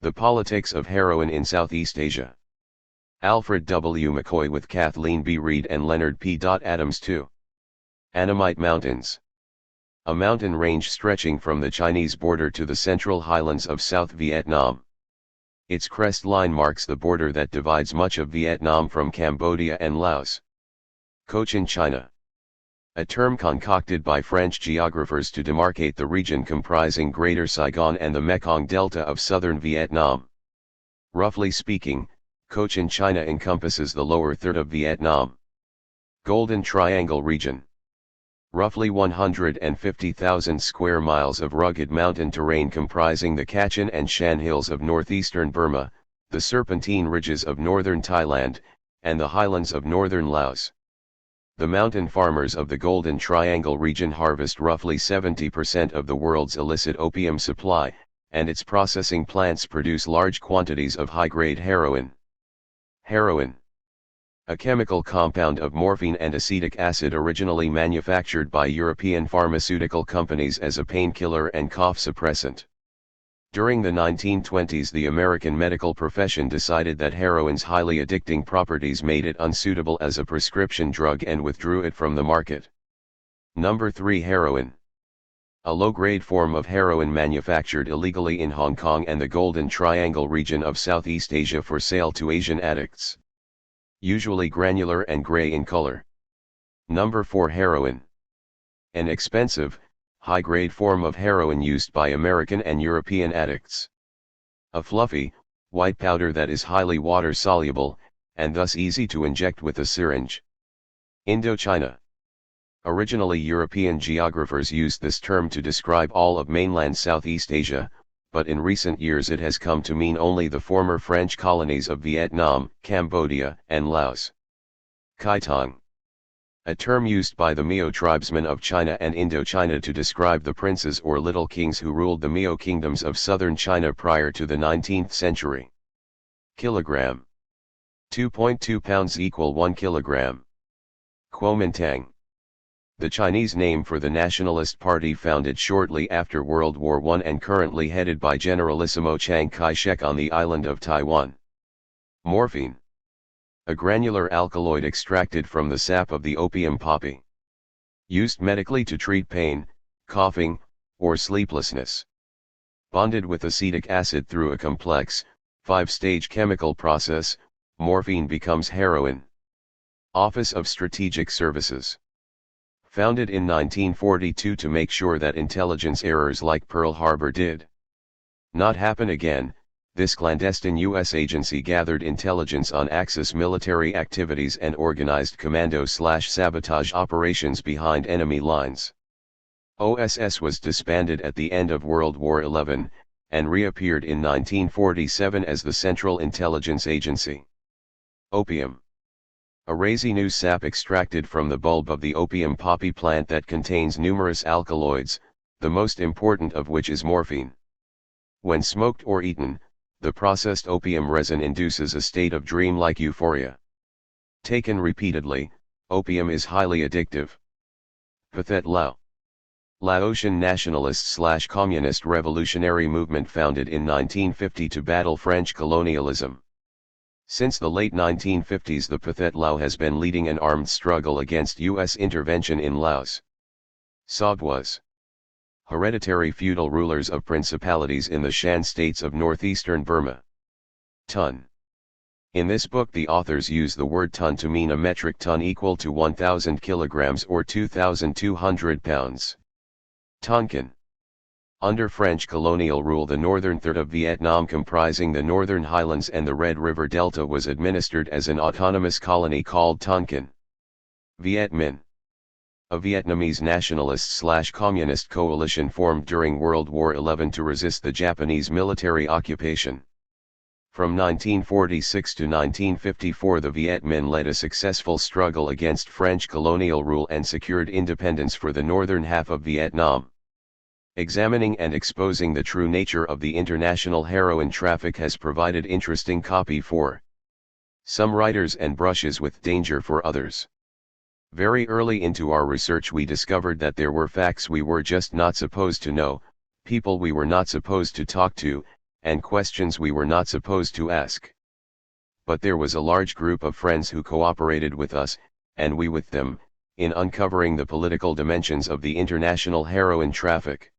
The Politics of Heroin in Southeast Asia. Alfred W McCoy with Kathleen B. Reed and Leonard P. Adams 2. Annamite Mountains. A mountain range stretching from the Chinese border to the central highlands of South Vietnam. Its crest line marks the border that divides much of Vietnam from Cambodia and Laos. Cochin China. A term concocted by French geographers to demarcate the region comprising Greater Saigon and the Mekong Delta of southern Vietnam. Roughly speaking, Cochin China encompasses the lower third of Vietnam. Golden Triangle region. Roughly 150,000 square miles of rugged mountain terrain comprising the Kachin and Shan Hills of northeastern Burma, the Serpentine Ridges of northern Thailand, and the highlands of northern Laos. The mountain farmers of the Golden Triangle region harvest roughly 70% of the world's illicit opium supply, and its processing plants produce large quantities of high-grade heroin. Heroin. A chemical compound of morphine and acetic acid originally manufactured by European pharmaceutical companies as a painkiller and cough suppressant. During the 1920s, the American medical profession decided that heroin's highly addicting properties made it unsuitable as a prescription drug and withdrew it from the market. Number 3. Heroin. A low-grade form of heroin manufactured illegally in Hong Kong and the Golden Triangle region of Southeast Asia for sale to Asian addicts. Usually granular and gray in color. Number 4. Heroin. An expensive, high-grade form of heroin used by American and European addicts. A fluffy, white powder that is highly water-soluble, and thus easy to inject with a syringe. Indochina. Originally European geographers used this term to describe all of mainland Southeast Asia, but in recent years it has come to mean only the former French colonies of Vietnam, Cambodia, and Laos. Kaitong. A term used by the Miao tribesmen of China and Indochina to describe the princes or little kings who ruled the Miao kingdoms of southern China prior to the 19th century. Kilogram. 2.2 pounds equal 1 kilogram. Kuomintang. The Chinese name for the nationalist party founded shortly after World War I and currently headed by Generalissimo Chiang Kai-shek on the island of Taiwan. Morphine. A granular alkaloid extracted from the sap of the opium poppy. Used medically to treat pain, coughing, or sleeplessness. Bonded with acetic acid through a complex, 5-stage chemical process, morphine becomes heroin. Office of Strategic Services. Founded in 1942 to make sure that intelligence errors like Pearl Harbor did not happen again, this clandestine U.S. agency gathered intelligence on Axis military activities and organized commando/sabotage operations behind enemy lines. OSS was disbanded at the end of World War XI, and reappeared in 1947 as the Central Intelligence Agency. Opium. A resinous sap extracted from the bulb of the opium poppy plant that contains numerous alkaloids, the most important of which is morphine. When smoked or eaten, the processed opium resin induces a state of dream-like euphoria. Taken repeatedly, opium is highly addictive. Pathet Lao. Laotian nationalist/communist revolutionary movement founded in 1950 to battle French colonialism. Since the late 1950s, the Pathet Lao has been leading an armed struggle against U.S. intervention in Laos. Sogwas. Hereditary feudal rulers of principalities in the Shan states of northeastern Burma. Ton. In this book the authors use the word ton to mean a metric ton equal to 1,000 kilograms or 2,200 pounds. Tonkin. Under French colonial rule, the northern third of Vietnam comprising the northern highlands and the Red River Delta was administered as an autonomous colony called Tonkin. Viet Minh. A Vietnamese nationalist/communist coalition formed during World War XI to resist the Japanese military occupation. From 1946 to 1954 the Viet Minh led a successful struggle against French colonial rule and secured independence for the northern half of Vietnam. Examining and exposing the true nature of the international heroin traffic has provided interesting copy for some writers and brushes with danger for others. Very early into our research we discovered that there were facts we were just not supposed to know, people we were not supposed to talk to, and questions we were not supposed to ask. But there was a large group of friends who cooperated with us, and we with them, in uncovering the political dimensions of the international heroin traffic.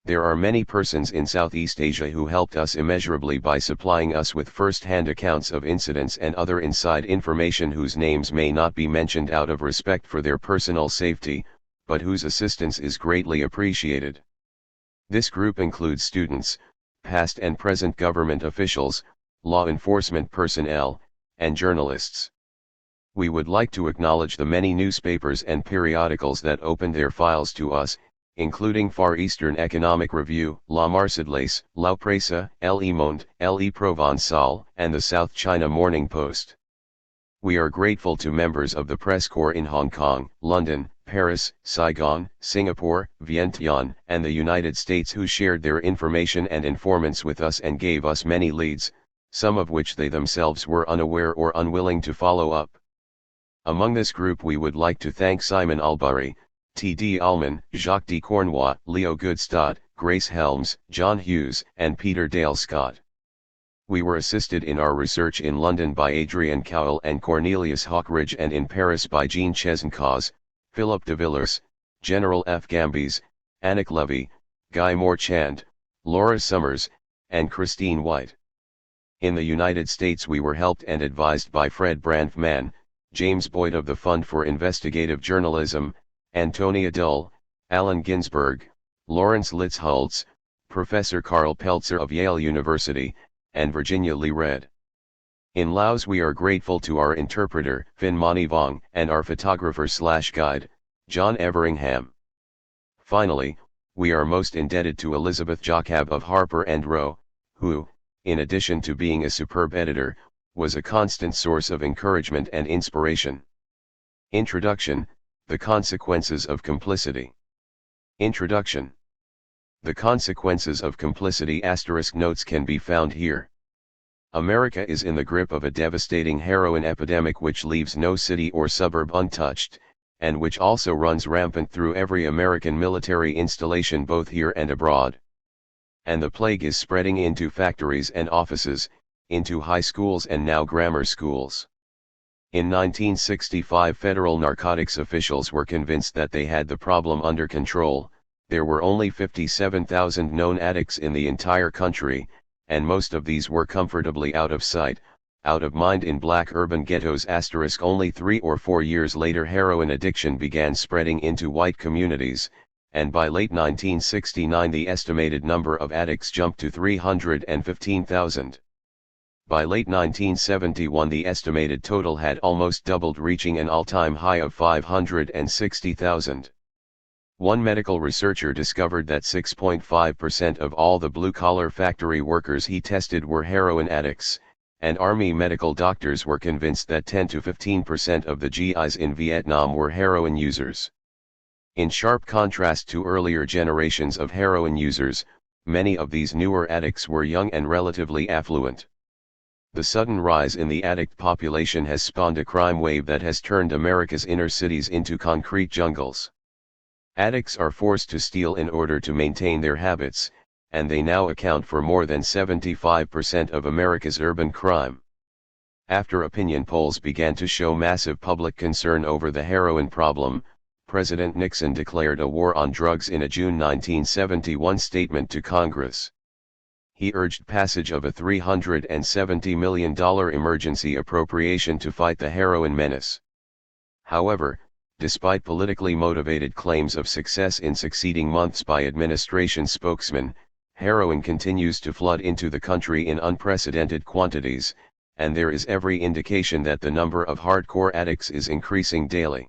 There are many persons in Southeast Asia who helped us immeasurably by supplying us with first-hand accounts of incidents and other inside information whose names may not be mentioned out of respect for their personal safety, but whose assistance is greatly appreciated. This group includes students, past and present government officials, law enforcement personnel, and journalists. We would like to acknowledge the many newspapers and periodicals that opened their files to us, including Far Eastern Economic Review, La Marseillaise, La Presse, Le Monde, Le Provençal, and the South China Morning Post. We are grateful to members of the press corps in Hong Kong, London, Paris, Saigon, Singapore, Vientiane, and the United States who shared their information and informants with us and gave us many leads, some of which they themselves were unaware or unwilling to follow up. Among this group we would like to thank Simon Albury, T.D. Allman, Jacques D. Cornwall, Leo Goodstad, Grace Helms, John Hughes, and Peter Dale Scott. We were assisted in our research in London by Adrian Cowell and Cornelius Hawkridge, and in Paris by Jean Chesencause, Philip de Villers, General F. Gambis, Anik Levy, Guy Morchand, Laura Summers, and Christine White. In the United States we were helped and advised by Fred Brandtman, James Boyd of the Fund for Investigative Journalism, Antonia Dull, Allen Ginsberg, Lawrence Litzholtz, Professor Carl Peltzer of Yale University, and Virginia Lee Red. In Laos we are grateful to our interpreter, Phin Mani Vong, and our photographer/guide, John Everingham. Finally, we are most indebted to Elizabeth Jacob of Harper & Row, who, in addition to being a superb editor, was a constant source of encouragement and inspiration. Introduction: The Consequences of Complicity. Introduction. The consequences of complicity * notes can be found here. America is in the grip of a devastating heroin epidemic which leaves no city or suburb untouched, and which also runs rampant through every American military installation both here and abroad. And the plague is spreading into factories and offices, into high schools and now grammar schools. In 1965 federal narcotics officials were convinced that they had the problem under control. There were only 57,000 known addicts in the entire country, and most of these were comfortably out of sight, out of mind in black urban ghettos. Only 3 or 4 years later heroin addiction began spreading into white communities, and by late 1969 the estimated number of addicts jumped to 315,000. By late 1971 the estimated total had almost doubled, reaching an all-time high of 560,000. One medical researcher discovered that 6.5% of all the blue-collar factory workers he tested were heroin addicts, and Army medical doctors were convinced that 10 to 15% of the GIs in Vietnam were heroin users. In sharp contrast to earlier generations of heroin users, many of these newer addicts were young and relatively affluent. The sudden rise in the addict population has spawned a crime wave that has turned America's inner cities into concrete jungles. Addicts are forced to steal in order to maintain their habits, and they now account for more than 75% of America's urban crime. After opinion polls began to show massive public concern over the heroin problem, President Nixon declared a war on drugs in a June 1971 statement to Congress. He urged passage of a $370 million emergency appropriation to fight the heroin menace. However, despite politically motivated claims of success in succeeding months by administration spokesmen, heroin continues to flood into the country in unprecedented quantities, and there is every indication that the number of hardcore addicts is increasing daily.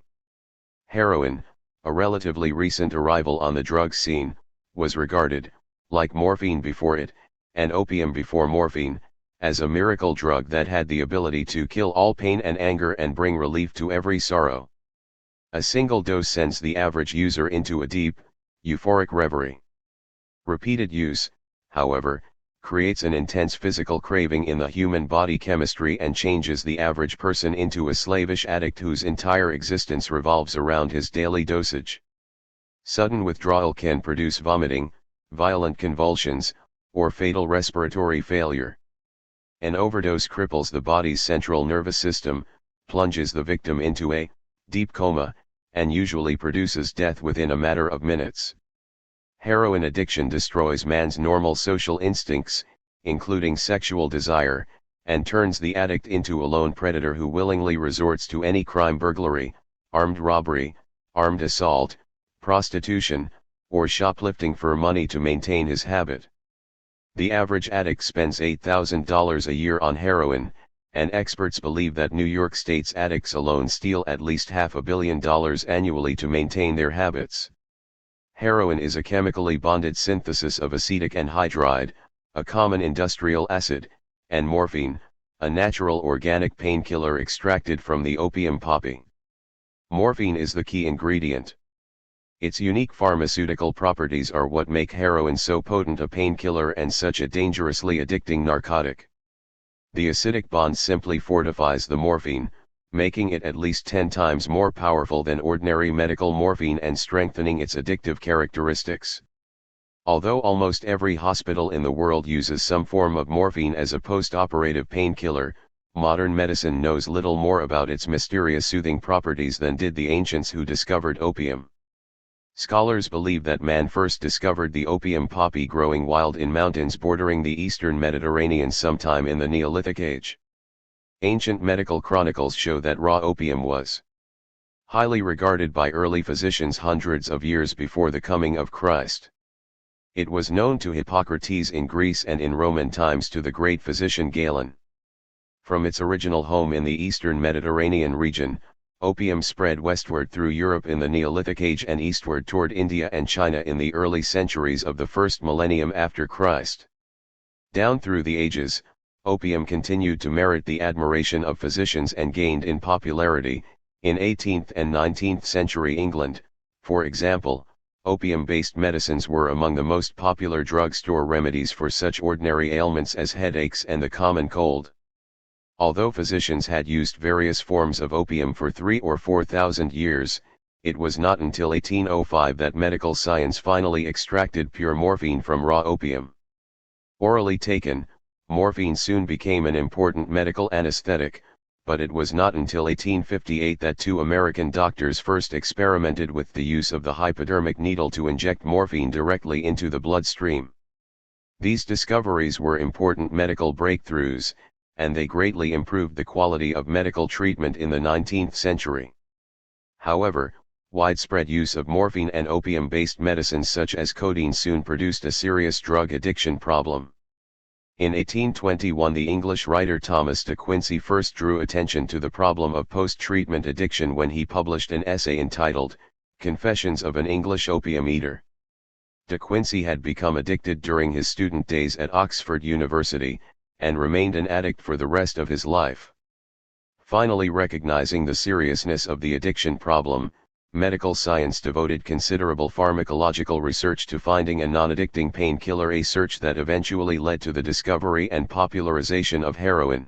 Heroin, a relatively recent arrival on the drug scene, was regarded, like morphine before it, and opium before morphine, as a miracle drug that had the ability to kill all pain and anger and bring relief to every sorrow. A single dose sends the average user into a deep, euphoric reverie. Repeated use, however, creates an intense physical craving in the human body chemistry and changes the average person into a slavish addict whose entire existence revolves around his daily dosage. Sudden withdrawal can produce vomiting, violent convulsions, or fatal respiratory failure. An overdose cripples the body's central nervous system, plunges the victim into a deep coma, and usually produces death within a matter of minutes. Heroin addiction destroys man's normal social instincts, including sexual desire, and turns the addict into a lone predator who willingly resorts to any crime: burglary, armed robbery, armed assault, prostitution, or shoplifting for money to maintain his habit. The average addict spends $8,000 a year on heroin, and experts believe that New York State's addicts alone steal at least $500 million annually to maintain their habits. Heroin is a chemically bonded synthesis of acetic anhydride, a common industrial acid, and morphine, a natural organic painkiller extracted from the opium poppy. Morphine is the key ingredient. Its unique pharmaceutical properties are what make heroin so potent a painkiller and such a dangerously addicting narcotic. The acidic bond simply fortifies the morphine, making it at least 10 times more powerful than ordinary medical morphine and strengthening its addictive characteristics. Although almost every hospital in the world uses some form of morphine as a post-operative painkiller, modern medicine knows little more about its mysterious soothing properties than did the ancients who discovered opium. Scholars believe that man first discovered the opium poppy growing wild in mountains bordering the eastern Mediterranean sometime in the Neolithic Age. Ancient medical chronicles show that raw opium was highly regarded by early physicians hundreds of years before the coming of Christ. It was known to Hippocrates in Greece and in Roman times to the great physician Galen. From its original home in the eastern Mediterranean region, opium spread westward through Europe in the Neolithic Age and eastward toward India and China in the early centuries of the first millennium after Christ. Down through the ages, opium continued to merit the admiration of physicians and gained in popularity. In 18th and 19th century England, for example, opium-based medicines were among the most popular drugstore remedies for such ordinary ailments as headaches and the common cold. Although physicians had used various forms of opium for 3,000 or 4,000 years, it was not until 1805 that medical science finally extracted pure morphine from raw opium. Orally taken, morphine soon became an important medical anesthetic, but it was not until 1858 that 2 American doctors first experimented with the use of the hypodermic needle to inject morphine directly into the bloodstream. These discoveries were important medical breakthroughs, and they greatly improved the quality of medical treatment in the 19th century. However, widespread use of morphine and opium-based medicines such as codeine soon produced a serious drug addiction problem. In 1821 the English writer Thomas de Quincey first drew attention to the problem of post-treatment addiction when he published an essay entitled, Confessions of an English Opium Eater. De Quincey had become addicted during his student days at Oxford University, and remained an addict for the rest of his life. Finally recognizing the seriousness of the addiction problem, medical science devoted considerable pharmacological research to finding a non-addicting painkiller, a search that eventually led to the discovery and popularization of heroin.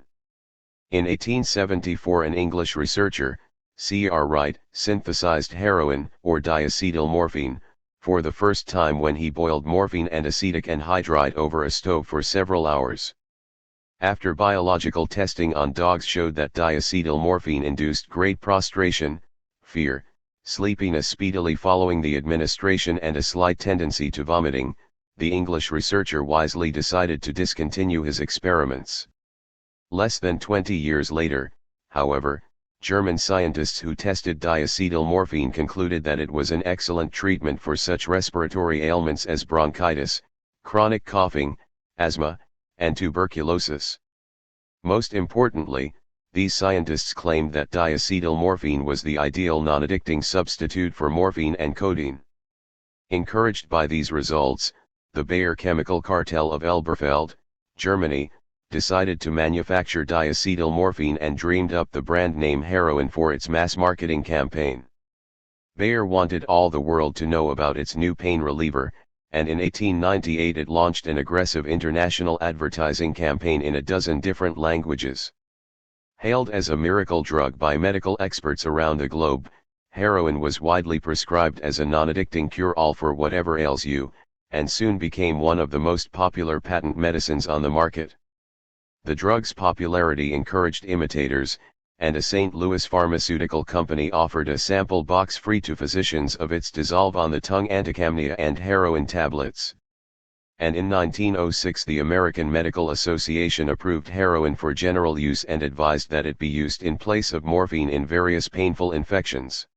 In 1874 an English researcher, C.R. Wright, synthesized heroin, or diacetyl morphine, for the first time when he boiled morphine and acetic anhydride over a stove for several hours. After biological testing on dogs showed that diacetyl morphine induced great prostration, fear, sleepiness speedily following the administration and a slight tendency to vomiting, the English researcher wisely decided to discontinue his experiments. Less than 20 years later, however, German scientists who tested diacetyl morphine concluded that it was an excellent treatment for such respiratory ailments as bronchitis, chronic coughing, asthma, and tuberculosis. Most importantly, these scientists claimed that diacetyl morphine was the ideal non-addicting substitute for morphine and codeine. Encouraged by these results, the Bayer chemical cartel of Elberfeld, Germany, decided to manufacture diacetyl morphine and dreamed up the brand name heroin for its mass marketing campaign. Bayer wanted all the world to know about its new pain reliever, and in 1898 it launched an aggressive international advertising campaign in a dozen different languages. Hailed as a miracle drug by medical experts around the globe, heroin was widely prescribed as a non-addicting cure-all for whatever ails you, and soon became one of the most popular patent medicines on the market. The drug's popularity encouraged imitators, and a St. Louis pharmaceutical company offered a sample box free to physicians of its dissolve-on-the-tongue anticamnia and heroin tablets. And in 1906 the American Medical Association approved heroin for general use and advised that it be used in place of morphine in various painful infections.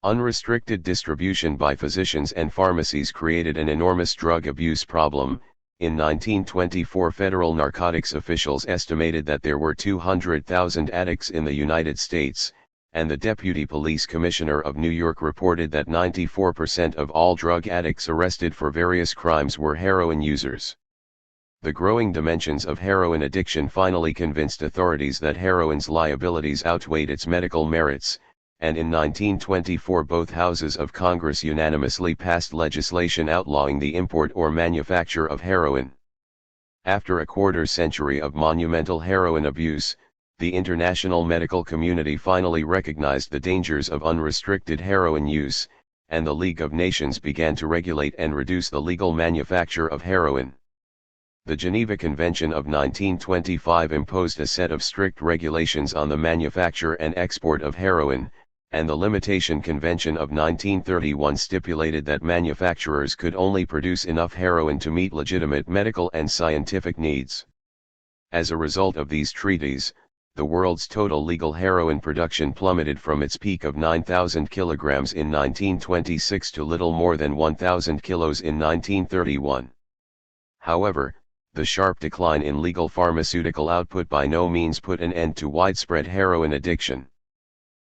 Unrestricted distribution by physicians and pharmacies created an enormous drug abuse problem. In 1924, federal narcotics officials estimated that there were 200,000 addicts in the United States, and the Deputy Police Commissioner of New York reported that 94% of all drug addicts arrested for various crimes were heroin users. The growing dimensions of heroin addiction finally convinced authorities that heroin's liabilities outweighed its medical merits, and in 1924 both houses of Congress unanimously passed legislation outlawing the import or manufacture of heroin. After a quarter-century of monumental heroin abuse, the international medical community finally recognized the dangers of unrestricted heroin use, and the League of Nations began to regulate and reduce the legal manufacture of heroin. The Geneva Convention of 1925 imposed a set of strict regulations on the manufacture and export of heroin, and the Limitation Convention of 1931 stipulated that manufacturers could only produce enough heroin to meet legitimate medical and scientific needs. As a result of these treaties, the world's total legal heroin production plummeted from its peak of 9,000 kilograms in 1926 to little more than 1,000 kilos in 1931. However, the sharp decline in legal pharmaceutical output by no means put an end to widespread heroin addiction.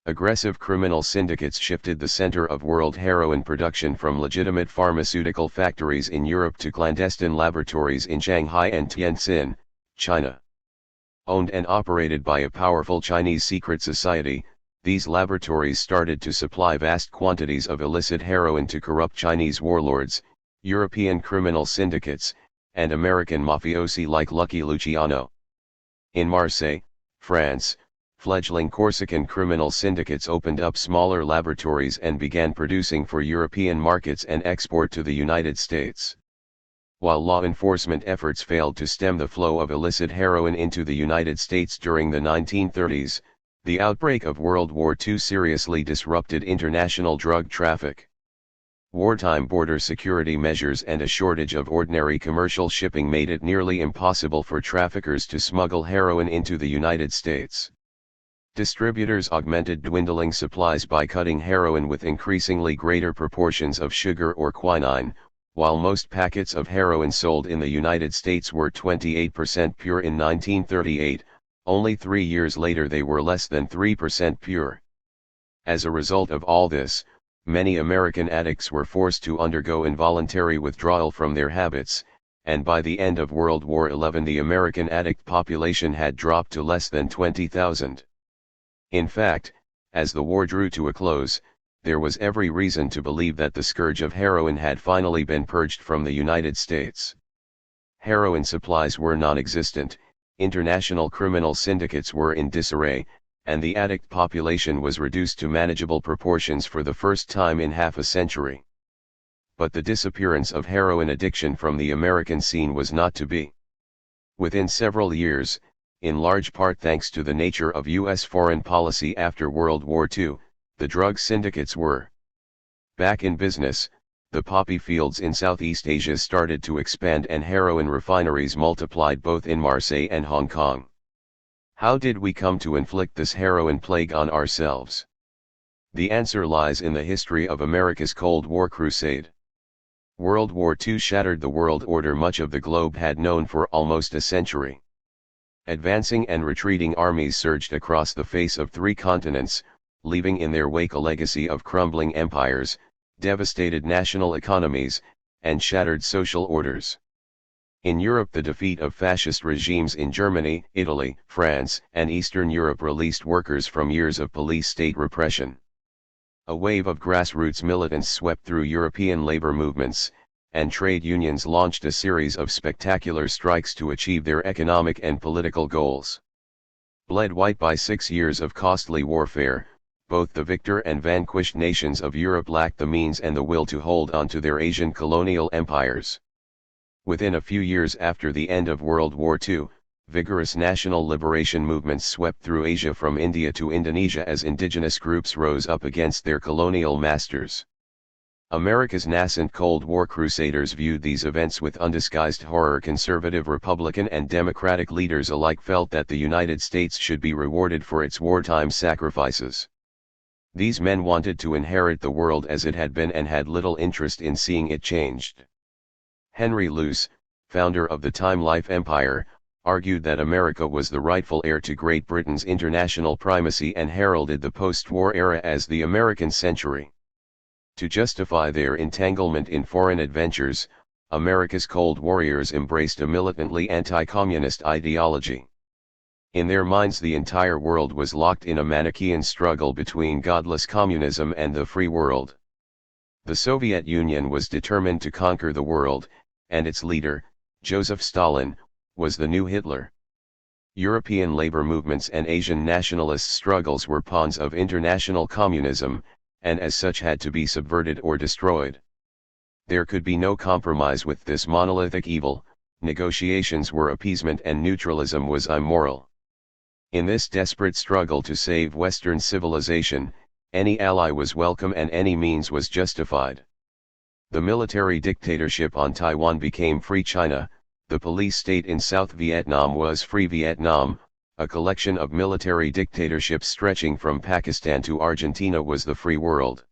Aggressive criminal syndicates shifted the center of world heroin production from legitimate pharmaceutical factories in Europe to clandestine laboratories in Shanghai and Tianjin, China. Owned and operated by a powerful Chinese secret society, these laboratories started to supply vast quantities of illicit heroin to corrupt Chinese warlords, European criminal syndicates, and American mafiosi like Lucky Luciano. In Marseille, France, fledgling Corsican criminal syndicates opened up smaller laboratories and began producing for European markets and export to the United States. While law enforcement efforts failed to stem the flow of illicit heroin into the United States during the 1930s, the outbreak of World War II seriously disrupted international drug traffic. Wartime border security measures and a shortage of ordinary commercial shipping made it nearly impossible for traffickers to smuggle heroin into the United States. Distributors augmented dwindling supplies by cutting heroin with increasingly greater proportions of sugar or quinine. While most packets of heroin sold in the United States were 28% pure in 1938, only 3 years later they were less than 3% pure. As a result of all this, many American addicts were forced to undergo involuntary withdrawal from their habits, and by the end of World War XI the American addict population had dropped to less than 20,000. In fact, as the war drew to a close, there was every reason to believe that the scourge of heroin had finally been purged from the United States. Heroin supplies were non-existent, international criminal syndicates were in disarray, and the addict population was reduced to manageable proportions for the first time in half a century. But the disappearance of heroin addiction from the American scene was not to be. Within several years, in large part thanks to the nature of U.S. foreign policy after World War II, the drug syndicates were back in business. The poppy fields in Southeast Asia started to expand and heroin refineries multiplied both in Marseille and Hong Kong. How did we come to inflict this heroin plague on ourselves? The answer lies in the history of America's Cold War crusade. World War II shattered the world order much of the globe had known for almost a century. Advancing and retreating armies surged across the face of 3 continents, leaving in their wake a legacy of crumbling empires, devastated national economies, and shattered social orders. In Europe, the defeat of fascist regimes in Germany, Italy, France, and Eastern Europe released workers from years of police state repression. A wave of grassroots militants swept through European labor movements, and trade unions launched a series of spectacular strikes to achieve their economic and political goals. Bled white by 6 years of costly warfare, both the victor and vanquished nations of Europe lacked the means and the will to hold on to their Asian colonial empires. Within a few years after the end of World War II, vigorous national liberation movements swept through Asia from India to Indonesia as indigenous groups rose up against their colonial masters. America's nascent Cold War crusaders viewed these events with undisguised horror. Conservative Republican and Democratic leaders alike felt that the United States should be rewarded for its wartime sacrifices. These men wanted to inherit the world as it had been and had little interest in seeing it changed. Henry Luce, founder of the Time Life Empire, argued that America was the rightful heir to Great Britain's international primacy and heralded the post-war era as the American century. To justify their entanglement in foreign adventures, America's Cold Warriors embraced a militantly anti-communist ideology. In their minds, the entire world was locked in a Manichaean struggle between godless communism and the free world. The Soviet Union was determined to conquer the world, and its leader, Joseph Stalin, was the new Hitler. European labor movements and Asian nationalist struggles were pawns of international communism, and as such had to be subverted or destroyed. There could be no compromise with this monolithic evil. Negotiations were appeasement and neutralism was immoral. In this desperate struggle to save Western civilization, any ally was welcome and any means was justified. The military dictatorship on Taiwan became Free China, the police state in South Vietnam was Free Vietnam, a collection of military dictatorships stretching from Pakistan to Argentina was the free world.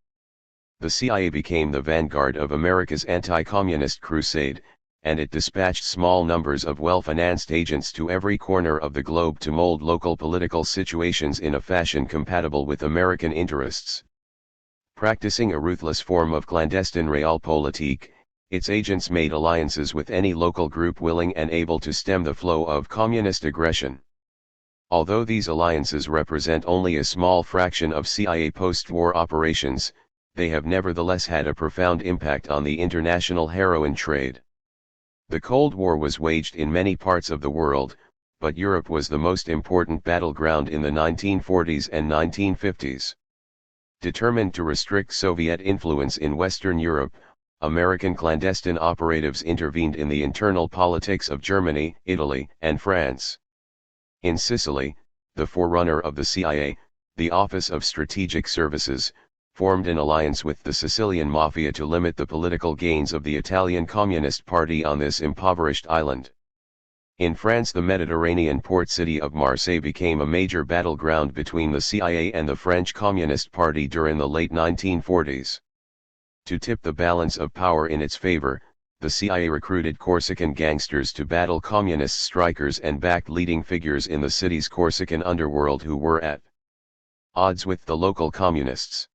The CIA became the vanguard of America's anti-communist crusade, and it dispatched small numbers of well-financed agents to every corner of the globe to mold local political situations in a fashion compatible with American interests. Practicing a ruthless form of clandestine realpolitik, its agents made alliances with any local group willing and able to stem the flow of communist aggression. Although these alliances represent only a small fraction of CIA post-war operations, they have nevertheless had a profound impact on the international heroin trade. The Cold War was waged in many parts of the world, but Europe was the most important battleground in the 1940s and 1950s. Determined to restrict Soviet influence in Western Europe, American clandestine operatives intervened in the internal politics of Germany, Italy, and France. In Sicily, the forerunner of the CIA, the Office of Strategic Services, formed an alliance with the Sicilian Mafia to limit the political gains of the Italian Communist Party on this impoverished island. In France, the Mediterranean port city of Marseille became a major battleground between the CIA and the French Communist Party during the late 1940s. To tip the balance of power in its favor, the CIA recruited Corsican gangsters to battle communist strikers and backed leading figures in the city's Corsican underworld who were at odds with the local communists.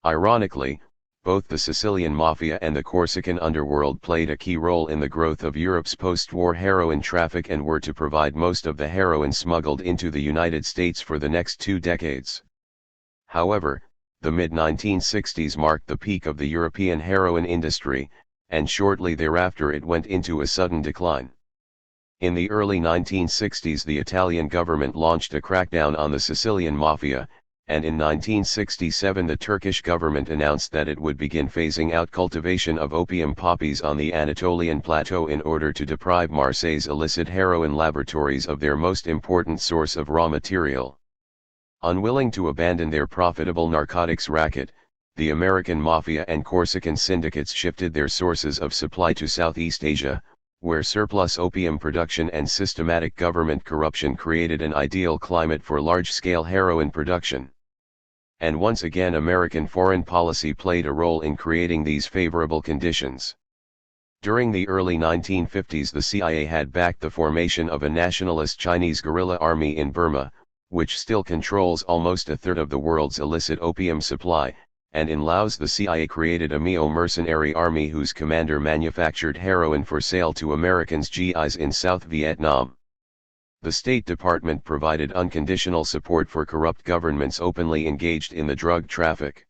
Ironically, both the Sicilian Mafia and the Corsican underworld played a key role in the growth of Europe's post-war heroin traffic and were to provide most of the heroin smuggled into the United States for the next 2 decades. However, the mid-1960s marked the peak of the European heroin industry, and shortly thereafter it went into a sudden decline. In the early 1960s, the Italian government launched a crackdown on the Sicilian Mafia, and in 1967 the Turkish government announced that it would begin phasing out cultivation of opium poppies on the Anatolian plateau in order to deprive Marseille's illicit heroin laboratories of their most important source of raw material. Unwilling to abandon their profitable narcotics racket, the American Mafia and Corsican syndicates shifted their sources of supply to Southeast Asia, where surplus opium production and systematic government corruption created an ideal climate for large-scale heroin production. And once again, American foreign policy played a role in creating these favorable conditions. During the early 1950s, the CIA had backed the formation of a nationalist Chinese guerrilla army in Burma, which still controls almost a third of the world's illicit opium supply, and in Laos the CIA created a Mio mercenary army whose commander manufactured heroin for sale to Americans GIs in South Vietnam. The State Department provided unconditional support for corrupt governments openly engaged in the drug traffic.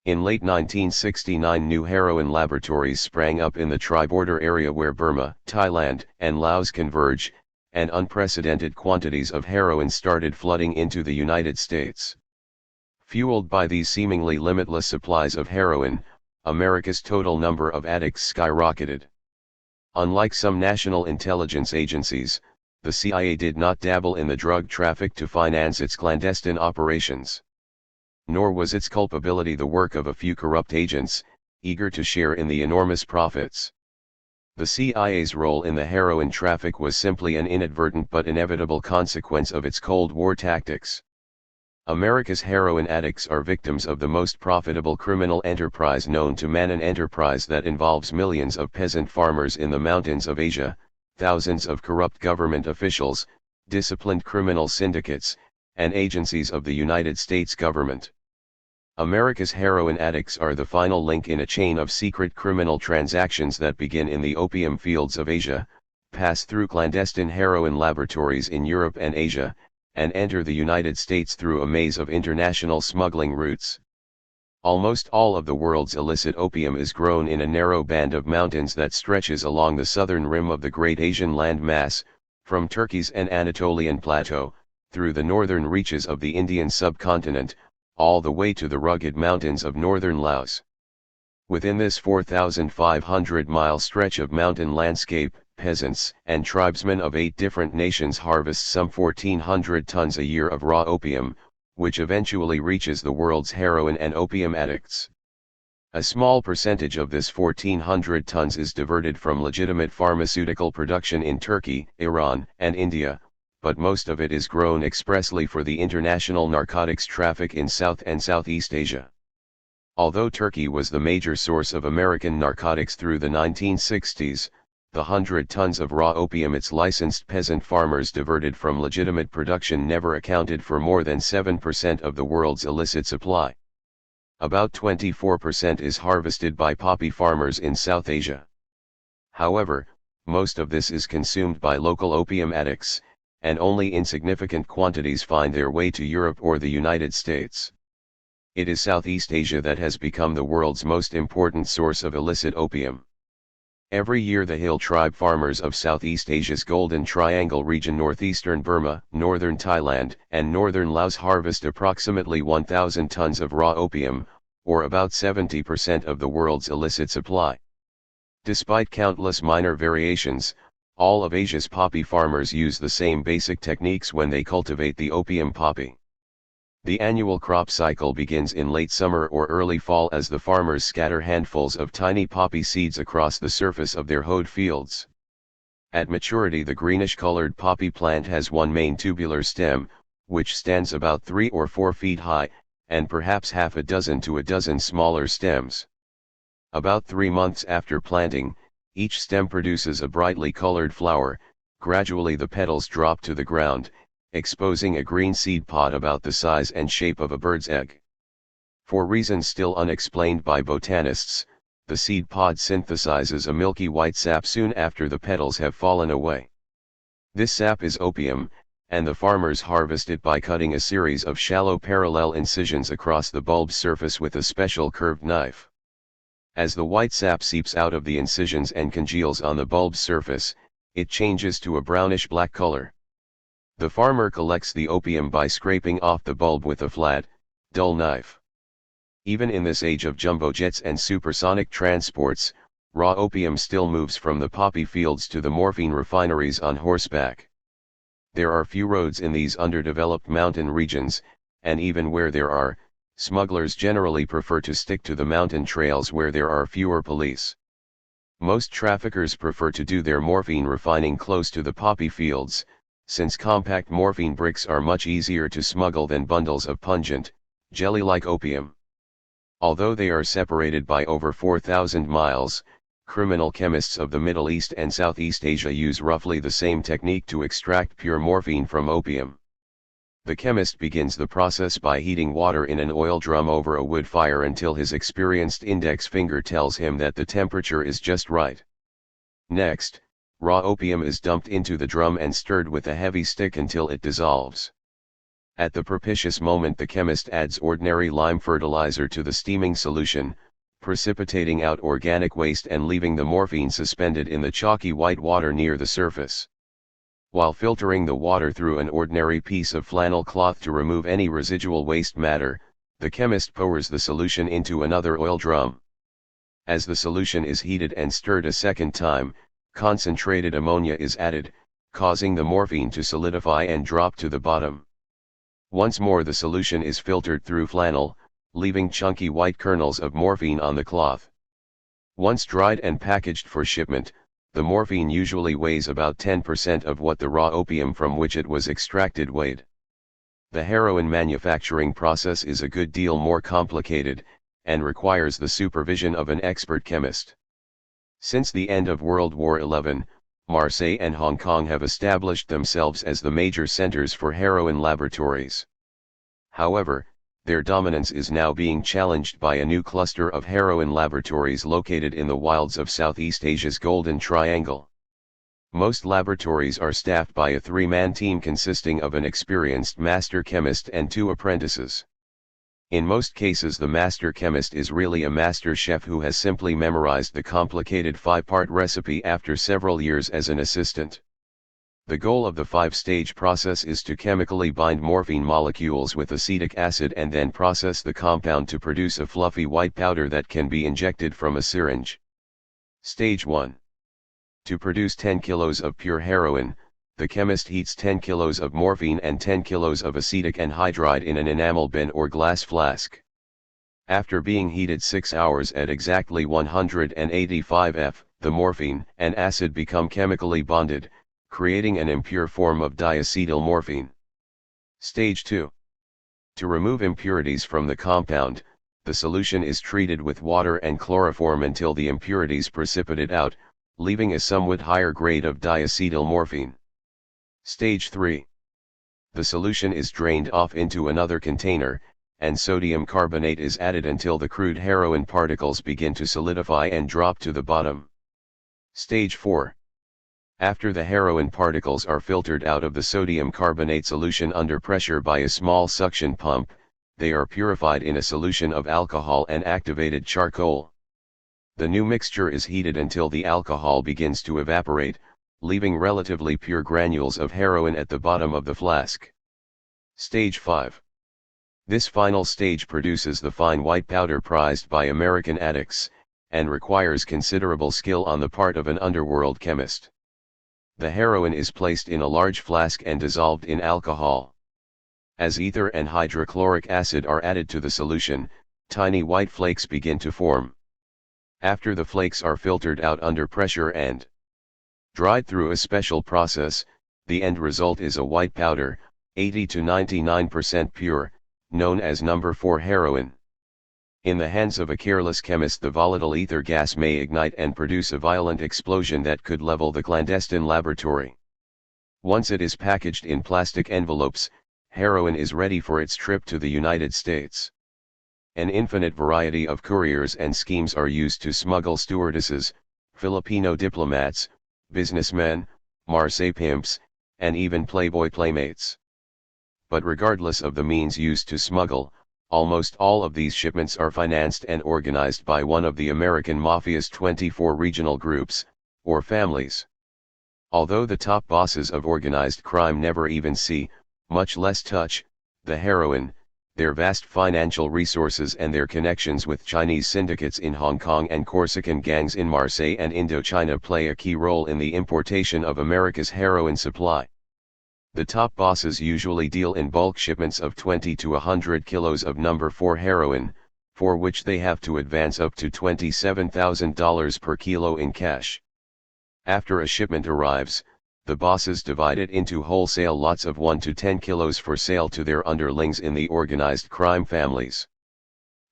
In late 1969, new heroin laboratories sprang up in the tri-border area where Burma, Thailand, and Laos converge, and unprecedented quantities of heroin started flooding into the United States. Fueled by these seemingly limitless supplies of heroin, America's total number of addicts skyrocketed. Unlike some national intelligence agencies, the CIA did not dabble in the drug traffic to finance its clandestine operations. Nor was its culpability the work of a few corrupt agents, eager to share in the enormous profits. The CIA's role in the heroin traffic was simply an inadvertent but inevitable consequence of its Cold War tactics. America's heroin addicts are victims of the most profitable criminal enterprise known to man, an enterprise that involves millions of peasant farmers in the mountains of Asia, thousands of corrupt government officials, disciplined criminal syndicates, and agencies of the United States government. America's heroin addicts are the final link in a chain of secret criminal transactions that begin in the opium fields of Asia, pass through clandestine heroin laboratories in Europe and Asia, and enter the United States through a maze of international smuggling routes. Almost all of the world's illicit opium is grown in a narrow band of mountains that stretches along the southern rim of the Great Asian landmass, from Turkey's Anatolian Plateau, through the northern reaches of the Indian subcontinent, all the way to the rugged mountains of northern Laos. Within this 4,500-mile stretch of mountain landscape, peasants and tribesmen of 8 different nations harvest some 1,400 tons a year of raw opium, which eventually reaches the world's heroin and opium addicts. A small percentage of this 1,400 tons is diverted from legitimate pharmaceutical production in Turkey, Iran, and India, but most of it is grown expressly for the international narcotics traffic in South and Southeast Asia. Although Turkey was the major source of American narcotics through the 1960s, the 100 tons of raw opium its licensed peasant farmers diverted from legitimate production never accounted for more than 7% of the world's illicit supply. About 24% is harvested by poppy farmers in South Asia. However, most of this is consumed by local opium addicts, and only insignificant quantities find their way to Europe or the United States. It is Southeast Asia that has become the world's most important source of illicit opium. Every year the hill tribe farmers of Southeast Asia's Golden Triangle region, northeastern Burma, northern Thailand, and northern Laos harvest approximately 1,000 tons of raw opium, or about 70% of the world's illicit supply. Despite countless minor variations, all of Asia's poppy farmers use the same basic techniques when they cultivate the opium poppy. The annual crop cycle begins in late summer or early fall as the farmers scatter handfuls of tiny poppy seeds across the surface of their hoed fields. At maturity, the greenish-colored poppy plant has one main tubular stem, which stands about 3 or 4 feet high, and perhaps half a dozen to a dozen smaller stems. About 3 months after planting, each stem produces a brightly colored flower. Gradually the petals drop to the ground, exposing a green seed pod about the size and shape of a bird's egg. For reasons still unexplained by botanists, the seed pod synthesizes a milky white sap soon after the petals have fallen away. This sap is opium, and the farmers harvest it by cutting a series of shallow parallel incisions across the bulb's surface with a special curved knife. As the white sap seeps out of the incisions and congeals on the bulb's surface, it changes to a brownish-black color. The farmer collects the opium by scraping off the bulb with a flat, dull knife. Even in this age of jumbo jets and supersonic transports, raw opium still moves from the poppy fields to the morphine refineries on horseback. There are few roads in these underdeveloped mountain regions, and even where there are, smugglers generally prefer to stick to the mountain trails where there are fewer police. Most traffickers prefer to do their morphine refining close to the poppy fields, since compact morphine bricks are much easier to smuggle than bundles of pungent, jelly-like opium. Although they are separated by over 4,000 miles, criminal chemists of the Middle East and Southeast Asia use roughly the same technique to extract pure morphine from opium. The chemist begins the process by heating water in an oil drum over a wood fire until his experienced index finger tells him that the temperature is just right. Next, raw opium is dumped into the drum and stirred with a heavy stick until it dissolves. At the propitious moment, the chemist adds ordinary lime fertilizer to the steaming solution, precipitating out organic waste and leaving the morphine suspended in the chalky white water near the surface. While filtering the water through an ordinary piece of flannel cloth to remove any residual waste matter, The chemist pours the solution into another oil drum. As the solution is heated and stirred a second time, concentrated ammonia is added, causing the morphine to solidify and drop to the bottom. Once more the solution is filtered through flannel, leaving chunky white kernels of morphine on the cloth. Once dried and packaged for shipment, the morphine usually weighs about 10% of what the raw opium from which it was extracted weighed. The heroin manufacturing process is a good deal more complicated, and requires the supervision of an expert chemist. Since the end of World War XI, Marseille and Hong Kong have established themselves as the major centers for heroin laboratories. However, their dominance is now being challenged by a new cluster of heroin laboratories located in the wilds of Southeast Asia's Golden Triangle. Most laboratories are staffed by a three-man team consisting of an experienced master chemist and 2 apprentices. In most cases the master chemist is really a master chef who has simply memorized the complicated 5-part recipe after several years as an assistant. The goal of the 5-stage process is to chemically bind morphine molecules with acetic acid and then process the compound to produce a fluffy white powder that can be injected from a syringe. Stage 1. To produce 10 kilos of pure heroin, the chemist heats 10 kilos of morphine and 10 kilos of acetic anhydride in an enamel bin or glass flask. After being heated 6 hours at exactly 185 F, the morphine and acid become chemically bonded, creating an impure form of diacetyl morphine. Stage 2. To remove impurities from the compound, the solution is treated with water and chloroform until the impurities precipitate out, leaving a somewhat higher grade of diacetyl morphine. Stage 3. The solution is drained off into another container, and sodium carbonate is added until the crude heroin particles begin to solidify and drop to the bottom. Stage 4. After the heroin particles are filtered out of the sodium carbonate solution under pressure by a small suction pump, they are purified in a solution of alcohol and activated charcoal. The new mixture is heated until the alcohol begins to evaporate, leaving relatively pure granules of heroin at the bottom of the flask. Stage 5. This final stage produces the fine white powder prized by American addicts, and requires considerable skill on the part of an underworld chemist. The heroin is placed in a large flask and dissolved in alcohol. As ether and hydrochloric acid are added to the solution, tiny white flakes begin to form. After the flakes are filtered out under pressure and dried through a special process, the end result is a white powder, 80 to 99% pure, known as number 4 heroin. In the hands of a careless chemist the volatile ether gas may ignite and produce a violent explosion that could level the clandestine laboratory. Once it is packaged in plastic envelopes, heroin is ready for its trip to the United States. An infinite variety of couriers and schemes are used to smuggle stewardesses, Filipino diplomats, businessmen, Marseille pimps, and even Playboy playmates. But regardless of the means used to smuggle, almost all of these shipments are financed and organized by one of the American Mafia's 24 regional groups, or families. Although the top bosses of organized crime never even see, much less touch, the heroin, their vast financial resources and their connections with Chinese syndicates in Hong Kong and Corsican gangs in Marseille and Indochina play a key role in the importation of America's heroin supply. The top bosses usually deal in bulk shipments of 20 to 100 kilos of number 4 heroin, for which they have to advance up to $27,000 per kilo in cash. After a shipment arrives, the bosses divide it into wholesale lots of 1 to 10 kilos for sale to their underlings in the organized crime families.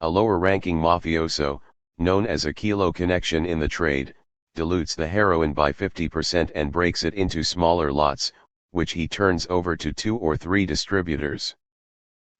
A lower-ranking mafioso, known as a kilo connection in the trade, dilutes the heroin by 50% and breaks it into smaller lots, which he turns over to 2 or 3 distributors.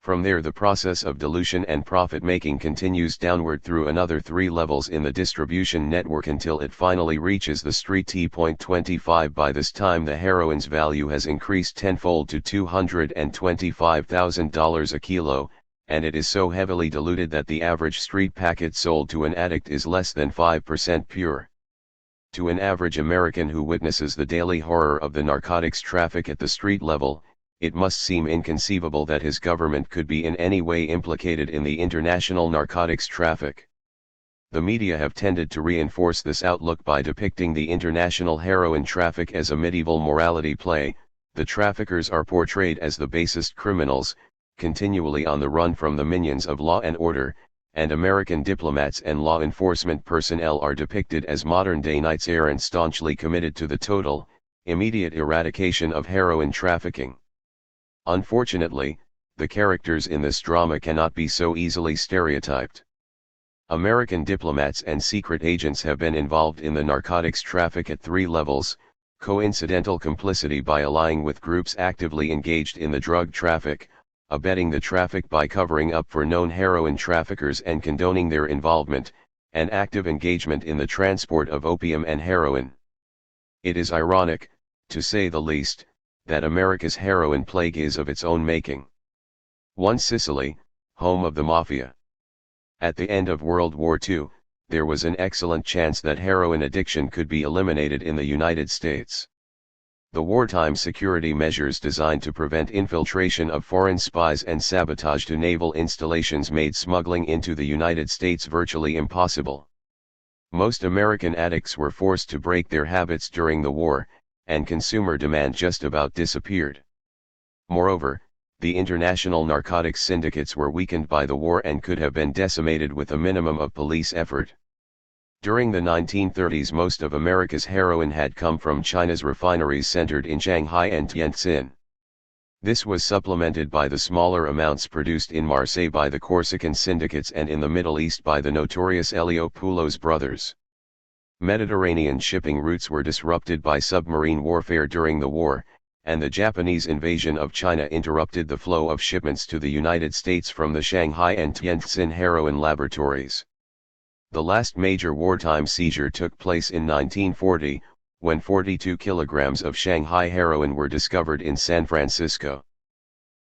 From there the process of dilution and profit-making continues downward through another 3 levels in the distribution network until it finally reaches the street. T.25 By this time the heroin's value has increased tenfold to $225,000 a kilo, and it is so heavily diluted that the average street packet sold to an addict is less than 5% pure. To an average American who witnesses the daily horror of the narcotics traffic at the street level, it must seem inconceivable that his government could be in any way implicated in the international narcotics traffic. The media have tended to reinforce this outlook by depicting the international heroin traffic as a medieval morality play. The traffickers are portrayed as the basest criminals, continually on the run from the minions of law and order, and American diplomats and law enforcement personnel are depicted as modern-day knights-errant staunchly committed to the total, immediate eradication of heroin trafficking. Unfortunately, the characters in this drama cannot be so easily stereotyped. American diplomats and secret agents have been involved in the narcotics traffic at 3 levels: coincidental complicity by allying with groups actively engaged in the drug traffic, abetting the traffic by covering up for known heroin traffickers and condoning their involvement, and active engagement in the transport of opium and heroin. It is ironic, to say the least, that America's heroin plague is of its own making. 1. Sicily, home of the mafia. At the end of World War II, there was an excellent chance that heroin addiction could be eliminated in the United States. The wartime security measures designed to prevent infiltration of foreign spies and sabotage to naval installations made smuggling into the United States virtually impossible. Most American addicts were forced to break their habits during the war, and consumer demand just about disappeared. Moreover, the international narcotics syndicates were weakened by the war and could have been decimated with a minimum of police effort. During the 1930s, most of America's heroin had come from China's refineries centered in Shanghai and Tientsin. This was supplemented by the smaller amounts produced in Marseille by the Corsican syndicates and in the Middle East by the notorious Eliopoulos brothers. Mediterranean shipping routes were disrupted by submarine warfare during the war, and the Japanese invasion of China interrupted the flow of shipments to the United States from the Shanghai and Tientsin heroin laboratories. The last major wartime seizure took place in 1940, when 42 kilograms of Shanghai heroin were discovered in San Francisco.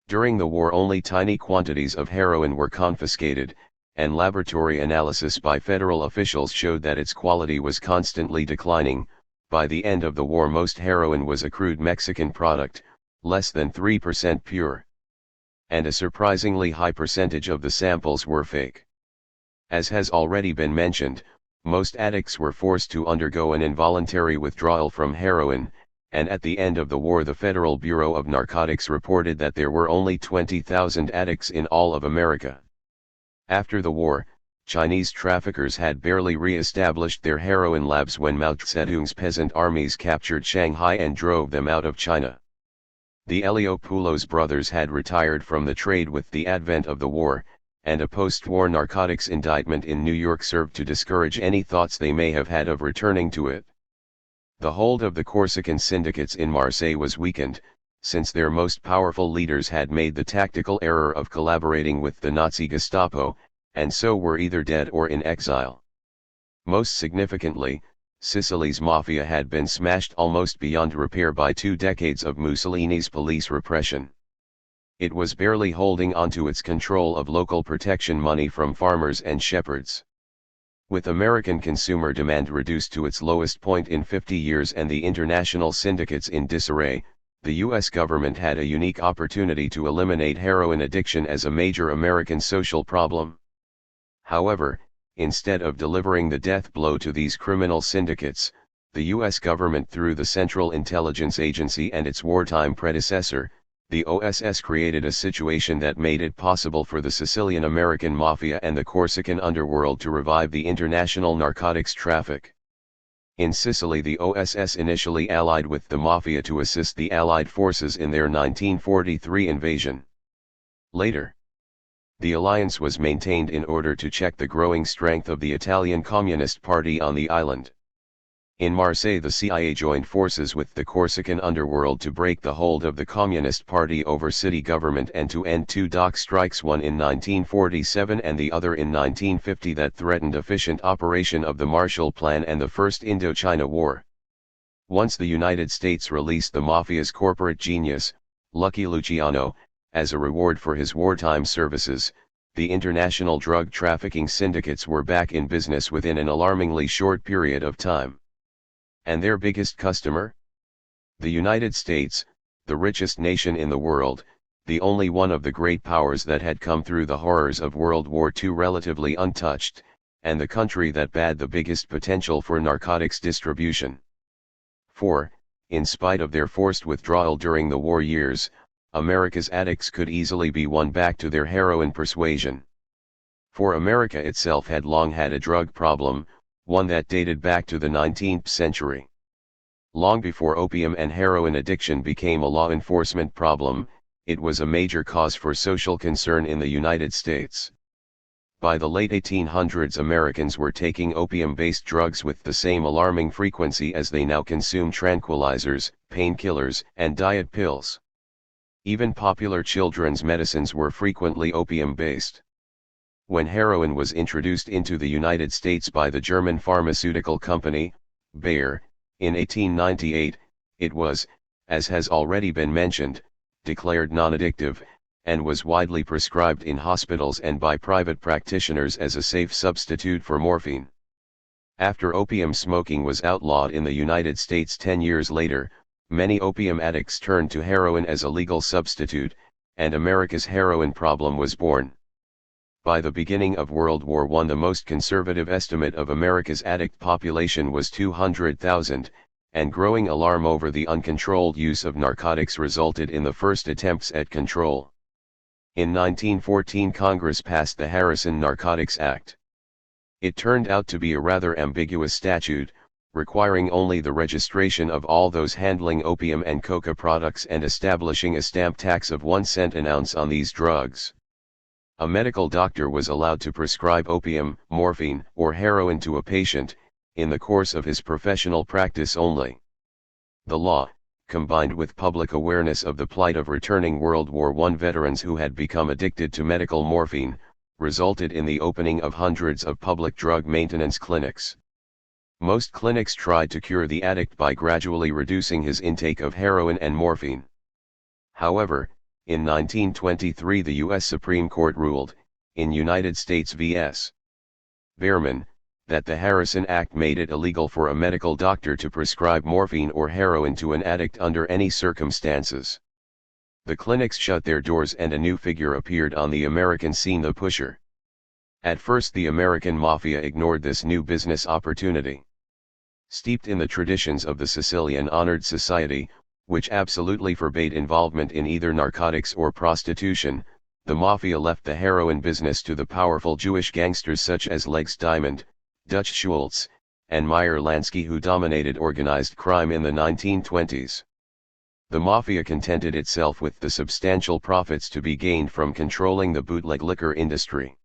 During the war, only tiny quantities of heroin were confiscated, and laboratory analysis by federal officials showed that its quality was constantly declining. By the end of the war, most heroin was a crude Mexican product, less than 3% pure. And a surprisingly high percentage of the samples were fake. As has already been mentioned, most addicts were forced to undergo an involuntary withdrawal from heroin, and at the end of the war the Federal Bureau of Narcotics reported that there were only 20,000 addicts in all of America. After the war, Chinese traffickers had barely re-established their heroin labs when Mao Zedong's peasant armies captured Shanghai and drove them out of China. The Eliopoulos brothers had retired from the trade with the advent of the war, and a post-war narcotics indictment in New York served to discourage any thoughts they may have had of returning to it. The hold of the Corsican syndicates in Marseille was weakened, since their most powerful leaders had made the tactical error of collaborating with the Nazi Gestapo, and so were either dead or in exile. Most significantly, Sicily's mafia had been smashed almost beyond repair by 2 decades of Mussolini's police repression. It was barely holding onto its control of local protection money from farmers and shepherds. With American consumer demand reduced to its lowest point in 50 years and the international syndicates in disarray, the U.S. government had a unique opportunity to eliminate heroin addiction as a major American social problem. However, instead of delivering the death blow to these criminal syndicates, the U.S. government, through the Central Intelligence Agency and its wartime predecessor, the OSS, created a situation that made it possible for the Sicilian American Mafia and the Corsican underworld to revive the international narcotics traffic. In Sicily, the OSS initially allied with the Mafia to assist the Allied forces in their 1943 invasion. Later, the alliance was maintained in order to check the growing strength of the Italian Communist Party on the island. In Marseille, the CIA joined forces with the Corsican underworld to break the hold of the Communist Party over city government and to end 2 dock strikes, one in 1947 and the other in 1950, that threatened efficient operation of the Marshall Plan and the First Indochina War. Once the United States released the Mafia's corporate genius, Lucky Luciano, as a reward for his wartime services, the international drug trafficking syndicates were back in business within an alarmingly short period of time. And their biggest customer? The United States, the richest nation in the world, the only one of the great powers that had come through the horrors of World War II relatively untouched, and the country that had the biggest potential for narcotics distribution. 4. In spite of their forced withdrawal during the war years, America's addicts could easily be won back to their heroin persuasion. For America itself had long had a drug problem, one that dated back to the 19th century. Long before opium and heroin addiction became a law enforcement problem, it was a major cause for social concern in the United States. By the late 1800s, Americans were taking opium-based drugs with the same alarming frequency as they now consume tranquilizers, painkillers, and diet pills. Even popular children's medicines were frequently opium-based. When heroin was introduced into the United States by the German pharmaceutical company, Bayer, in 1898, it was, as has already been mentioned, declared non-addictive, and was widely prescribed in hospitals and by private practitioners as a safe substitute for morphine. After opium smoking was outlawed in the United States 10 years later, many opium addicts turned to heroin as a legal substitute, and America's heroin problem was born. By the beginning of World War I, the most conservative estimate of America's addict population was 200,000, and growing alarm over the uncontrolled use of narcotics resulted in the first attempts at control. In 1914, Congress passed the Harrison Narcotics Act. It turned out to be a rather ambiguous statute, requiring only the registration of all those handling opium and coca products and establishing a stamp tax of 1 cent an ounce on these drugs. A medical doctor was allowed to prescribe opium, morphine, or heroin to a patient, in the course of his professional practice only. The law, combined with public awareness of the plight of returning World War I veterans who had become addicted to medical morphine, resulted in the opening of hundreds of public drug maintenance clinics. Most clinics tried to cure the addict by gradually reducing his intake of heroin and morphine. However, in 1923 the U.S. Supreme Court ruled, in United States v.s. Behrman, that the Harrison Act made it illegal for a medical doctor to prescribe morphine or heroin to an addict under any circumstances. The clinics shut their doors and a new figure appeared on the American scene: the pusher. At first the American mafia ignored this new business opportunity. Steeped in the traditions of the Sicilian honored society, which absolutely forbade involvement in either narcotics or prostitution, the mafia left the heroin business to the powerful Jewish gangsters such as Legs Diamond, Dutch Schultz, and Meyer Lansky, who dominated organized crime in the 1920s. The mafia contented itself with the substantial profits to be gained from controlling the bootleg liquor industry.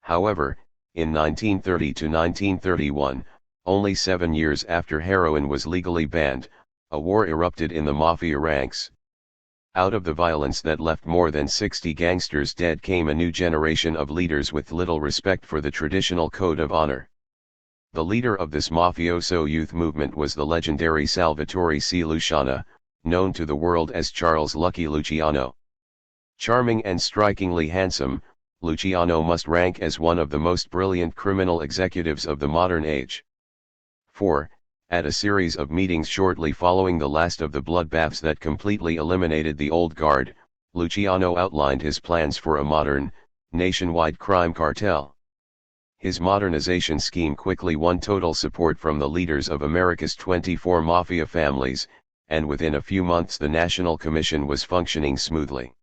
However, in 1930 to 1931, only 7 years after heroin was legally banned, a war erupted in the mafia ranks. Out of the violence that left more than 60 gangsters dead came a new generation of leaders with little respect for the traditional code of honor. The leader of this mafioso youth movement was the legendary Salvatore C. Luciano, known to the world as Charles Lucky Luciano. Charming and strikingly handsome, Luciano must rank as one of the most brilliant criminal executives of the modern age. 4. At a series of meetings shortly following the last of the bloodbaths that completely eliminated the old guard, Luciano outlined his plans for a modern, nationwide crime cartel. His modernization scheme quickly won total support from the leaders of America's 24 mafia families, and within a few months the National Commission was functioning smoothly.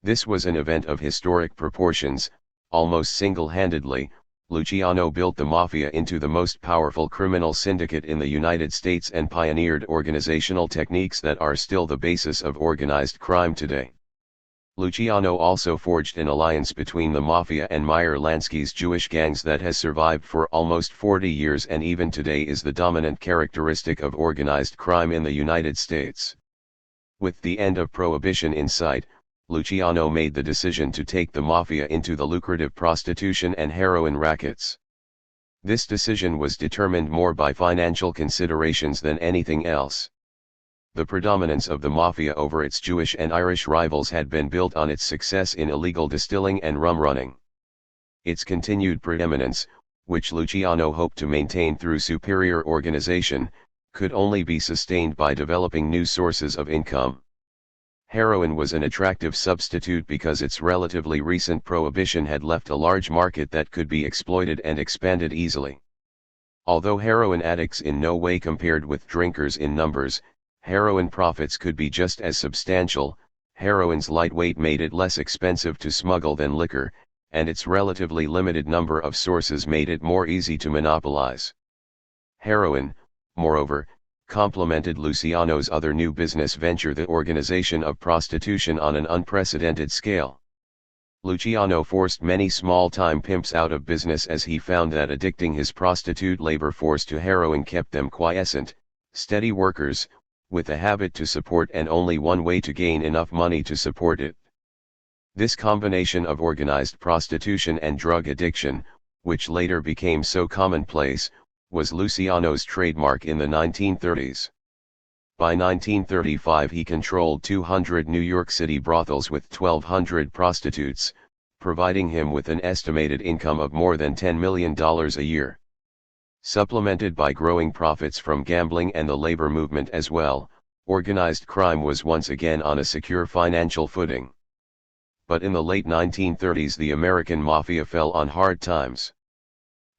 This was an event of historic proportions. Almost single-handedly, Luciano built the mafia into the most powerful criminal syndicate in the United States and pioneered organizational techniques that are still the basis of organized crime today. Luciano also forged an alliance between the mafia and Meyer Lansky's Jewish gangs that has survived for almost 40 years and even today is the dominant characteristic of organized crime in the United States. With the end of Prohibition in sight, Luciano made the decision to take the mafia into the lucrative prostitution and heroin rackets. This decision was determined more by financial considerations than anything else. The predominance of the mafia over its Jewish and Irish rivals had been built on its success in illegal distilling and rum running. Its continued preeminence, which Luciano hoped to maintain through superior organization, could only be sustained by developing new sources of income. Heroin was an attractive substitute because its relatively recent prohibition had left a large market that could be exploited and expanded easily. Although heroin addicts in no way compared with drinkers in numbers, heroin profits could be just as substantial. Heroin's lightweight made it less expensive to smuggle than liquor, and its relatively limited number of sources made it more easy to monopolize. Heroin, moreover, complemented Luciano's other new business venture, the organization of prostitution, on an unprecedented scale. Luciano forced many small-time pimps out of business as he found that addicting his prostitute labor force to heroin kept them quiescent, steady workers, with a habit to support and only one way to gain enough money to support it. This combination of organized prostitution and drug addiction, which later became so commonplace, was Luciano's trademark in the 1930s. By 1935 he controlled 200 New York City brothels with 1,200 prostitutes, providing him with an estimated income of more than $10 million a year. Supplemented by growing profits from gambling and the labor movement as well, organized crime was once again on a secure financial footing. But in the late 1930s the American Mafia fell on hard times.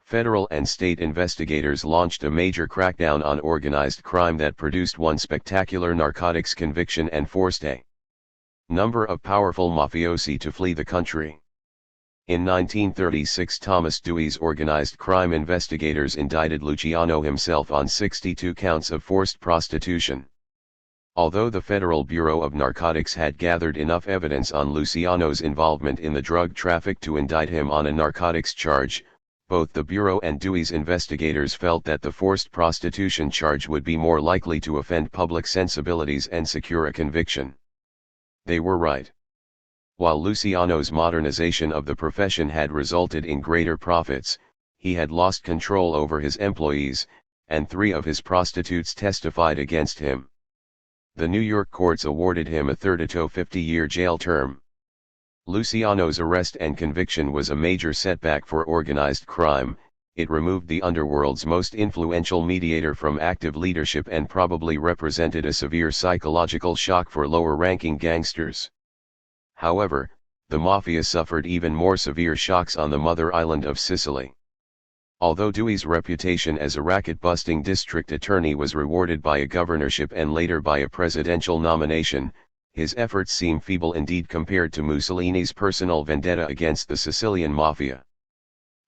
Federal and state investigators launched a major crackdown on organized crime that produced one spectacular narcotics conviction and forced a number of powerful mafiosi to flee the country. In 1936 Thomas Dewey's organized crime investigators indicted Luciano himself on 62 counts of forced prostitution. Although the Federal Bureau of Narcotics had gathered enough evidence on Luciano's involvement in the drug traffic to indict him on a narcotics charge, both the Bureau and Dewey's investigators felt that the forced prostitution charge would be more likely to offend public sensibilities and secure a conviction. They were right. While Luciano's modernization of the profession had resulted in greater profits, he had lost control over his employees, and 3 of his prostitutes testified against him. The New York courts awarded him a 50-year jail term. Luciano's arrest and conviction was a major setback for organized crime. It removed the underworld's most influential mediator from active leadership and probably represented a severe psychological shock for lower-ranking gangsters. However, the Mafia suffered even more severe shocks on the mother island of Sicily. Although Dewey's reputation as a racket-busting district attorney was rewarded by a governorship and later by a presidential nomination, his efforts seem feeble indeed compared to Mussolini's personal vendetta against the Sicilian Mafia.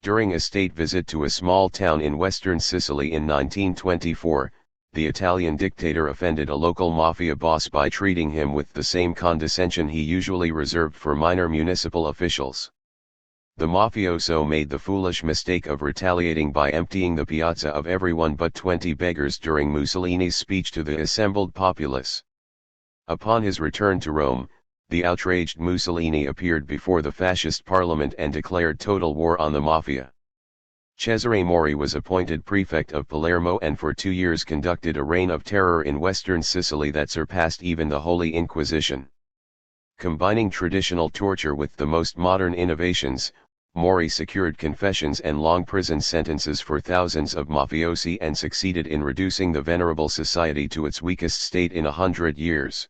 During a state visit to a small town in western Sicily in 1924, the Italian dictator offended a local Mafia boss by treating him with the same condescension he usually reserved for minor municipal officials. The mafioso made the foolish mistake of retaliating by emptying the piazza of everyone but 20 beggars during Mussolini's speech to the assembled populace. Upon his return to Rome, the outraged Mussolini appeared before the fascist parliament and declared total war on the Mafia. Cesare Mori was appointed prefect of Palermo and for 2 years conducted a reign of terror in western Sicily that surpassed even the Holy Inquisition. Combining traditional torture with the most modern innovations, Mori secured confessions and long prison sentences for thousands of mafiosi and succeeded in reducing the venerable society to its weakest state in 100 years.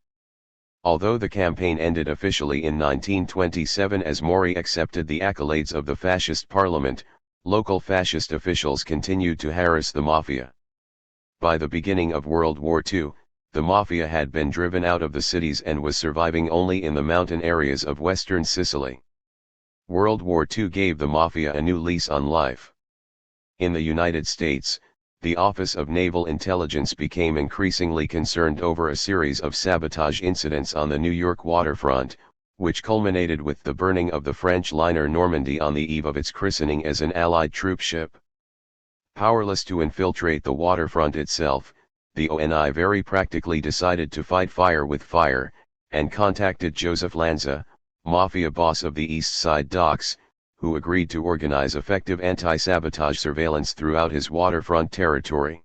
Although the campaign ended officially in 1927 as Mori accepted the accolades of the fascist parliament, local fascist officials continued to harass the Mafia. By the beginning of World War II, the Mafia had been driven out of the cities and was surviving only in the mountain areas of western Sicily. World War II gave the Mafia a new lease on life. In the United States, the Office of Naval Intelligence became increasingly concerned over a series of sabotage incidents on the New York waterfront, which culminated with the burning of the French liner Normandy on the eve of its christening as an Allied troop ship. Powerless to infiltrate the waterfront itself, the ONI very practically decided to fight fire with fire, and contacted Joseph Lanza, Mafia boss of the East Side docks, who agreed to organize effective anti-sabotage surveillance throughout his waterfront territory.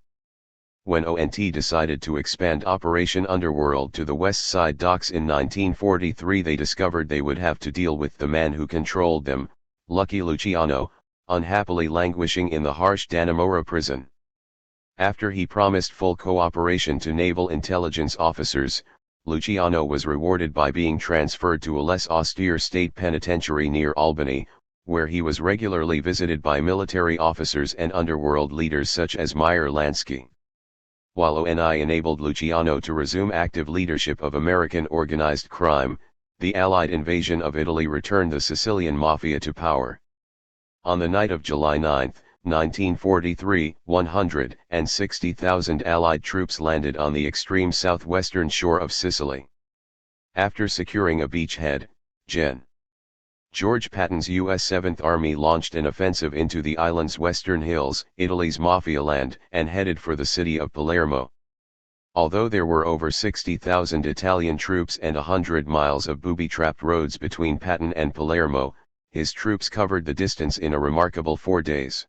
When ONT decided to expand Operation Underworld to the West Side docks in 1943, they discovered they would have to deal with the man who controlled them, Lucky Luciano, unhappily languishing in the harsh Dannemora prison. After he promised full cooperation to naval intelligence officers, Luciano was rewarded by being transferred to a less austere state penitentiary near Albany, where he was regularly visited by military officers and underworld leaders such as Meyer Lansky. While ONI enabled Luciano to resume active leadership of American organized crime, the Allied invasion of Italy returned the Sicilian Mafia to power. On the night of July 9, 1943, 160,000 Allied troops landed on the extreme southwestern shore of Sicily. After securing a beachhead, Gen. George Patton's U.S. 7th Army launched an offensive into the island's western hills, Italy's Mafia land, and headed for the city of Palermo. Although there were over 60,000 Italian troops and 100 miles of booby-trapped roads between Patton and Palermo, his troops covered the distance in a remarkable 4 days.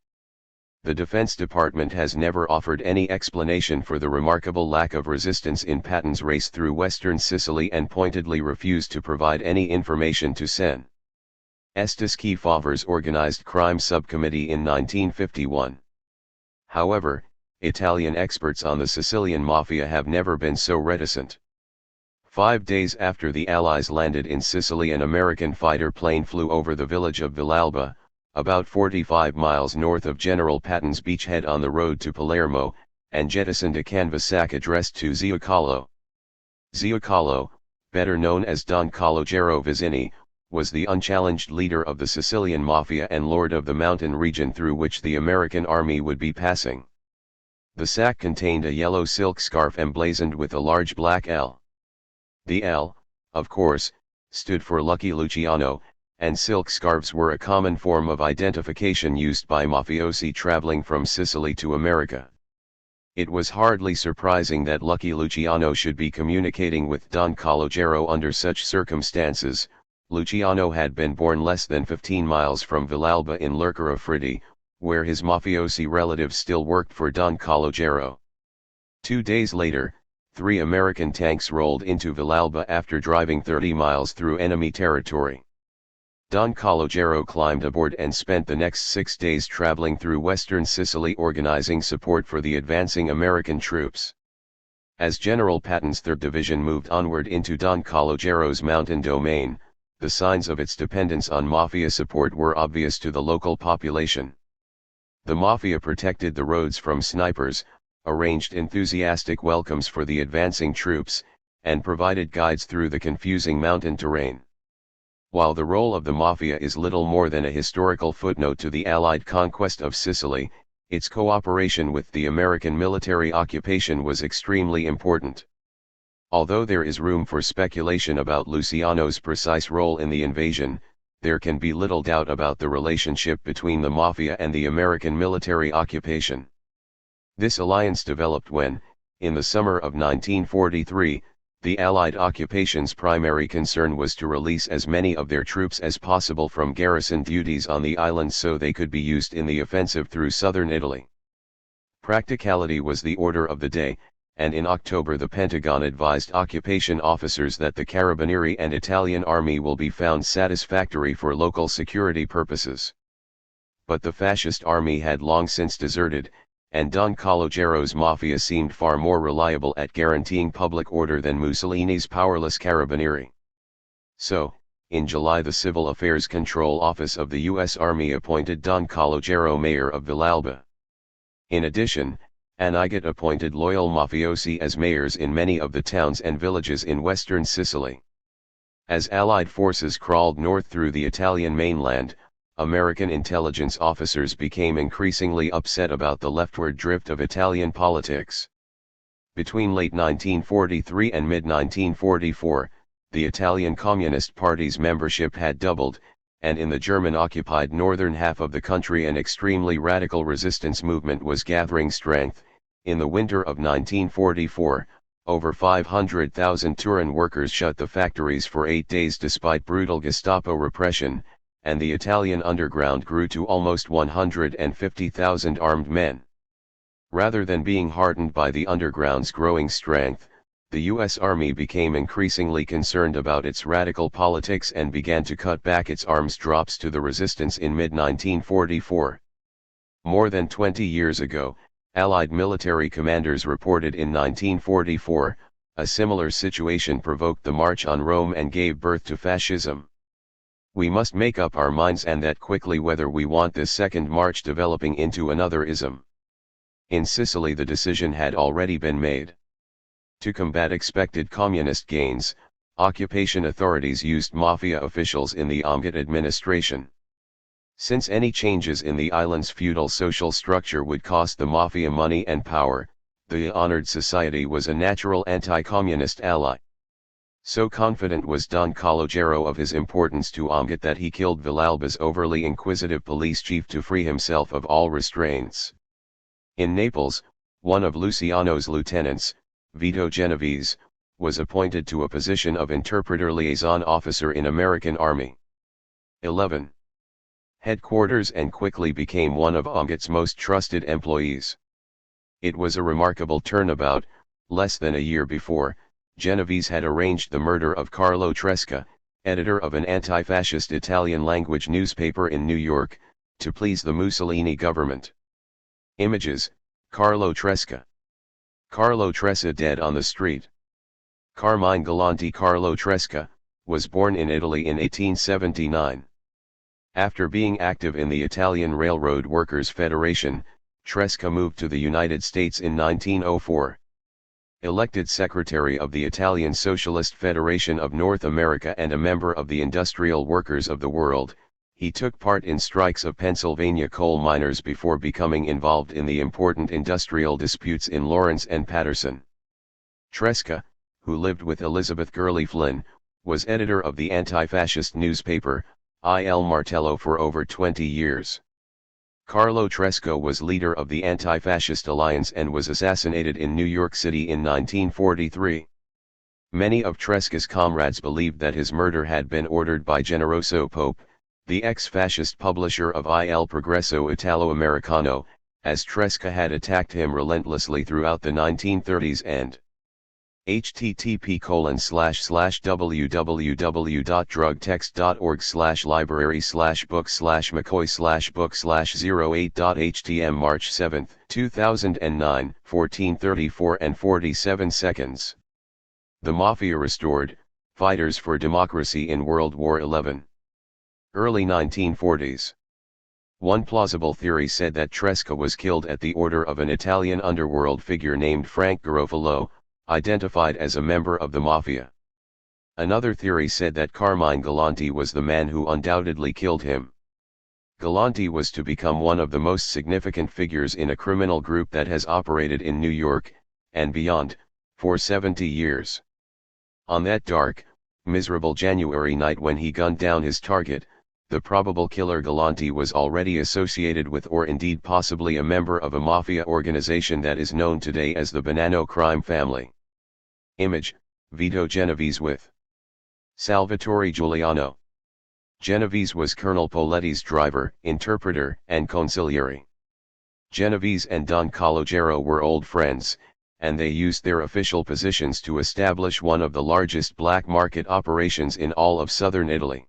The Defense Department has never offered any explanation for the remarkable lack of resistance in Patton's race through western Sicily and pointedly refused to provide any information to Sen. Estes Favre's Organized Crime Subcommittee in 1951. However, Italian experts on the Sicilian Mafia have never been so reticent. 5 days after the Allies landed in Sicily, an American fighter plane flew over the village of Villalba, about 45 miles north of General Patton's beachhead on the road to Palermo, and jettisoned a canvas sack addressed to Giacomo. Giacomo, better known as Don Calogero Vizzini, was the unchallenged leader of the Sicilian Mafia and lord of the mountain region through which the American army would be passing. The sack contained a yellow silk scarf emblazoned with a large black L. The L, of course, stood for Lucky Luciano, and silk scarves were a common form of identification used by mafiosi traveling from Sicily to America. It was hardly surprising that Lucky Luciano should be communicating with Don Calogero under such circumstances. Luciano had been born less than 15 miles from Villalba in Lercara Fritti, where his mafiosi relatives still worked for Don Calogero. 2 days later, 3 American tanks rolled into Villalba after driving 30 miles through enemy territory. Don Calogero climbed aboard and spent the next 6 days traveling through western Sicily organizing support for the advancing American troops. As General Patton's 3rd Division moved onward into Don Calogero's mountain domain, the signs of its dependence on Mafia support were obvious to the local population. The Mafia protected the roads from snipers, arranged enthusiastic welcomes for the advancing troops, and provided guides through the confusing mountain terrain. While the role of the Mafia is little more than a historical footnote to the Allied conquest of Sicily, its cooperation with the American military occupation was extremely important. Although there is room for speculation about Luciano's precise role in the invasion, there can be little doubt about the relationship between the Mafia and the American military occupation. This alliance developed when, in the summer of 1943, the Allied occupation's primary concern was to release as many of their troops as possible from garrison duties on the island so they could be used in the offensive through southern Italy. Practicality was the order of the day, and in October the Pentagon advised occupation officers that the Carabinieri and Italian army will be found satisfactory for local security purposes. But the fascist army had long since deserted, and Don Calogero's Mafia seemed far more reliable at guaranteeing public order than Mussolini's powerless Carabinieri. So, in July the Civil Affairs Control Office of the U.S. Army appointed Don Calogero mayor of Villalba. In addition, Anigot appointed loyal mafiosi as mayors in many of the towns and villages in western Sicily. As Allied forces crawled north through the Italian mainland, American intelligence officers became increasingly upset about the leftward drift of Italian politics. Between late 1943 and mid-1944, the Italian Communist Party's membership had doubled, and in the German-occupied northern half of the country an extremely radical resistance movement was gathering strength. In the winter of 1944, over 500,000 Turin workers shut the factories for 8 days despite brutal Gestapo repression, and the Italian underground grew to almost 150,000 armed men. Rather than being hardened by the underground's growing strength, the U.S. Army became increasingly concerned about its radical politics and began to cut back its arms drops to the resistance in mid-1944. More than 20 years ago, Allied military commanders reported in 1944, A similar situation provoked the March on Rome and gave birth to fascism. We must make up our minds, and that quickly, whether we want this second march developing into another ism. In Sicily the decision had already been made. To combat expected communist gains, occupation authorities used mafia officials in the Omghat administration. Since any changes in the island's feudal social structure would cost the mafia money and power, the honored society was a natural anti-communist ally. So confident was Don Calogero of his importance to Omghat that he killed Villalba's overly inquisitive police chief to free himself of all restraints. In Naples, one of Luciano's lieutenants, Vito Genovese, was appointed to a position of interpreter liaison officer in American Army 11 headquarters and quickly became one of Omghat's most trusted employees. It was a remarkable turnabout. Less than a year before, Genovese had arranged the murder of Carlo Tresca, editor of an anti-fascist Italian-language newspaper in New York, to please the Mussolini government. Images: Carlo Tresca. Carlo Tresca dead on the street. Carmine Galanti. Carlo Tresca was born in Italy in 1879. After being active in the Italian Railroad Workers' Federation, Tresca moved to the United States in 1904. Elected secretary of the Italian Socialist Federation of North America and a member of the Industrial Workers of the World, he took part in strikes of Pennsylvania coal miners before becoming involved in the important industrial disputes in Lawrence and Paterson. Tresca, who lived with Elizabeth Gurley Flynn, was editor of the anti-fascist newspaper, Il Martello, for over 20 years. Carlo Tresca was leader of the Anti-Fascist Alliance and was assassinated in New York City in 1943. Many of Tresca's comrades believed that his murder had been ordered by Generoso Pope, the ex-fascist publisher of Il Progresso Italo-Americano, as Tresca had attacked him relentlessly throughout the 1930s and http://www.drugtext.org/library/book/McCoy/book/08.htm March 7, 2009, 14:34 and 47 seconds. The Mafia restored, fighters for democracy in World War XI. Early 1940s. One plausible theory said that Tresca was killed at the order of an Italian underworld figure named Frank Garofalo, identified as a member of the Mafia. Another theory said that Carmine Galanti was the man who undoubtedly killed him. Galanti was to become one of the most significant figures in a criminal group that has operated in New York, and beyond, for 70 years. On that dark, miserable January night when he gunned down his target, the probable killer Galanti was already associated with, or indeed possibly a member of, a mafia organization that is known today as the Bonanno crime family. Image: Vito Genovese with Salvatore Giuliano. Genovese was Colonel Poletti's driver, interpreter, and consigliere. Genovese and Don Calogero were old friends, and they used their official positions to establish one of the largest black market operations in all of southern Italy.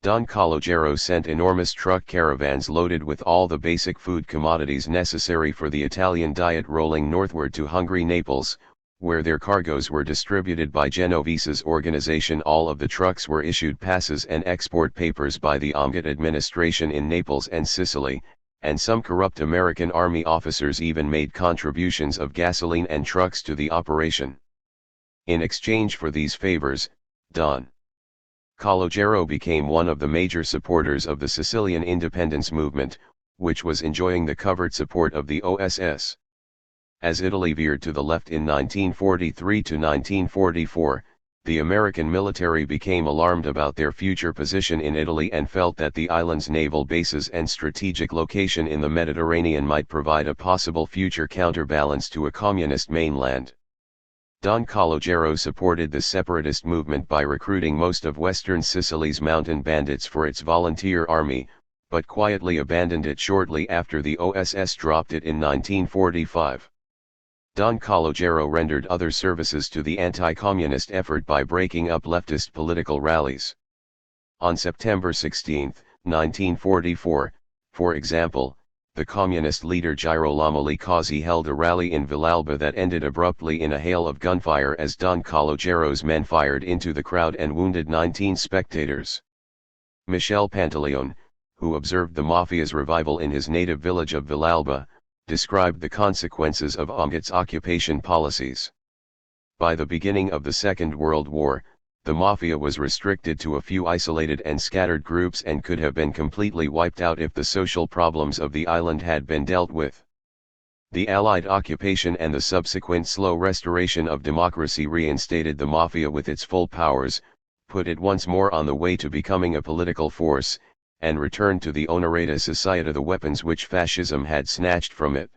Don Calogero sent enormous truck caravans loaded with all the basic food commodities necessary for the Italian diet rolling northward to hungry Naples, where their cargoes were distributed by Genovese's organization. All of the trucks were issued passes and export papers by the Omghat administration in Naples and Sicily, and some corrupt American army officers even made contributions of gasoline and trucks to the operation. In exchange for these favors, Don Calogero became one of the major supporters of the Sicilian independence movement, which was enjoying the covert support of the OSS. As Italy veered to the left in 1943 to 1944, the American military became alarmed about their future position in Italy and felt that the island's naval bases and strategic location in the Mediterranean might provide a possible future counterbalance to a communist mainland. Don Calogero supported the separatist movement by recruiting most of western Sicily's mountain bandits for its volunteer army, but quietly abandoned it shortly after the OSS dropped it in 1945. Don Calogero rendered other services to the anti-communist effort by breaking up leftist political rallies. On September 16, 1944, for example, the communist leader Girolamo Licazzi held a rally in Villalba that ended abruptly in a hail of gunfire as Don Calogero's men fired into the crowd and wounded 19 spectators. Michel Pantaleone, who observed the mafia's revival in his native village of Villalba, described the consequences of Omgut's occupation policies. By the beginning of the Second World War, the mafia was restricted to a few isolated and scattered groups and could have been completely wiped out if the social problems of the island had been dealt with. The Allied occupation and the subsequent slow restoration of democracy reinstated the mafia with its full powers, put it once more on the way to becoming a political force, and returned to the Onorata Society the weapons which fascism had snatched from it.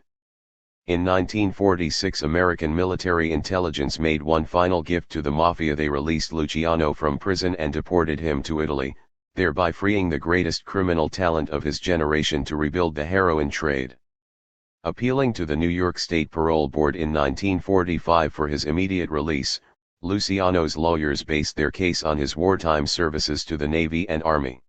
In 1946, American military intelligence made one final gift to the mafia. They released Luciano from prison and deported him to Italy, thereby freeing the greatest criminal talent of his generation to rebuild the heroin trade. Appealing to the New York State Parole Board in 1945 for his immediate release, Luciano's lawyers based their case on his wartime services to the Navy and Army.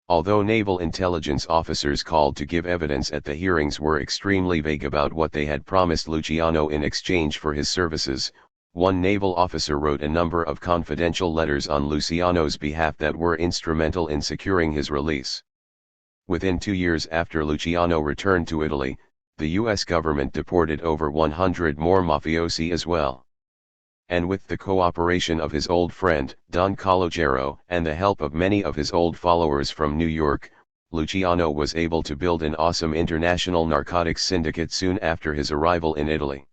Although naval intelligence officers called to give evidence at the hearings were extremely vague about what they had promised Luciano in exchange for his services, one naval officer wrote a number of confidential letters on Luciano's behalf that were instrumental in securing his release. Within 2 years after Luciano returned to Italy, the U.S. government deported over 100 more mafiosi as well. And with the cooperation of his old friend, Don Calogero, and the help of many of his old followers from New York, Luciano was able to build an awesome international narcotics syndicate soon after his arrival in Italy.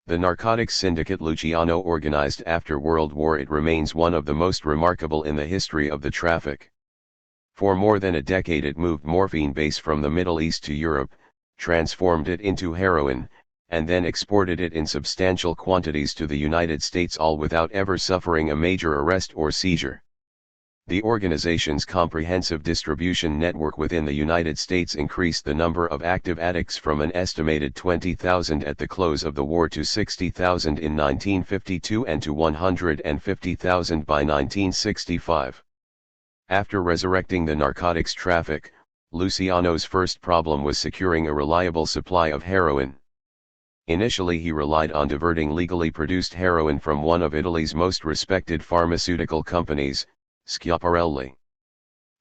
The narcotics syndicate Luciano organized after World War II remains one of the most remarkable in the history of the traffic. For more than a decade it moved morphine base from the Middle East to Europe, transformed it into heroin, and then exported it in substantial quantities to the United States, all without ever suffering a major arrest or seizure. The organization's comprehensive distribution network within the United States increased the number of active addicts from an estimated 20,000 at the close of the war to 60,000 in 1952 and to 150,000 by 1965. After resurrecting the narcotics traffic, Luciano's first problem was securing a reliable supply of heroin. Initially he relied on diverting legally produced heroin from one of Italy's most respected pharmaceutical companies, Schiaparelli.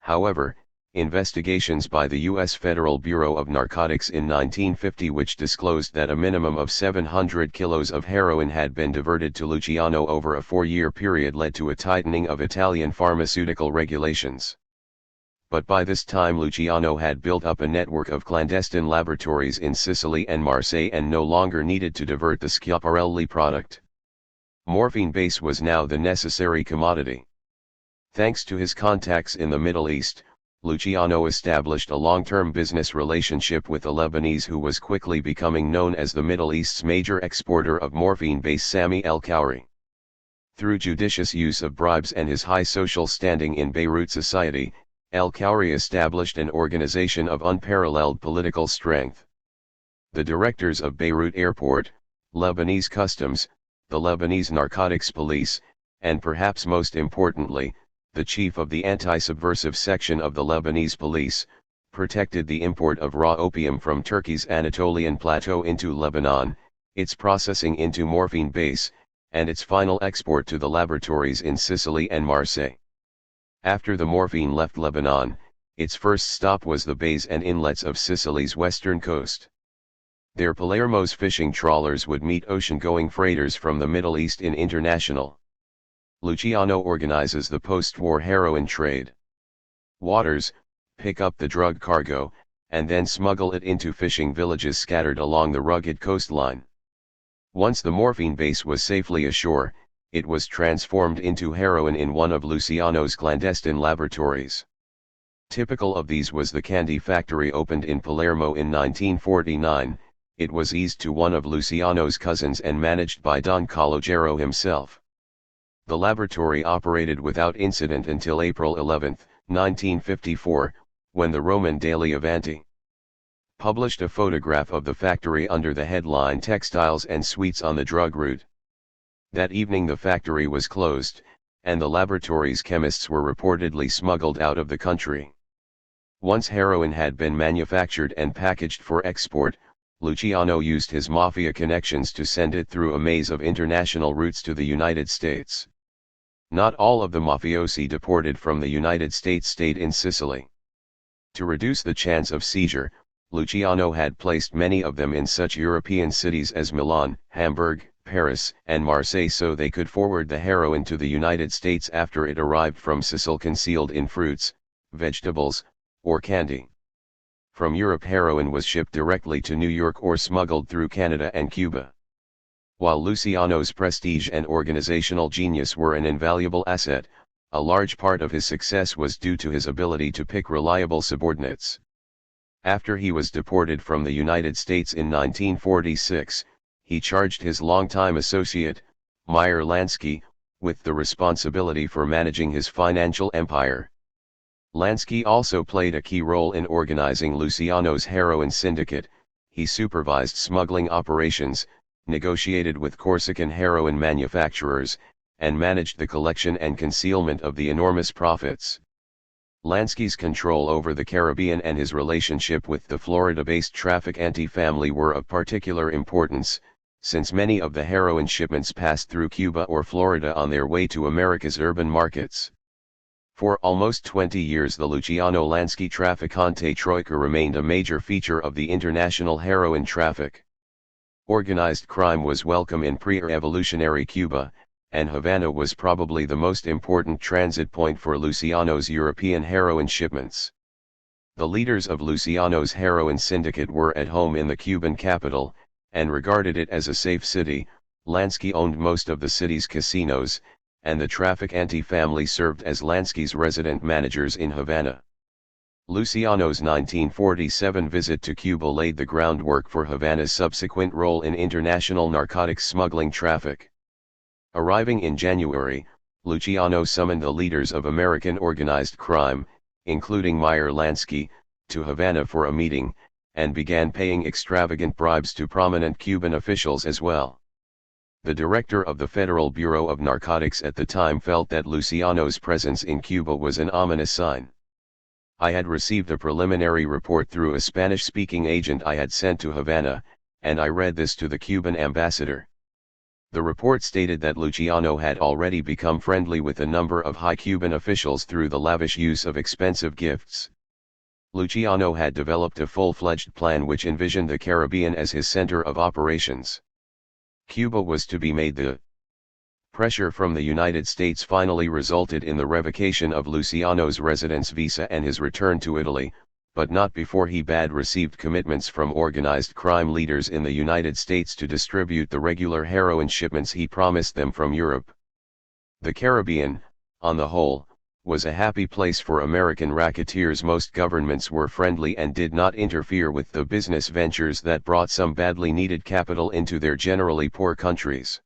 However, investigations by the U.S. Federal Bureau of Narcotics in 1950 which disclosed that a minimum of 700 kilos of heroin had been diverted to Luciano over a 4-year period led to a tightening of Italian pharmaceutical regulations. But by this time Luciano had built up a network of clandestine laboratories in Sicily and Marseille and no longer needed to divert the Schiaparelli product. Morphine base was now the necessary commodity. Thanks to his contacts in the Middle East, Luciano established a long-term business relationship with a Lebanese who was quickly becoming known as the Middle East's major exporter of morphine base, Sami El Khoury. Through judicious use of bribes and his high social standing in Beirut society, El Khoury established an organization of unparalleled political strength. The directors of Beirut Airport, Lebanese Customs, the Lebanese Narcotics Police, and perhaps most importantly, the chief of the anti-subversive section of the Lebanese police, protected the import of raw opium from Turkey's Anatolian plateau into Lebanon, its processing into morphine base, and its final export to the laboratories in Sicily and Marseille. After the morphine left Lebanon, its first stop was the bays and inlets of Sicily's western coast. There Palermo's fishing trawlers would meet ocean-going freighters from the Middle East in international. Luciano organizes the post-war heroin trade. Waters, pick up the drug cargo, and then smuggle it into fishing villages scattered along the rugged coastline. Once the morphine base was safely ashore, it was transformed into heroin in one of Luciano's clandestine laboratories. Typical of these was the candy factory opened in Palermo in 1949. It was eased to one of Luciano's cousins and managed by Don Calogero himself. The laboratory operated without incident until April 11, 1954, when the Roman daily Avanti published a photograph of the factory under the headline "Textiles and Sweets on the Drug Route." That evening the factory was closed, and the laboratory's chemists were reportedly smuggled out of the country. Once heroin had been manufactured and packaged for export, Luciano used his mafia connections to send it through a maze of international routes to the United States. Not all of the mafiosi deported from the United States stayed in Sicily. To reduce the chance of seizure, Luciano had placed many of them in such European cities as Milan, Hamburg, Paris, and Marseille so they could forward the heroin to the United States after it arrived from Sicily concealed in fruits, vegetables, or candy. From Europe, heroin was shipped directly to New York or smuggled through Canada and Cuba. While Luciano's prestige and organizational genius were an invaluable asset, a large part of his success was due to his ability to pick reliable subordinates. After he was deported from the United States in 1946, he charged his longtime associate, Meyer Lansky, with the responsibility for managing his financial empire. Lansky also played a key role in organizing Luciano's heroin syndicate. He supervised smuggling operations, negotiated with Corsican heroin manufacturers, and managed the collection and concealment of the enormous profits. Lansky's control over the Caribbean and his relationship with the Florida-based trafficante family were of particular importance, since many of the heroin shipments passed through Cuba or Florida on their way to America's urban markets. For almost 20 years the Luciano Lansky trafficante troika remained a major feature of the international heroin traffic. Organized crime was welcome in pre-revolutionary Cuba, and Havana was probably the most important transit point for Luciano's European heroin shipments. The leaders of Luciano's heroin syndicate were at home in the Cuban capital, and regarded it as a safe city. Lansky owned most of the city's casinos, and the trafficante family served as Lansky's resident managers in Havana. Luciano's 1947 visit to Cuba laid the groundwork for Havana's subsequent role in international narcotics smuggling traffic. Arriving in January, Luciano summoned the leaders of American organized crime, including Meyer Lansky, to Havana for a meeting, and began paying extravagant bribes to prominent Cuban officials as well. The director of the Federal Bureau of Narcotics at the time felt that Luciano's presence in Cuba was an ominous sign. I had received a preliminary report through a Spanish-speaking agent I had sent to Havana, and I read this to the Cuban ambassador. The report stated that Luciano had already become friendly with a number of high Cuban officials through the lavish use of expensive gifts. Luciano had developed a full-fledged plan which envisioned the Caribbean as his center of operations. Cuba was to be made the pressure from the United States finally resulted in the revocation of Luciano's residence visa and his return to Italy, but not before he had received commitments from organized crime leaders in the United States to distribute the regular heroin shipments he promised them from Europe. The Caribbean, on the whole, was a happy place for American racketeers. Most governments were friendly and did not interfere with the business ventures that brought some badly needed capital into their generally poor countries.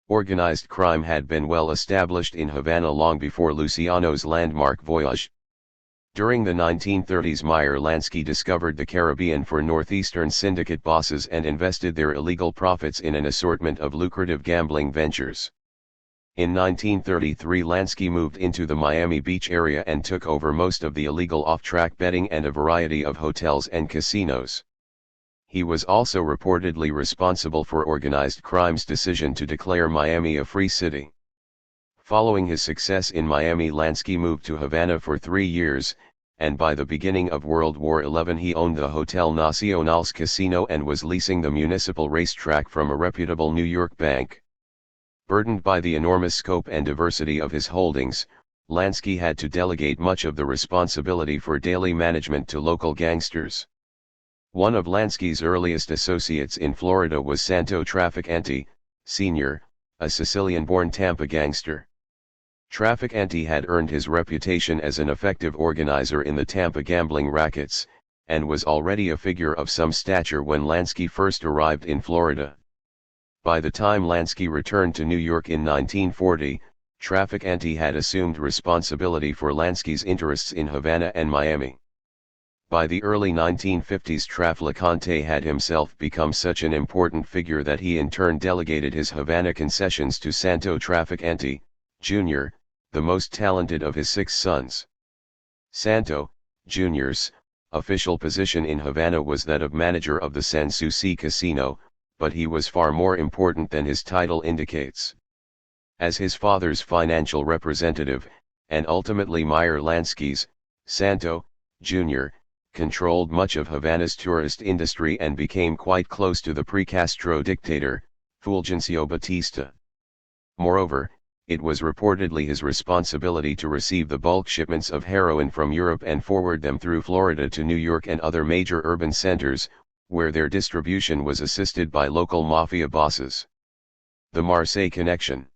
Organized crime had been well established in Havana long before Luciano's landmark voyage. During the 1930s, Meyer Lansky discovered the Caribbean for northeastern syndicate bosses and invested their illegal profits in an assortment of lucrative gambling ventures. In 1933, Lansky moved into the Miami Beach area and took over most of the illegal off-track betting and a variety of hotels and casinos. He was also reportedly responsible for organized crime's decision to declare Miami a free city. Following his success in Miami, Lansky moved to Havana for 3 years, and by the beginning of World War XI he owned the Hotel Nacional's casino and was leasing the municipal racetrack from a reputable New York bank. Burdened by the enormous scope and diversity of his holdings, Lansky had to delegate much of the responsibility for daily management to local gangsters. One of Lansky's earliest associates in Florida was Santo Trafficante, Sr., a Sicilian-born Tampa gangster. Trafficante had earned his reputation as an effective organizer in the Tampa gambling rackets, and was already a figure of some stature when Lansky first arrived in Florida. By the time Lansky returned to New York in 1940, Trafficante had assumed responsibility for Lansky's interests in Havana and Miami. By the early 1950s, Trafficante had himself become such an important figure that he in turn delegated his Havana concessions to Santo Trafficante, Jr., the most talented of his 6 sons. Santo, Jr.'s official position in Havana was that of manager of the Sanssouci casino, but he was far more important than his title indicates. As his father's financial representative, and ultimately Meyer Lansky's, Santo, Jr., controlled much of Havana's tourist industry and became quite close to the pre-Castro dictator, Fulgencio Batista. Moreover, it was reportedly his responsibility to receive the bulk shipments of heroin from Europe and forward them through Florida to New York and other major urban centers, where their distribution was assisted by local mafia bosses. The Marseille connection.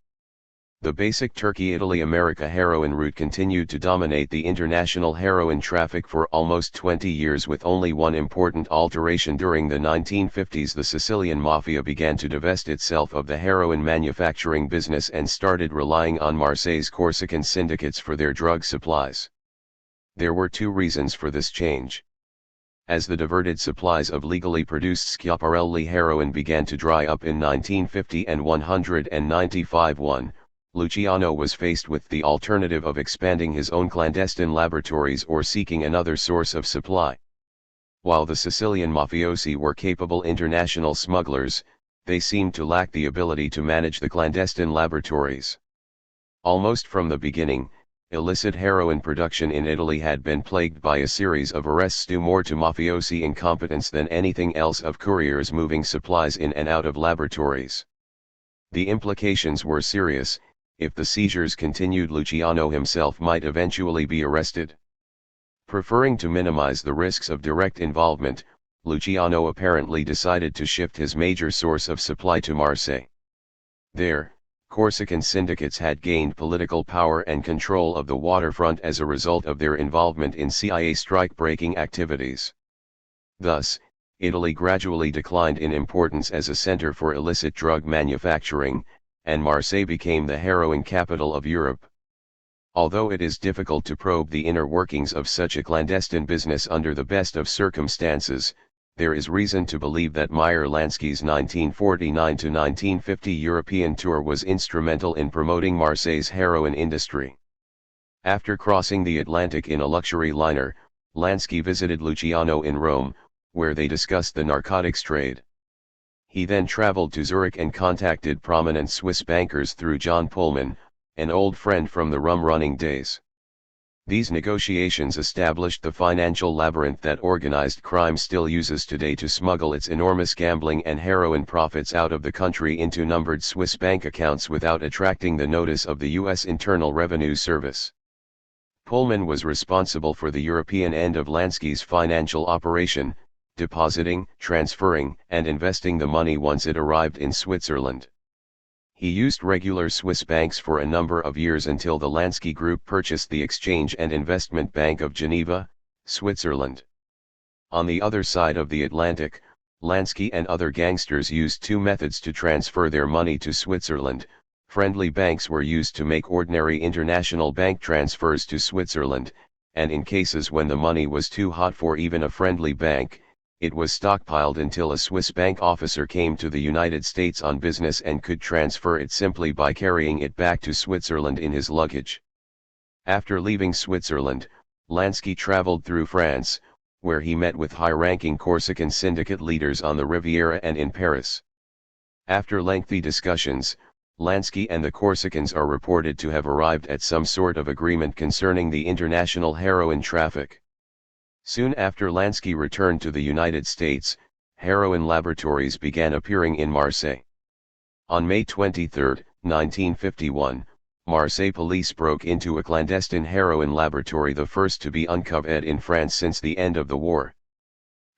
The basic Turkey-Italy-America heroin route continued to dominate the international heroin traffic for almost 20 years, with only one important alteration. During the 1950s, the Sicilian mafia began to divest itself of the heroin manufacturing business and started relying on Marseille's Corsican syndicates for their drug supplies. There were two reasons for this change. As the diverted supplies of legally produced Schiaparelli heroin began to dry up in 1950 and 195, Luciano was faced with the alternative of expanding his own clandestine laboratories or seeking another source of supply. While the Sicilian mafiosi were capable international smugglers, they seemed to lack the ability to manage the clandestine laboratories. Almost from the beginning, illicit heroin production in Italy had been plagued by a series of arrests due more to mafiosi incompetence than anything else, of couriers moving supplies in and out of laboratories. The implications were serious. If the seizures continued, Luciano himself might eventually be arrested. Preferring to minimize the risks of direct involvement, Luciano apparently decided to shift his major source of supply to Marseille. There, Corsican syndicates had gained political power and control of the waterfront as a result of their involvement in CIA strike-breaking activities. Thus, Italy gradually declined in importance as a center for illicit drug manufacturing, and Marseille became the heroin capital of Europe. Although it is difficult to probe the inner workings of such a clandestine business under the best of circumstances, there is reason to believe that Meyer Lansky's 1949–1950 European tour was instrumental in promoting Marseille's heroin industry. After crossing the Atlantic in a luxury liner, Lansky visited Luciano in Rome, where they discussed the narcotics trade. He then traveled to Zurich and contacted prominent Swiss bankers through John Pullman, an old friend from the rum-running days. These negotiations established the financial labyrinth that organized crime still uses today to smuggle its enormous gambling and heroin profits out of the country into numbered Swiss bank accounts without attracting the notice of the U.S. Internal Revenue Service. Pullman was responsible for the European end of Lansky's financial operation, depositing, transferring, and investing the money once it arrived in Switzerland. He used regular Swiss banks for a number of years until the Lansky Group purchased the Exchange and Investment Bank of Geneva, Switzerland. On the other side of the Atlantic, Lansky and other gangsters used two methods to transfer their money to Switzerland. Friendly banks were used to make ordinary international bank transfers to Switzerland, and in cases when the money was too hot for even a friendly bank, it was stockpiled until a Swiss bank officer came to the United States on business and could transfer it simply by carrying it back to Switzerland in his luggage. After leaving Switzerland, Lansky traveled through France, where he met with high-ranking Corsican syndicate leaders on the Riviera and in Paris. After lengthy discussions, Lansky and the Corsicans are reported to have arrived at some sort of agreement concerning the international heroin traffic. Soon after Lansky returned to the United States, heroin laboratories began appearing in Marseille. On May 23, 1951, Marseille police broke into a clandestine heroin laboratory, the first to be uncovered in France since the end of the war.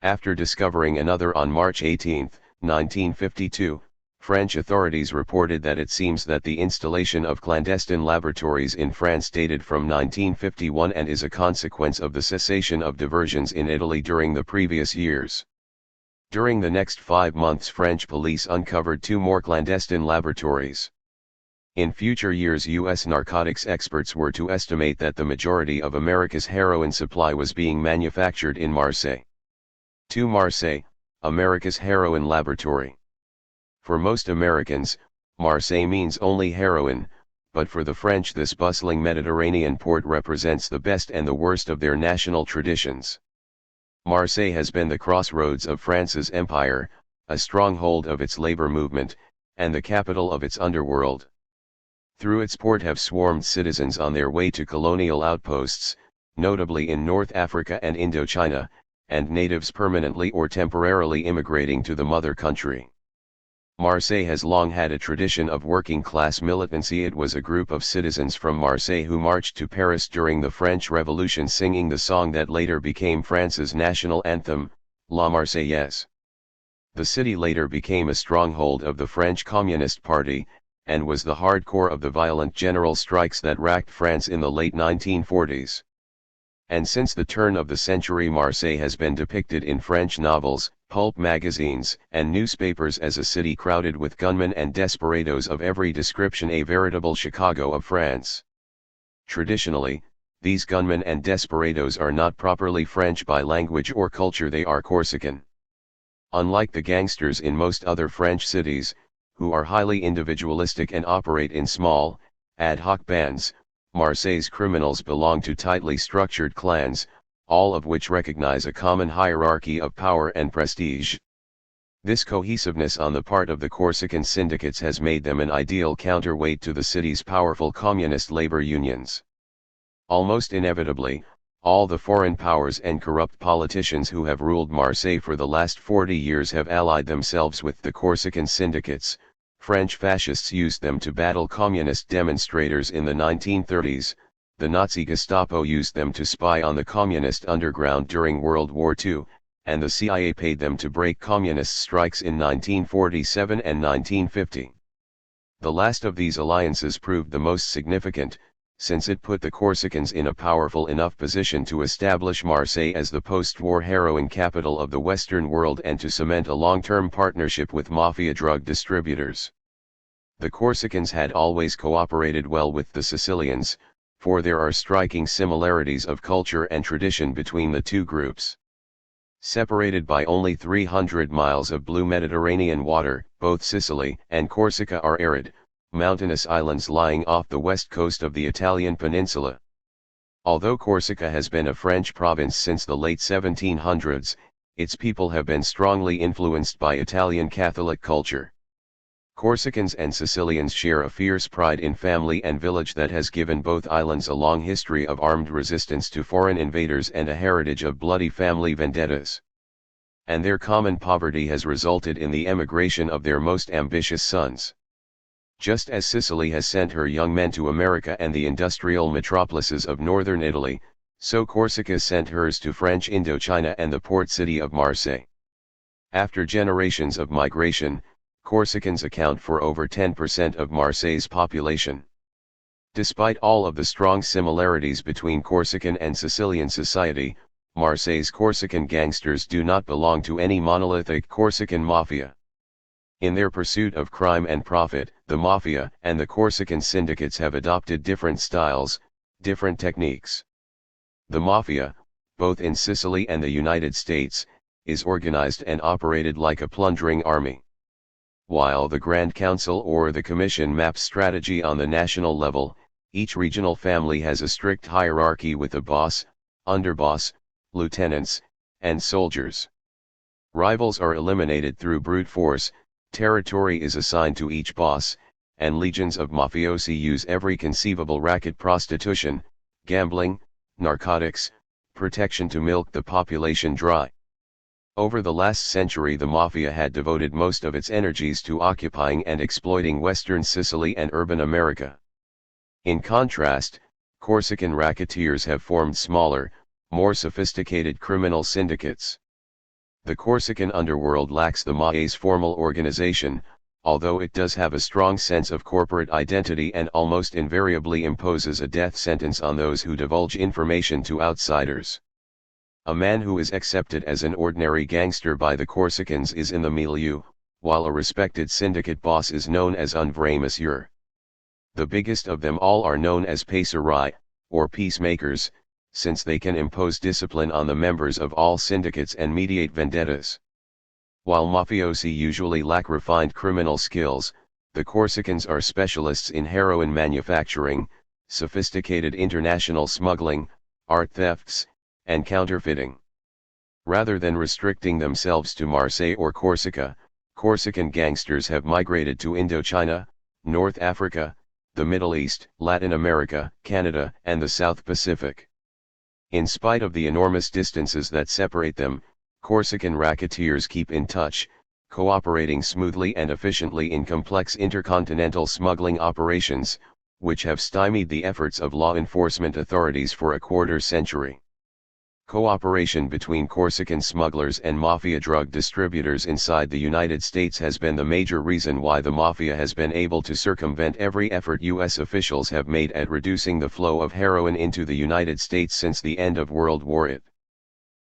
After discovering another on March 18, 1952, French authorities reported that it seems that the installation of clandestine laboratories in France dated from 1951 and is a consequence of the cessation of diversions in Italy during the previous years. During the next 5 months, French police uncovered 2 more clandestine laboratories. In future years, U.S. narcotics experts were to estimate that the majority of America's heroin supply was being manufactured in Marseille. To Marseille, America's heroin laboratory. For most Americans, Marseille means only heroin, but for the French this bustling Mediterranean port represents the best and the worst of their national traditions. Marseille has been the crossroads of France's empire, a stronghold of its labor movement, and the capital of its underworld. Through its port have swarmed citizens on their way to colonial outposts, notably in North Africa and Indochina, and natives permanently or temporarily immigrating to the mother country. Marseille has long had a tradition of working-class militancy. It was a group of citizens from Marseille who marched to Paris during the French Revolution singing the song that later became France's national anthem, La Marseillaise. The city later became a stronghold of the French Communist Party, and was the hardcore of the violent general strikes that racked France in the late 1940s. And since the turn of the century, Marseille has been depicted in French novels, pulp magazines, and newspapers as a city crowded with gunmen and desperados of every description, a veritable Chicago of France. Traditionally, these gunmen and desperados are not properly French by language or culture, they are Corsican. Unlike the gangsters in most other French cities, who are highly individualistic and operate in small, ad hoc bands, Marseille's criminals belong to tightly structured clans, all of which recognize a common hierarchy of power and prestige. This cohesiveness on the part of the Corsican syndicates has made them an ideal counterweight to the city's powerful communist labor unions. Almost inevitably, all the foreign powers and corrupt politicians who have ruled Marseille for the last 40 years have allied themselves with the Corsican syndicates. French fascists used them to battle communist demonstrators in the 1930s, the Nazi Gestapo used them to spy on the communist underground during World War II, and the CIA paid them to break communist strikes in 1947 and 1950. The last of these alliances proved the most significant, since it put the Corsicans in a powerful enough position to establish Marseille as the post-war heroin capital of the Western world and to cement a long-term partnership with mafia drug distributors. The Corsicans had always cooperated well with the Sicilians, for there are striking similarities of culture and tradition between the two groups. Separated by only 300 miles of blue Mediterranean water, both Sicily and Corsica are arid, mountainous islands lying off the west coast of the Italian peninsula. Although Corsica has been a French province since the late 1700s, its people have been strongly influenced by Italian Catholic culture. Corsicans and Sicilians share a fierce pride in family and village that has given both islands a long history of armed resistance to foreign invaders and a heritage of bloody family vendettas. And their common poverty has resulted in the emigration of their most ambitious sons. Just as Sicily has sent her young men to America and the industrial metropolises of northern Italy, so Corsica sent hers to French Indochina and the port city of Marseille. After generations of migration, Corsicans account for over 10% of Marseille's population. Despite all of the strong similarities between Corsican and Sicilian society, Marseille's Corsican gangsters do not belong to any monolithic Corsican mafia. In their pursuit of crime and profit, the mafia and the Corsican syndicates have adopted different styles, different techniques. The mafia, both in Sicily and the United States, is organized and operated like a plundering army. While the Grand Council or the Commission maps strategy on the national level, each regional family has a strict hierarchy with a boss, underboss, lieutenants, and soldiers. Rivals are eliminated through brute force, territory is assigned to each boss, and legions of mafiosi use every conceivable racket: prostitution, gambling, narcotics, protection to milk the population dry. Over the last century the mafia had devoted most of its energies to occupying and exploiting Western Sicily and urban America. In contrast, Corsican racketeers have formed smaller, more sophisticated criminal syndicates. The Corsican underworld lacks the mafia's formal organization, although it does have a strong sense of corporate identity and almost invariably imposes a death sentence on those who divulge information to outsiders. A man who is accepted as an ordinary gangster by the Corsicans is in the milieu, while a respected syndicate boss is known as un vrai monsieur. The biggest of them all are known as passerai, or peacemakers, since they can impose discipline on the members of all syndicates and mediate vendettas. While mafiosi usually lack refined criminal skills, the Corsicans are specialists in heroin manufacturing, sophisticated international smuggling, art thefts, and counterfeiting. Rather than restricting themselves to Marseille or Corsica, Corsican gangsters have migrated to Indochina, North Africa, the Middle East, Latin America, Canada, and the South Pacific. In spite of the enormous distances that separate them, Corsican racketeers keep in touch, cooperating smoothly and efficiently in complex intercontinental smuggling operations, which have stymied the efforts of law enforcement authorities for a quarter century. Cooperation between Corsican smugglers and mafia drug distributors inside the United States has been the major reason why the mafia has been able to circumvent every effort U.S. officials have made at reducing the flow of heroin into the United States since the end of World War I.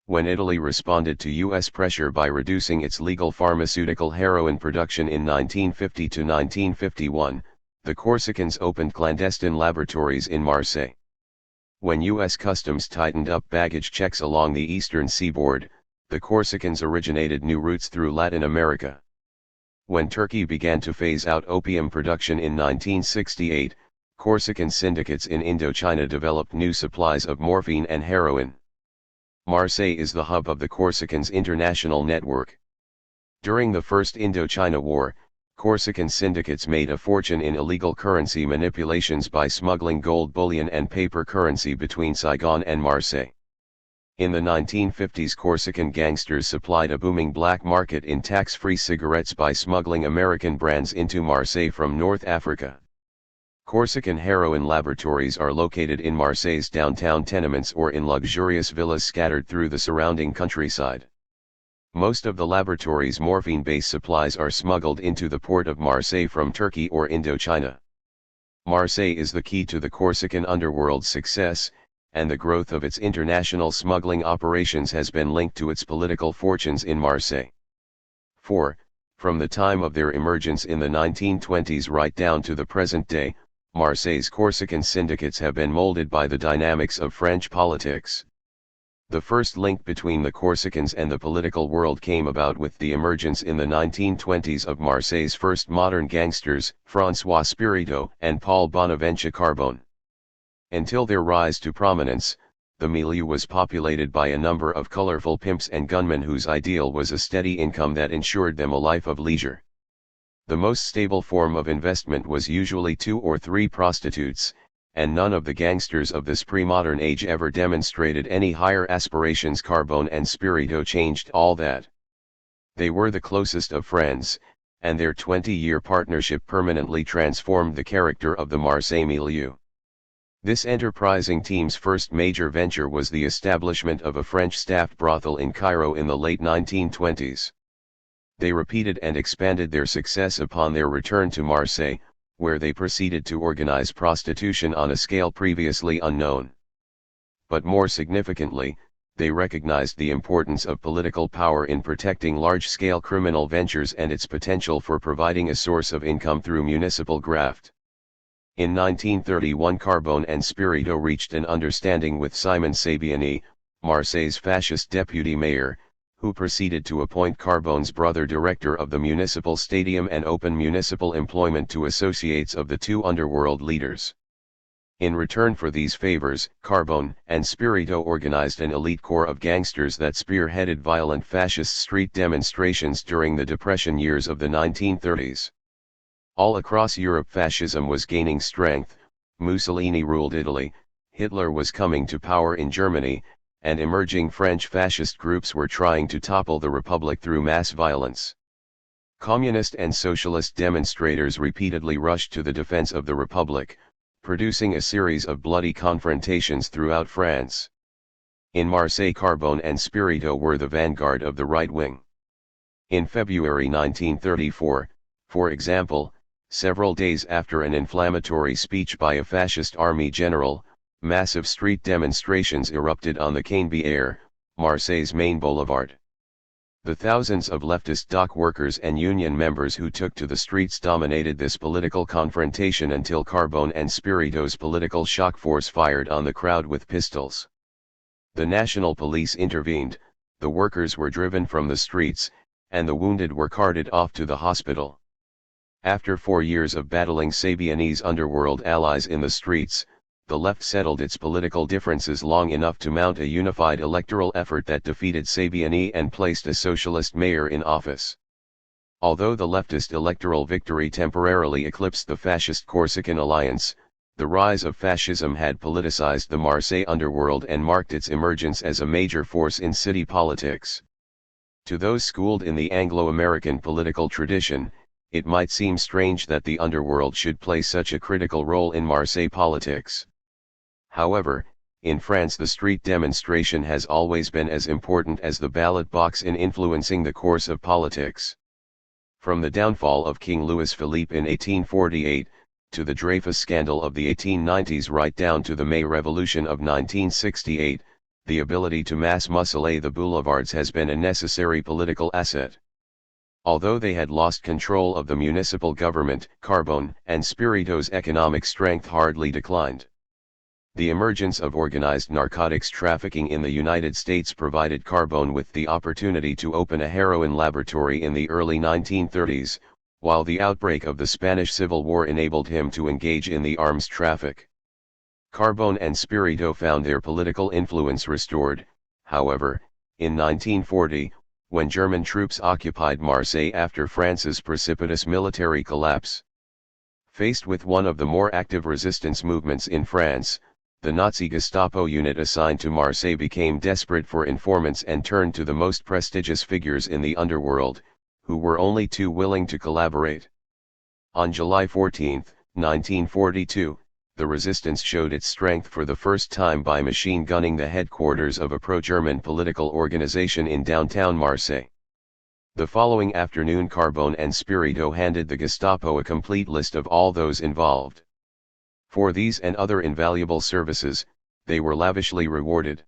When Italy responded to U.S. pressure by reducing its legal pharmaceutical heroin production in 1950 to 1951, the Corsicans opened clandestine laboratories in Marseille. When U.S. Customs tightened up baggage checks along the eastern seaboard, the Corsicans originated new routes through Latin America. When Turkey began to phase out opium production in 1968, Corsican syndicates in Indochina developed new supplies of morphine and heroin. Marseille is the hub of the Corsicans' international network. During the First Indochina War, Corsican syndicates made a fortune in illegal currency manipulations by smuggling gold bullion and paper currency between Saigon and Marseille. In the 1950s, Corsican gangsters supplied a booming black market in tax-free cigarettes by smuggling American brands into Marseille from North Africa. Corsican heroin laboratories are located in Marseille's downtown tenements or in luxurious villas scattered through the surrounding countryside. Most of the laboratory's morphine-based supplies are smuggled into the port of Marseille from Turkey or Indochina. Marseille is the key to the Corsican underworld's success, and the growth of its international smuggling operations has been linked to its political fortunes in Marseille. 4. From the time of their emergence in the 1920s right down to the present day, Marseille's Corsican syndicates have been molded by the dynamics of French politics. The first link between the Corsicans and the political world came about with the emergence in the 1920s of Marseille's first modern gangsters, François Spirito and Paul Bonaventure Carbone. Until their rise to prominence, the milieu was populated by a number of colorful pimps and gunmen whose ideal was a steady income that ensured them a life of leisure. The most stable form of investment was usually 2 or 3 prostitutes, and none of the gangsters of this pre-modern age ever demonstrated any higher aspirations. Carbone and Spirito changed all that. They were the closest of friends, and their 20-year partnership permanently transformed the character of the Marseille milieu. This enterprising team's first major venture was the establishment of a French-staffed brothel in Cairo in the late 1920s. They repeated and expanded their success upon their return to Marseille, where they proceeded to organize prostitution on a scale previously unknown. But more significantly, they recognized the importance of political power in protecting large-scale criminal ventures and its potential for providing a source of income through municipal graft. In 1931, Carbone and Spirito reached an understanding with Simon Sabiani, Marseille's fascist deputy mayor, who proceeded to appoint Carbone's brother director of the municipal stadium and open municipal employment to associates of the two underworld leaders. In return for these favors, Carbone and Spirito organized an elite corps of gangsters that spearheaded violent fascist street demonstrations during the Depression years of the 1930s. All across Europe, fascism was gaining strength. Mussolini ruled Italy, Hitler was coming to power in Germany, and emerging French fascist groups were trying to topple the Republic through mass violence. Communist and socialist demonstrators repeatedly rushed to the defense of the Republic, producing a series of bloody confrontations throughout France. In Marseille, Carbone and Spirito were the vanguard of the right wing. In February 1934, for example, several days after an inflammatory speech by a fascist army general, massive street demonstrations erupted on the Canebière, Marseille's main boulevard. The thousands of leftist dock workers and union members who took to the streets dominated this political confrontation until Carbone and Spirito's political shock force fired on the crowd with pistols. The national police intervened, the workers were driven from the streets, and the wounded were carted off to the hospital. After 4 years of battling Sabianese underworld allies in the streets, the left settled its political differences long enough to mount a unified electoral effort that defeated Sabiani and placed a socialist mayor in office. Although the leftist electoral victory temporarily eclipsed the fascist Corsican alliance, the rise of fascism had politicized the Marseille underworld and marked its emergence as a major force in city politics. To those schooled in the Anglo-American political tradition, it might seem strange that the underworld should play such a critical role in Marseille politics. However, in France the street demonstration has always been as important as the ballot box in influencing the course of politics. From the downfall of King Louis Philippe in 1848, to the Dreyfus scandal of the 1890s right down to the May Revolution of 1968, the ability to mass muscle the boulevards has been a necessary political asset. Although they had lost control of the municipal government, Carbone and Spirito's economic strength hardly declined. The emergence of organized narcotics trafficking in the United States provided Carbone with the opportunity to open a heroin laboratory in the early 1930s, while the outbreak of the Spanish Civil War enabled him to engage in the arms traffic. Carbone and Spirito found their political influence restored, however, in 1940, when German troops occupied Marseille after France's precipitous military collapse. Faced with one of the more active resistance movements in France, the Nazi Gestapo unit assigned to Marseille became desperate for informants and turned to the most prestigious figures in the underworld, who were only too willing to collaborate. On July 14, 1942, the resistance showed its strength for the first time by machine gunning the headquarters of a pro-German political organization in downtown Marseille. The following afternoon Carbone and Spirito handed the Gestapo a complete list of all those involved. For these and other invaluable services, they were lavishly rewarded.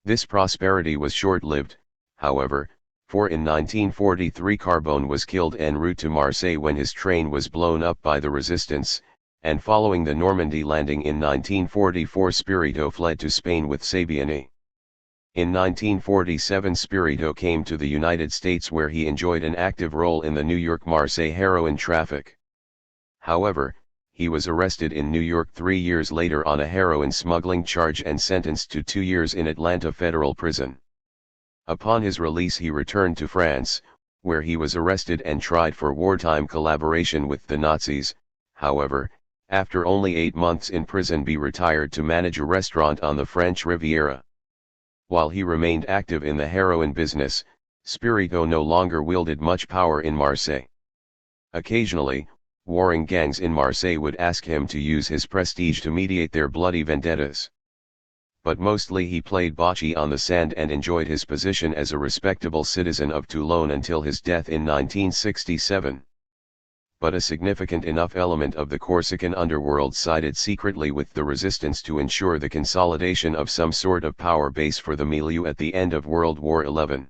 This prosperity was short-lived, however, for in 1943 Carbone was killed en route to Marseille when his train was blown up by the resistance, and following the Normandy landing in 1944 Spirito fled to Spain with Sabiani. In 1947 Spirito came to the United States where he enjoyed an active role in the New York-Marseille heroin traffic. However, he was arrested in New York 3 years later on a heroin smuggling charge and sentenced to 2 years in Atlanta federal prison. Upon his release he returned to France, where he was arrested and tried for wartime collaboration with the Nazis. However, after only 8 months in prison he retired to manage a restaurant on the French Riviera. While he remained active in the heroin business, Spirito no longer wielded much power in Marseille. Occasionally, warring gangs in Marseille would ask him to use his prestige to mediate their bloody vendettas. But mostly he played bocce on the sand and enjoyed his position as a respectable citizen of Toulon until his death in 1967. But a significant enough element of the Corsican underworld sided secretly with the resistance to ensure the consolidation of some sort of power base for the milieu at the end of World War XI.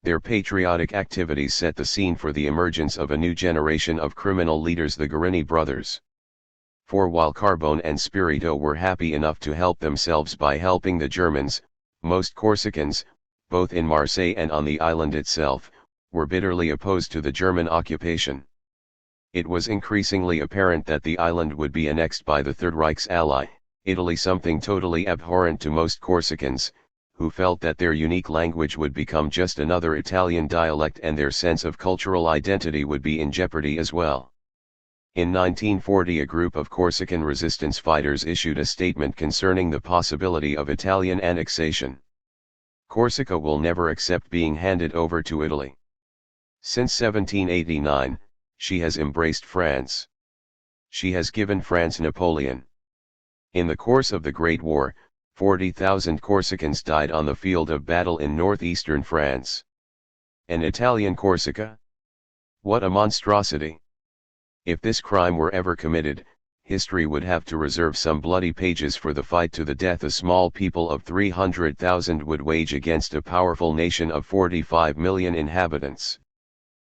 Their patriotic activities set the scene for the emergence of a new generation of criminal leaders, the Guarini brothers. For while Carbone and Spirito were happy enough to help themselves by helping the Germans, most Corsicans, both in Marseille and on the island itself, were bitterly opposed to the German occupation. It was increasingly apparent that the island would be annexed by the Third Reich's ally, Italy, something totally abhorrent to most Corsicans, who felt that their unique language would become just another Italian dialect and their sense of cultural identity would be in jeopardy as well. In 1940 a group of Corsican resistance fighters issued a statement concerning the possibility of Italian annexation. Corsica will never accept being handed over to Italy. Since 1789, she has embraced France. She has given France Napoleon. In the course of the Great War, 40,000 Corsicans died on the field of battle in northeastern France. An Italian Corsica? What a monstrosity! If this crime were ever committed, history would have to reserve some bloody pages for the fight to the death a small people of 300,000 would wage against a powerful nation of 45 million inhabitants.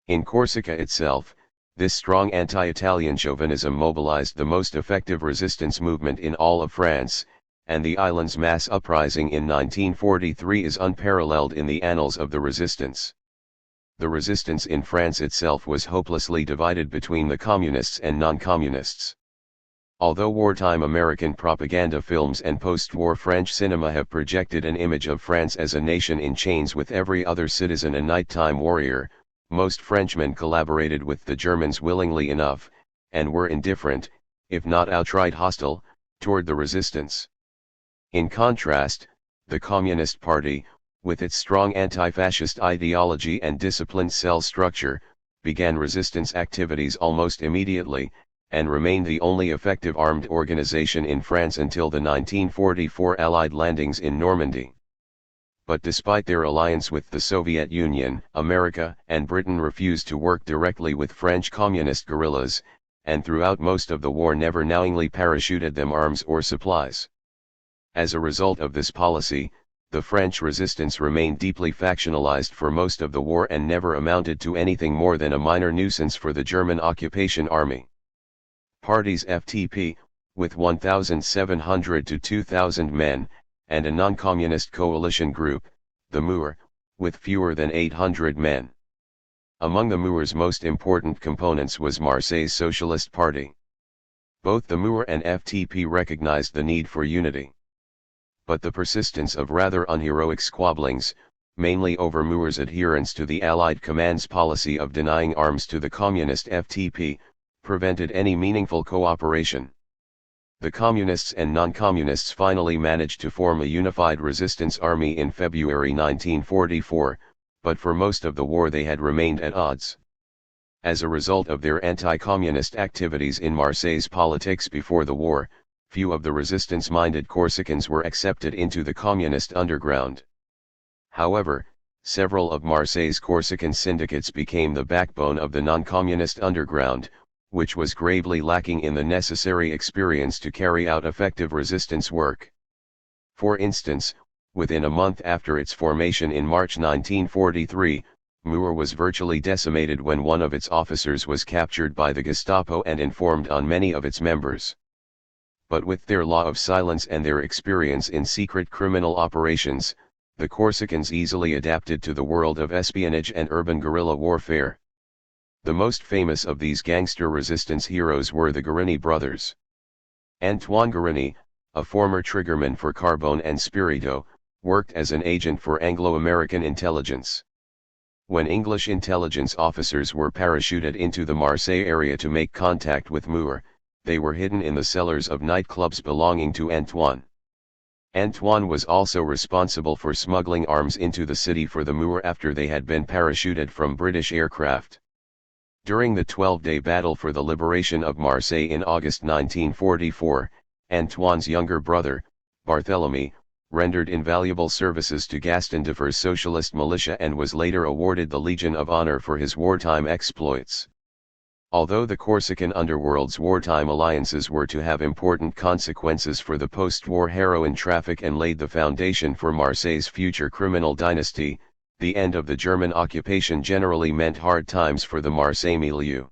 In Corsica itself, this strong anti-Italian chauvinism mobilized the most effective resistance movement in all of France, and the island's mass uprising in 1943 is unparalleled in the annals of the resistance. the resistance in France itself was hopelessly divided between the communists and non-communists. Although wartime American propaganda films and post-war French cinema have projected an image of France as a nation in chains with every other citizen a nighttime warrior, most Frenchmen collaborated with the Germans willingly enough, and were indifferent, if not outright hostile, toward the resistance. In contrast, the Communist Party, with its strong anti-fascist ideology and disciplined cell structure, began resistance activities almost immediately, and remained the only effective armed organization in France until the 1944 Allied landings in Normandy. But despite their alliance with the Soviet Union, America and Britain refused to work directly with French communist guerrillas, and throughout most of the war never knowingly parachuted them arms or supplies. As a result of this policy, the French resistance remained deeply factionalized for most of the war and never amounted to anything more than a minor nuisance for the German occupation army. Parties FTP, with 1,700 to 2,000 men, and a non-communist coalition group, the MUR, with fewer than 800 men. Among the MUR's most important components was Marseille's Socialist Party. Both the MUR and FTP recognized the need for unity. But the persistence of rather unheroic squabblings, mainly over MUR's adherence to the Allied command's policy of denying arms to the communist FTP, prevented any meaningful cooperation. The communists and non-communists finally managed to form a unified resistance army in February 1944, but for most of the war they had remained at odds. As a result of their anti-communist activities in Marseille's politics before the war, few of the resistance-minded Corsicans were accepted into the communist underground. However, several of Marseille's Corsican syndicates became the backbone of the non-communist underground, which was gravely lacking in the necessary experience to carry out effective resistance work. For instance, within a month after its formation in March 1943, MUR was virtually decimated when one of its officers was captured by the Gestapo and informed on many of its members. But with their law of silence and their experience in secret criminal operations, the Corsicans easily adapted to the world of espionage and urban guerrilla warfare. The most famous of these gangster resistance heroes were the Guerini brothers. Antoine Guerini, a former triggerman for Carbone and Spirito, worked as an agent for Anglo-American intelligence. When English intelligence officers were parachuted into the Marseille area to make contact with MUR, they were hidden in the cellars of nightclubs belonging to Antoine. Antoine was also responsible for smuggling arms into the city for the MUR after they had been parachuted from British aircraft. During the 12-day battle for the liberation of Marseille in August 1944, Antoine's younger brother, Barthélemy, rendered invaluable services to Gaston Defer's socialist militia and was later awarded the Legion of Honor for his wartime exploits. Although the Corsican underworld's wartime alliances were to have important consequences for the post-war heroin traffic and laid the foundation for Marseille's future criminal dynasty, the end of the German occupation generally meant hard times for the Marseille milieu.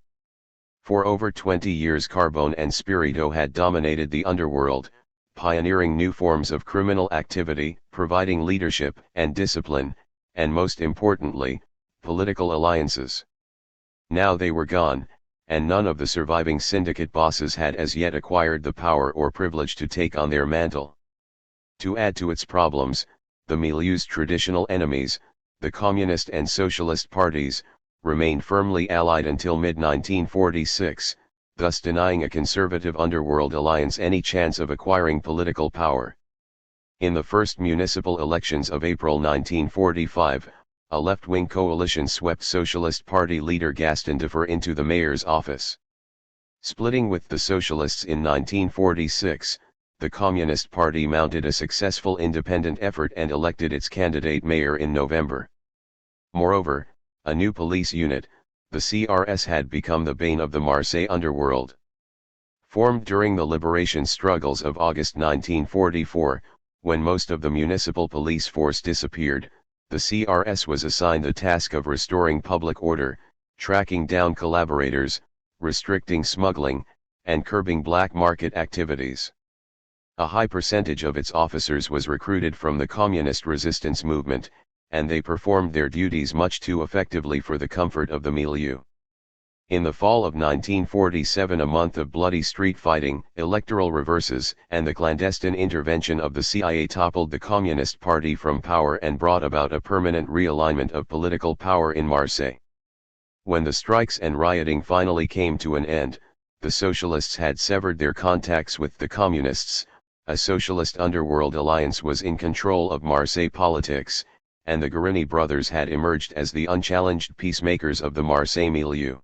For over 20 years Carbone and Spirito had dominated the underworld, pioneering new forms of criminal activity, providing leadership and discipline, and most importantly, political alliances. Now they were gone, and none of the surviving syndicate bosses had as yet acquired the power or privilege to take on their mantle. To add to its problems, the milieu's traditional enemies, the Communist and Socialist parties, remained firmly allied until mid-1946, thus denying a conservative underworld alliance any chance of acquiring political power. In the first municipal elections of April 1945, a left-wing coalition swept Socialist Party leader Gaston Defer into the mayor's office. Splitting with the Socialists in 1946, the Communist Party mounted a successful independent effort and elected its candidate mayor in November. Moreover, a new police unit, the CRS, had become the bane of the Marseille underworld. Formed during the liberation struggles of August 1944, when most of the municipal police force disappeared, the CRS was assigned the task of restoring public order, tracking down collaborators, restricting smuggling, and curbing black market activities. A high percentage of its officers was recruited from the communist resistance movement, and they performed their duties much too effectively for the comfort of the milieu. In the fall of 1947, a month of bloody street fighting, electoral reverses, and the clandestine intervention of the CIA toppled the Communist Party from power and brought about a permanent realignment of political power in Marseille. When the strikes and rioting finally came to an end, the socialists had severed their contacts with the communists, a socialist underworld alliance was in control of Marseille politics, and the Guérini brothers had emerged as the unchallenged peacemakers of the Marseille milieu.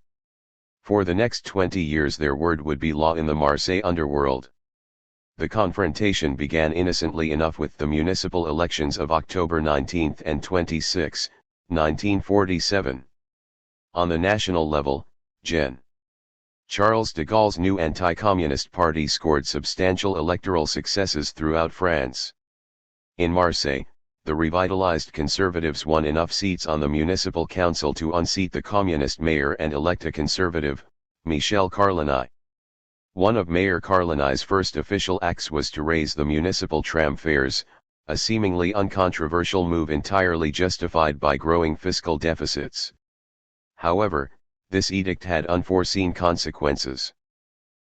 For the next 20 years their word would be law in the Marseille underworld. The confrontation began innocently enough with the municipal elections of October 19 and 26, 1947. On the national level, Gen. Charles de Gaulle's new anti-communist party scored substantial electoral successes throughout France. In Marseille, the revitalized conservatives won enough seats on the municipal council to unseat the communist mayor and elect a conservative, Michel Carligny. One of Mayor Carligny's first official acts was to raise the municipal tram fares, a seemingly uncontroversial move entirely justified by growing fiscal deficits. However, this edict had unforeseen consequences.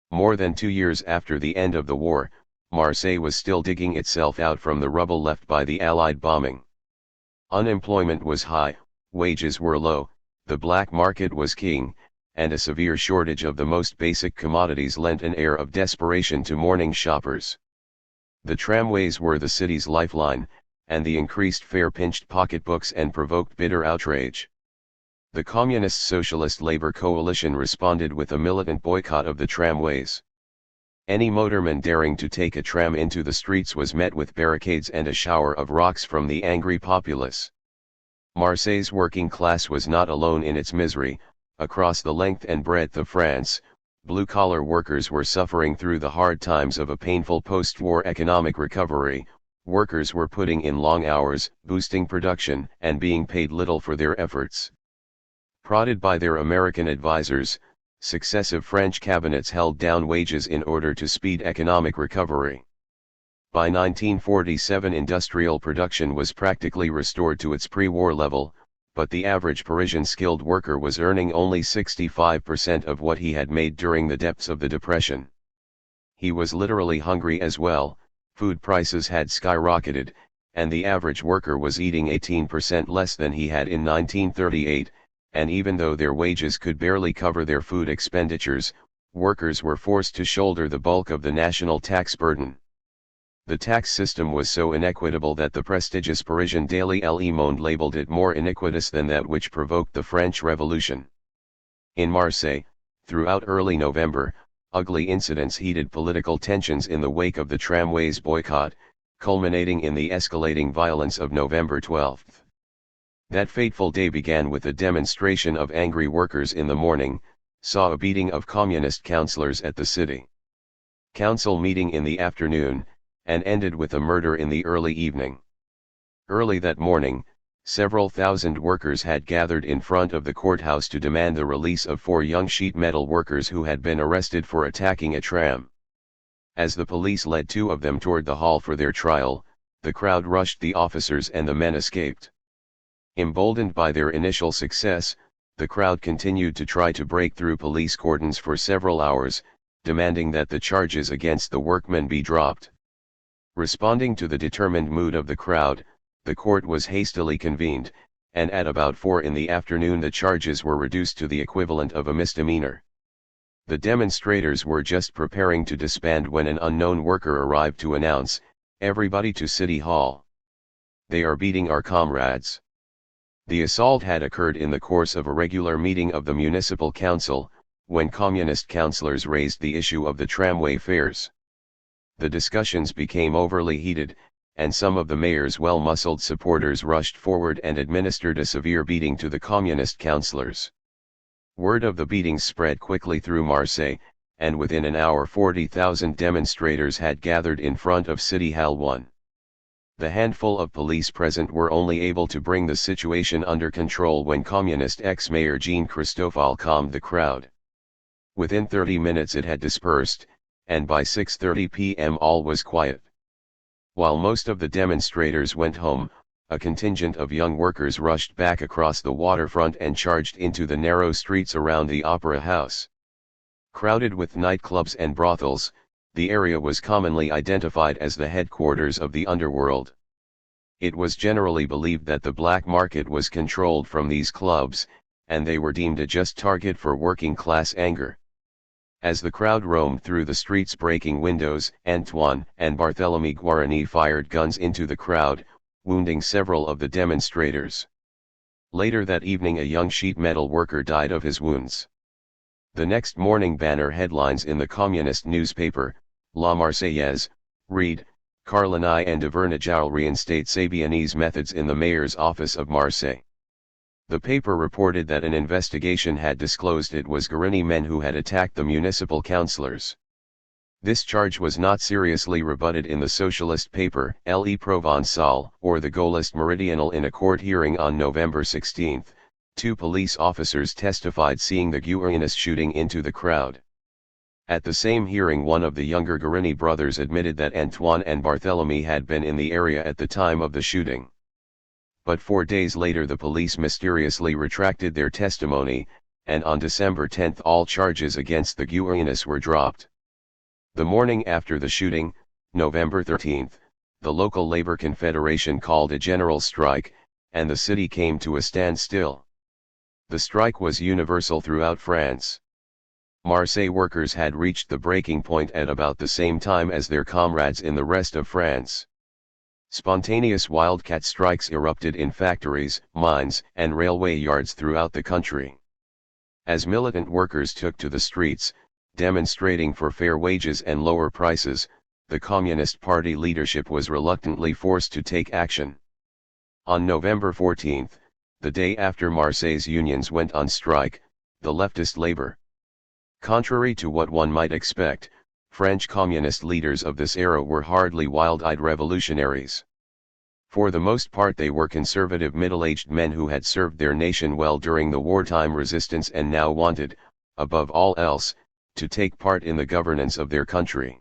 More than 2 years after the end of the war, Marseille was still digging itself out from the rubble left by the Allied bombing. Unemployment was high, wages were low, the black market was king, and a severe shortage of the most basic commodities lent an air of desperation to morning shoppers. The tramways were the city's lifeline, and the increased fare pinched pocketbooks and provoked bitter outrage. The Communist-Socialist Labor Coalition responded with a militant boycott of the tramways. Any motorman daring to take a tram into the streets was met with barricades and a shower of rocks from the angry populace. Marseille's working class was not alone in its misery. Across the length and breadth of France, blue-collar workers were suffering through the hard times of a painful post-war economic recovery. Workers were putting in long hours, boosting production, and being paid little for their efforts. Prodded by their American advisors, successive French cabinets held down wages in order to speed economic recovery. By 1947 industrial production was practically restored to its pre-war level, but the average Parisian skilled worker was earning only 65% of what he had made during the depths of the Depression. He was literally hungry as well, food prices had skyrocketed, and the average worker was eating 18% less than he had in 1938. And even though their wages could barely cover their food expenditures, workers were forced to shoulder the bulk of the national tax burden. The tax system was so inequitable that the prestigious Parisian daily Le Monde labeled it more iniquitous than that which provoked the French Revolution. In Marseille, throughout early November, ugly incidents heated political tensions in the wake of the tramways boycott, culminating in the escalating violence of November 12. That fateful day began with a demonstration of angry workers in the morning, saw a beating of communist councillors at the city council meeting in the afternoon, and ended with a murder in the early evening. Early that morning, several thousand workers had gathered in front of the courthouse to demand the release of 4 young sheet metal workers who had been arrested for attacking a tram. As the police led 2 of them toward the hall for their trial, the crowd rushed the officers and the men escaped. Emboldened by their initial success, the crowd continued to try to break through police cordons for several hours, demanding that the charges against the workmen be dropped. Responding to the determined mood of the crowd, the court was hastily convened, and at about 4 in the afternoon the charges were reduced to the equivalent of a misdemeanor. The demonstrators were just preparing to disband when an unknown worker arrived to announce, "Everybody to City Hall. They are beating our comrades." The assault had occurred in the course of a regular meeting of the municipal council, when communist councillors raised the issue of the tramway fares. The discussions became overly heated, and some of the mayor's well-muscled supporters rushed forward and administered a severe beating to the communist councillors. Word of the beatings spread quickly through Marseille, and within an hour 40,000 demonstrators had gathered in front of City Hall 1. The handful of police present were only able to bring the situation under control when communist ex-mayor Jean Christofel calmed the crowd. Within 30 minutes it had dispersed, and by 6:30 p.m. all was quiet. While most of the demonstrators went home, a contingent of young workers rushed back across the waterfront and charged into the narrow streets around the Opera House. Crowded with nightclubs and brothels, the area was commonly identified as the headquarters of the underworld. It was generally believed that the black market was controlled from these clubs, and they were deemed a just target for working-class anger. As the crowd roamed through the streets breaking windows, Antoine and Barthélemy Guarani fired guns into the crowd, wounding several of the demonstrators. Later that evening a young sheet metal worker died of his wounds. The next morning banner headlines in the communist newspaper, La Marseillaise, read, Carlini and Devernajal reinstate Sabianese methods in the mayor's office of Marseille. The paper reported that an investigation had disclosed it was Guarani men who had attacked the municipal councillors. This charge was not seriously rebutted in the socialist paper, Le Provençal, or the Gaullist Méridional. In a court hearing on November 16, 2 police officers testified seeing the Guaranists shooting into the crowd. At the same hearing one of the younger Guarani brothers admitted that Antoine and Barthélemy had been in the area at the time of the shooting. But 4 days later the police mysteriously retracted their testimony, and on December 10 all charges against the Guaranists were dropped. The morning after the shooting, November 13, the local labor confederation called a general strike, and the city came to a standstill. The strike was universal throughout France. Marseille workers had reached the breaking point at about the same time as their comrades in the rest of France. Spontaneous wildcat strikes erupted in factories, mines, and railway yards throughout the country. As militant workers took to the streets, demonstrating for fair wages and lower prices, the Communist Party leadership was reluctantly forced to take action. On November 14, the day after Marseille's unions went on strike, the leftist labor. Contrary to what one might expect, French communist leaders of this era were hardly wild-eyed revolutionaries. For the most part they were conservative middle-aged men who had served their nation well during the wartime resistance and now wanted, above all else, to take part in the governance of their country.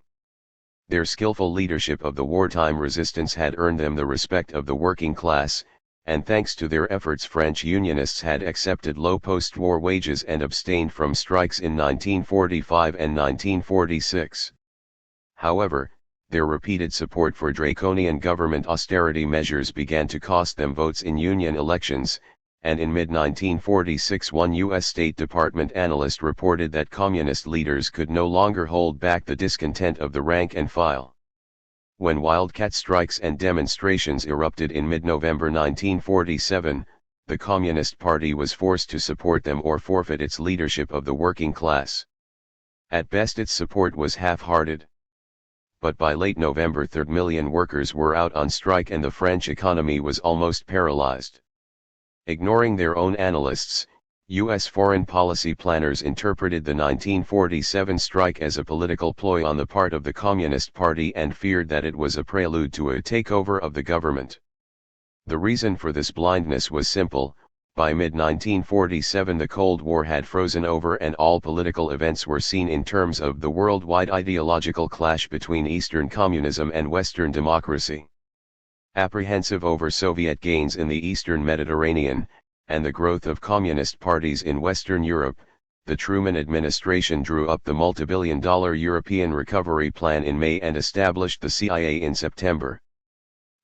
Their skillful leadership of the wartime resistance had earned them the respect of the working class, and thanks to their efforts French Unionists had accepted low post-war wages and abstained from strikes in 1945 and 1946. However, their repeated support for draconian government austerity measures began to cost them votes in Union elections, and in mid-1946 one U.S. State Department analyst reported that communist leaders could no longer hold back the discontent of the rank and file. When wildcat strikes and demonstrations erupted in mid-November 1947, the Communist Party was forced to support them or forfeit its leadership of the working class. At best its support was half-hearted. But by late November 3 million workers were out on strike and the French economy was almost paralyzed. Ignoring their own analysts, U.S. foreign policy planners interpreted the 1947 strike as a political ploy on the part of the Communist Party and feared that it was a prelude to a takeover of the government. The reason for this blindness was simple: by mid-1947 the Cold War had frozen over and all political events were seen in terms of the worldwide ideological clash between Eastern communism and Western democracy. Apprehensive over Soviet gains in the Eastern Mediterranean, and the growth of communist parties in Western Europe, the Truman administration drew up the multibillion-dollar European Recovery Plan in May and established the CIA in September.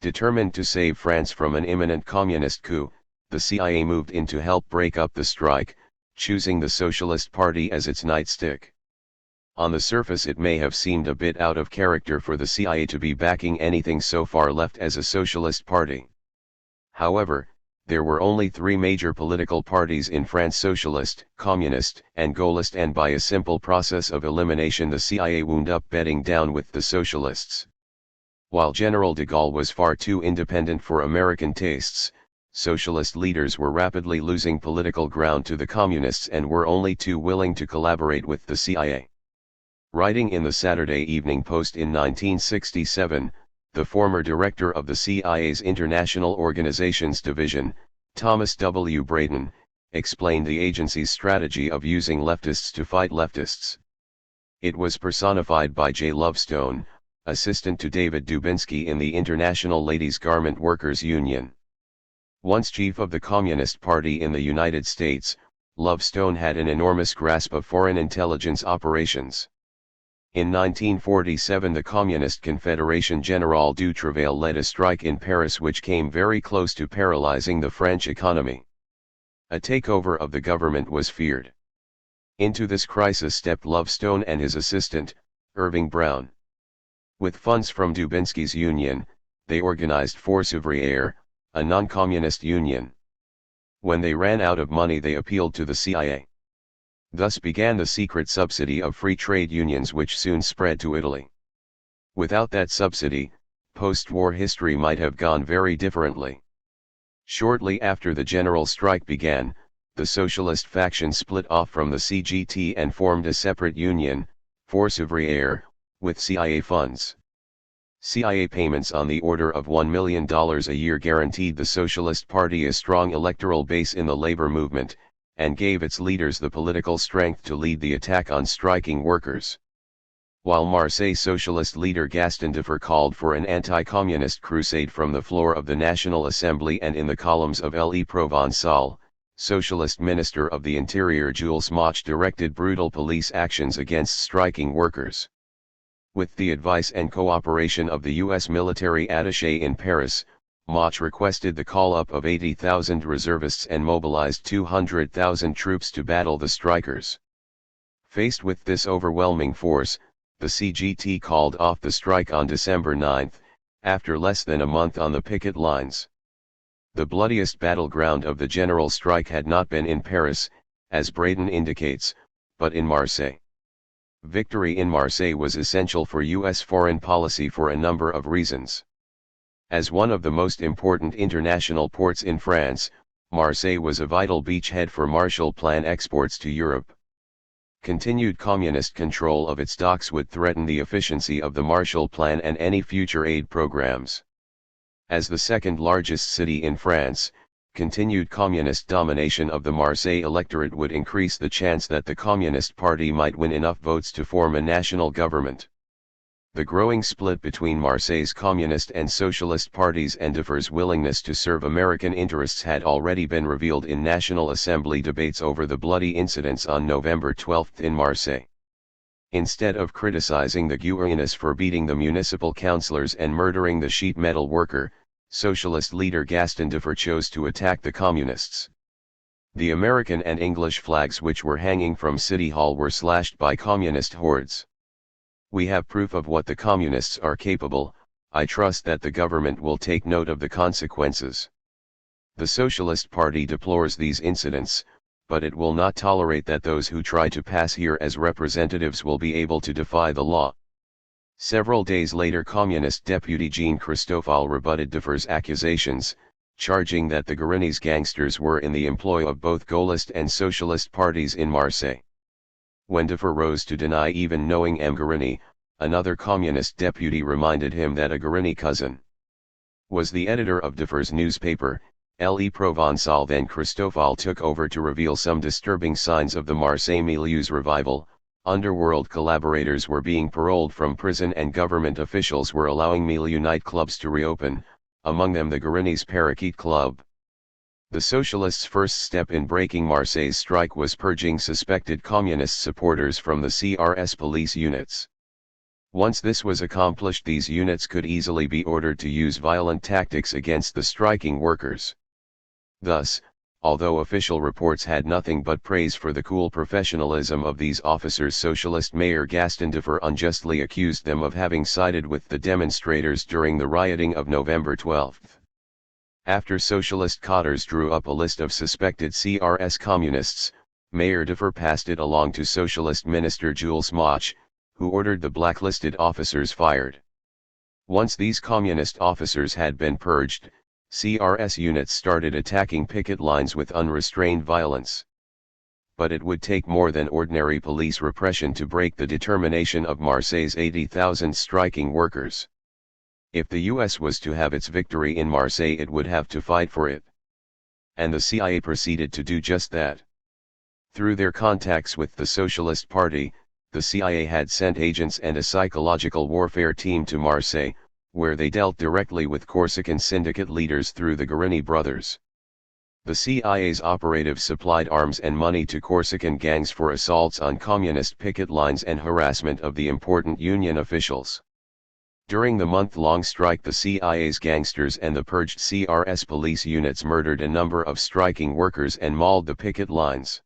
Determined to save France from an imminent communist coup, the CIA moved in to help break up the strike, choosing the Socialist Party as its nightstick. On the surface it may have seemed a bit out of character for the CIA to be backing anything so far left as a socialist party. However, there were only 3 major political parties in France: Socialist, Communist, and Gaullist, and by a simple process of elimination the CIA wound up bedding down with the Socialists. While General de Gaulle was far too independent for American tastes, socialist leaders were rapidly losing political ground to the communists and were only too willing to collaborate with the CIA. Writing in the Saturday Evening Post in 1967, the former director of the CIA's International Organizations Division, Thomas W. Brayton, explained the agency's strategy of using leftists to fight leftists. It was personified by J. Lovestone, assistant to David Dubinsky in the International Ladies' Garment Workers Union. Once chief of the Communist Party in the United States, Lovestone had an enormous grasp of foreign intelligence operations. In 1947 the Communist Confederation Générale du Travail led a strike in Paris which came very close to paralyzing the French economy. A takeover of the government was feared. Into this crisis stepped Lovestone and his assistant, Irving Brown. With funds from Dubinsky's union, they organized Force Ouvrière, a non-communist union. When they ran out of money they appealed to the CIA. Thus began the secret subsidy of free trade unions which soon spread to Italy. Without that subsidy, post-war history might have gone very differently. Shortly after the general strike began, the socialist faction split off from the CGT and formed a separate union, Force Ouvrière, with CIA funds. CIA payments on the order of $1 million a year guaranteed the Socialist Party a strong electoral base in the labor movement, and gave its leaders the political strength to lead the attack on striking workers. While Marseille socialist leader Gaston Defferre called for an anti-communist crusade from the floor of the National Assembly and in the columns of Le Provençal, Socialist Minister of the Interior Jules Moch directed brutal police actions against striking workers. With the advice and cooperation of the U.S. military attaché in Paris, Moch requested the call-up of 80,000 reservists and mobilized 200,000 troops to battle the strikers. Faced with this overwhelming force, the CGT called off the strike on December 9, after less than a month on the picket lines. The bloodiest battleground of the general strike had not been in Paris, as Braden indicates, but in Marseille. Victory in Marseille was essential for U.S. foreign policy for a number of reasons. As one of the most important international ports in France, Marseille was a vital beachhead for Marshall Plan exports to Europe. Continued communist control of its docks would threaten the efficiency of the Marshall Plan and any future aid programs. As the second largest city in France, continued communist domination of the Marseille electorate would increase the chance that the Communist Party might win enough votes to form a national government. The growing split between Marseille's communist and socialist parties and Defferre's willingness to serve American interests had already been revealed in National Assembly debates over the bloody incidents on November 12 in Marseille. Instead of criticizing the Guyanese for beating the municipal councillors and murdering the sheet metal worker, socialist leader Gaston Defferre chose to attack the communists. The American and English flags which were hanging from City Hall were slashed by communist hordes. We have proof of what the communists are capable. I trust that the government will take note of the consequences. The Socialist Party deplores these incidents, but it will not tolerate that those who try to pass here as representatives will be able to defy the law. Several days later Communist Deputy Jean Christofal rebutted Defferre's accusations, charging that the Guyanese gangsters were in the employ of both Gaullist and Socialist parties in Marseille. When Defferre rose to deny even knowing M. Guérini, another communist deputy reminded him that a Guérini cousin was the editor of Defferre's newspaper, Le Provençal. Then Christofal took over to reveal some disturbing signs of the Marseille milieu's revival. Underworld collaborators were being paroled from prison and government officials were allowing milieu nightclubs to reopen, among them the Guérin's Parakeet Club. The Socialists' first step in breaking Marseille's strike was purging suspected communist supporters from the CRS police units. Once this was accomplished, these units could easily be ordered to use violent tactics against the striking workers. Thus, although official reports had nothing but praise for the cool professionalism of these officers, Socialist Mayor Gaston Defferre unjustly accused them of having sided with the demonstrators during the rioting of November 12. After Socialist cadres drew up a list of suspected CRS communists, Mayor Defferre passed it along to Socialist Minister Jules Moch, who ordered the blacklisted officers fired. Once these communist officers had been purged, CRS units started attacking picket lines with unrestrained violence. But it would take more than ordinary police repression to break the determination of Marseille's 80,000 striking workers. If the US was to have its victory in Marseille, it would have to fight for it. And the CIA proceeded to do just that. Through their contacts with the Socialist Party, the CIA had sent agents and a psychological warfare team to Marseille, where they dealt directly with Corsican syndicate leaders through the Guérini brothers. The CIA's operatives supplied arms and money to Corsican gangs for assaults on communist picket lines and harassment of the important union officials. During the month-long strike, the CIA's gangsters and the purged CRS police units murdered a number of striking workers and mauled the picket lines.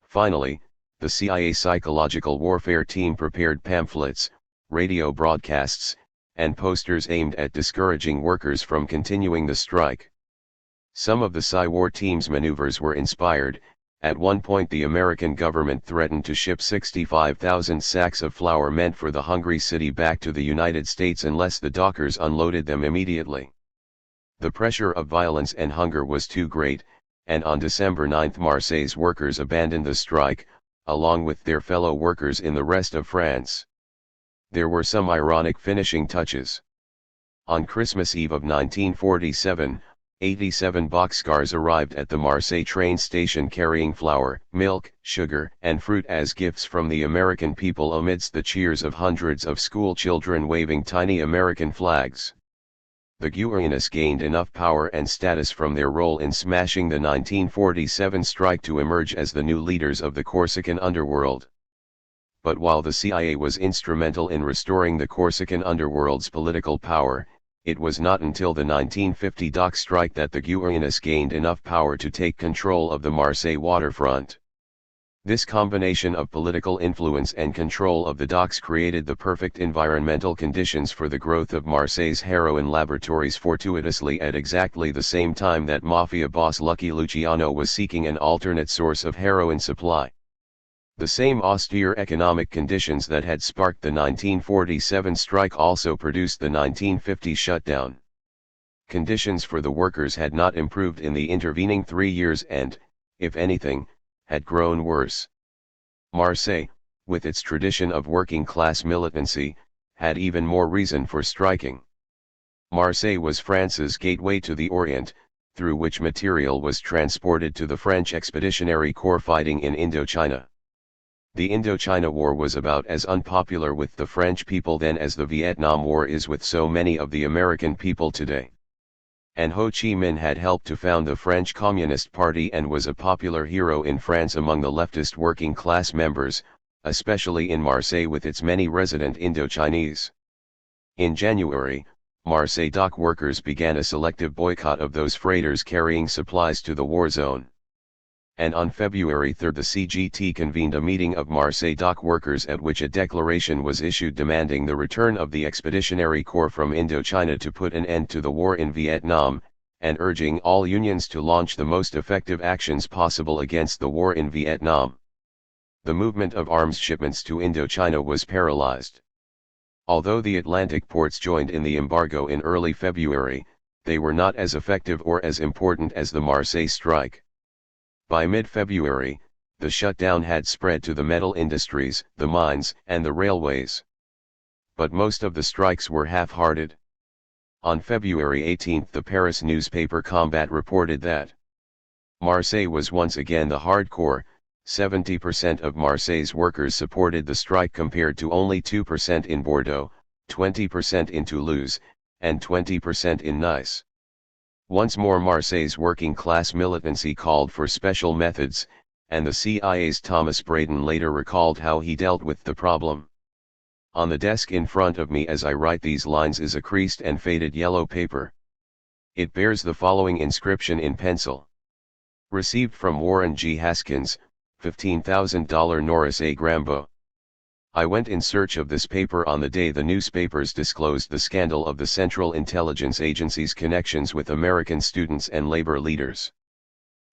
Finally, the CIA psychological warfare team prepared pamphlets, radio broadcasts, and posters aimed at discouraging workers from continuing the strike. Some of the Psy-War team's maneuvers were inspired. At one point the American government threatened to ship 65,000 sacks of flour meant for the hungry city back to the United States unless the dockers unloaded them immediately. The pressure of violence and hunger was too great, and on December 9 Marseille's workers abandoned the strike, along with their fellow workers in the rest of France. There were some ironic finishing touches. On Christmas Eve of 1947, 87 boxcars arrived at the Marseille train station carrying flour, milk, sugar, and fruit as gifts from the American people amidst the cheers of hundreds of school children waving tiny American flags. The Guerrillas gained enough power and status from their role in smashing the 1947 strike to emerge as the new leaders of the Corsican underworld. But while the CIA was instrumental in restoring the Corsican underworld's political power, it was not until the 1950 dock strike that the Guerrillas gained enough power to take control of the Marseille waterfront. This combination of political influence and control of the docks created the perfect environmental conditions for the growth of Marseille's heroin laboratories, fortuitously at exactly the same time that mafia boss Lucky Luciano was seeking an alternate source of heroin supply. The same austere economic conditions that had sparked the 1947 strike also produced the 1950 shutdown. Conditions for the workers had not improved in the intervening 3 years and, if anything, had grown worse. Marseille, with its tradition of working-class militancy, had even more reason for striking. Marseille was France's gateway to the Orient, through which material was transported to the French Expeditionary Corps fighting in Indochina. The Indochina War was about as unpopular with the French people then as the Vietnam War is with so many of the American people today. And Ho Chi Minh had helped to found the French Communist Party and was a popular hero in France among the leftist working class members, especially in Marseille with its many resident Indochinese. In January, Marseille dock workers began a selective boycott of those freighters carrying supplies to the war zone. And on February 3 the CGT convened a meeting of Marseille dock workers at which a declaration was issued demanding the return of the Expeditionary Corps from Indochina to put an end to the war in Vietnam, and urging all unions to launch the most effective actions possible against the war in Vietnam. The movement of arms shipments to Indochina was paralyzed. Although the Atlantic ports joined in the embargo in early February, they were not as effective or as important as the Marseille strike. By mid-February, the shutdown had spread to the metal industries, the mines, and the railways. But most of the strikes were half-hearted. On February 18 the Paris newspaper Combat reported that Marseille was once again the hardcore. 70% of Marseille's workers supported the strike compared to only 2% in Bordeaux, 20% in Toulouse, and 20% in Nice. Once more Marseille's working-class militancy called for special methods, and the CIA's Thomas Braden later recalled how he dealt with the problem. On the desk in front of me as I write these lines is a creased and faded yellow paper. It bears the following inscription in pencil. Received from Warren G. Haskins, $15,000 Norris A. Grambo. I went in search of this paper on the day the newspapers disclosed the scandal of the Central Intelligence Agency's connections with American students and labor leaders.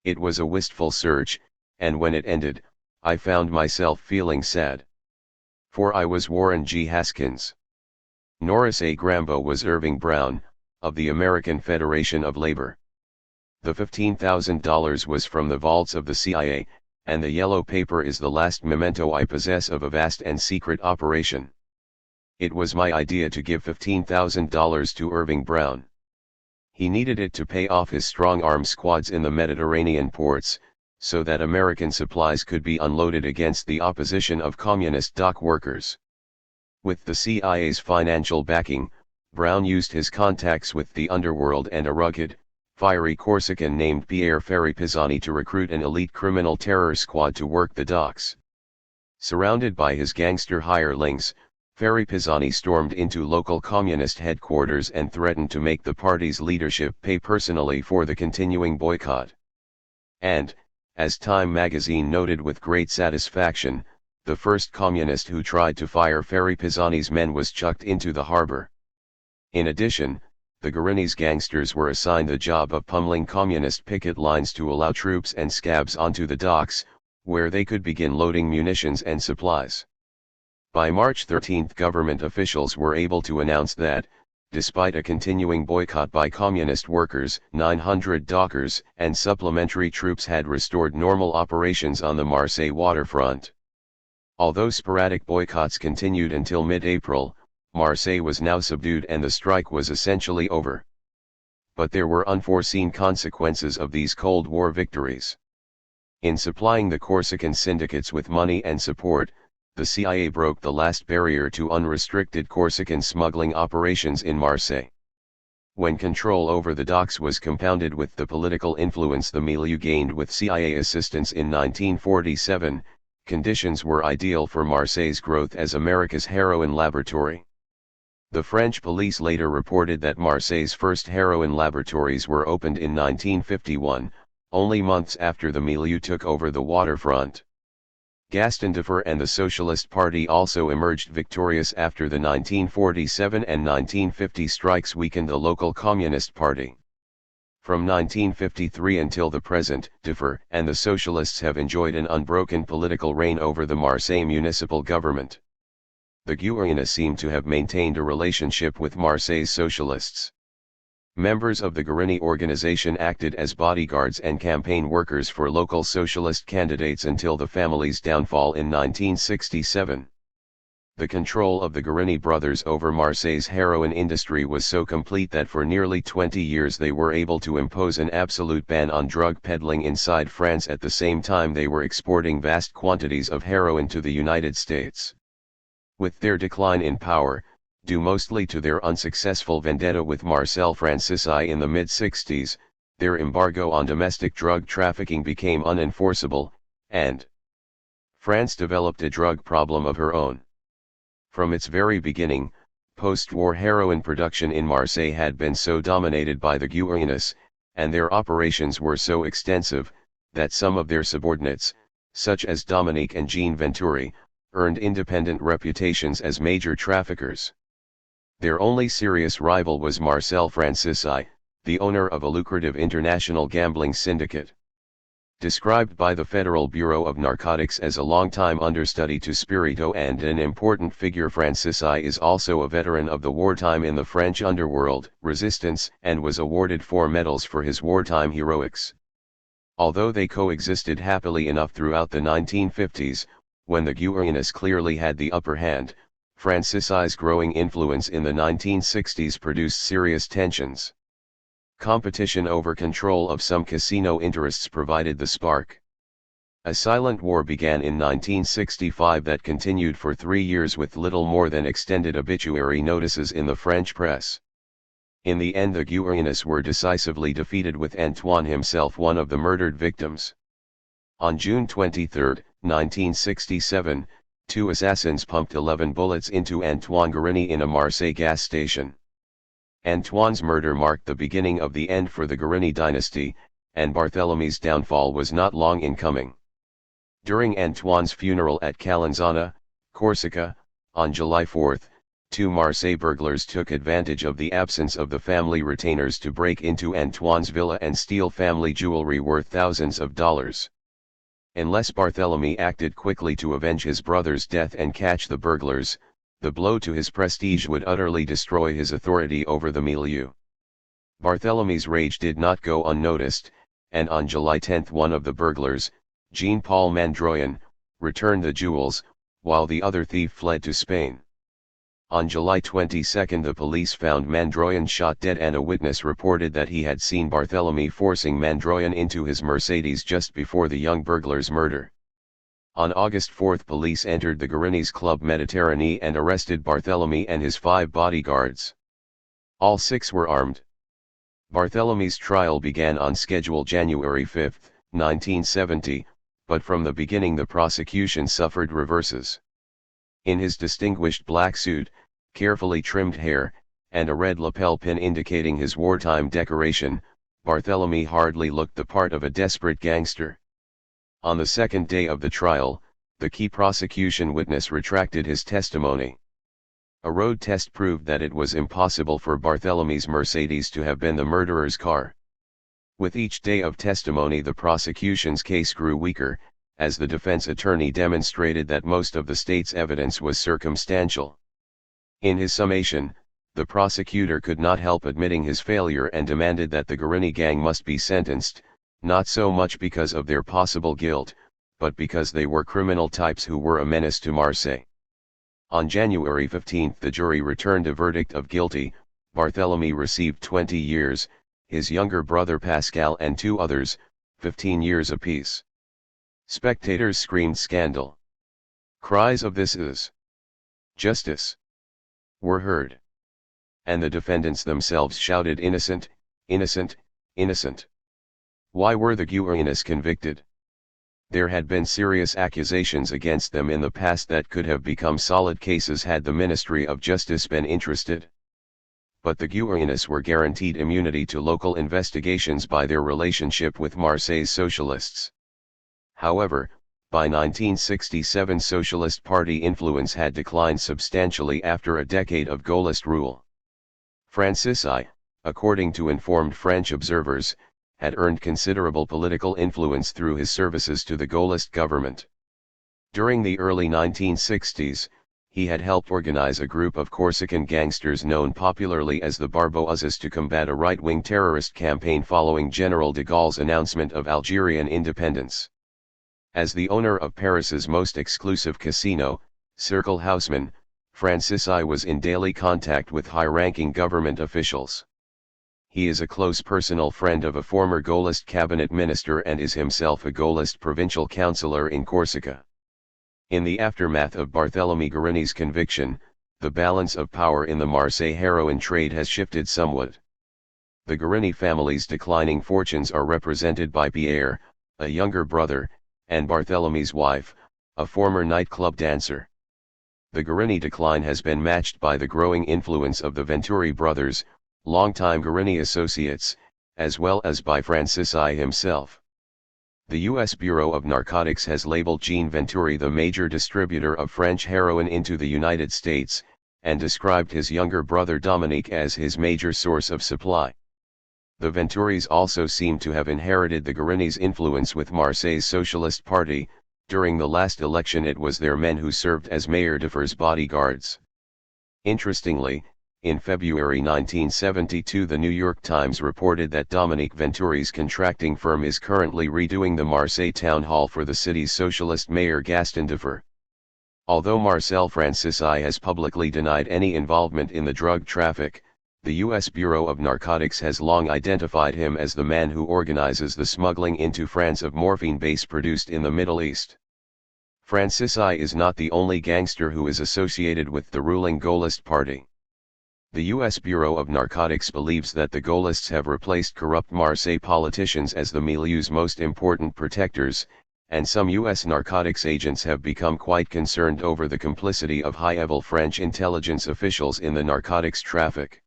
It was a wistful search, and when it ended, I found myself feeling sad. For I was Warren G. Haskins. Norris A. Grambo was Irving Brown, of the American Federation of Labor. The $15,000 was from the vaults of the CIA, and the yellow paper is the last memento I possess of a vast and secret operation. It was my idea to give $15,000 to Irving Brown. He needed it to pay off his strong-arm squads in the Mediterranean ports, so that American supplies could be unloaded against the opposition of communist dock workers. With the CIA's financial backing, Brown used his contacts with the underworld and a rugged, fiery Corsican named Pierre Ferri Pisani to recruit an elite criminal terror squad to work the docks. Surrounded by his gangster hirelings, Ferri Pisani stormed into local communist headquarters and threatened to make the party's leadership pay personally for the continuing boycott. And, as Time magazine noted with great satisfaction, the first communist who tried to fire Ferri Pisani's men was chucked into the harbor. In addition, the Guarani's gangsters were assigned the job of pummeling communist picket lines to allow troops and scabs onto the docks, where they could begin loading munitions and supplies. By March 13, government officials were able to announce that, despite a continuing boycott by communist workers, 900 dockers and supplementary troops had restored normal operations on the Marseille waterfront. Although sporadic boycotts continued until mid-April, Marseille was now subdued and the strike was essentially over. But there were unforeseen consequences of these Cold War victories. In supplying the Corsican syndicates with money and support, the CIA broke the last barrier to unrestricted Corsican smuggling operations in Marseille. When control over the docks was compounded with the political influence the milieu gained with CIA assistance in 1947, conditions were ideal for Marseille's growth as America's heroin laboratory. The French police later reported that Marseille's first heroin laboratories were opened in 1951, only months after the milieu took over the waterfront. Gaston Defferre and the Socialist Party also emerged victorious after the 1947 and 1950 strikes weakened the local Communist Party. From 1953 until the present, Defferre and the Socialists have enjoyed an unbroken political reign over the Marseille municipal government. The Guaranists seem to have maintained a relationship with Marseille's socialists. Members of the Guarani organization acted as bodyguards and campaign workers for local socialist candidates until the family's downfall in 1967. The control of the Guarani brothers over Marseille's heroin industry was so complete that for nearly 20 years they were able to impose an absolute ban on drug peddling inside France at the same time they were exporting vast quantities of heroin to the United States. With their decline in power, due mostly to their unsuccessful vendetta with Marcel Francisci in the mid-60s, their embargo on domestic drug trafficking became unenforceable, and France developed a drug problem of her own. From its very beginning, post-war heroin production in Marseille had been so dominated by the Guaranists, and their operations were so extensive, that some of their subordinates, such as Dominique and Jean Venturi, earned independent reputations as major traffickers. Their only serious rival was Marcel Francisci, the owner of a lucrative international gambling syndicate. Described by the Federal Bureau of Narcotics as a longtime understudy to Spirito and an important figure, Francisci is also a veteran of the wartime in the French underworld, resistance, and was awarded 4 medals for his wartime heroics. Although they coexisted happily enough throughout the 1950s, when the Guaranists clearly had the upper hand, Francisci's growing influence in the 1960s produced serious tensions. Competition over control of some casino interests provided the spark. A silent war began in 1965 that continued for 3 years with little more than extended obituary notices in the French press. In the end, the Guaranists were decisively defeated, with Antoine himself one of the murdered victims. On June 23, 1967, 2 assassins pumped 11 bullets into Antoine Guarani in a Marseille gas station. Antoine's murder marked the beginning of the end for the Guarani dynasty, and Barthélemy's downfall was not long in coming. During Antoine's funeral at Calenzana, Corsica, on July 4, 2 Marseille burglars took advantage of the absence of the family retainers to break into Antoine's villa and steal family jewelry worth thousands of dollars. Unless Barthélemy acted quickly to avenge his brother's death and catch the burglars, the blow to his prestige would utterly destroy his authority over the milieu. Barthélemy's rage did not go unnoticed, and on July 10 one of the burglars, Jean-Paul Mandroyan, returned the jewels, while the other thief fled to Spain. On July 22 the police found Mandroyan shot dead, and a witness reported that he had seen Barthélemy forcing Mandroyan into his Mercedes just before the young burglar's murder. On August 4 police entered the Guarani's Club Méditerranée and arrested Barthélemy and his 5 bodyguards. All 6 were armed. Barthélemy's trial began on schedule January 5, 1970, but from the beginning the prosecution suffered reverses. In his distinguished black suit, carefully trimmed hair, and a red lapel pin indicating his wartime decoration, Barthélemy hardly looked the part of a desperate gangster. On the second day of the trial, the key prosecution witness retracted his testimony. A road test proved that it was impossible for Barthélemy's Mercedes to have been the murderer's car. With each day of testimony the prosecution's case grew weaker, as the defense attorney demonstrated that most of the state's evidence was circumstantial. In his summation, the prosecutor could not help admitting his failure and demanded that the Guerini gang must be sentenced, not so much because of their possible guilt, but because they were criminal types who were a menace to Marseille. On January 15 the jury returned a verdict of guilty. Barthélemy received 20 years, his younger brother Pascal and two others, 15 years apiece. Spectators screamed scandal. Cries of "This is justice" were heard. And the defendants themselves shouted "Innocent, innocent, innocent." Why were the Guerinis convicted? There had been serious accusations against them in the past that could have become solid cases had the Ministry of Justice been interested. But the Guerinis were guaranteed immunity to local investigations by their relationship with Marseille's socialists. However, by 1967 Socialist Party influence had declined substantially after a decade of Gaullist rule. Francisci, according to informed French observers, had earned considerable political influence through his services to the Gaullist government. During the early 1960s, he had helped organize a group of Corsican gangsters known popularly as the Barbouzas to combat a right-wing terrorist campaign following General de Gaulle's announcement of Algerian independence. As the owner of Paris's most exclusive casino, Cercle Haussmann, Francisci was in daily contact with high-ranking government officials. He is a close personal friend of a former Gaullist cabinet minister and is himself a Gaullist provincial councillor in Corsica. In the aftermath of Barthélemy Guerini's conviction, the balance of power in the Marseille heroin trade has shifted somewhat. The Guerini family's declining fortunes are represented by Pierre, a younger brother, and Barthélemy's wife, a former nightclub dancer. The Guerini decline has been matched by the growing influence of the Venturi brothers, longtime Guerini associates, as well as by Francisci himself. The U.S. Bureau of Narcotics has labeled Jean Venturi the major distributor of French heroin into the United States, and described his younger brother Dominique as his major source of supply. The Venturis also seem to have inherited the Guerini's influence with Marseille's Socialist Party. During the last election it was their men who served as Mayor Defer's bodyguards. Interestingly, in February 1972 the New York Times reported that Dominique Venturi's contracting firm is currently redoing the Marseille town hall for the city's socialist mayor Gaston Defer. Although Marcel Francisci has publicly denied any involvement in the drug traffic, the U.S. Bureau of Narcotics has long identified him as the man who organizes the smuggling into France of morphine base produced in the Middle East. Francisci is not the only gangster who is associated with the ruling Gaullist party. The U.S. Bureau of Narcotics believes that the Gaullists have replaced corrupt Marseille politicians as the milieu's most important protectors, and some U.S. narcotics agents have become quite concerned over the complicity of high-level French intelligence officials in the narcotics traffic.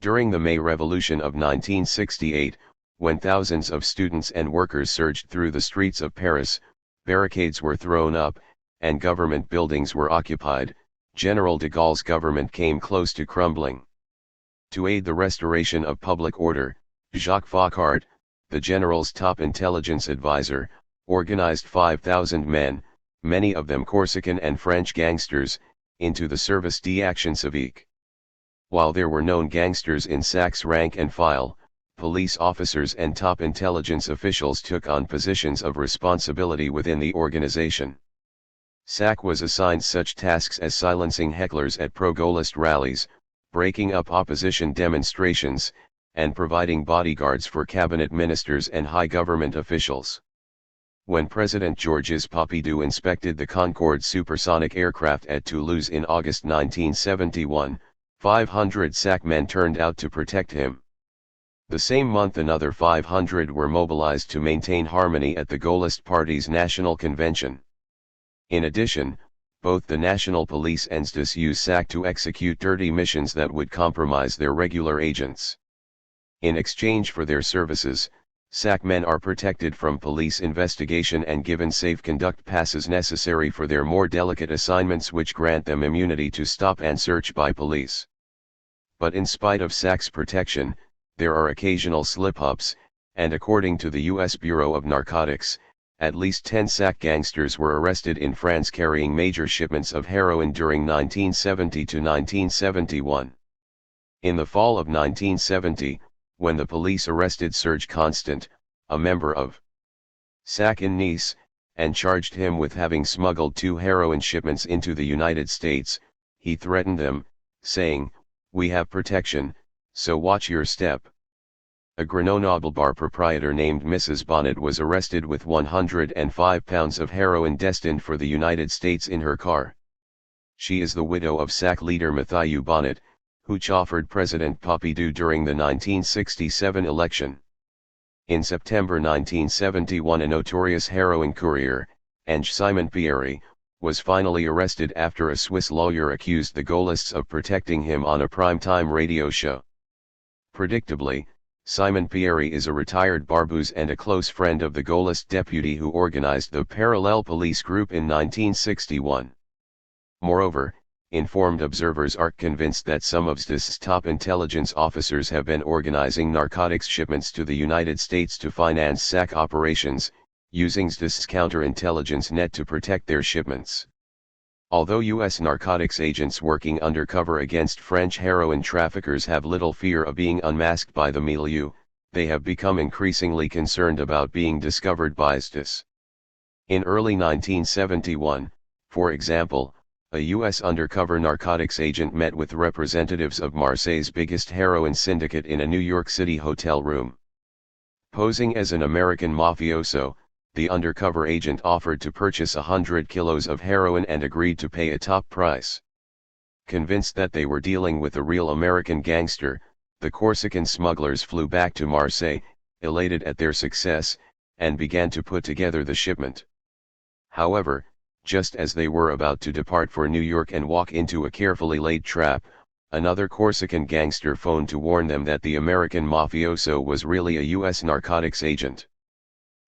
During the May Revolution of 1968, when thousands of students and workers surged through the streets of Paris, barricades were thrown up, and government buildings were occupied, General de Gaulle's government came close to crumbling. To aid the restoration of public order, Jacques Foccart, the general's top intelligence advisor, organized 5,000 men, many of them Corsican and French gangsters, into the Service d'Action Civique. While there were known gangsters in SAC's rank and file, police officers and top intelligence officials took on positions of responsibility within the organization. SAC was assigned such tasks as silencing hecklers at pro-Gaullist rallies, breaking up opposition demonstrations, and providing bodyguards for cabinet ministers and high government officials. When President Georges Pompidou inspected the Concorde supersonic aircraft at Toulouse in August 1971, 500 SAC men turned out to protect him. The same month another 500 were mobilized to maintain harmony at the Gaullist Party's National Convention. In addition, both the National Police and SDIS used SAC to execute dirty missions that would compromise their regular agents. In exchange for their services, SAC men are protected from police investigation and given safe conduct passes necessary for their more delicate assignments, which grant them immunity to stop and search by police. But in spite of SAC's protection, there are occasional slip-ups, and according to the U.S. Bureau of Narcotics, at least 10 SAC gangsters were arrested in France carrying major shipments of heroin during 1970 to 1971. In the fall of 1970, when the police arrested Serge Constant, a member of SAC in Nice, and charged him with having smuggled 2 heroin shipments into the United States, he threatened them, saying, "We have protection, so watch your step." A Grenoble bar proprietor named Mrs. Bonnet was arrested with 105 pounds of heroin destined for the United States in her car. She is the widow of SAC leader Mathieu Bonnet, who chauffeured President Pompidou during the 1967 election. In September 1971, a notorious heroin courier, Ange Simon Pierre, was finally arrested after a Swiss lawyer accused the Gaullists of protecting him on a prime-time radio show. Predictably, Simon Pierre is a retired barbouz and a close friend of the Gaullist deputy who organized the Parallel Police Group in 1961. Moreover, informed observers are convinced that some of SDIS's top intelligence officers have been organizing narcotics shipments to the United States to finance SAC operations, using SDIS's counterintelligence net to protect their shipments. Although U.S. narcotics agents working undercover against French heroin traffickers have little fear of being unmasked by the milieu, they have become increasingly concerned about being discovered by SDIS. In early 1971, for example, a U.S. undercover narcotics agent met with representatives of Marseille's biggest heroin syndicate in a New York City hotel room. Posing as an American mafioso, the undercover agent offered to purchase 100 kilos of heroin and agreed to pay a top price. Convinced that they were dealing with a real American gangster, the Corsican smugglers flew back to Marseille, elated at their success, and began to put together the shipment. However, just as they were about to depart for New York and walk into a carefully laid trap, another Corsican gangster phoned to warn them that the American mafioso was really a U.S. narcotics agent.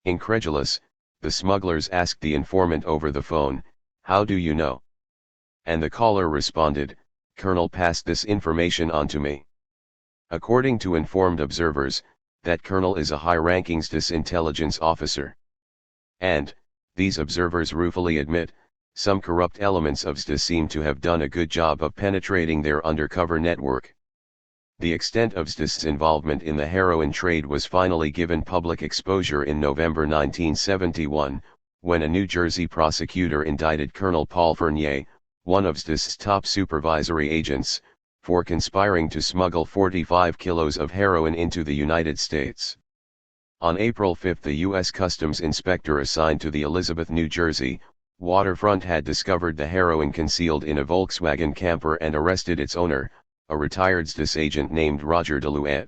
Incredulous, the smugglers asked the informant over the phone, "How do you know?" And the caller responded, "Colonel passed this information on to me." According to informed observers, that colonel is a high-ranking SDIS intelligence officer. And, these observers ruefully admit, some corrupt elements of SDIS seem to have done a good job of penetrating their undercover network. The extent of SDIS's involvement in the heroin trade was finally given public exposure in November 1971, when a New Jersey prosecutor indicted Colonel Paul Fournier, one of SDIS's top supervisory agents, for conspiring to smuggle 45 kilos of heroin into the United States. On April 5, the U.S. Customs inspector assigned to the Elizabeth, New Jersey, waterfront had discovered the heroin concealed in a Volkswagen camper and arrested its owner, a retired SDIS agent named Roger Delouet.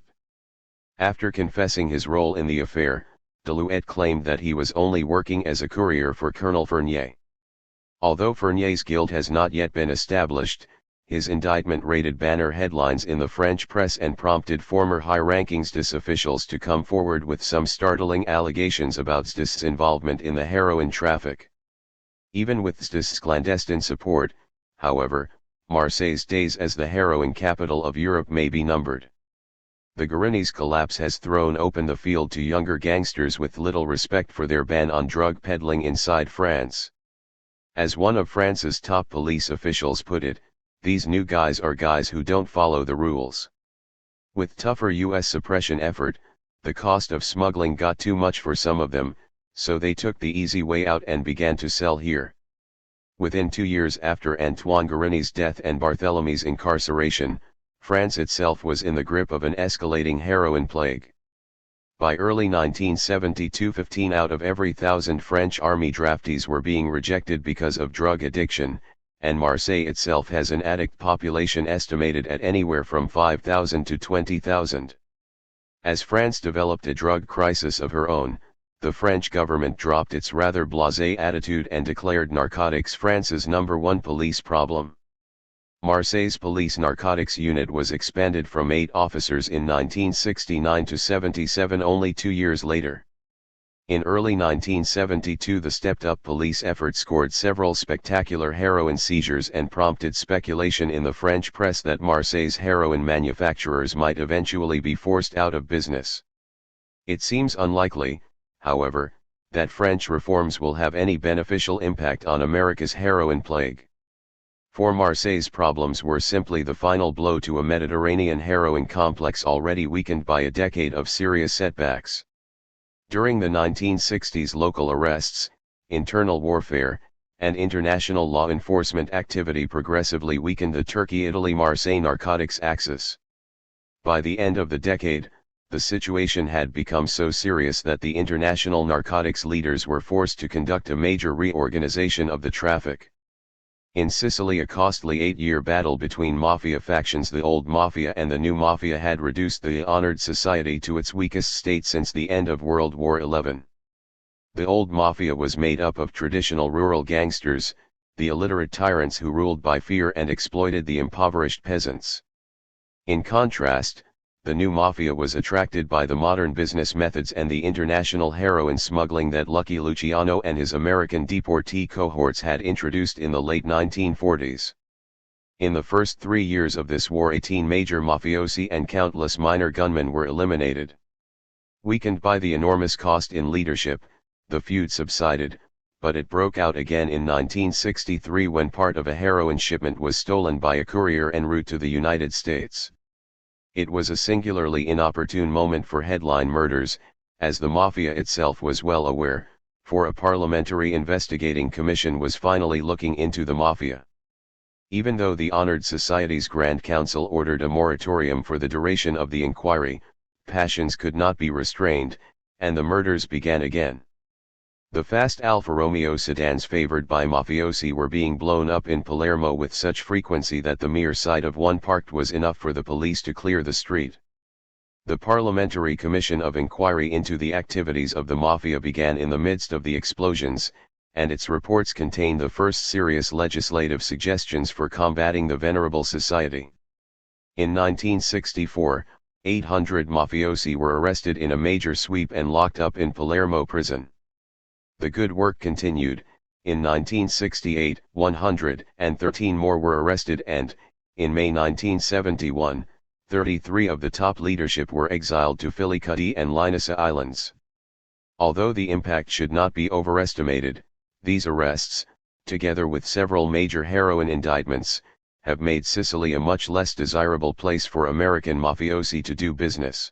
After confessing his role in the affair, Delouet claimed that he was only working as a courier for Colonel Fournier. Although Fournier's guilt has not yet been established, his indictment rated banner headlines in the French press and prompted former high-ranking SDIS officials to come forward with some startling allegations about SDIS's involvement in the heroin traffic. Even with SDIS's clandestine support, however, Marseille's days as the heroin capital of Europe may be numbered. The Guarini's collapse has thrown open the field to younger gangsters with little respect for their ban on drug peddling inside France. As one of France's top police officials put it, these new guys are guys who don't follow the rules. With tougher U.S. suppression effort, the cost of smuggling got too much for some of them, so they took the easy way out and began to sell here. Within 2 years after Antoine Guarini's death and Barthélemy's incarceration, France itself was in the grip of an escalating heroin plague. By early 1972, 15 out of every 1,000 French army draftees were being rejected because of drug addiction, and Marseille itself has an addict population estimated at anywhere from 5,000 to 20,000. As France developed a drug crisis of her own, the French government dropped its rather blasé attitude and declared narcotics France's #1 police problem. Marseille's police narcotics unit was expanded from 8 officers in 1969 to 77 only 2 years later. In early 1972 the stepped-up police effort scored several spectacular heroin seizures and prompted speculation in the French press that Marseille's heroin manufacturers might eventually be forced out of business. It seems unlikely, however, that French reforms will have any beneficial impact on America's heroin plague. For Marseille's problems were simply the final blow to a Mediterranean heroin complex already weakened by a decade of serious setbacks. During the 1960s, local arrests, internal warfare, and international law enforcement activity progressively weakened the Turkey-Italy-Marseille narcotics axis. By the end of the decade, the situation had become so serious that the international narcotics leaders were forced to conduct a major reorganization of the traffic. In Sicily, a costly 8-year battle between mafia factions, the old mafia and the new mafia, had reduced the honored society to its weakest state since the end of World War XI. The old mafia was made up of traditional rural gangsters, the illiterate tyrants who ruled by fear and exploited the impoverished peasants. In contrast, the new mafia was attracted by the modern business methods and the international heroin smuggling that Lucky Luciano and his American deportee cohorts had introduced in the late 1940s. In the first 3 years of this war, 18 major mafiosi and countless minor gunmen were eliminated. Weakened by the enormous cost in leadership, the feud subsided, but it broke out again in 1963 when part of a heroin shipment was stolen by a courier en route to the United States. It was a singularly inopportune moment for headline murders, as the mafia itself was well aware, for a parliamentary investigating commission was finally looking into the mafia. Even though the honored society's Grand Council ordered a moratorium for the duration of the inquiry, passions could not be restrained, and the murders began again. The fast Alfa Romeo sedans favored by mafiosi were being blown up in Palermo with such frequency that the mere sight of one parked was enough for the police to clear the street. The Parliamentary Commission of Inquiry into the activities of the mafia began in the midst of the explosions, and its reports contained the first serious legislative suggestions for combating the venerable society. In 1964, 800 mafiosi were arrested in a major sweep and locked up in Palermo prison. The good work continued. In 1968, 113 more were arrested and, in May 1971, 33 of the top leadership were exiled to Filicudi and Linissa Islands. Although the impact should not be overestimated, these arrests, together with several major heroin indictments, have made Sicily a much less desirable place for American mafiosi to do business.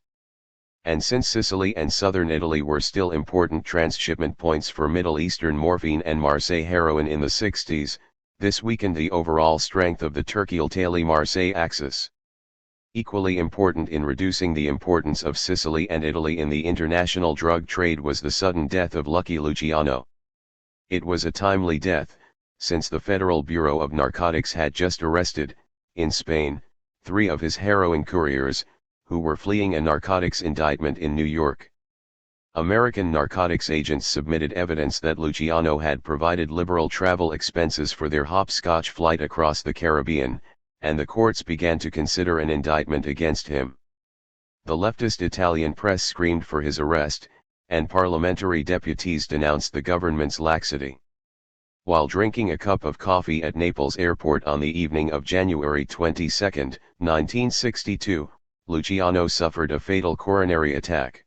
And since Sicily and southern Italy were still important transshipment points for Middle Eastern morphine and Marseille heroin in the 60s, this weakened the overall strength of the Turkey-Italy-Marseille axis. Equally important in reducing the importance of Sicily and Italy in the international drug trade was the sudden death of Lucky Luciano. It was a timely death, since the Federal Bureau of Narcotics had just arrested, in Spain, 3 of his heroin couriers, who were fleeing a narcotics indictment in New York. American narcotics agents submitted evidence that Luciano had provided liberal travel expenses for their hopscotch flight across the Caribbean, and the courts began to consider an indictment against him. The leftist Italian press screamed for his arrest, and parliamentary deputies denounced the government's laxity. While drinking a cup of coffee at Naples airport on the evening of January 22, 1962, Luciano suffered a fatal coronary attack.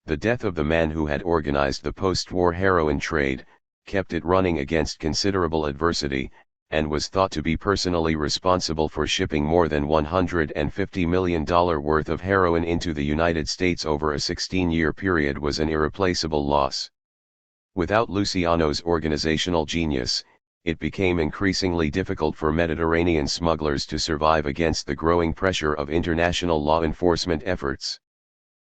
The death of the man who had organized the post-war heroin trade, kept it running against considerable adversity, and was thought to be personally responsible for shipping more than $150 million worth of heroin into the United States over a 16-year period, was an irreplaceable loss. Without Luciano's organizational genius, it became increasingly difficult for Mediterranean smugglers to survive against the growing pressure of international law enforcement efforts.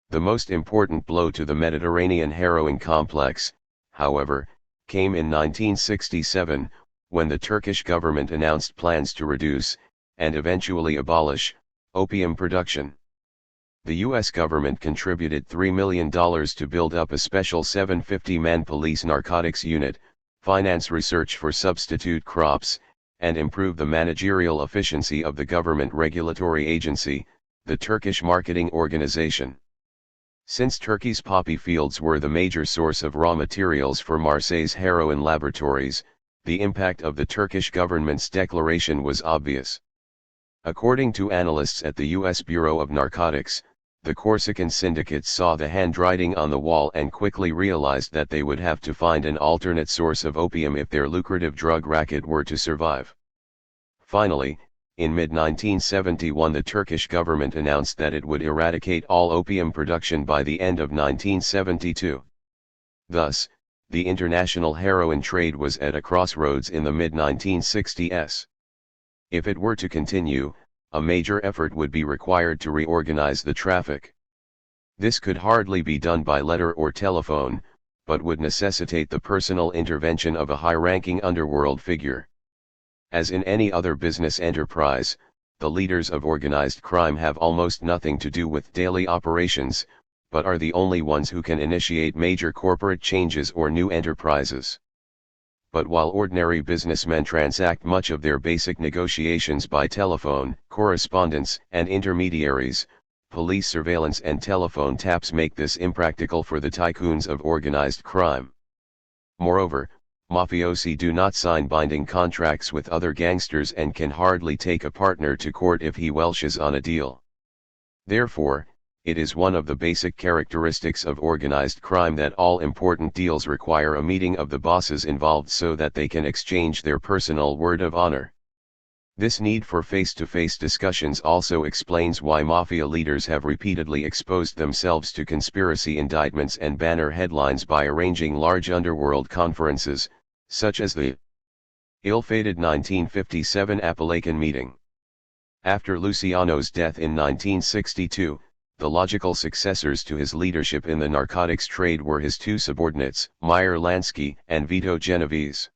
The most important blow to the Mediterranean heroin complex, however, came in 1967, when the Turkish government announced plans to reduce, and eventually abolish, opium production. The U.S. government contributed $3 million to build up a special 750-man police narcotics unit, finance research for substitute crops, and improve the managerial efficiency of the government regulatory agency, the Turkish Marketing Organization. Since Turkey's poppy fields were the major source of raw materials for Marseille's heroin laboratories, the impact of the Turkish government's declaration was obvious. According to analysts at the U.S. Bureau of Narcotics, the Corsican syndicates saw the handwriting on the wall and quickly realized that they would have to find an alternate source of opium if their lucrative drug racket were to survive. Finally, in mid-1971 the Turkish government announced that it would eradicate all opium production by the end of 1972. Thus, the international heroin trade was at a crossroads in the mid-1960s. If it were to continue, a major effort would be required to reorganize the traffic. This could hardly be done by letter or telephone, but would necessitate the personal intervention of a high-ranking underworld figure. As in any other business enterprise, the leaders of organized crime have almost nothing to do with daily operations, but are the only ones who can initiate major corporate changes or new enterprises. But while ordinary businessmen transact much of their basic negotiations by telephone, correspondence, and intermediaries, police surveillance and telephone taps make this impractical for the tycoons of organized crime. Moreover, mafiosi do not sign binding contracts with other gangsters and can hardly take a partner to court if he welches on a deal. Therefore, it is one of the basic characteristics of organized crime that all important deals require a meeting of the bosses involved so that they can exchange their personal word of honor. This need for face-to-face discussions also explains why mafia leaders have repeatedly exposed themselves to conspiracy indictments and banner headlines by arranging large underworld conferences, such as the ill-fated 1957 Apalachin meeting. After Luciano's death in 1962, the logical successors to his leadership in the narcotics trade were his two subordinates, Meyer Lansky and Vito Genovese.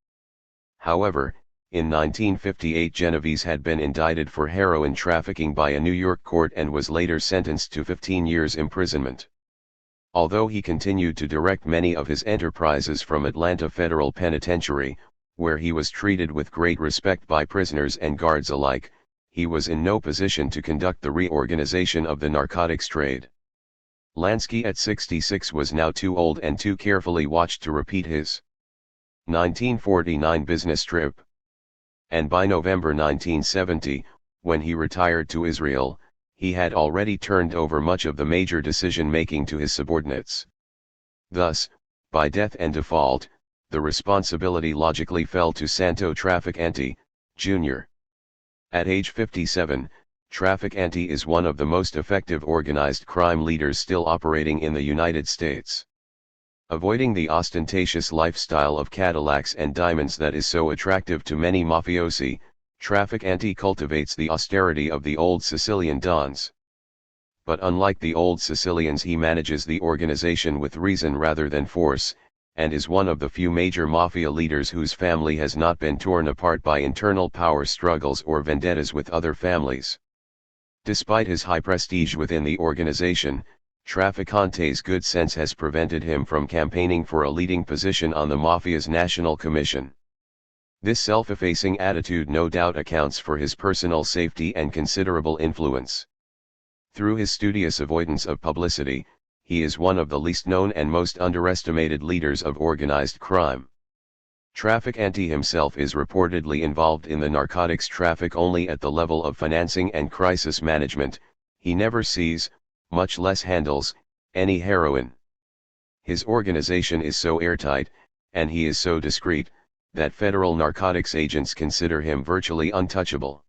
However, in 1958 Genovese had been indicted for heroin trafficking by a New York court and was later sentenced to 15 years imprisonment. Although he continued to direct many of his enterprises from Atlanta Federal Penitentiary, where he was treated with great respect by prisoners and guards alike, he was in no position to conduct the reorganization of the narcotics trade. Lansky at 66 was now too old and too carefully watched to repeat his 1949 business trip. And by November 1970, when he retired to Israel, he had already turned over much of the major decision-making to his subordinates. Thus, by death and default, the responsibility logically fell to Santo Trafficante, Jr. At age 57, Trafficante is one of the most effective organized crime leaders still operating in the United States. Avoiding the ostentatious lifestyle of Cadillacs and diamonds that is so attractive to many mafiosi, Trafficante cultivates the austerity of the old Sicilian dons. But unlike the old Sicilians, he manages the organization with reason rather than force, and is one of the few major mafia leaders whose family has not been torn apart by internal power struggles or vendettas with other families. Despite his high prestige within the organization, Trafficante's good sense has prevented him from campaigning for a leading position on the Mafia's National Commission. This self-effacing attitude no doubt accounts for his personal safety and considerable influence. Through his studious avoidance of publicity, he is one of the least known and most underestimated leaders of organized crime. Trafficante himself is reportedly involved in the narcotics traffic only at the level of financing and crisis management. He never sees, much less handles, any heroin. His organization is so airtight, and he is so discreet, that federal narcotics agents consider him virtually untouchable.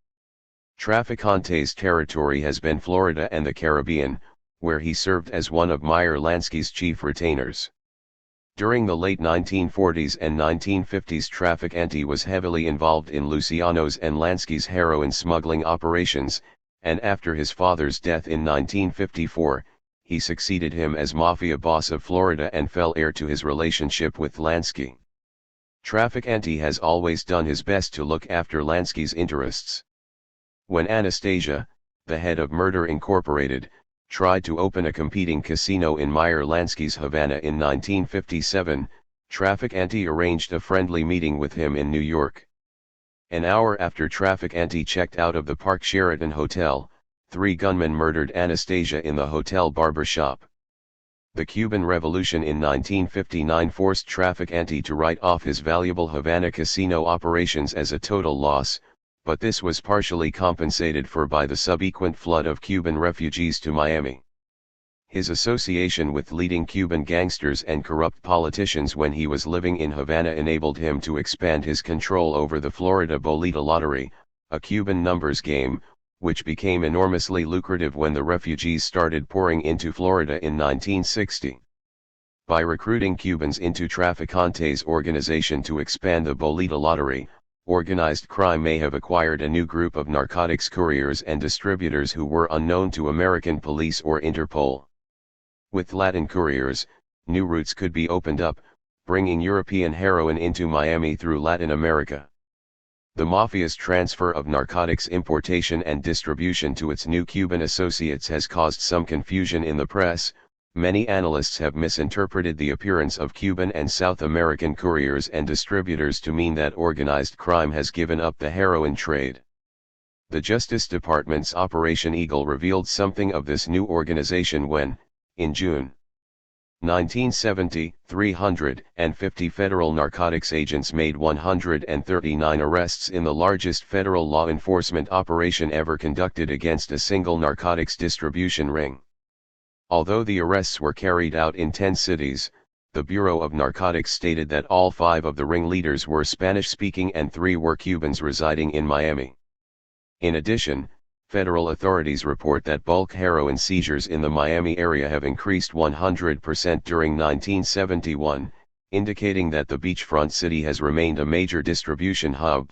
Trafficante's territory has been Florida and the Caribbean, where he served as one of Meyer Lansky's chief retainers. During the late 1940s and 1950s, Trafficante was heavily involved in Luciano's and Lansky's heroin smuggling operations, and after his father's death in 1954, he succeeded him as mafia boss of Florida and fell heir to his relationship with Lansky. Trafficante has always done his best to look after Lansky's interests. When Anastasia, the head of Murder Incorporated, tried to open a competing casino in Meyer Lansky's Havana in 1957, Traficante arranged a friendly meeting with him in New York. An hour after Traficante checked out of the Park Sheraton Hotel, 3 gunmen murdered Anastasia in the hotel barbershop. The Cuban Revolution in 1959 forced Traficante to write off his valuable Havana casino operations as a total loss, but this was partially compensated for by the subsequent flood of Cuban refugees to Miami. His association with leading Cuban gangsters and corrupt politicians when he was living in Havana enabled him to expand his control over the Florida Bolita lottery, a Cuban numbers game, which became enormously lucrative when the refugees started pouring into Florida in 1960. By recruiting Cubans into Traficante's organization to expand the Bolita lottery, organized crime may have acquired a new group of narcotics couriers and distributors who were unknown to American police or Interpol. With Latin couriers, new routes could be opened up, bringing European heroin into Miami through Latin America. The Mafia's transfer of narcotics importation and distribution to its new Cuban associates has caused some confusion in the press. Many analysts have misinterpreted the appearance of Cuban and South American couriers and distributors to mean that organized crime has given up the heroin trade. The Justice Department's Operation Eagle revealed something of this new organization when, in June 1970, 350 federal narcotics agents made 139 arrests in the largest federal law enforcement operation ever conducted against a single narcotics distribution ring. Although the arrests were carried out in 10 cities, the Bureau of Narcotics stated that all 5 of the ringleaders were Spanish-speaking and 3 were Cubans residing in Miami. In addition, federal authorities report that bulk heroin seizures in the Miami area have increased 100% during 1971, indicating that the beachfront city has remained a major distribution hub.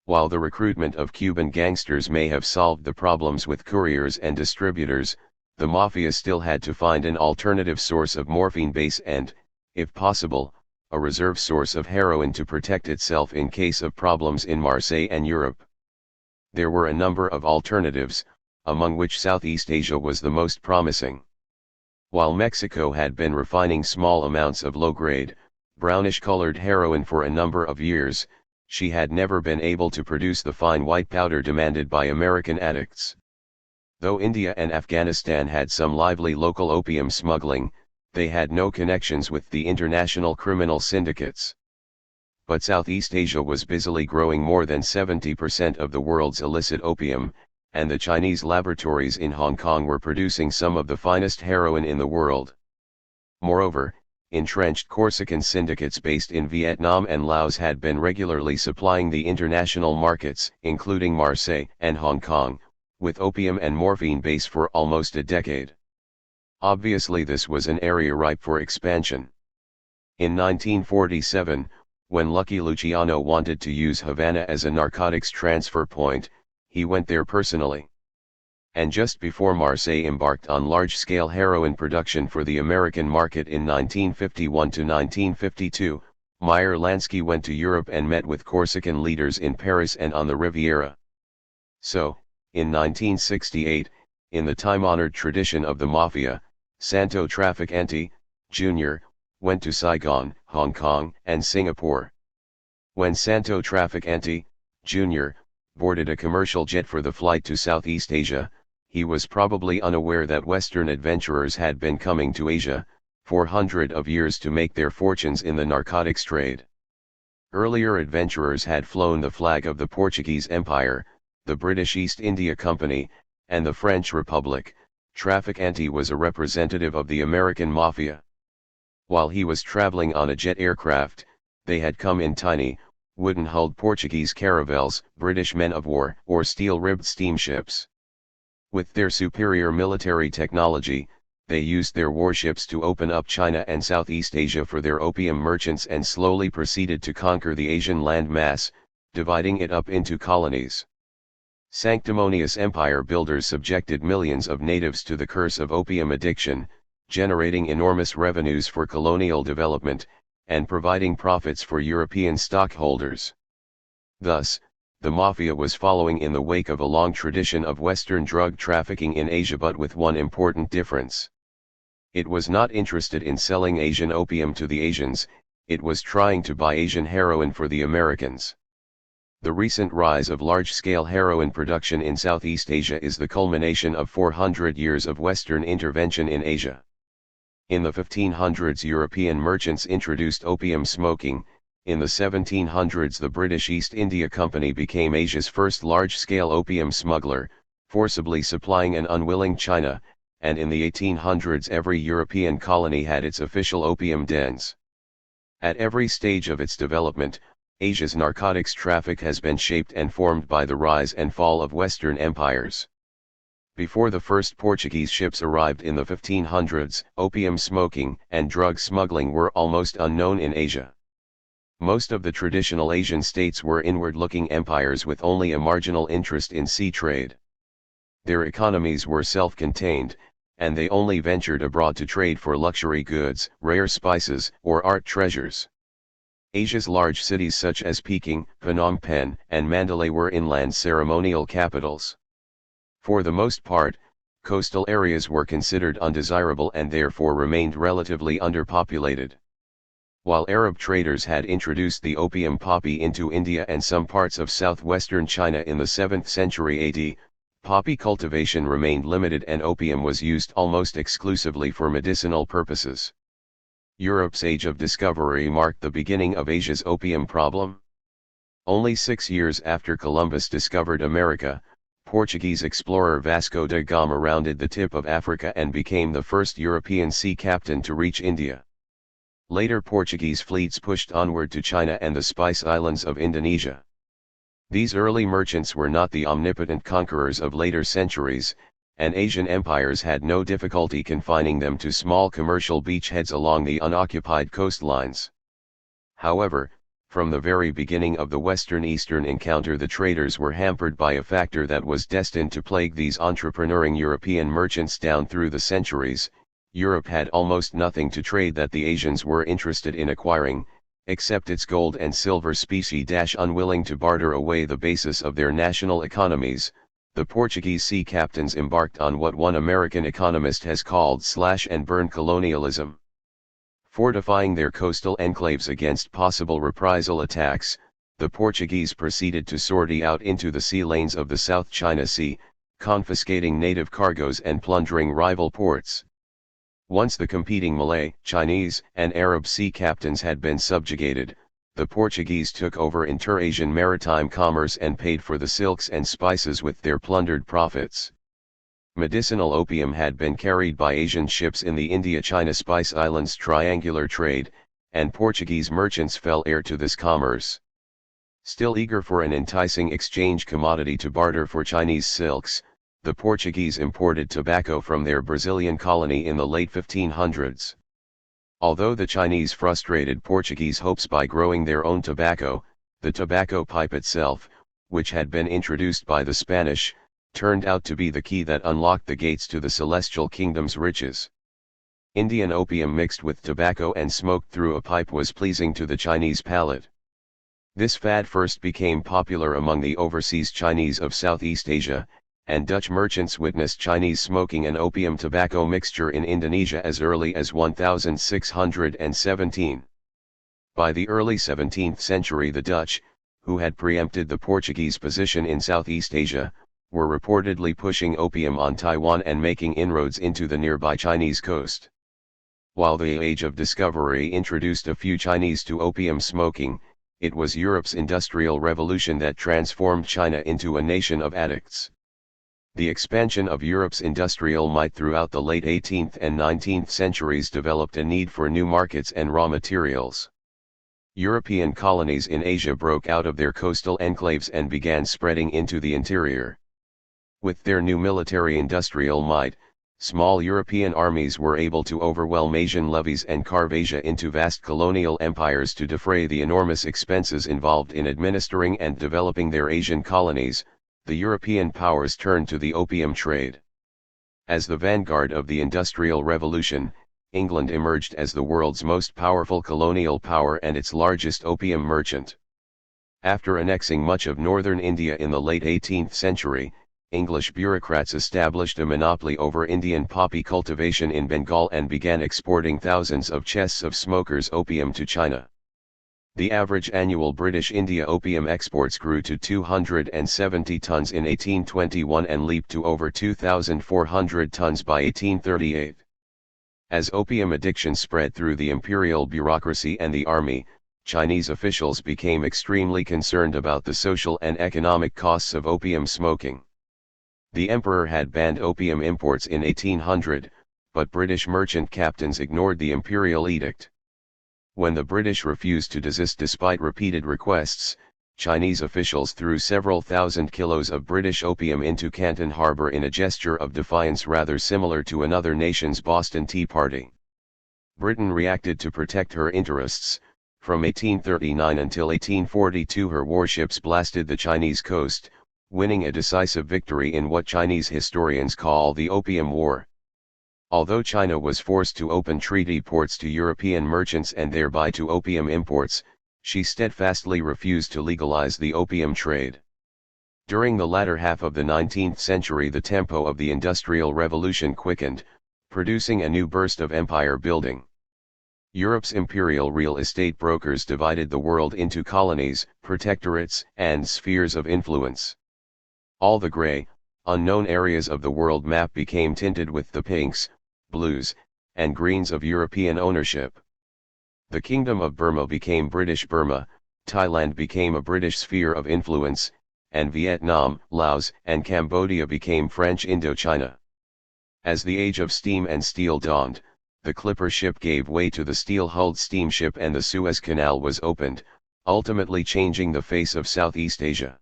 While the recruitment of Cuban gangsters may have solved the problems with couriers and distributors, the Mafia still had to find an alternative source of morphine base and, if possible, a reserve source of heroin to protect itself in case of problems in Marseille and Europe. There were a number of alternatives, among which Southeast Asia was the most promising. While Mexico had been refining small amounts of low-grade, brownish-colored heroin for a number of years, she had never been able to produce the fine white powder demanded by American addicts. Though India and Afghanistan had some lively local opium smuggling, they had no connections with the international criminal syndicates. But Southeast Asia was busily growing more than 70% of the world's illicit opium, and the Chinese laboratories in Hong Kong were producing some of the finest heroin in the world. Moreover, entrenched Corsican syndicates based in Vietnam and Laos had been regularly supplying the international markets, including Marseille and Hong Kong, with opium and morphine base for almost a decade. Obviously, this was an area ripe for expansion. In 1947, when Lucky Luciano wanted to use Havana as a narcotics transfer point, he went there personally. And just before Marseille embarked on large-scale heroin production for the American market in 1951 to 1952, Meyer Lansky went to Europe and met with Corsican leaders in Paris and on the Riviera. So, in 1968, in the time-honored tradition of the Mafia, Santo Traficante, Jr., went to Saigon, Hong Kong, and Singapore. When Santo Traficante, Jr., boarded a commercial jet for the flight to Southeast Asia, he was probably unaware that Western adventurers had been coming to Asia, for hundreds of years to make their fortunes in the narcotics trade. Earlier adventurers had flown the flag of the Portuguese Empire, the British East India Company, and the French Republic. Traficante was a representative of the American Mafia. While he was traveling on a jet aircraft, they had come in tiny, wooden-hulled Portuguese caravels, British men-of-war, or steel-ribbed steamships. With their superior military technology, they used their warships to open up China and Southeast Asia for their opium merchants and slowly proceeded to conquer the Asian land mass, dividing it up into colonies. Sanctimonious empire builders subjected millions of natives to the curse of opium addiction, generating enormous revenues for colonial development, and providing profits for European stockholders. Thus, the mafia was following in the wake of a long tradition of Western drug trafficking in Asia, but with one important difference. It was not interested in selling Asian opium to the Asians, it was trying to buy Asian heroin for the Americans. The recent rise of large-scale heroin production in Southeast Asia is the culmination of 400 years of Western intervention in Asia. In the 1500s, European merchants introduced opium smoking. In the 1700s, the British East India Company became Asia's first large-scale opium smuggler, forcibly supplying an unwilling China, and in the 1800s every European colony had its official opium dens. At every stage of its development, Asia's narcotics traffic has been shaped and formed by the rise and fall of Western empires. Before the first Portuguese ships arrived in the 1500s, opium smoking and drug smuggling were almost unknown in Asia. Most of the traditional Asian states were inward-looking empires with only a marginal interest in sea trade. Their economies were self-contained, and they only ventured abroad to trade for luxury goods, rare spices, or art treasures. Asia's large cities such as Peking, Phnom Penh, and Mandalay were inland ceremonial capitals. For the most part, coastal areas were considered undesirable and therefore remained relatively underpopulated. While Arab traders had introduced the opium poppy into India and some parts of southwestern China in the 7th century AD, poppy cultivation remained limited and opium was used almost exclusively for medicinal purposes. Europe's age of discovery marked the beginning of Asia's opium problem. Only 6 years after Columbus discovered America, Portuguese explorer Vasco da Gama rounded the tip of Africa and became the first European sea captain to reach India. Later Portuguese fleets pushed onward to China and the Spice Islands of Indonesia. These early merchants were not the omnipotent conquerors of later centuries, and Asian empires had no difficulty confining them to small commercial beachheads along the unoccupied coastlines. However, from the very beginning of the Western-Eastern encounter, the traders were hampered by a factor that was destined to plague these entrepreneuring European merchants down through the centuries. Europe had almost nothing to trade that the Asians were interested in acquiring, except its gold and silver specie. Unwilling to barter away the basis of their national economies, the Portuguese sea captains embarked on what one American economist has called slash-and-burn colonialism. Fortifying their coastal enclaves against possible reprisal attacks, the Portuguese proceeded to sortie out into the sea lanes of the South China Sea, confiscating native cargoes and plundering rival ports. Once the competing Malay, Chinese, and Arab sea captains had been subjugated, the Portuguese took over inter-Asian maritime commerce and paid for the silks and spices with their plundered profits. Medicinal opium had been carried by Asian ships in the India-China Spice Islands triangular trade, and Portuguese merchants fell heir to this commerce. Still eager for an enticing exchange commodity to barter for Chinese silks, the Portuguese imported tobacco from their Brazilian colony in the late 1500s. Although the Chinese frustrated Portuguese hopes by growing their own tobacco, the tobacco pipe itself, which had been introduced by the Spanish, turned out to be the key that unlocked the gates to the Celestial Kingdom's riches. Indian opium mixed with tobacco and smoked through a pipe was pleasing to the Chinese palate. This fad first became popular among the overseas Chinese of Southeast Asia, and Dutch merchants witnessed Chinese smoking an opium tobacco mixture in Indonesia as early as 1617. By the early 17th century, the Dutch, who had preempted the Portuguese position in Southeast Asia, were reportedly pushing opium on Taiwan and making inroads into the nearby Chinese coast. While the Age of Discovery introduced a few Chinese to opium smoking, it was Europe's Industrial Revolution that transformed China into a nation of addicts. The expansion of Europe's industrial might throughout the late 18th and 19th centuries developed a need for new markets and raw materials. European colonies in Asia broke out of their coastal enclaves and began spreading into the interior. With their new military industrial might, small European armies were able to overwhelm Asian levies and carve Asia into vast colonial empires to defray the enormous expenses involved in administering and developing their Asian colonies. The European powers turned to the opium trade. As the vanguard of the Industrial Revolution, England emerged as the world's most powerful colonial power and its largest opium merchant. After annexing much of northern India in the late 18th century, English bureaucrats established a monopoly over Indian poppy cultivation in Bengal and began exporting thousands of chests of smokers' opium to China. The average annual British India opium exports grew to 270 tons in 1821 and leaped to over 2,400 tons by 1838. As opium addiction spread through the imperial bureaucracy and the army, Chinese officials became extremely concerned about the social and economic costs of opium smoking. The emperor had banned opium imports in 1800, but British merchant captains ignored the imperial edict. When the British refused to desist despite repeated requests, Chinese officials threw several thousand kilos of British opium into Canton Harbour in a gesture of defiance rather similar to another nation's Boston Tea Party. Britain reacted to protect her interests. From 1839 until 1842 her warships blasted the Chinese coast, winning a decisive victory in what Chinese historians call the Opium War. Although China was forced to open treaty ports to European merchants and thereby to opium imports, she steadfastly refused to legalize the opium trade. During the latter half of the 19th century the tempo of the Industrial Revolution quickened, producing a new burst of empire building. Europe's imperial real estate brokers divided the world into colonies, protectorates, and spheres of influence. All the gray, unknown areas of the world map became tinted with the pinks, blues, and greens of European ownership. The Kingdom of Burma became British Burma, Thailand became a British sphere of influence, and Vietnam, Laos, and Cambodia became French Indochina. As the age of steam and steel dawned, the clipper ship gave way to the steel-hulled steamship and the Suez Canal was opened, ultimately changing the face of Southeast Asia.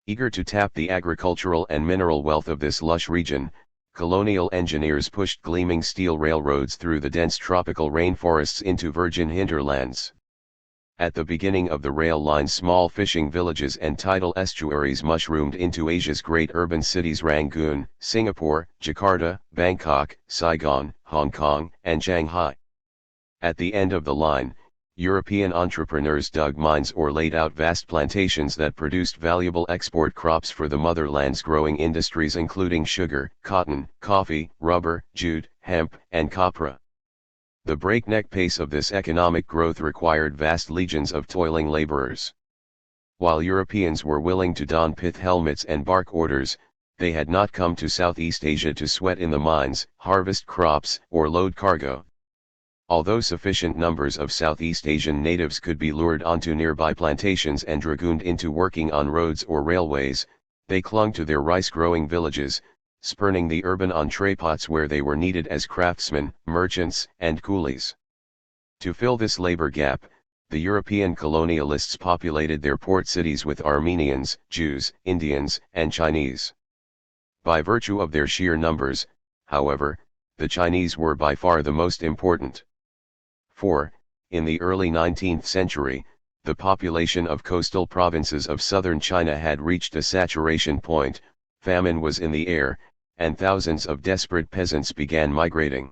Eager to tap the agricultural and mineral wealth of this lush region, colonial engineers pushed gleaming steel railroads through the dense tropical rainforests into virgin hinterlands. At the beginning of the rail line small fishing villages and tidal estuaries mushroomed into Asia's great urban cities Rangoon, Singapore, Jakarta, Bangkok, Saigon, Hong Kong, and Shanghai. At the end of the line, European entrepreneurs dug mines or laid out vast plantations that produced valuable export crops for the motherland's growing industries including sugar, cotton, coffee, rubber, jute, hemp, and copra. The breakneck pace of this economic growth required vast legions of toiling laborers. While Europeans were willing to don pith helmets and bark orders, they had not come to Southeast Asia to sweat in the mines, harvest crops, or load cargo. Although sufficient numbers of Southeast Asian natives could be lured onto nearby plantations and dragooned into working on roads or railways, they clung to their rice-growing villages, spurning the urban entrepots where they were needed as craftsmen, merchants, and coolies. To fill this labor gap, the European colonialists populated their port cities with Armenians, Jews, Indians, and Chinese. By virtue of their sheer numbers, however, the Chinese were by far the most important. For, in the early 19th century, the population of coastal provinces of southern China had reached a saturation point, famine was in the air, and thousands of desperate peasants began migrating.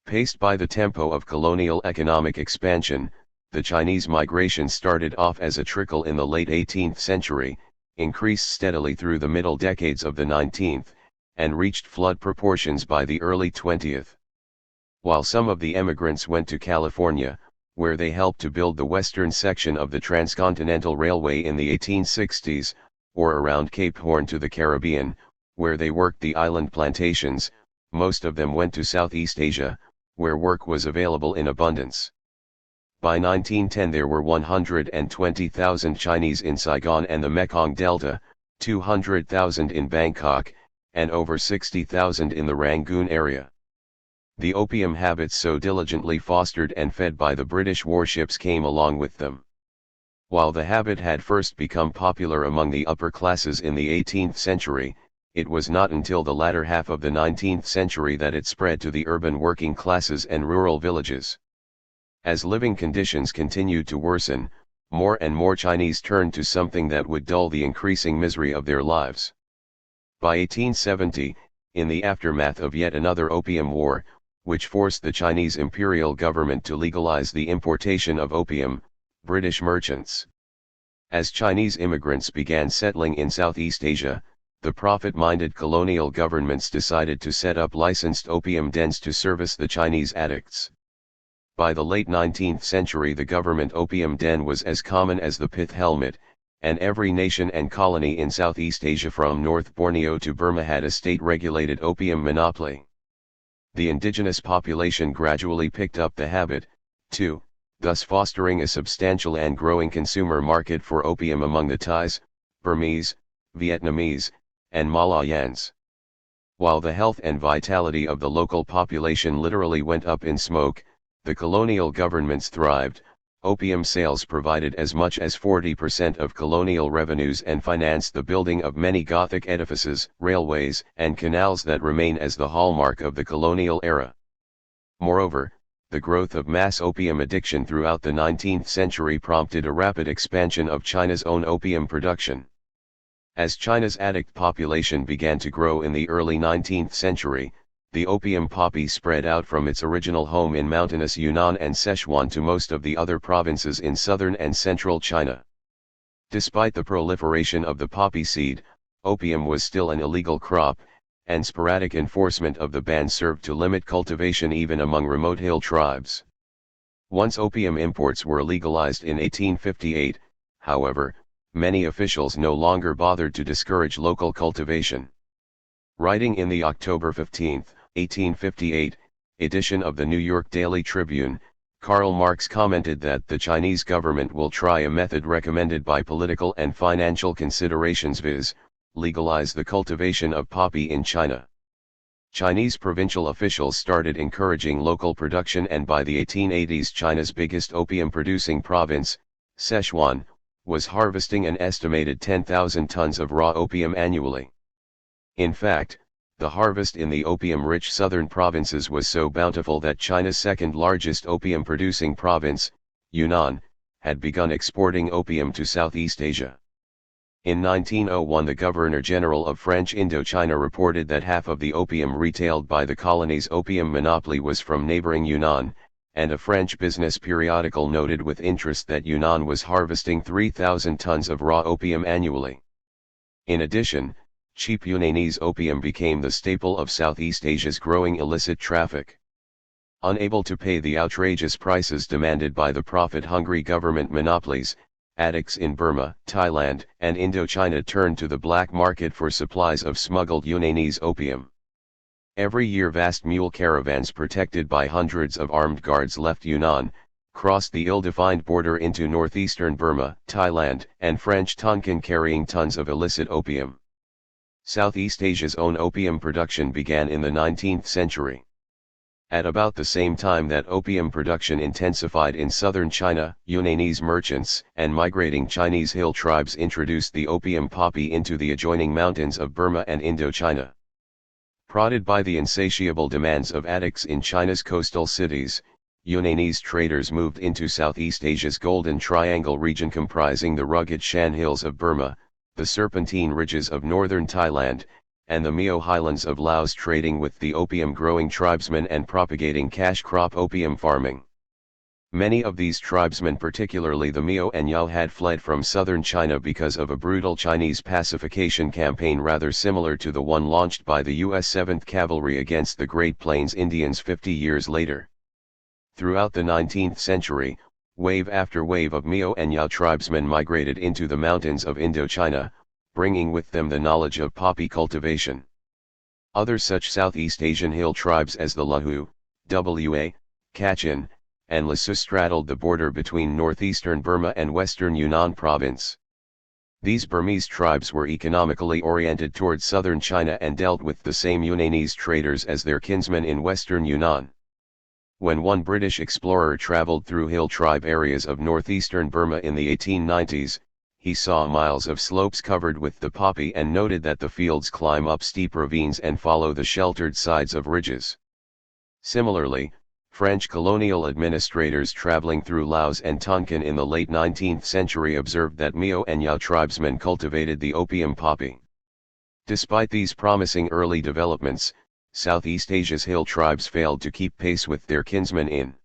Paced by the tempo of colonial economic expansion, the Chinese migration started off as a trickle in the late 18th century, increased steadily through the middle decades of the 19th, and reached flood proportions by the early 20th. While some of the emigrants went to California, where they helped to build the western section of the Transcontinental Railway in the 1860s, or around Cape Horn to the Caribbean, where they worked the island plantations, most of them went to Southeast Asia, where work was available in abundance. By 1910 there were 120,000 Chinese in Saigon and the Mekong Delta, 200,000 in Bangkok, and over 60,000 in the Rangoon area. The opium habits so diligently fostered and fed by the British warships came along with them. While the habit had first become popular among the upper classes in the 18th century, it was not until the latter half of the 19th century that it spread to the urban working classes and rural villages. As living conditions continued to worsen, more and more Chinese turned to something that would dull the increasing misery of their lives. By 1870, in the aftermath of yet another opium war, which forced the Chinese imperial government to legalize the importation of opium, British merchants As Chinese immigrants began settling in Southeast Asia, the profit-minded colonial governments decided to set up licensed opium dens to service the Chinese addicts. By the late 19th century, the government opium den was as common as the pith helmet, and every nation and colony in Southeast Asia from North Borneo to Burma had a state-regulated opium monopoly. The indigenous population gradually picked up the habit, too, thus fostering a substantial and growing consumer market for opium among the Thais, Burmese, Vietnamese, and Malayans. While the health and vitality of the local population literally went up in smoke, the colonial governments thrived. Opium sales provided as much as 40% of colonial revenues and financed the building of many Gothic edifices, railways, and canals that remain as the hallmark of the colonial era. Moreover, the growth of mass opium addiction throughout the 19th century prompted a rapid expansion of China's own opium production. As China's addict population began to grow in the early 19th century, the opium poppy spread out from its original home in mountainous Yunnan and Sichuan to most of the other provinces in southern and central China. Despite the proliferation of the poppy seed, opium was still an illegal crop, and sporadic enforcement of the ban served to limit cultivation even among remote hill tribes. Once opium imports were legalized in 1858, however, many officials no longer bothered to discourage local cultivation. Writing in the October 15, 1858, edition of the New York Daily Tribune, Karl Marx commented that the Chinese government will try a method recommended by political and financial considerations, viz., legalize the cultivation of poppy in China. Chinese provincial officials started encouraging local production, and by the 1880s China's biggest opium-producing province, Sichuan, was harvesting an estimated 10,000 tons of raw opium annually. In fact, the harvest in the opium-rich southern provinces was so bountiful that China's second-largest opium-producing province, Yunnan, had begun exporting opium to Southeast Asia. In 1901, the Governor-General of French Indochina reported that half of the opium retailed by the colony's opium monopoly was from neighboring Yunnan, and a French business periodical noted with interest that Yunnan was harvesting 3,000 tons of raw opium annually. In addition, cheap Yunnanese opium became the staple of Southeast Asia's growing illicit traffic. Unable to pay the outrageous prices demanded by the profit-hungry government monopolies, addicts in Burma, Thailand, and Indochina turned to the black market for supplies of smuggled Yunnanese opium. Every year vast mule caravans protected by hundreds of armed guards left Yunnan, crossed the ill-defined border into northeastern Burma, Thailand, and French Tonkin carrying tons of illicit opium. Southeast Asia's own opium production began in the 19th century. At about the same time that opium production intensified in southern China, Yunnanese merchants and migrating Chinese hill tribes introduced the opium poppy into the adjoining mountains of Burma and Indochina. Prodded by the insatiable demands of addicts in China's coastal cities, Yunnanese traders moved into Southeast Asia's Golden Triangle region comprising the rugged Shan Hills of Burma, the serpentine ridges of northern Thailand, and the Mio highlands of Laos, trading with the opium-growing tribesmen and propagating cash crop opium farming. Many of these tribesmen, particularly the Mio and Yao, had fled from southern China because of a brutal Chinese pacification campaign rather similar to the one launched by the U.S. 7th Cavalry against the Great Plains Indians 50 years later. Throughout the 19th century, wave after wave of Mio and Yao tribesmen migrated into the mountains of Indochina, bringing with them the knowledge of poppy cultivation. Other such Southeast Asian hill tribes as the Lahu, Wa, Kachin, and Lasu straddled the border between northeastern Burma and western Yunnan province. These Burmese tribes were economically oriented towards southern China and dealt with the same Yunnanese traders as their kinsmen in western Yunnan. When one British explorer traveled through hill tribe areas of northeastern Burma in the 1890s, he saw miles of slopes covered with the poppy and noted that the fields climb up steep ravines and follow the sheltered sides of ridges. Similarly, French colonial administrators traveling through Laos and Tonkin in the late 19th century observed that Mio and Yao tribesmen cultivated the opium poppy. Despite these promising early developments, Southeast Asia's hill tribes failed to keep pace with their kinsmen in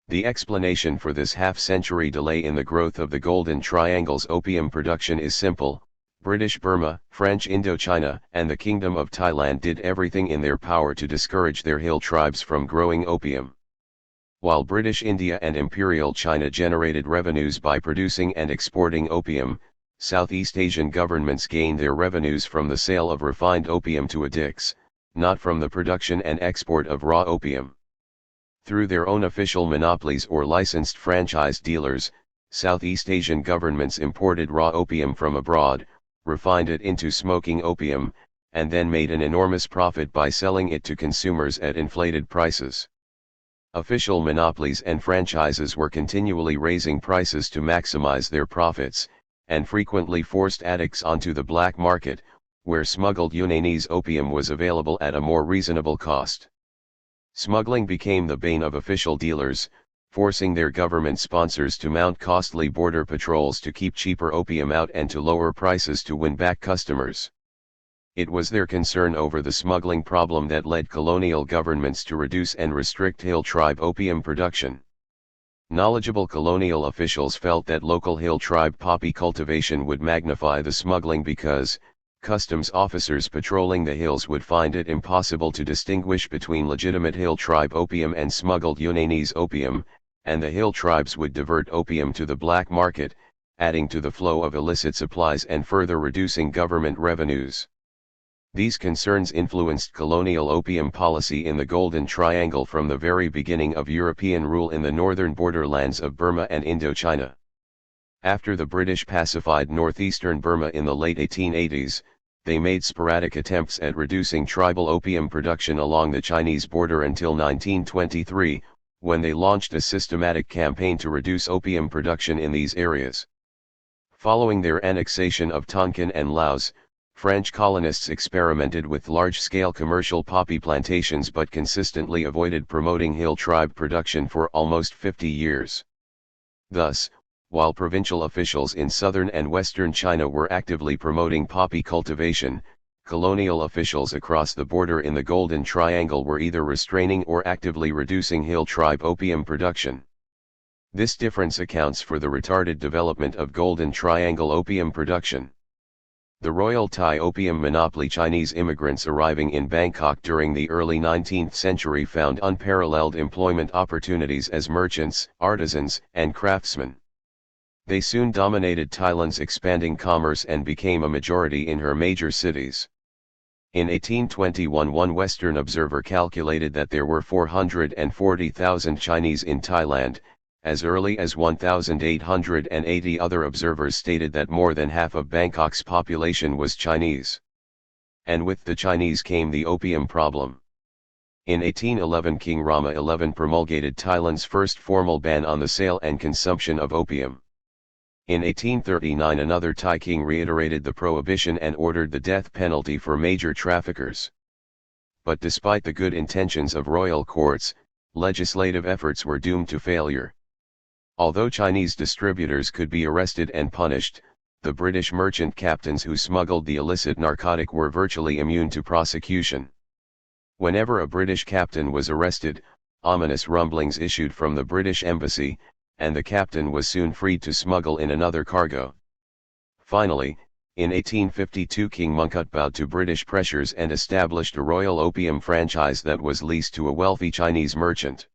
The explanation for this half-century delay in the growth of the Golden Triangle's opium production is simple: British Burma, French Indochina, and the Kingdom of Thailand did everything in their power to discourage their hill tribes from growing opium. While British India and Imperial China generated revenues by producing and exporting opium, Southeast Asian governments gained their revenues from the sale of refined opium to addicts, not from the production and export of raw opium. Through their own official monopolies or licensed franchise dealers, Southeast Asian governments imported raw opium from abroad, refined it into smoking opium, and then made an enormous profit by selling it to consumers at inflated prices. Official monopolies and franchises were continually raising prices to maximize their profits, and frequently forced addicts onto the black market, where smuggled Yunanese opium was available at a more reasonable cost. Smuggling became the bane of official dealers, forcing their government sponsors to mount costly border patrols to keep cheaper opium out and to lower prices to win back customers. It was their concern over the smuggling problem that led colonial governments to reduce and restrict hill tribe opium production. Knowledgeable colonial officials felt that local hill tribe poppy cultivation would magnify the smuggling because customs officers patrolling the hills would find it impossible to distinguish between legitimate hill tribe opium and smuggled Yunanese opium, and the hill tribes would divert opium to the black market, adding to the flow of illicit supplies and further reducing government revenues. These concerns influenced colonial opium policy in the Golden Triangle from the very beginning of European rule in the northern borderlands of Burma and Indochina. After the British pacified northeastern Burma in the late 1880s, they made sporadic attempts at reducing tribal opium production along the Chinese border until 1923, when they launched a systematic campaign to reduce opium production in these areas. Following their annexation of Tonkin and Laos, French colonists experimented with large-scale commercial poppy plantations but consistently avoided promoting hill tribe production for almost 50 years. Thus, while provincial officials in southern and western China were actively promoting poppy cultivation, colonial officials across the border in the Golden Triangle were either restraining or actively reducing hill tribe opium production. This difference accounts for the retarded development of Golden Triangle opium production. The Royal Thai opium monopoly. Chinese immigrants arriving in Bangkok during the early 19th century found unparalleled employment opportunities as merchants, artisans, and craftsmen. They soon dominated Thailand's expanding commerce and became a majority in her major cities. In 1821, one Western observer calculated that there were 440,000 Chinese in Thailand. As early as 1880, other observers stated that more than half of Bangkok's population was Chinese. And with the Chinese came the opium problem. In 1811, King Rama XI promulgated Thailand's first formal ban on the sale and consumption of opium. In 1839, another Thai king reiterated the prohibition and ordered the death penalty for major traffickers. But despite the good intentions of royal courts, legislative efforts were doomed to failure. Although Chinese distributors could be arrested and punished, the British merchant captains who smuggled the illicit narcotic were virtually immune to prosecution. Whenever a British captain was arrested, ominous rumblings issued from the British embassy, and the captain was soon freed to smuggle in another cargo. Finally, in 1852, King Mongkut bowed to British pressures and established a royal opium franchise that was leased to a wealthy Chinese merchant.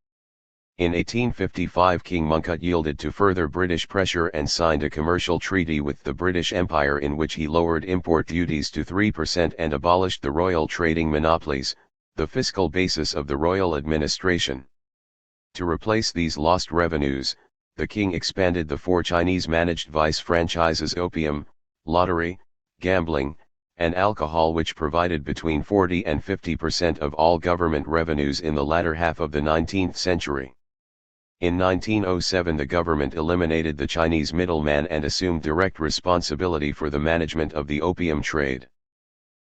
In 1855, King Mongkut yielded to further British pressure and signed a commercial treaty with the British Empire in which he lowered import duties to 3% and abolished the royal trading monopolies, the fiscal basis of the royal administration. To replace these lost revenues, the king expanded the 4 Chinese-managed vice franchises: opium, lottery, gambling, and alcohol, which provided between 40 and 50% of all government revenues in the latter half of the 19th century. In 1907, the government eliminated the Chinese middleman and assumed direct responsibility for the management of the opium trade.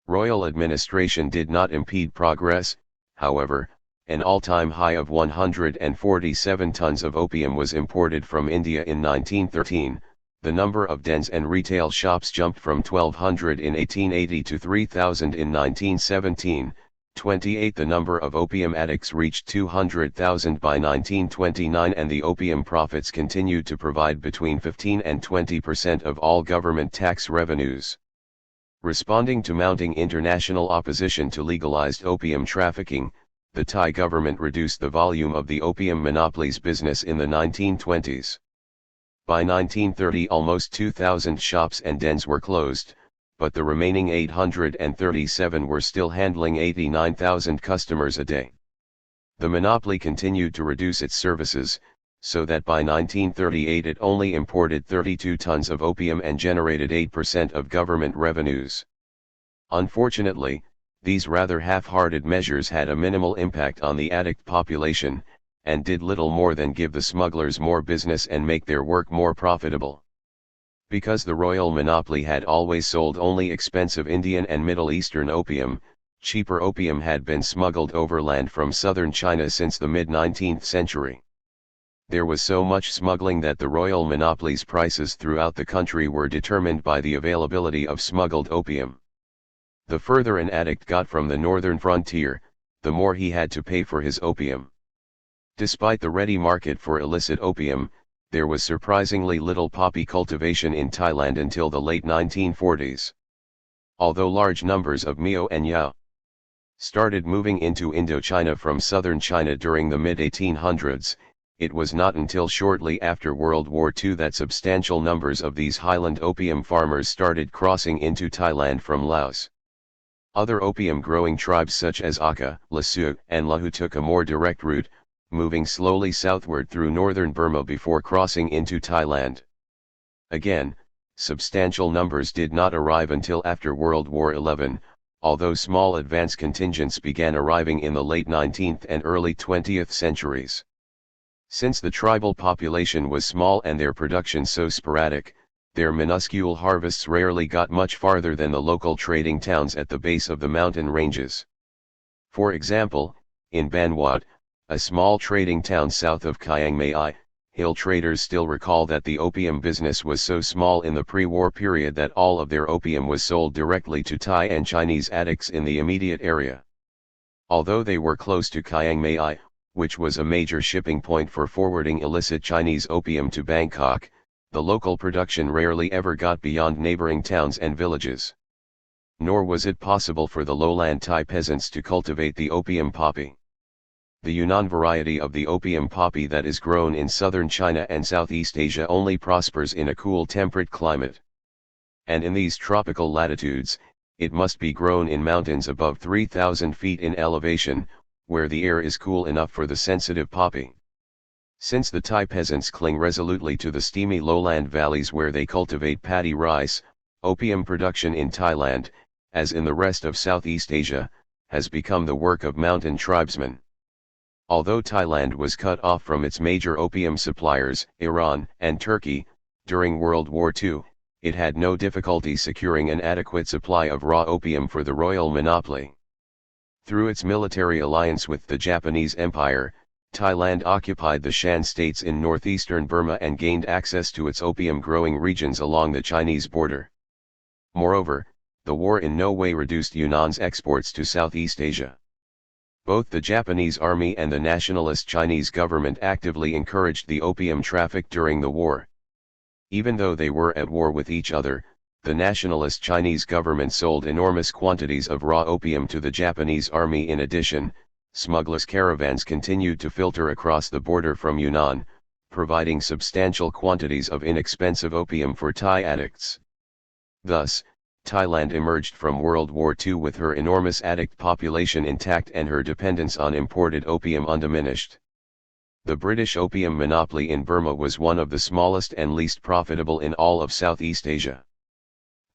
Royal administration did not impede progress, however. An all-time high of 147 tons of opium was imported from India in 1913, the number of dens and retail shops jumped from 1,200 in 1880 to 3,000 in 1917, 28. The number of opium addicts reached 200,000 by 1929, and the opium profits continued to provide between 15 and 20% of all government tax revenues. Responding to mounting international opposition to legalized opium trafficking, the Thai government reduced the volume of the opium monopoly's business in the 1920s. By 1930 almost 2,000 shops and dens were closed, but the remaining 837 were still handling 89,000 customers a day. The monopoly continued to reduce its services, so that by 1938 it only imported 32 tons of opium and generated 8% of government revenues. Unfortunately, these rather half-hearted measures had a minimal impact on the addict population, and did little more than give the smugglers more business and make their work more profitable. Because the royal monopoly had always sold only expensive Indian and Middle Eastern opium, cheaper opium had been smuggled overland from southern China since the mid-19th century. There was so much smuggling that the royal monopoly's prices throughout the country were determined by the availability of smuggled opium. The further an addict got from the northern frontier, the more he had to pay for his opium. Despite the ready market for illicit opium, there was surprisingly little poppy cultivation in Thailand until the late 1940s. Although large numbers of Mio and Yao started moving into Indochina from southern China during the mid-1800s, it was not until shortly after World War II that substantial numbers of these highland opium farmers started crossing into Thailand from Laos. Other opium-growing tribes such as Akha, Lasu, and Lahu took a more direct route, moving slowly southward through northern Burma before crossing into Thailand. Again, substantial numbers did not arrive until after World War XI, although small advance contingents began arriving in the late 19th and early 20th centuries. Since the tribal population was small and their production so sporadic, their minuscule harvests rarely got much farther than the local trading towns at the base of the mountain ranges. For example, in Ban Wat, a small trading town south of Chiang Mai, hill traders still recall that the opium business was so small in the pre-war period that all of their opium was sold directly to Thai and Chinese addicts in the immediate area. Although they were close to Chiang Mai, which was a major shipping point for forwarding illicit Chinese opium to Bangkok, the local production rarely ever got beyond neighboring towns and villages. Nor was it possible for the lowland Thai peasants to cultivate the opium poppy. The Yunnan variety of the opium poppy that is grown in southern China and Southeast Asia only prospers in a cool temperate climate. And in these tropical latitudes, it must be grown in mountains above 3,000 feet in elevation, where the air is cool enough for the sensitive poppy. Since the Thai peasants cling resolutely to the steamy lowland valleys where they cultivate paddy rice, opium production in Thailand, as in the rest of Southeast Asia, has become the work of mountain tribesmen. Although Thailand was cut off from its major opium suppliers, Iran and Turkey, during World War II, it had no difficulty securing an adequate supply of raw opium for the royal monopoly. Through its military alliance with the Japanese Empire, Thailand occupied the Shan states in northeastern Burma and gained access to its opium-growing regions along the Chinese border. Moreover, the war in no way reduced Yunnan's exports to Southeast Asia. Both the Japanese army and the nationalist Chinese government actively encouraged the opium traffic during the war. Even though they were at war with each other, the nationalist Chinese government sold enormous quantities of raw opium to the Japanese army. In addition, smugglers' caravans continued to filter across the border from Yunnan, providing substantial quantities of inexpensive opium for Thai addicts. Thus, Thailand emerged from World War II with her enormous addict population intact and her dependence on imported opium undiminished. The British opium monopoly in Burma was one of the smallest and least profitable in all of Southeast Asia.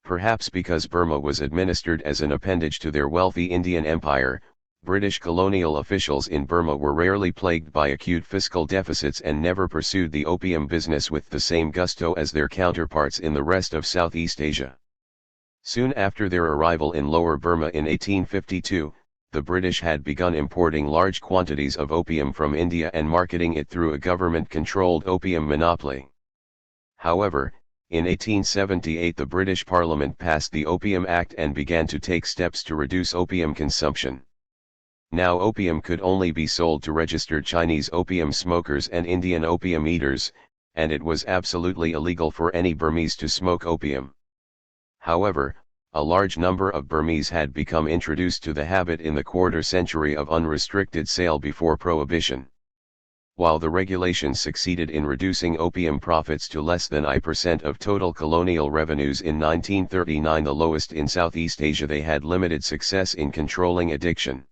Perhaps because Burma was administered as an appendage to their wealthy Indian Empire, British colonial officials in Burma were rarely plagued by acute fiscal deficits and never pursued the opium business with the same gusto as their counterparts in the rest of Southeast Asia. Soon after their arrival in Lower Burma in 1852, the British had begun importing large quantities of opium from India and marketing it through a government-controlled opium monopoly. However, in 1878 the British Parliament passed the Opium Act and began to take steps to reduce opium consumption. Now opium could only be sold to registered Chinese opium smokers and Indian opium eaters, and it was absolutely illegal for any Burmese to smoke opium. However, a large number of Burmese had become introduced to the habit in the quarter century of unrestricted sale before prohibition. While the regulations succeeded in reducing opium profits to less than 1% of total colonial revenues in 1939, the lowest in Southeast Asia, they had limited success in controlling addiction.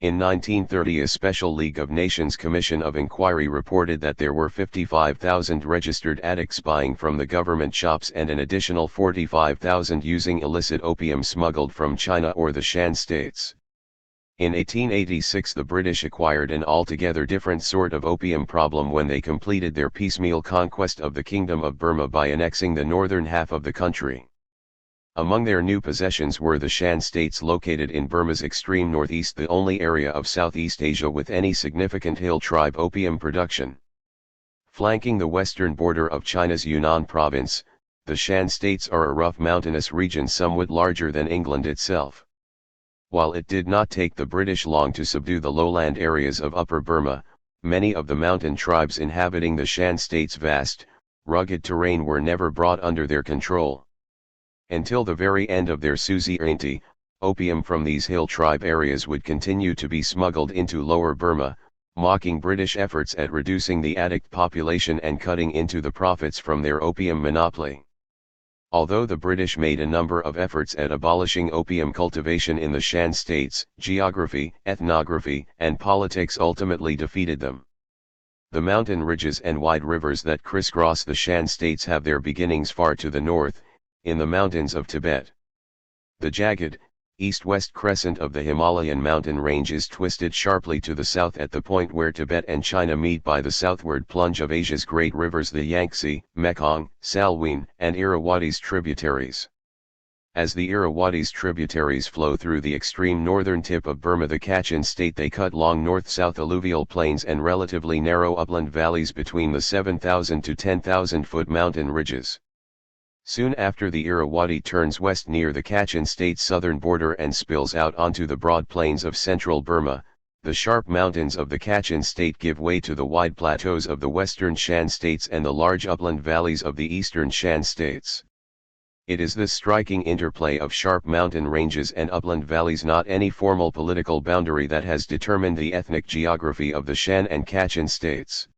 In 1930, a special League of Nations Commission of Inquiry reported that there were 55,000 registered addicts buying from the government shops and an additional 45,000 using illicit opium smuggled from China or the Shan states. In 1886, the British acquired an altogether different sort of opium problem when they completed their piecemeal conquest of the Kingdom of Burma by annexing the northern half of the country. Among their new possessions were the Shan states, located in Burma's extreme northeast, the only area of Southeast Asia with any significant hill tribe opium production. Flanking the western border of China's Yunnan province, the Shan states are a rough mountainous region somewhat larger than England itself. While it did not take the British long to subdue the lowland areas of Upper Burma, many of the mountain tribes inhabiting the Shan states' vast, rugged terrain were never brought under their control. Until the very end of their suzerainty, opium from these hill tribe areas would continue to be smuggled into Lower Burma, mocking British efforts at reducing the addict population and cutting into the profits from their opium monopoly. Although the British made a number of efforts at abolishing opium cultivation in the Shan states, geography, ethnography, and politics ultimately defeated them. The mountain ridges and wide rivers that crisscross the Shan states have their beginnings far to the north, in the mountains of Tibet. The jagged, east-west crescent of the Himalayan mountain range is twisted sharply to the south at the point where Tibet and China meet by the southward plunge of Asia's great rivers, the Yangtze, Mekong, Salween, and Irrawaddy's tributaries. As the Irrawaddy's tributaries flow through the extreme northern tip of Burma, the Kachin state, they cut long north-south alluvial plains and relatively narrow upland valleys between the 7,000 to 10,000 foot mountain ridges. Soon after, the Irrawaddy turns west near the Kachin state's southern border and spills out onto the broad plains of central Burma. The sharp mountains of the Kachin state give way to the wide plateaus of the western Shan states and the large upland valleys of the eastern Shan states. It is this striking interplay of sharp mountain ranges and upland valleys, not any formal political boundary, that has determined the ethnic geography of the Shan and Kachin states.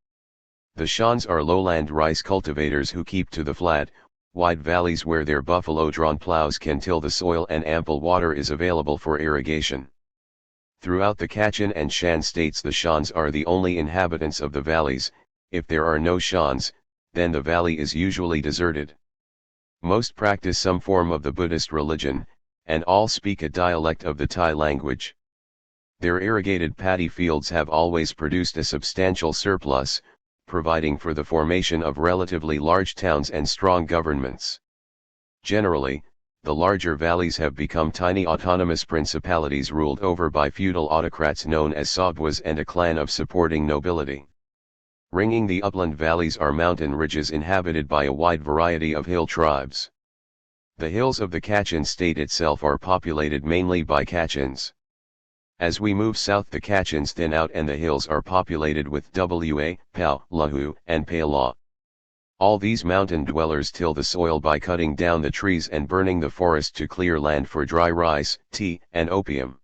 The Shans are lowland rice cultivators who keep to the flat, wide valleys where their buffalo-drawn plows can till the soil and ample water is available for irrigation. Throughout the Kachin and Shan states, the Shans are the only inhabitants of the valleys. If there are no Shans, then the valley is usually deserted. Most practice some form of the Buddhist religion, and all speak a dialect of the Thai language. Their irrigated paddy fields have always produced a substantial surplus, providing for the formation of relatively large towns and strong governments. Generally, the larger valleys have become tiny autonomous principalities ruled over by feudal autocrats known as Sabwas and a clan of supporting nobility. Ringing the upland valleys are mountain ridges inhabited by a wide variety of hill tribes. The hills of the Kachin state itself are populated mainly by Kachins. As we move south, the Kachins thin out and the hills are populated with Wa, Pao, Lahu, and Pala. All these mountain dwellers till the soil by cutting down the trees and burning the forest to clear land for dry rice, tea, and opium.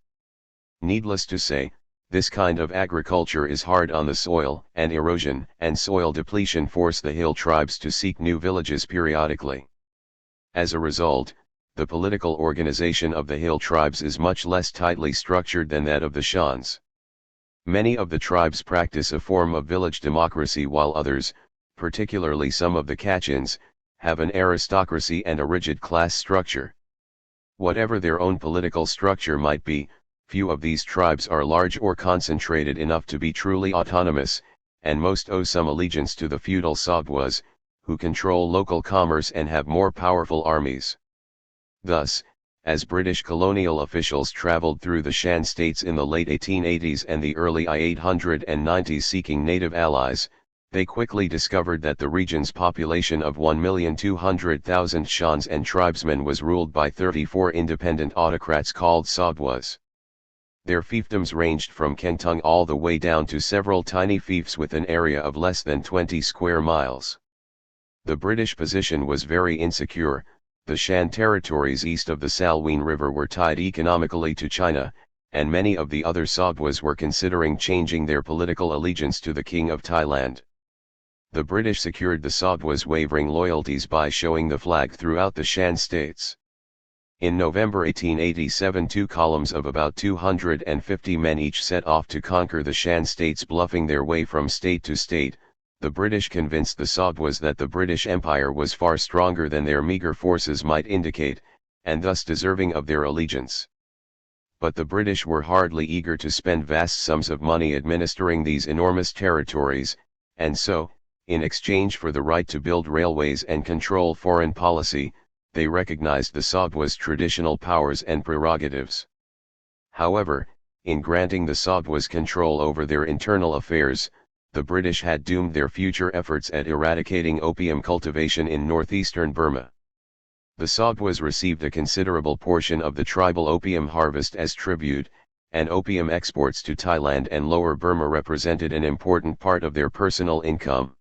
Needless to say, this kind of agriculture is hard on the soil, and erosion and soil depletion force the hill tribes to seek new villages periodically. As a result, the political organization of the hill tribes is much less tightly structured than that of the Shans. Many of the tribes practice a form of village democracy, while others, particularly some of the Kachins, have an aristocracy and a rigid class structure. Whatever their own political structure might be, few of these tribes are large or concentrated enough to be truly autonomous, and most owe some allegiance to the feudal Sabwas, who control local commerce and have more powerful armies. Thus, as British colonial officials traveled through the Shan states in the late 1880s and the early I-1890s seeking native allies, they quickly discovered that the region's population of 1,200,000 Shans and tribesmen was ruled by 34 independent autocrats called Sabwas. Their fiefdoms ranged from Kengtung all the way down to several tiny fiefs with an area of less than 20 square miles. The British position was very insecure. The Shan territories east of the Salween River were tied economically to China, and many of the other Sogwas were considering changing their political allegiance to the King of Thailand. The British secured the Sogwas' wavering loyalties by showing the flag throughout the Shan states. In November 1887, two columns of about 250 men each set off to conquer the Shan states, bluffing their way from state to state. The British convinced the Sogwas that the British Empire was far stronger than their meager forces might indicate, and thus deserving of their allegiance. But the British were hardly eager to spend vast sums of money administering these enormous territories, and so, in exchange for the right to build railways and control foreign policy, they recognized the Sogwas' traditional powers and prerogatives. However, in granting the Sogwas control over their internal affairs, the British had doomed their future efforts at eradicating opium cultivation in northeastern Burma. The Sogwas received a considerable portion of the tribal opium harvest as tribute, and opium exports to Thailand and Lower Burma represented an important part of their personal income.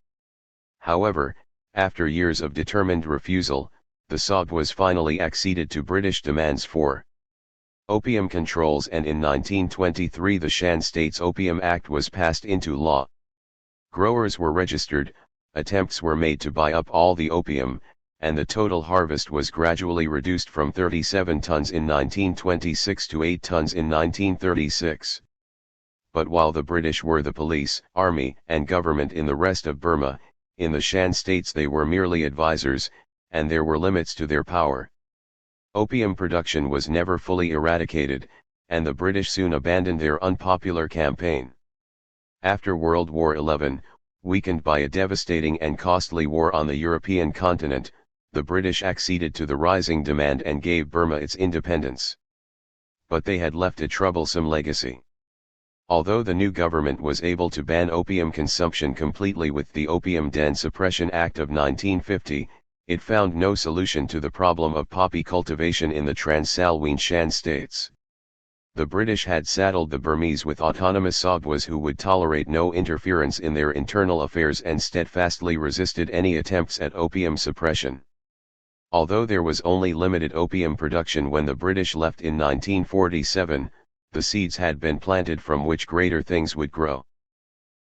However, after years of determined refusal, the Sogwas finally acceded to British demands for opium controls, and in 1923 the Shan States Opium Act was passed into law. Growers were registered, attempts were made to buy up all the opium, and the total harvest was gradually reduced from 37 tons in 1926 to 8 tons in 1936. But while the British were the police, army, and government in the rest of Burma, in the Shan states they were merely advisors, and there were limits to their power. Opium production was never fully eradicated, and the British soon abandoned their unpopular campaign. After World War XI, weakened by a devastating and costly war on the European continent, the British acceded to the rising demand and gave Burma its independence. But they had left a troublesome legacy. Although the new government was able to ban opium consumption completely with the Opium Den Suppression Act of 1950, it found no solution to the problem of poppy cultivation in the Trans-Salween Shan states. The British had saddled the Burmese with autonomous Sogwas who would tolerate no interference in their internal affairs and steadfastly resisted any attempts at opium suppression. Although there was only limited opium production when the British left in 1947, the seeds had been planted from which greater things would grow.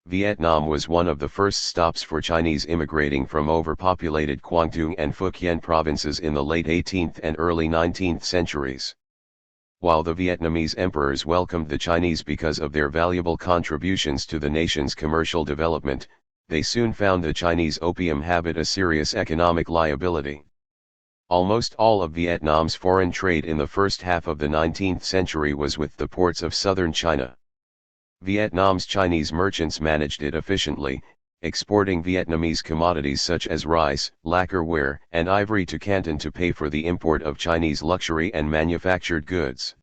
Vietnam was one of the first stops for Chinese immigrating from overpopulated Quang and Phuoc provinces in the late 18th and early 19th centuries. While the Vietnamese emperors welcomed the Chinese because of their valuable contributions to the nation's commercial development, they soon found the Chinese opium habit a serious economic liability. Almost all of Vietnam's foreign trade in the first half of the 19th century was with the ports of southern China. Vietnam's Chinese merchants managed it efficiently, exporting Vietnamese commodities such as rice, lacquerware, and ivory to Canton to pay for the import of Chinese luxury and manufactured goods.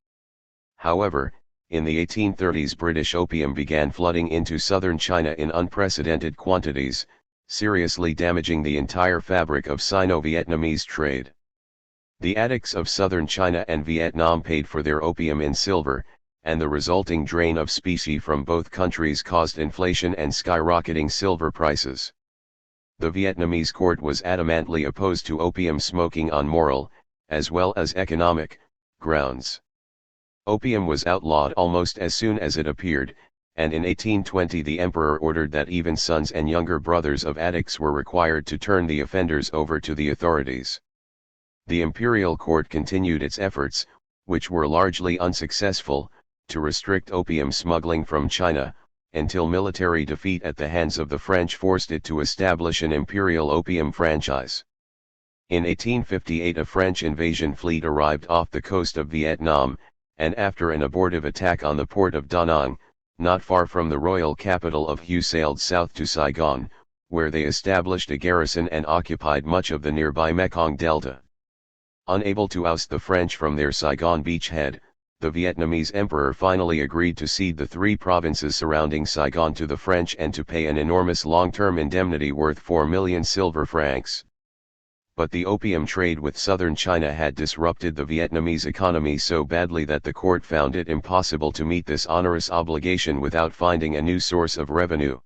However, in the 1830s British opium began flooding into southern China in unprecedented quantities, seriously damaging the entire fabric of Sino-Vietnamese trade. The addicts of southern China and Vietnam paid for their opium in silver, and the resulting drain of specie from both countries caused inflation and skyrocketing silver prices. The Vietnamese court was adamantly opposed to opium smoking on moral, as well as economic, grounds. Opium was outlawed almost as soon as it appeared, and in 1820 the emperor ordered that even sons and younger brothers of addicts were required to turn the offenders over to the authorities. The imperial court continued its efforts, which were largely unsuccessful, to restrict opium smuggling from China, until military defeat at the hands of the French forced it to establish an imperial opium franchise. In 1858 a French invasion fleet arrived off the coast of Vietnam, and after an abortive attack on the port of Da Nang, not far from the royal capital of Hue, sailed south to Saigon, where they established a garrison and occupied much of the nearby Mekong Delta. Unable to oust the French from their Saigon beachhead, the Vietnamese emperor finally agreed to cede the 3 provinces surrounding Saigon to the French and to pay an enormous long-term indemnity worth 4 million silver francs. but the opium trade with southern China had disrupted the Vietnamese economy so badly that the court found it impossible to meet this onerous obligation without finding a new source of revenue.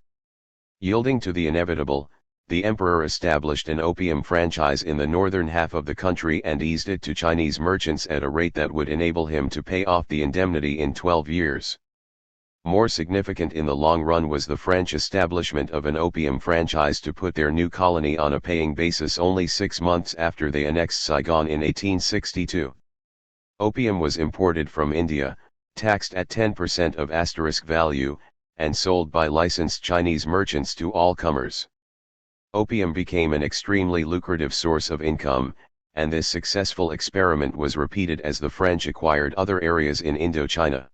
Yielding to the inevitable, the emperor established an opium franchise in the northern half of the country and eased it to Chinese merchants at a rate that would enable him to pay off the indemnity in 12 years. More significant in the long run was the French establishment of an opium franchise to put their new colony on a paying basis only 6 months after they annexed Saigon in 1862. Opium was imported from India, taxed at 10% of asterisk value, and sold by licensed Chinese merchants to all comers. Opium became an extremely lucrative source of income, and this successful experiment was repeated as the French acquired other areas in Indochina.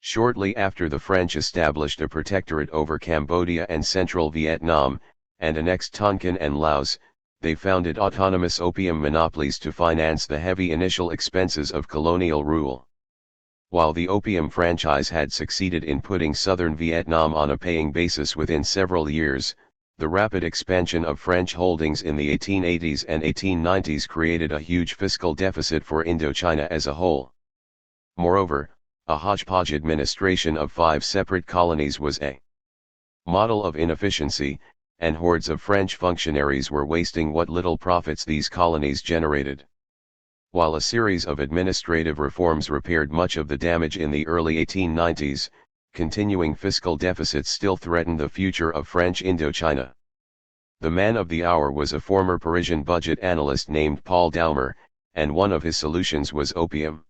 Shortly after, the French established a protectorate over Cambodia and central Vietnam, and annexed Tonkin and Laos. They founded autonomous opium monopolies to finance the heavy initial expenses of colonial rule. While the opium franchise had succeeded in putting southern Vietnam on a paying basis within several years, the rapid expansion of French holdings in the 1880s and 1890s created a huge fiscal deficit for Indochina as a whole. Moreover, a hodgepodge administration of 5 separate colonies was a model of inefficiency, and hordes of French functionaries were wasting what little profits these colonies generated. While a series of administrative reforms repaired much of the damage in the early 1890s, continuing fiscal deficits still threatened the future of French Indochina. The man of the hour was a former Parisian budget analyst named Paul Doumer, and one of his solutions was opium.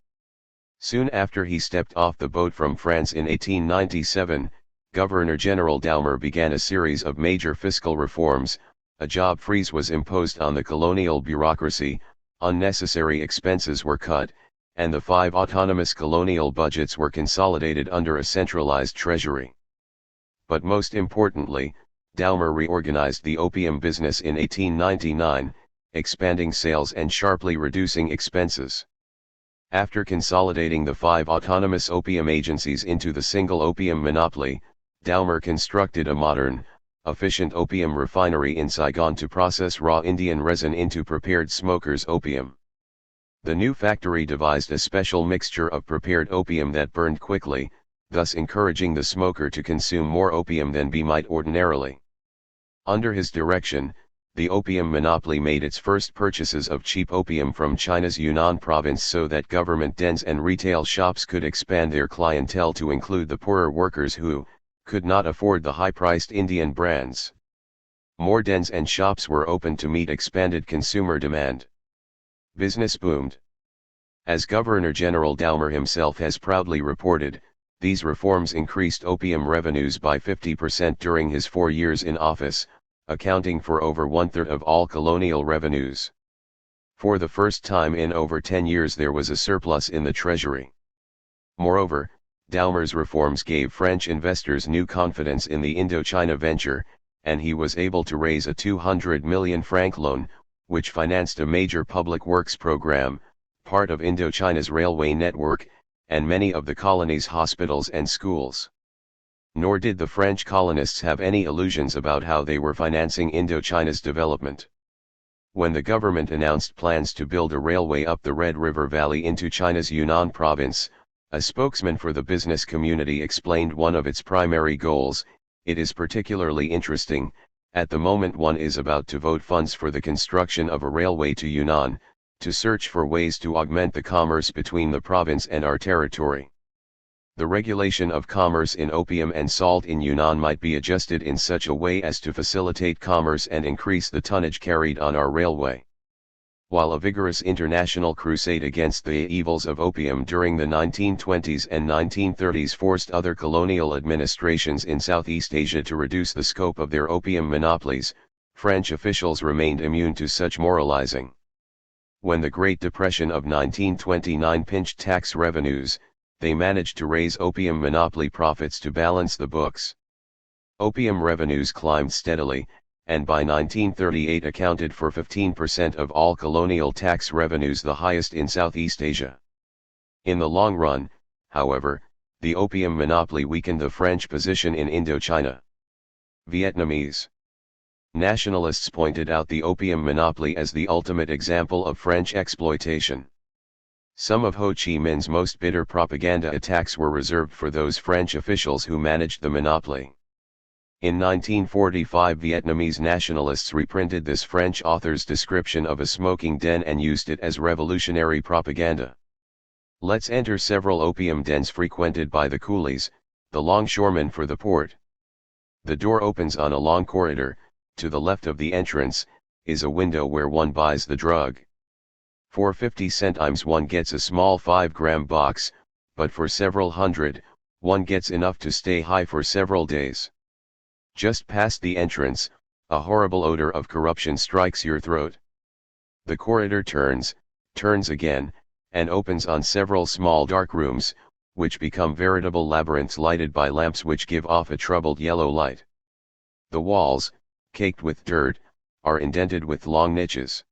Soon after he stepped off the boat from France in 1897, Governor-General Doumer began a series of major fiscal reforms. A job freeze was imposed on the colonial bureaucracy, unnecessary expenses were cut, and the 5 autonomous colonial budgets were consolidated under a centralized treasury. But most importantly, Doumer reorganized the opium business in 1899, expanding sales and sharply reducing expenses. After consolidating the 5 autonomous opium agencies into the single opium monopoly, Doumer constructed a modern, efficient opium refinery in Saigon to process raw Indian resin into prepared smokers' opium. The new factory devised a special mixture of prepared opium that burned quickly, thus encouraging the smoker to consume more opium than he might ordinarily. Under his direction, the opium monopoly made its first purchases of cheap opium from China's Yunnan province so that government dens and retail shops could expand their clientele to include the poorer workers who could not afford the high-priced Indian brands. More dens and shops were opened to meet expanded consumer demand. Business boomed. As Governor-General Doumer himself has proudly reported, these reforms increased opium revenues by 50% during his 4 years in office, accounting for over 1/3 of all colonial revenues. For the first time in over 10 years there was a surplus in the treasury. Moreover, Doumer's reforms gave French investors new confidence in the Indochina venture, and he was able to raise a 200 million franc loan, which financed a major public works program, part of Indochina's railway network, and many of the colony's hospitals and schools. Nor did the French colonists have any illusions about how they were financing Indochina's development. When the government announced plans to build a railway up the Red River Valley into China's Yunnan province, a spokesman for the business community explained one of its primary goals. It is particularly interesting, at the moment one is about to vote funds for the construction of a railway to Yunnan, to search for ways to augment the commerce between the province and our territory. The regulation of commerce in opium and salt in Yunnan might be adjusted in such a way as to facilitate commerce and increase the tonnage carried on our railway. While a vigorous international crusade against the evils of opium during the 1920s and 1930s forced other colonial administrations in Southeast Asia to reduce the scope of their opium monopolies, French officials remained immune to such moralizing. When the Great Depression of 1929 pinched tax revenues, they managed to raise opium monopoly profits to balance the books. Opium revenues climbed steadily, and by 1938 accounted for 15% of all colonial tax revenues, the highest in Southeast Asia. In the long run, however, the opium monopoly weakened the French position in Indochina. Vietnamese Nationalists pointed out the opium monopoly as the ultimate example of French exploitation. Some of Ho Chi Minh's most bitter propaganda attacks were reserved for those French officials who managed the monopoly. In 1945, Vietnamese nationalists reprinted this French author's description of a smoking den and used it as revolutionary propaganda. Let's enter several opium dens frequented by the coolies, the longshoremen for the port. The door opens on a long corridor. To the left of the entrance is a window where one buys the drug. For 50 centimes one gets a small 5-gram box, but for several hundred, one gets enough to stay high for several days. Just past the entrance, a horrible odor of corruption strikes your throat. The corridor turns again, and opens on several small dark rooms, which become veritable labyrinths lighted by lamps which give off a troubled yellow light. The walls, caked with dirt, are indented with long niches.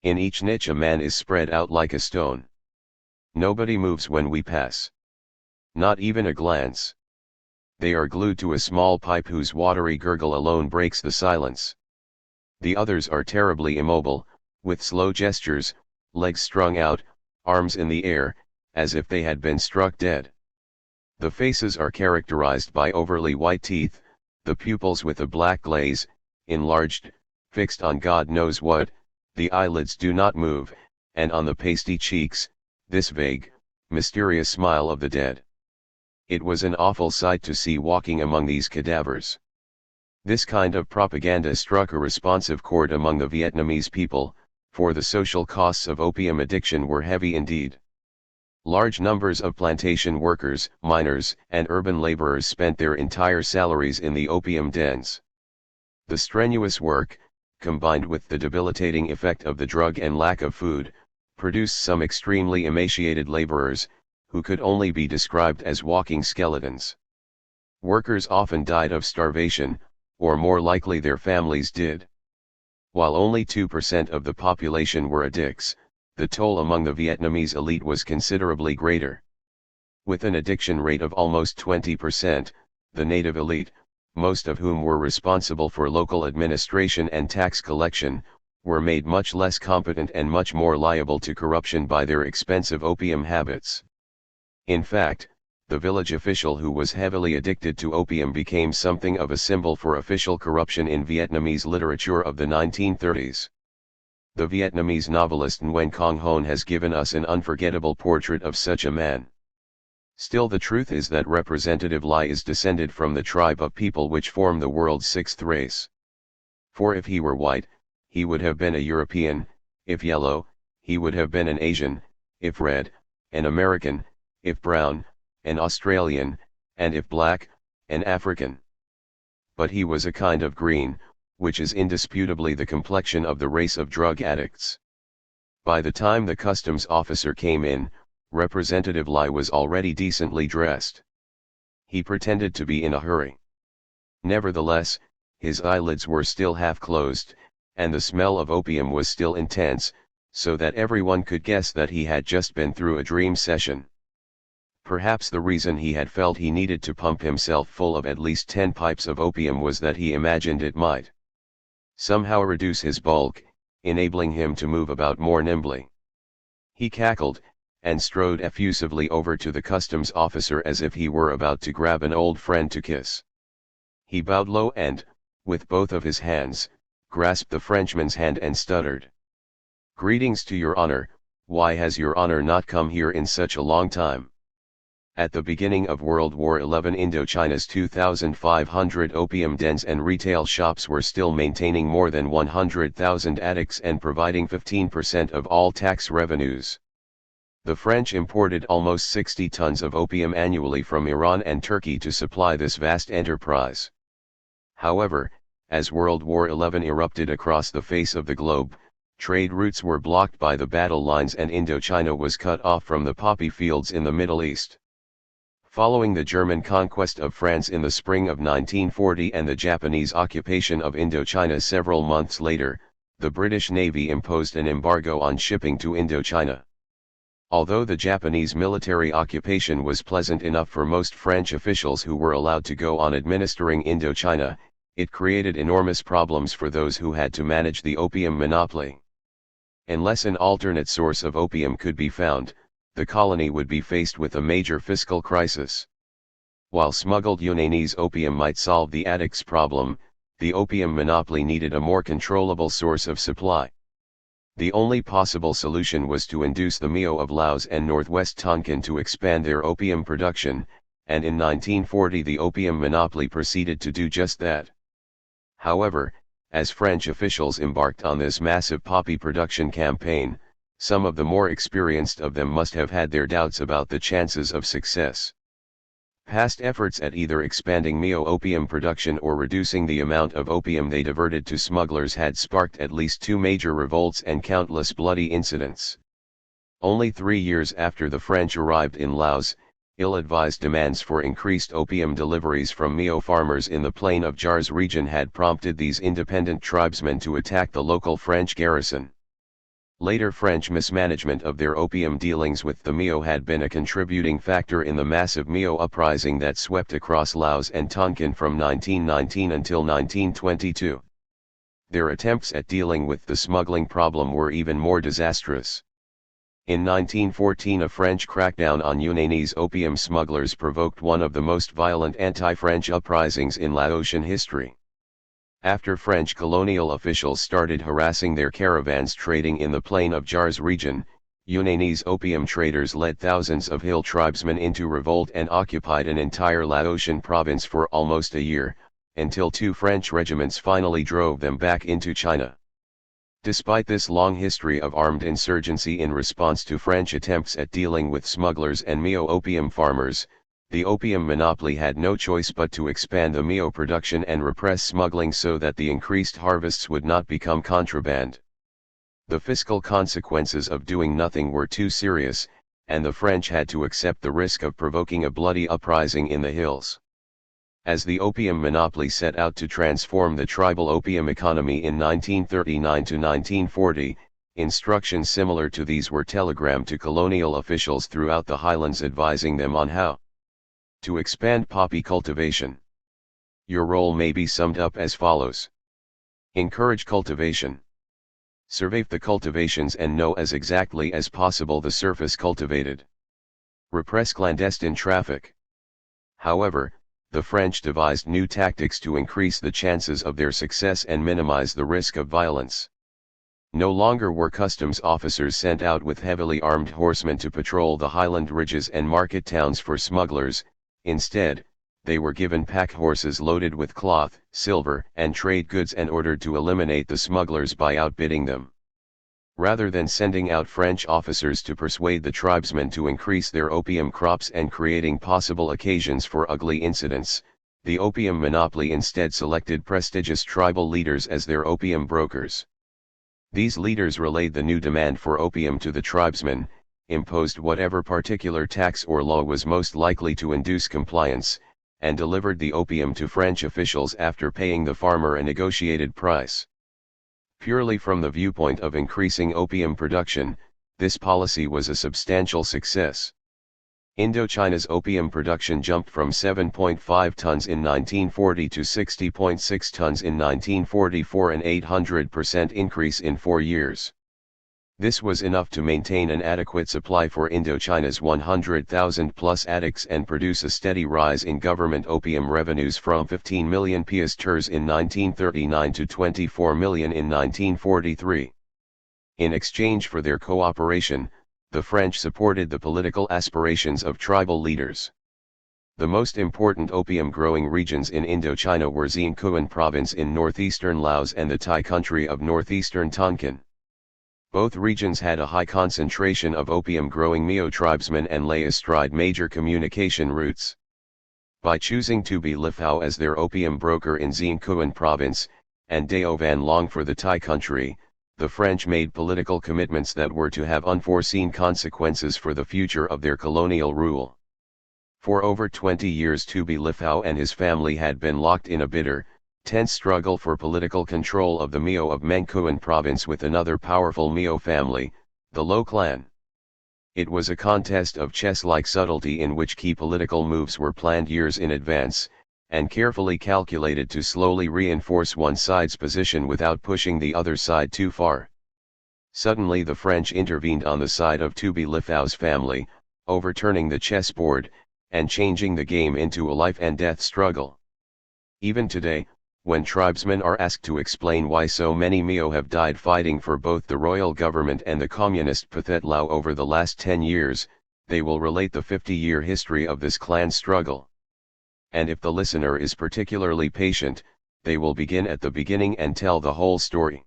In each niche a man is spread out like a stone. Nobody moves when we pass. Not even a glance. They are glued to a small pipe whose watery gurgle alone breaks the silence. The others are terribly immobile, with slow gestures, legs strung out, arms in the air, as if they had been struck dead. The faces are characterized by overly white teeth, the pupils with a black glaze, enlarged, fixed on God knows what, the eyelids do not move, and on the pasty cheeks, this vague, mysterious smile of the dead. It was an awful sight to see walking among these cadavers. This kind of propaganda struck a responsive chord among the Vietnamese people, for the social costs of opium addiction were heavy indeed. Large numbers of plantation workers, miners, and urban laborers spent their entire salaries in the opium dens. The strenuous work, combined with the debilitating effect of the drug and lack of food, produced some extremely emaciated laborers, who could only be described as walking skeletons. Workers often died of starvation, or more likely their families did. While only 2% of the population were addicts, the toll among the Vietnamese elite was considerably greater. With an addiction rate of almost 20%, the native elite, most of whom were responsible for local administration and tax collection, were made much less competent and much more liable to corruption by their expensive opium habits. In fact, the village official who was heavily addicted to opium became something of a symbol for official corruption in Vietnamese literature of the 1930s. The Vietnamese novelist Nguyen Quang Hoan has given us an unforgettable portrait of such a man. Still, the truth is that Representative Lai is descended from the tribe of people which form the world's sixth race. For if he were white, he would have been a European; if yellow, he would have been an Asian; if red, an American; if brown, an Australian; and if black, an African. But he was a kind of green, which is indisputably the complexion of the race of drug addicts. By the time the customs officer came in, Representative Lai was already decently dressed. He pretended to be in a hurry. Nevertheless, his eyelids were still half closed, and the smell of opium was still intense, so that everyone could guess that he had just been through a dream session. Perhaps the reason he had felt he needed to pump himself full of at least 10 pipes of opium was that he imagined it might somehow reduce his bulk, enabling him to move about more nimbly. He cackled, and strode effusively over to the customs officer as if he were about to grab an old friend to kiss. He bowed low and, with both of his hands, grasped the Frenchman's hand and stuttered. "Greetings to your honor. Why has your honor not come here in such a long time?" At the beginning of World War XI, Indochina's 2,500 opium dens and retail shops were still maintaining more than 100,000 addicts and providing 15% of all tax revenues. The French imported almost 60 tons of opium annually from Iran and Turkey to supply this vast enterprise. However, as World War XI erupted across the face of the globe, trade routes were blocked by the battle lines and Indochina was cut off from the poppy fields in the Middle East. Following the German conquest of France in the spring of 1940 and the Japanese occupation of Indochina several months later, the British Navy imposed an embargo on shipping to Indochina. Although the Japanese military occupation was pleasant enough for most French officials who were allowed to go on administering Indochina, it created enormous problems for those who had to manage the opium monopoly. Unless an alternate source of opium could be found, the colony would be faced with a major fiscal crisis. While smuggled Yunanese opium might solve the addicts' problem, the opium monopoly needed a more controllable source of supply. The only possible solution was to induce the Miao of Laos and northwest Tonkin to expand their opium production, and in 1940 the opium monopoly proceeded to do just that. However, as French officials embarked on this massive poppy production campaign, some of the more experienced of them must have had their doubts about the chances of success. Past efforts at either expanding Miao opium production or reducing the amount of opium they diverted to smugglers had sparked at least 2 major revolts and countless bloody incidents. Only 3 years after the French arrived in Laos, ill-advised demands for increased opium deliveries from Miao farmers in the Plain of Jars region had prompted these independent tribesmen to attack the local French garrison. Later French mismanagement of their opium dealings with the Miao had been a contributing factor in the massive Miao uprising that swept across Laos and Tonkin from 1919 until 1922. Their attempts at dealing with the smuggling problem were even more disastrous. In 1914 a French crackdown on Yunanese opium smugglers provoked one of the most violent anti-French uprisings in Laotian history. After French colonial officials started harassing their caravans trading in the Plain of Jars region, Yunanese opium traders led thousands of hill tribesmen into revolt and occupied an entire Laotian province for almost a year, until 2 French regiments finally drove them back into China. Despite this long history of armed insurgency in response to French attempts at dealing with smugglers and Miao opium farmers, the opium monopoly had no choice but to expand the Miao production and repress smuggling so that the increased harvests would not become contraband. The fiscal consequences of doing nothing were too serious, and the French had to accept the risk of provoking a bloody uprising in the hills. As the opium monopoly set out to transform the tribal opium economy in 1939 to 1940, instructions similar to these were telegrammed to colonial officials throughout the highlands advising them on how to expand poppy cultivation. Your role may be summed up as follows. Encourage cultivation. Survey the cultivations and know as exactly as possible the surface cultivated. Repress clandestine traffic. However, the French devised new tactics to increase the chances of their success and minimize the risk of violence. No longer were customs officers sent out with heavily armed horsemen to patrol the highland ridges and market towns for smugglers. Instead, they were given pack horses loaded with cloth, silver, and trade goods and ordered to eliminate the smugglers by outbidding them. Rather than sending out French officers to persuade the tribesmen to increase their opium crops and creating possible occasions for ugly incidents, the opium monopoly instead selected prestigious tribal leaders as their opium brokers. These leaders relayed the new demand for opium to the tribesmen, imposed whatever particular tax or law was most likely to induce compliance, and delivered the opium to French officials after paying the farmer a negotiated price. Purely from the viewpoint of increasing opium production, this policy was a substantial success. Indochina's opium production jumped from 7.5 tons in 1940 to 60.6 tons in 1944, an 800% increase in 4 years. This was enough to maintain an adequate supply for Indochina's 100,000 plus addicts and produce a steady rise in government opium revenues from 15 million piastres in 1939 to 24 million in 1943. In exchange for their cooperation, the French supported the political aspirations of tribal leaders. The most important opium-growing regions in Indochina were Xiangkhouan province in northeastern Laos and the Thai country of northeastern Tonkin. Both regions had a high concentration of opium-growing Miao tribesmen and lay astride major communication routes. By choosing to be Lifao as their opium broker in Xiangkhouan province, and Dao Van Long for the Thai country, the French made political commitments that were to have unforeseen consequences for the future of their colonial rule. For over 20 years Tubi Lifao and his family had been locked in a bitter, tense struggle for political control of the Miao of Mengkouan province with another powerful Miao family, the Lo clan. It was a contest of chess-like subtlety in which key political moves were planned years in advance, and carefully calculated to slowly reinforce one side's position without pushing the other side too far. Suddenly the French intervened on the side of Tubi Lithau's family, overturning the chessboard, and changing the game into a life and death struggle. Even today, when tribesmen are asked to explain why so many Miao have died fighting for both the royal government and the communist Pathet Lao over the last 10 years, they will relate the 50-year history of this clan struggle. And if the listener is particularly patient, they will begin at the beginning and tell the whole story.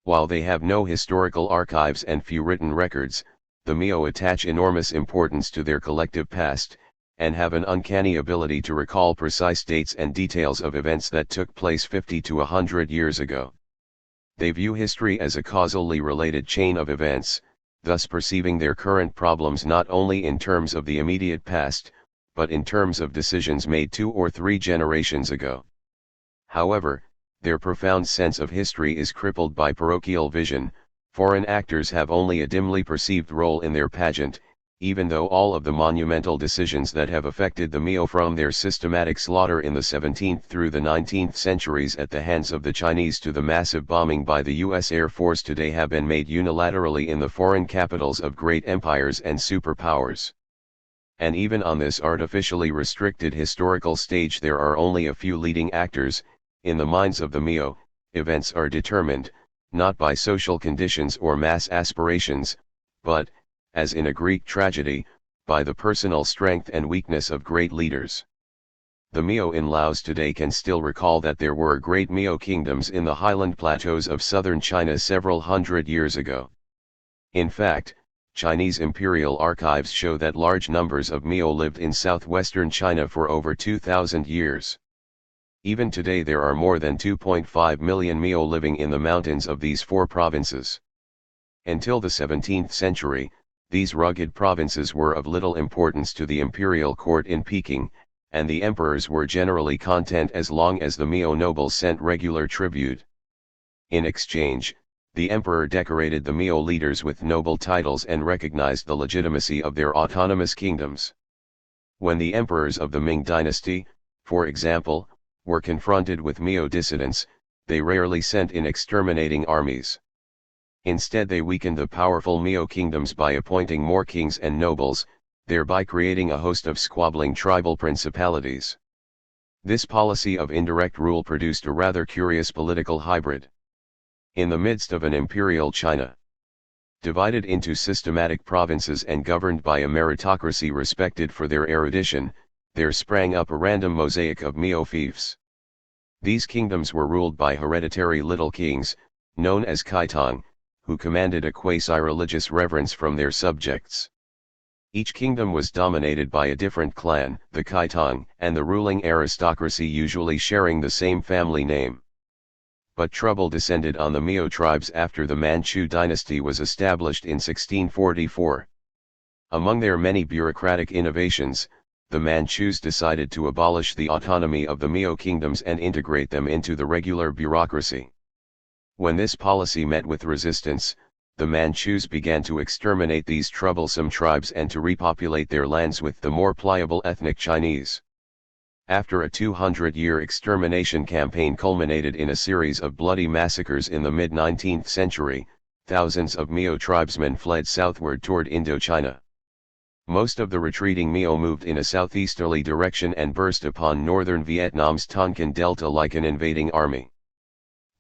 While they have no historical archives and few written records, the Miao attach enormous importance to their collective past, and have an uncanny ability to recall precise dates and details of events that took place 50 to 100 years ago. They view history as a causally related chain of events, thus perceiving their current problems not only in terms of the immediate past, but in terms of decisions made 2 or 3 generations ago. However, their profound sense of history is crippled by parochial vision. Foreign actors have only a dimly perceived role in their pageant, even though all of the monumental decisions that have affected the Miao from their systematic slaughter in the 17th through the 19th centuries at the hands of the Chinese to the massive bombing by the US Air Force today have been made unilaterally in the foreign capitals of great empires and superpowers. And even on this artificially restricted historical stage there are only a few leading actors. In the minds of the Miao, events are determined, not by social conditions or mass aspirations, but, as in a Greek tragedy, by the personal strength and weakness of great leaders. The Miao in Laos today can still recall that there were great Miao kingdoms in the highland plateaus of southern China several hundred years ago. In fact, Chinese imperial archives show that large numbers of Miao lived in southwestern China for over 2,000 years. Even today there are more than 2.5 million Miao living in the mountains of these 4 provinces. Until the 17th century, these rugged provinces were of little importance to the imperial court in Peking, and the emperors were generally content as long as the Miao nobles sent regular tribute. In exchange, the emperor decorated the Miao leaders with noble titles and recognized the legitimacy of their autonomous kingdoms. When the emperors of the Ming dynasty, for example, were confronted with Miao dissidents, they rarely sent in exterminating armies. Instead they weakened the powerful Miao kingdoms by appointing more kings and nobles, thereby creating a host of squabbling tribal principalities. This policy of indirect rule produced a rather curious political hybrid. In the midst of an imperial China, divided into systematic provinces and governed by a meritocracy respected for their erudition, there sprang up a random mosaic of Miao fiefs. These kingdoms were ruled by hereditary little kings, known as Kaitong, who commanded a quasi-religious reverence from their subjects. Each kingdom was dominated by a different clan, the Kaitong, and the ruling aristocracy usually sharing the same family name. But trouble descended on the Miao tribes after the Manchu dynasty was established in 1644. Among their many bureaucratic innovations, the Manchus decided to abolish the autonomy of the Miao kingdoms and integrate them into the regular bureaucracy. When this policy met with resistance, the Manchus began to exterminate these troublesome tribes and to repopulate their lands with the more pliable ethnic Chinese. After a 200-year extermination campaign culminated in a series of bloody massacres in the mid-19th century, thousands of Miao tribesmen fled southward toward Indochina. Most of the retreating Miao moved in a southeasterly direction and burst upon northern Vietnam's Tonkin Delta like an invading army.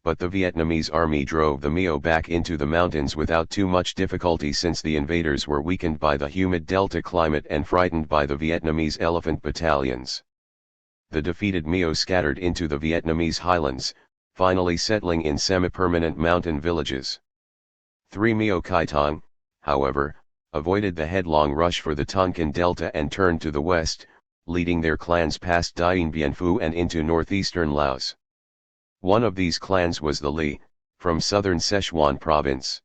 But the Vietnamese army drove the Miao back into the mountains without too much difficulty since the invaders were weakened by the humid delta climate and frightened by the Vietnamese elephant battalions. The defeated Miao scattered into the Vietnamese highlands, finally settling in semi-permanent mountain villages. 3 Miao Kaitong, however, avoided the headlong rush for the Tonkin Delta and turned to the west, leading their clans past Dien Bien Phu and into northeastern Laos. One of these clans was the Li, from southern Sichuan province.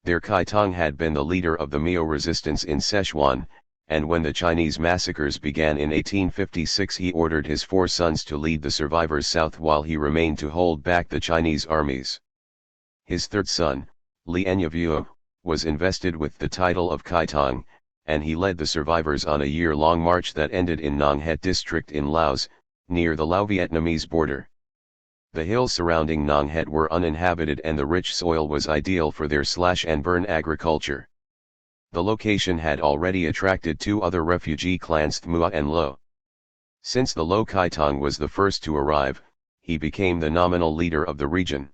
Their Kaitong had been the leader of the Miao resistance in Sichuan, and when the Chinese massacres began in 1856 he ordered his 4 sons to lead the survivors south while he remained to hold back the Chinese armies. His 3rd son, Li Enyavuo, was invested with the title of Kaitong, and he led the survivors on a year-long march that ended in Nong Het district in Laos, near the Lao-Vietnamese border. The hills surrounding Nong Het were uninhabited and the rich soil was ideal for their slash-and-burn agriculture. The location had already attracted two other refugee clans, Thmua and Lo. Since the Lo Kai Tong was the first to arrive, he became the nominal leader of the region.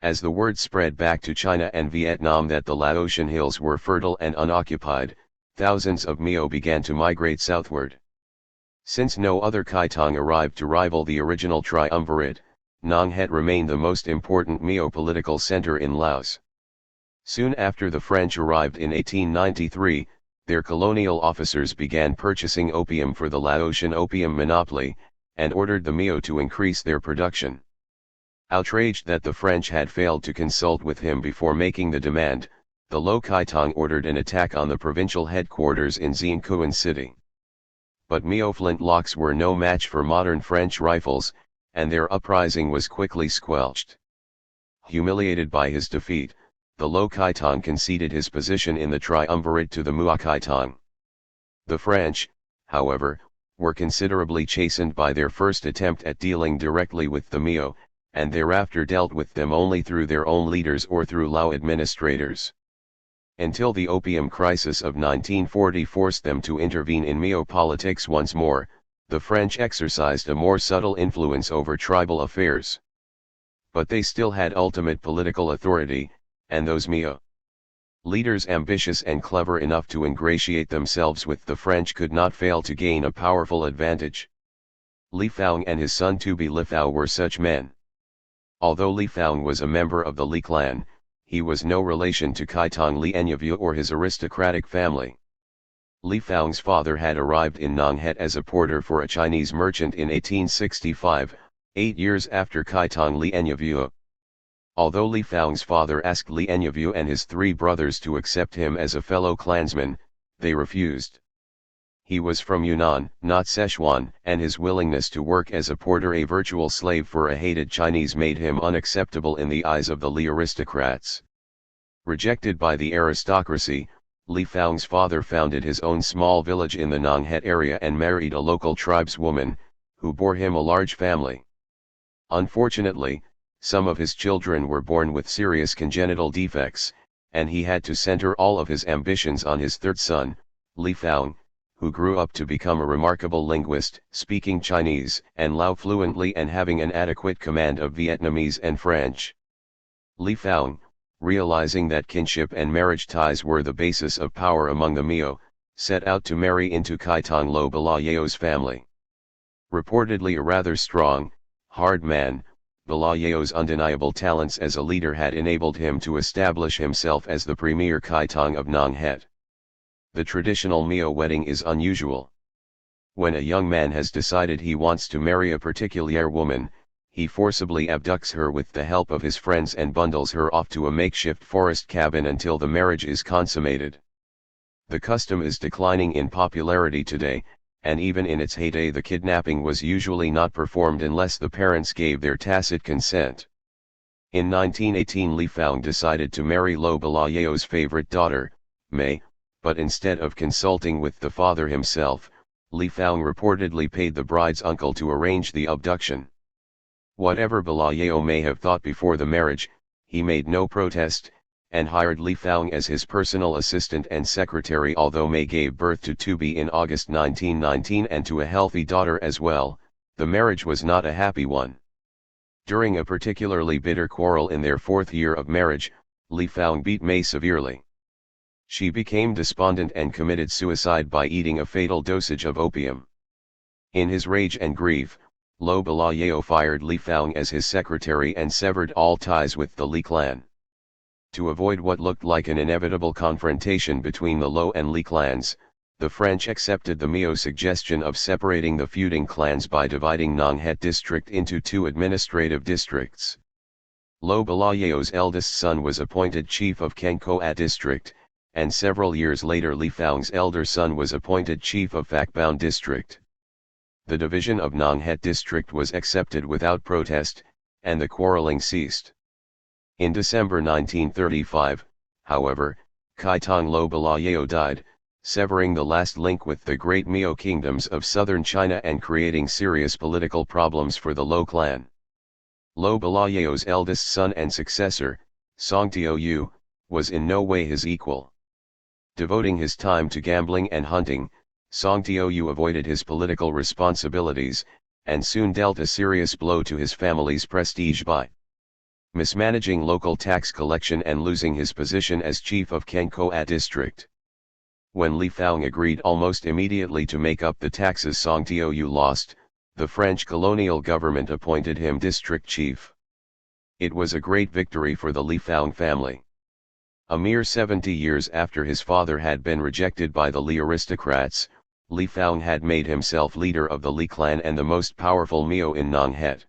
As the word spread back to China and Vietnam that the Laotian hills were fertile and unoccupied, thousands of Mio began to migrate southward. Since no other Kai Tong arrived to rival the original triumvirate, Nong Het remained the most important Mio political center in Laos. Soon after the French arrived in 1893, their colonial officers began purchasing opium for the Laotian opium monopoly, and ordered the Mio to increase their production. Outraged that the French had failed to consult with him before making the demand, the Lo Kai Tong ordered an attack on the provincial headquarters in Zien Cuan City. But Mio flintlocks were no match for modern French rifles, and their uprising was quickly squelched. Humiliated by his defeat, the Lo Kai Tong conceded his position in the triumvirate to the Mua Kai Tong. The French, however, were considerably chastened by their first attempt at dealing directly with the Mio, and thereafter dealt with them only through their own leaders or through Lao administrators. Until the opium crisis of 1940 forced them to intervene in Mio politics once more, the French exercised a more subtle influence over tribal affairs. But they still had ultimate political authority, and those Mio leaders ambitious and clever enough to ingratiate themselves with the French could not fail to gain a powerful advantage. Li Faong and his son Tubi Lithao were such men. Although Li Faong was a member of the Li clan, he was no relation to Kai Tong Li Enyavu or his aristocratic family. Li Faong's father had arrived in Nong Het as a porter for a Chinese merchant in 1865, 8 years after Kai Tong Li Enyavu. Although Li Faong's father asked Li Enyavu and his three brothers to accept him as a fellow clansman, they refused. He was from Yunnan, not Sichuan, and his willingness to work as a porter, a virtual slave for a hated Chinese, made him unacceptable in the eyes of the Li aristocrats. Rejected by the aristocracy, Li Faong's father founded his own small village in the Nong Het area and married a local tribeswoman, who bore him a large family. Unfortunately, some of his children were born with serious congenital defects, and he had to center all of his ambitions on his third son, Li Faong, who grew up to become a remarkable linguist, speaking Chinese and Lao fluently and having an adequate command of Vietnamese and French. Li Faong, realizing that kinship and marriage ties were the basis of power among the Mio, set out to marry into Kai Tong Lo Balayeo's family. Reportedly a rather strong, hard man, Balayeo's undeniable talents as a leader had enabled him to establish himself as the premier Kai Tong of Nong Het. The traditional Mio wedding is unusual. When a young man has decided he wants to marry a particular woman, he forcibly abducts her with the help of his friends and bundles her off to a makeshift forest cabin until the marriage is consummated. The custom is declining in popularity today, and even in its heyday the kidnapping was usually not performed unless the parents gave their tacit consent. In 1918 Li Faong decided to marry Lo Balayeo's favorite daughter, May, but instead of consulting with the father himself, Li Faong reportedly paid the bride's uncle to arrange the abduction. Whatever Balayeo may have thought before the marriage, he made no protest, and hired Li Faong as his personal assistant and secretary. Although May gave birth to Tubi in August 1919 and to a healthy daughter as well, the marriage was not a happy one. During a particularly bitter quarrel in their 4th year of marriage, Li Faong beat May severely. She became despondent and committed suicide by eating a fatal dosage of opium. In his rage and grief, Lo Balayeo fired Li Faong as his secretary and severed all ties with the Li clan. To avoid what looked like an inevitable confrontation between the Lo and Li clans, the French accepted the Mio suggestion of separating the feuding clans by dividing Nong Het district into 2 administrative districts. Lo Balayeo's eldest son was appointed chief of Keng Koa district, and several years later Li Faong's elder son was appointed chief of Phac Baon district. The division of Nong Het district was accepted without protest, and the quarreling ceased. In December 1935, however, Kai Tong Lo Balayeo died, severing the last link with the great Miao kingdoms of southern China and creating serious political problems for the Lo clan. Lo Balayao's eldest son and successor, Song Tiu, was in no way his equal. Devoting his time to gambling and hunting, Song Tiu avoided his political responsibilities, and soon dealt a serious blow to his family's prestige by mismanaging local tax collection and losing his position as chief of Kenkoa district. When Li Faong agreed almost immediately to make up the taxes Song Tiu lost, the French colonial government appointed him district chief. It was a great victory for the Li Faong family. A mere 70 years after his father had been rejected by the Li aristocrats, Li Faong had made himself leader of the Li clan and the most powerful Miao in Nong Het.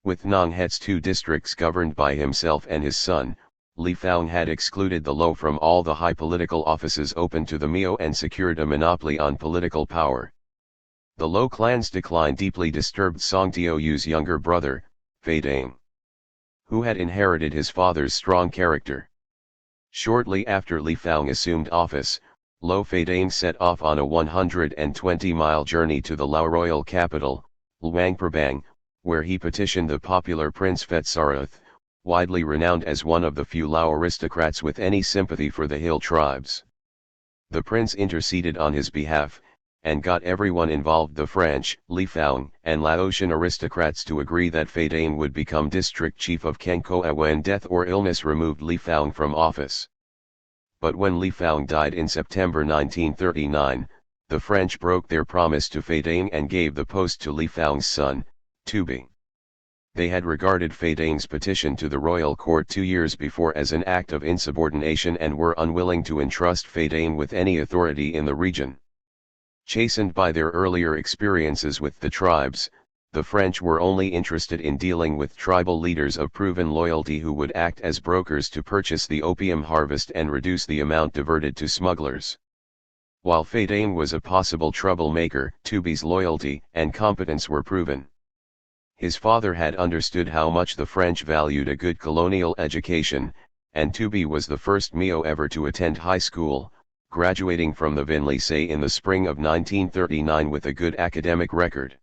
With Nong Het's 2 districts governed by himself and his son, Li Faong had excluded the Lo from all the high political offices open to the Miao and secured a monopoly on political power. The Lo clan's decline deeply disturbed Song Tiu's younger brother, Fei Dang, who had inherited his father's strong character. Shortly after Li Faong assumed office, Lo Fei Dang set off on a 120-mile journey to the Lao royal capital, Luang Prabang, where he petitioned the popular Prince Phetsarath, widely renowned as one of the few Lao aristocrats with any sympathy for the hill tribes. The prince interceded on his behalf, and got everyone involved, the French, Li Faong, and Laotian aristocrats, to agree that Fei Dang would become district chief of Kenkoa when death or illness removed Li Faong from office. But when Li Faong died in September 1939, the French broke their promise to Fei Dang and gave the post to Li Faong's son, Tubi. They had regarded Fei Dang's petition to the royal court 2 years before as an act of insubordination and were unwilling to entrust Fei Dang with any authority in the region. Chastened by their earlier experiences with the tribes, the French were only interested in dealing with tribal leaders of proven loyalty who would act as brokers to purchase the opium harvest and reduce the amount diverted to smugglers. While Fei Dang was a possible troublemaker, Tubi's loyalty and competence were proven. His father had understood how much the French valued a good colonial education, and Tubi was the first Miao ever to attend high school, graduating from the Vin Lycée in the spring of 1939 with a good academic record.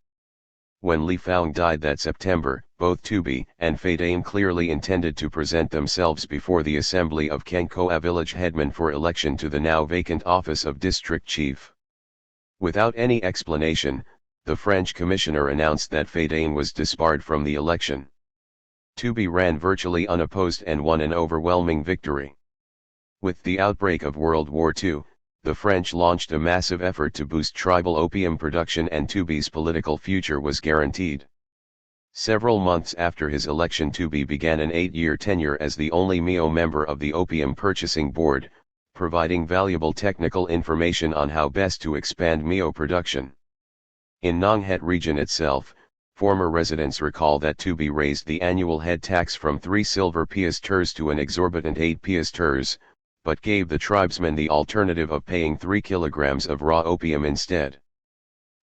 When Li Faong died that September, both Tubi and Fei Dang clearly intended to present themselves before the assembly of Kenkoa village headmen for election to the now vacant office of district chief. Without any explanation, the French commissioner announced that Fei Dang was disbarred from the election. Tubi ran virtually unopposed and won an overwhelming victory. With the outbreak of World War II, the French launched a massive effort to boost tribal opium production, and Tubi's political future was guaranteed. Several months after his election, Tubi began an 8-year tenure as the only Miao member of the Opium Purchasing Board, providing valuable technical information on how best to expand Miao production. In Nong Het region itself, former residents recall that Tubi raised the annual head tax from 3 silver piasters to an exorbitant 8 piasters, but gave the tribesmen the alternative of paying 3 kilograms of raw opium instead.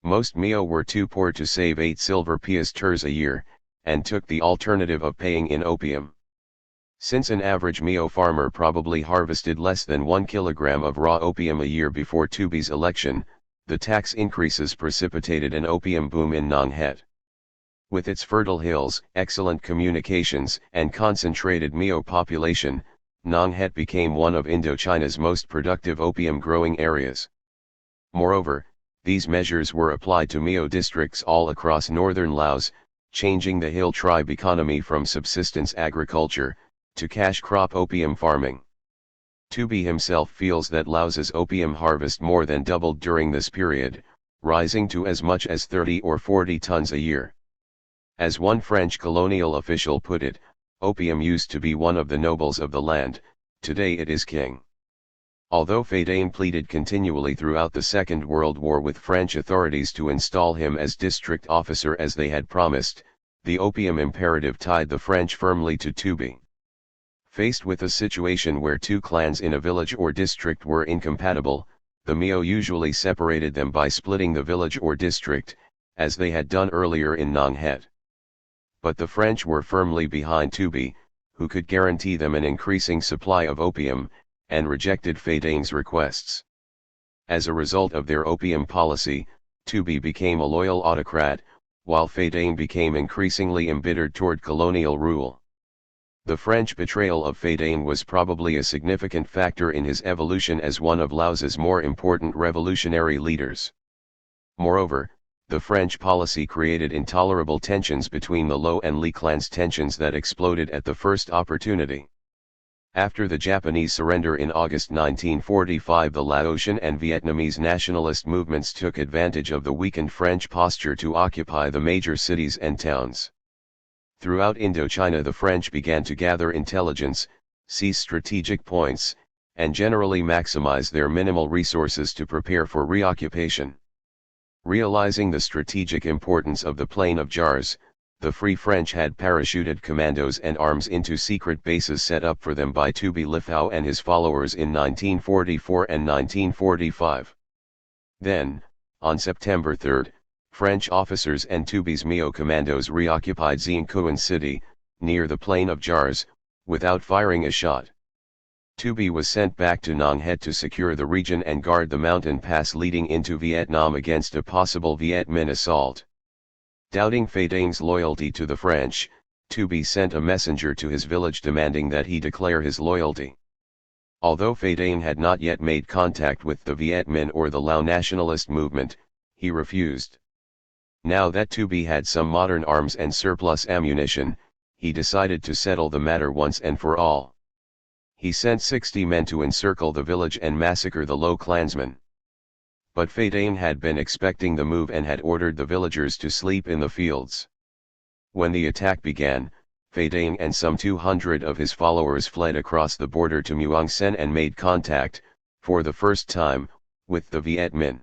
Most Miao were too poor to save 8 silver piasters a year, and took the alternative of paying in opium. Since an average Miao farmer probably harvested less than 1 kilogram of raw opium a year before Tubi's election, the tax increases precipitated an opium boom in Nong Het. With its fertile hills, excellent communications, and concentrated Miao population, Nong Het became one of Indochina's most productive opium-growing areas. Moreover, these measures were applied to Miao districts all across northern Laos, changing the hill tribe economy from subsistence agriculture to cash crop opium farming. Tubi himself feels that Laos's opium harvest more than doubled during this period, rising to as much as 30 or 40 tons a year. As one French colonial official put it, opium used to be one of the nobles of the land, today it is king. Although Fei Dang pleaded continually throughout the Second World War with French authorities to install him as district officer as they had promised, the opium imperative tied the French firmly to Tubi. Faced with a situation where 2 clans in a village or district were incompatible, the Miao usually separated them by splitting the village or district, as they had done earlier in Nong Het. But the French were firmly behind Tubi, who could guarantee them an increasing supply of opium, and rejected Fei Dang's requests. As a result of their opium policy, Tubi became a loyal autocrat, while Fedayeen became increasingly embittered toward colonial rule. The French betrayal of Fedayeen was probably a significant factor in his evolution as one of Laos's more important revolutionary leaders. Moreover, the French policy created intolerable tensions between the Lao and Li clans, tensions that exploded at the first opportunity. After the Japanese surrender in August 1945, the Laotian and Vietnamese nationalist movements took advantage of the weakened French posture to occupy the major cities and towns. Throughout Indochina, the French began to gather intelligence, seize strategic points, and generally maximize their minimal resources to prepare for reoccupation. Realizing the strategic importance of the Plain of Jars, the Free French had parachuted commandos and arms into secret bases set up for them by Tubi Lifao and his followers in 1944 and 1945. Then, on September 3, French officers and Tubi's Mio commandos reoccupied Xiankuan City, near the Plain of Jars, without firing a shot. Tubi was sent back to Nong Het to secure the region and guard the mountain pass leading into Vietnam against a possible Viet Minh assault. Doubting Fedayeen's loyalty to the French, Tubi sent a messenger to his village demanding that he declare his loyalty. Although Fedayeen had not yet made contact with the Viet Minh or the Lao nationalist movement, he refused. Now that Tubi had some modern arms and surplus ammunition, he decided to settle the matter once and for all. He sent 60 men to encircle the village and massacre the Lao clansmen. But Fedayeen had been expecting the move and had ordered the villagers to sleep in the fields. When the attack began, Fedayeen and some 200 of his followers fled across the border to Muang Sen and made contact, for the first time, with the Viet Minh.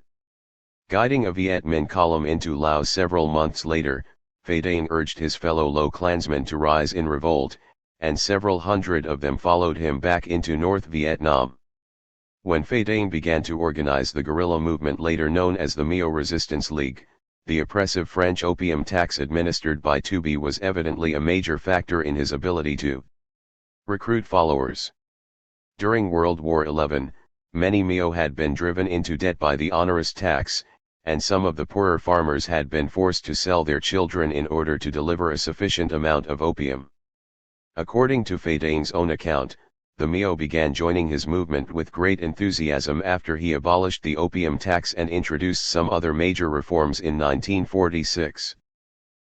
Guiding a Viet Minh column into Laos several months later, Fedayeen urged his fellow Lao clansmen to rise in revolt, and several hundred of them followed him back into North Vietnam. When Fedayeen began to organize the guerrilla movement later known as the Mio Resistance League, the oppressive French opium tax administered by Tubi was evidently a major factor in his ability to recruit followers. During World War XI, many Mio had been driven into debt by the onerous tax, and some of the poorer farmers had been forced to sell their children in order to deliver a sufficient amount of opium. According to Fedayeen's own account, the Mio began joining his movement with great enthusiasm after he abolished the opium tax and introduced some other major reforms in 1946.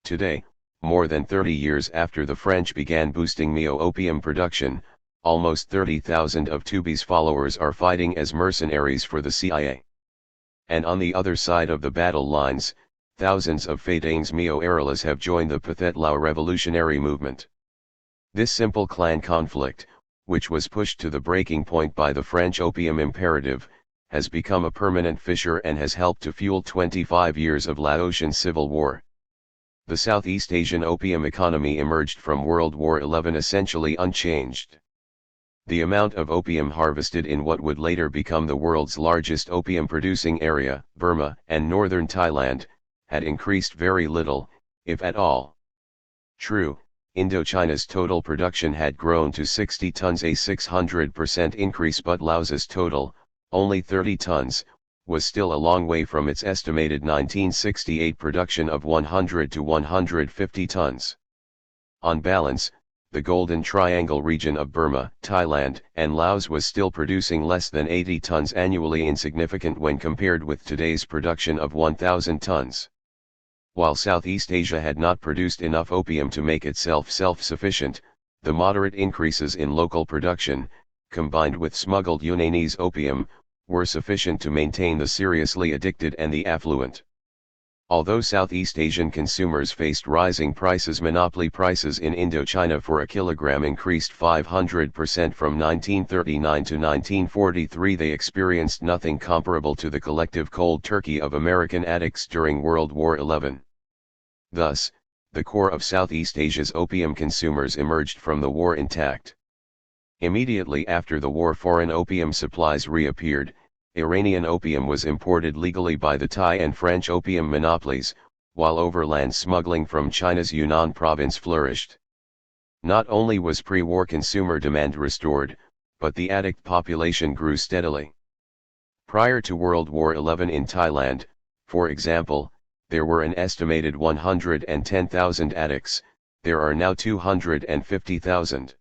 Today, more than 30 years after the French began boosting Mio opium production, almost 30,000 of Tubi's followers are fighting as mercenaries for the CIA. And on the other side of the battle lines, thousands of Fedayeen's Mio guerrillas have joined the Pathet Lao revolutionary movement. This simple clan conflict, which was pushed to the breaking point by the French opium imperative, has become a permanent fissure and has helped to fuel 25 years of Laotian civil war. The Southeast Asian opium economy emerged from World War XI essentially unchanged. The amount of opium harvested in what would later become the world's largest opium-producing area, Burma and northern Thailand, had increased very little, if at all. True, Indochina's total production had grown to 60 tons, a 600% increase, but Laos's total, only 30 tons, was still a long way from its estimated 1968 production of 100 to 150 tons. On balance, the Golden Triangle region of Burma, Thailand, and Laos was still producing less than 80 tons annually, insignificant when compared with today's production of 1,000 tons. While Southeast Asia had not produced enough opium to make itself self-sufficient, the moderate increases in local production, combined with smuggled Yunanese opium, were sufficient to maintain the seriously addicted and the affluent. Although Southeast Asian consumers faced rising prices, monopoly prices in Indochina for a kilogram increased 500% from 1939 to 1943. They experienced nothing comparable to the collective cold turkey of American addicts during World War XI. Thus, the core of Southeast Asia's opium consumers emerged from the war intact. Immediately after the war, foreign opium supplies reappeared. Iranian opium was imported legally by the Thai and French opium monopolies, while overland smuggling from China's Yunnan province flourished. Not only was pre-war consumer demand restored, but the addict population grew steadily. Prior to World War XI in Thailand, for example, there were an estimated 110,000 addicts. There are now 250,000.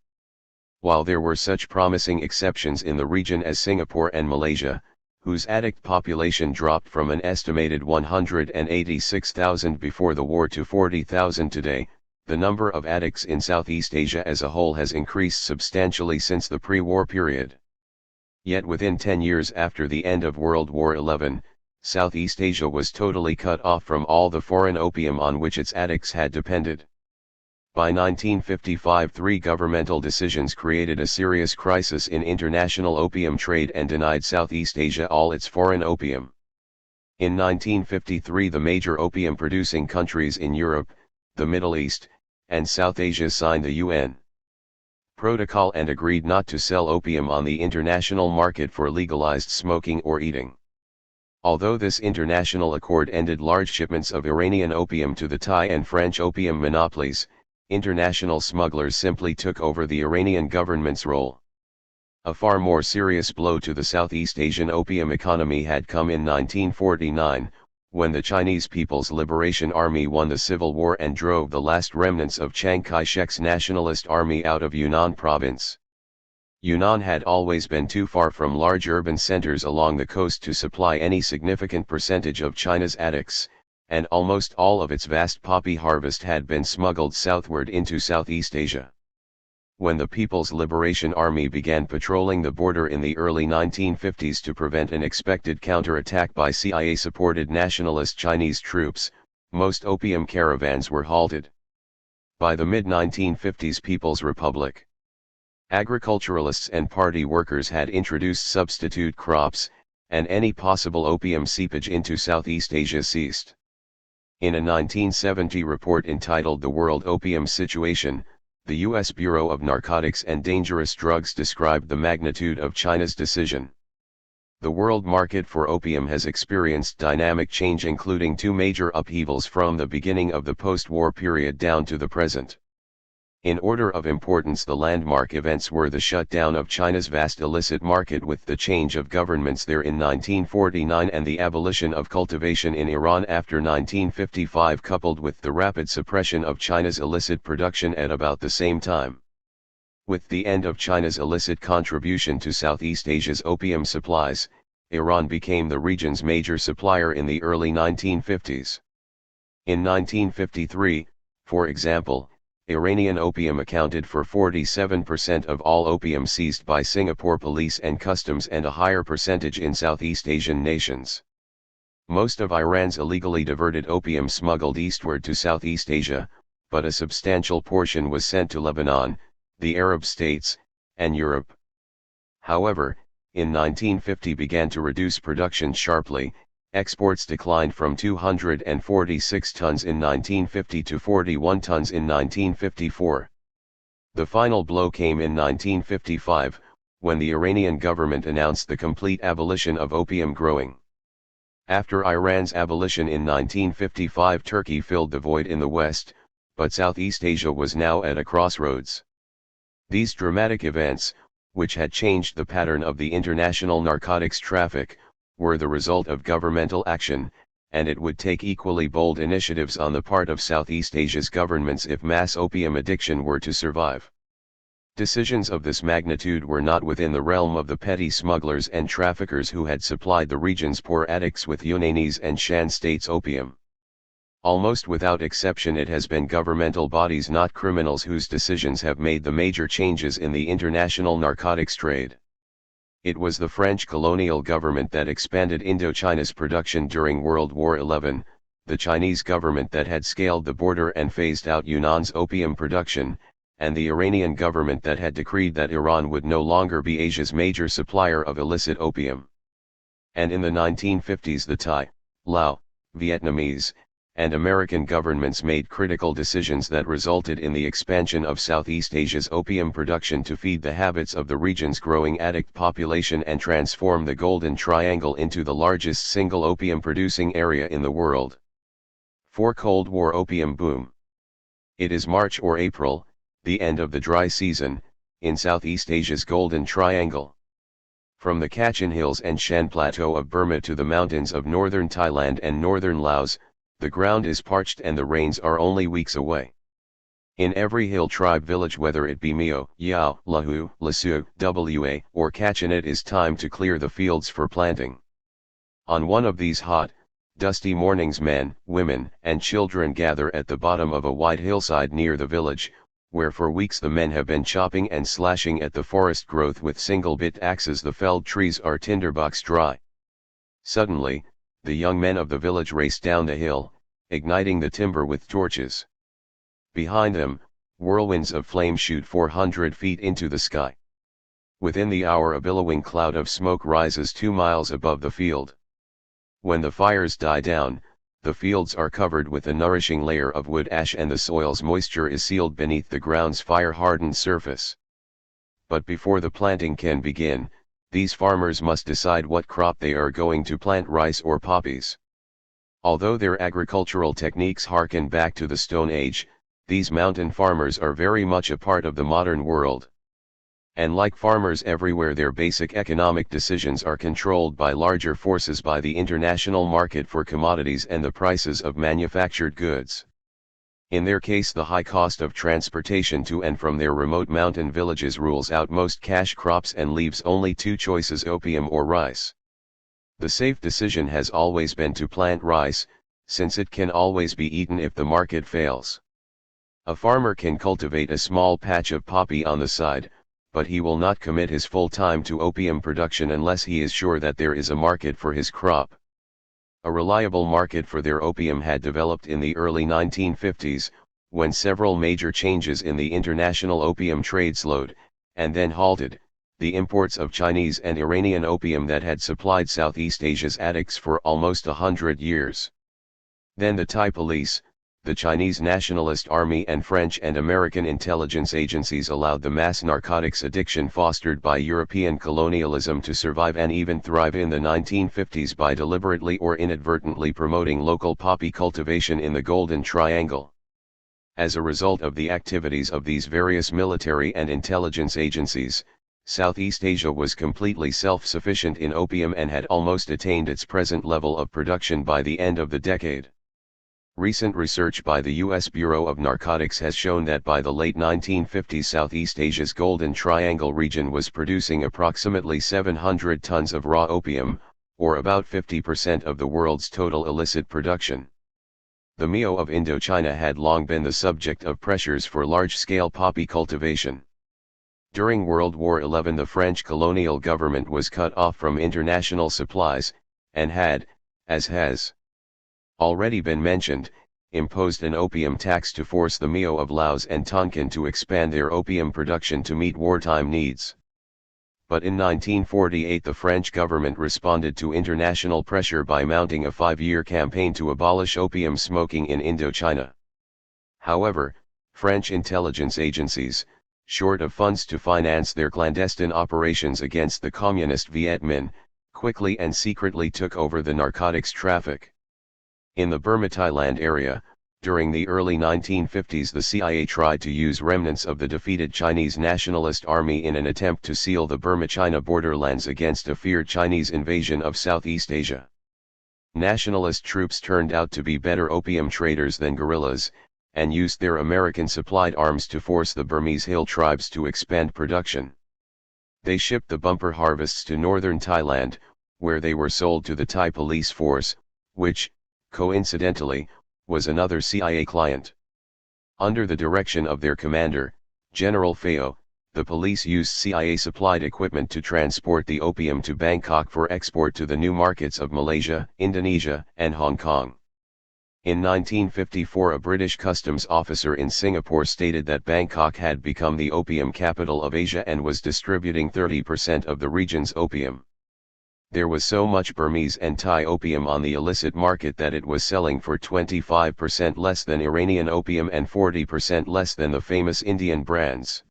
While there were such promising exceptions in the region as Singapore and Malaysia, whose addict population dropped from an estimated 186,000 before the war to 40,000 today, the number of addicts in Southeast Asia as a whole has increased substantially since the pre-war period. Yet within 10 years after the end of World War XI, Southeast Asia was totally cut off from all the foreign opium on which its addicts had depended. By 1955, 3 governmental decisions created a serious crisis in international opium trade and denied Southeast Asia all its foreign opium. In 1953, the major opium-producing countries in Europe, the Middle East, and South Asia signed the UN Protocol and agreed not to sell opium on the international market for legalized smoking or eating. Although this international accord ended large shipments of Iranian opium to the Thai and French opium monopolies, international smugglers simply took over the Iranian government's role. A far more serious blow to the Southeast Asian opium economy had come in 1949, when the Chinese People's Liberation Army won the civil war and drove the last remnants of Chiang Kai-shek's nationalist army out of Yunnan province. Yunnan had always been too far from large urban centers along the coast to supply any significant percentage of China's addicts, and almost all of its vast poppy harvest had been smuggled southward into Southeast Asia. When the People's Liberation Army began patrolling the border in the early 1950s to prevent an expected counterattack by CIA-supported nationalist Chinese troops, most opium caravans were halted. By the mid-1950s, People's Republic agriculturalists and party workers had introduced substitute crops, and any possible opium seepage into Southeast Asia ceased. In a 1970 report entitled The World Opium Situation, the U.S. Bureau of Narcotics and Dangerous Drugs described the magnitude of China's decision. The world market for opium has experienced dynamic change, including 2 major upheavals from the beginning of the post-war period down to the present. In order of importance, the landmark events were the shutdown of China's vast illicit market with the change of governments there in 1949 and the abolition of cultivation in Iran after 1955, coupled with the rapid suppression of China's illicit production at about the same time. With the end of China's illicit contribution to Southeast Asia's opium supplies, Iran became the region's major supplier in the early 1950s. In 1953, for example, Iranian opium accounted for 47% of all opium seized by Singapore police and customs, and a higher percentage in Southeast Asian nations. Most of Iran's illegally diverted opium smuggled eastward to Southeast Asia, but a substantial portion was sent to Lebanon, the Arab states, and Europe. However, in 1950 began to reduce production sharply. Exports declined from 246 tons in 1950 to 41 tons in 1954. The final blow came in 1955, when the Iranian government announced the complete abolition of opium growing. After Iran's abolition in 1955, Turkey filled the void in the West, but Southeast Asia was now at a crossroads. These dramatic events, which had changed the pattern of the international narcotics traffic, were the result of governmental action, and it would take equally bold initiatives on the part of Southeast Asia's governments if mass opium addiction were to survive. Decisions of this magnitude were not within the realm of the petty smugglers and traffickers who had supplied the region's poor addicts with Yunnanese and Shan states opium. Almost without exception, it has been governmental bodies, not criminals, whose decisions have made the major changes in the international narcotics trade. It was the French colonial government that expanded Indochina's production during World War XI, the Chinese government that had scaled the border and phased out Yunnan's opium production, and the Iranian government that had decreed that Iran would no longer be Asia's major supplier of illicit opium. And in the 1950s, the Thai, Lao, Vietnamese, and American governments made critical decisions that resulted in the expansion of Southeast Asia's opium production to feed the habits of the region's growing addict population and transform the Golden Triangle into the largest single opium-producing area in the world. 4. Cold War opium boom. It is March or April, the end of the dry season, in Southeast Asia's Golden Triangle. From the Kachin Hills and Shan Plateau of Burma to the mountains of northern Thailand and northern Laos, the ground is parched and the rains are only weeks away. In every hill tribe village, whether it be Mio, Yao, Lahu, Lasu, Wa, or Kachin, it is time to clear the fields for planting. On one of these hot, dusty mornings, men, women, and children gather at the bottom of a wide hillside near the village, where for weeks the men have been chopping and slashing at the forest growth with single-bit axes. The felled trees are tinderbox dry. Suddenly, the young men of the village race down the hill, igniting the timber with torches. Behind them, whirlwinds of flame shoot 400 feet into the sky. Within the hour a billowing cloud of smoke rises 2 miles above the field. When the fires die down, the fields are covered with a nourishing layer of wood ash and the soil's moisture is sealed beneath the ground's fire-hardened surface. But before the planting can begin, these farmers must decide what crop they are going to plant: rice or poppies. Although their agricultural techniques harken back to the Stone Age, these mountain farmers are very much a part of the modern world. And like farmers everywhere, their basic economic decisions are controlled by larger forces, by the international market for commodities and the prices of manufactured goods. In their case, the high cost of transportation to and from their remote mountain villages rules out most cash crops and leaves only 2 choices: opium or rice. The safe decision has always been to plant rice, since it can always be eaten if the market fails. A farmer can cultivate a small patch of poppy on the side, but he will not commit his full time to opium production unless he is sure that there is a market for his crop. A reliable market for their opium had developed in the early 1950s, when several major changes in the international opium trade slowed, and then halted, the imports of Chinese and Iranian opium that had supplied Southeast Asia's addicts for almost 100 years. Then the Thai police, the Chinese Nationalist Army and French and American intelligence agencies allowed the mass narcotics addiction fostered by European colonialism to survive and even thrive in the 1950s by deliberately or inadvertently promoting local poppy cultivation in the Golden Triangle. As a result of the activities of these various military and intelligence agencies, Southeast Asia was completely self-sufficient in opium and had almost attained its present level of production by the end of the decade. Recent research by the U.S. Bureau of Narcotics has shown that by the late 1950s, Southeast Asia's Golden Triangle region was producing approximately 700 tons of raw opium, or about 50% of the world's total illicit production. The Mio of Indochina had long been the subject of pressures for large-scale poppy cultivation. During World War XI, the French colonial government was cut off from international supplies, and had, as has already been mentioned, imposed an opium tax to force the Mio of Laos and Tonkin to expand their opium production to meet wartime needs. But in 1948 the French government responded to international pressure by mounting a 5-year campaign to abolish opium smoking in Indochina. However, French intelligence agencies, short of funds to finance their clandestine operations against the communist Viet Minh, quickly and secretly took over the narcotics traffic. In the Burma-Thailand area, during the early 1950s the CIA tried to use remnants of the defeated Chinese Nationalist Army in an attempt to seal the Burma-China borderlands against a feared Chinese invasion of Southeast Asia. Nationalist troops turned out to be better opium traders than guerrillas, and used their American-supplied arms to force the Burmese hill tribes to expand production. They shipped the bumper harvests to northern Thailand, where they were sold to the Thai police force, which, coincidentally, was another CIA client. Under the direction of their commander, General Phao, the police used CIA-supplied equipment to transport the opium to Bangkok for export to the new markets of Malaysia, Indonesia, and Hong Kong. In 1954 a British customs officer in Singapore stated that Bangkok had become the opium capital of Asia and was distributing 30% of the region's opium. There was so much Burmese and Thai opium on the illicit market that it was selling for 25% less than Iranian opium and 40% less than the famous Indian brands.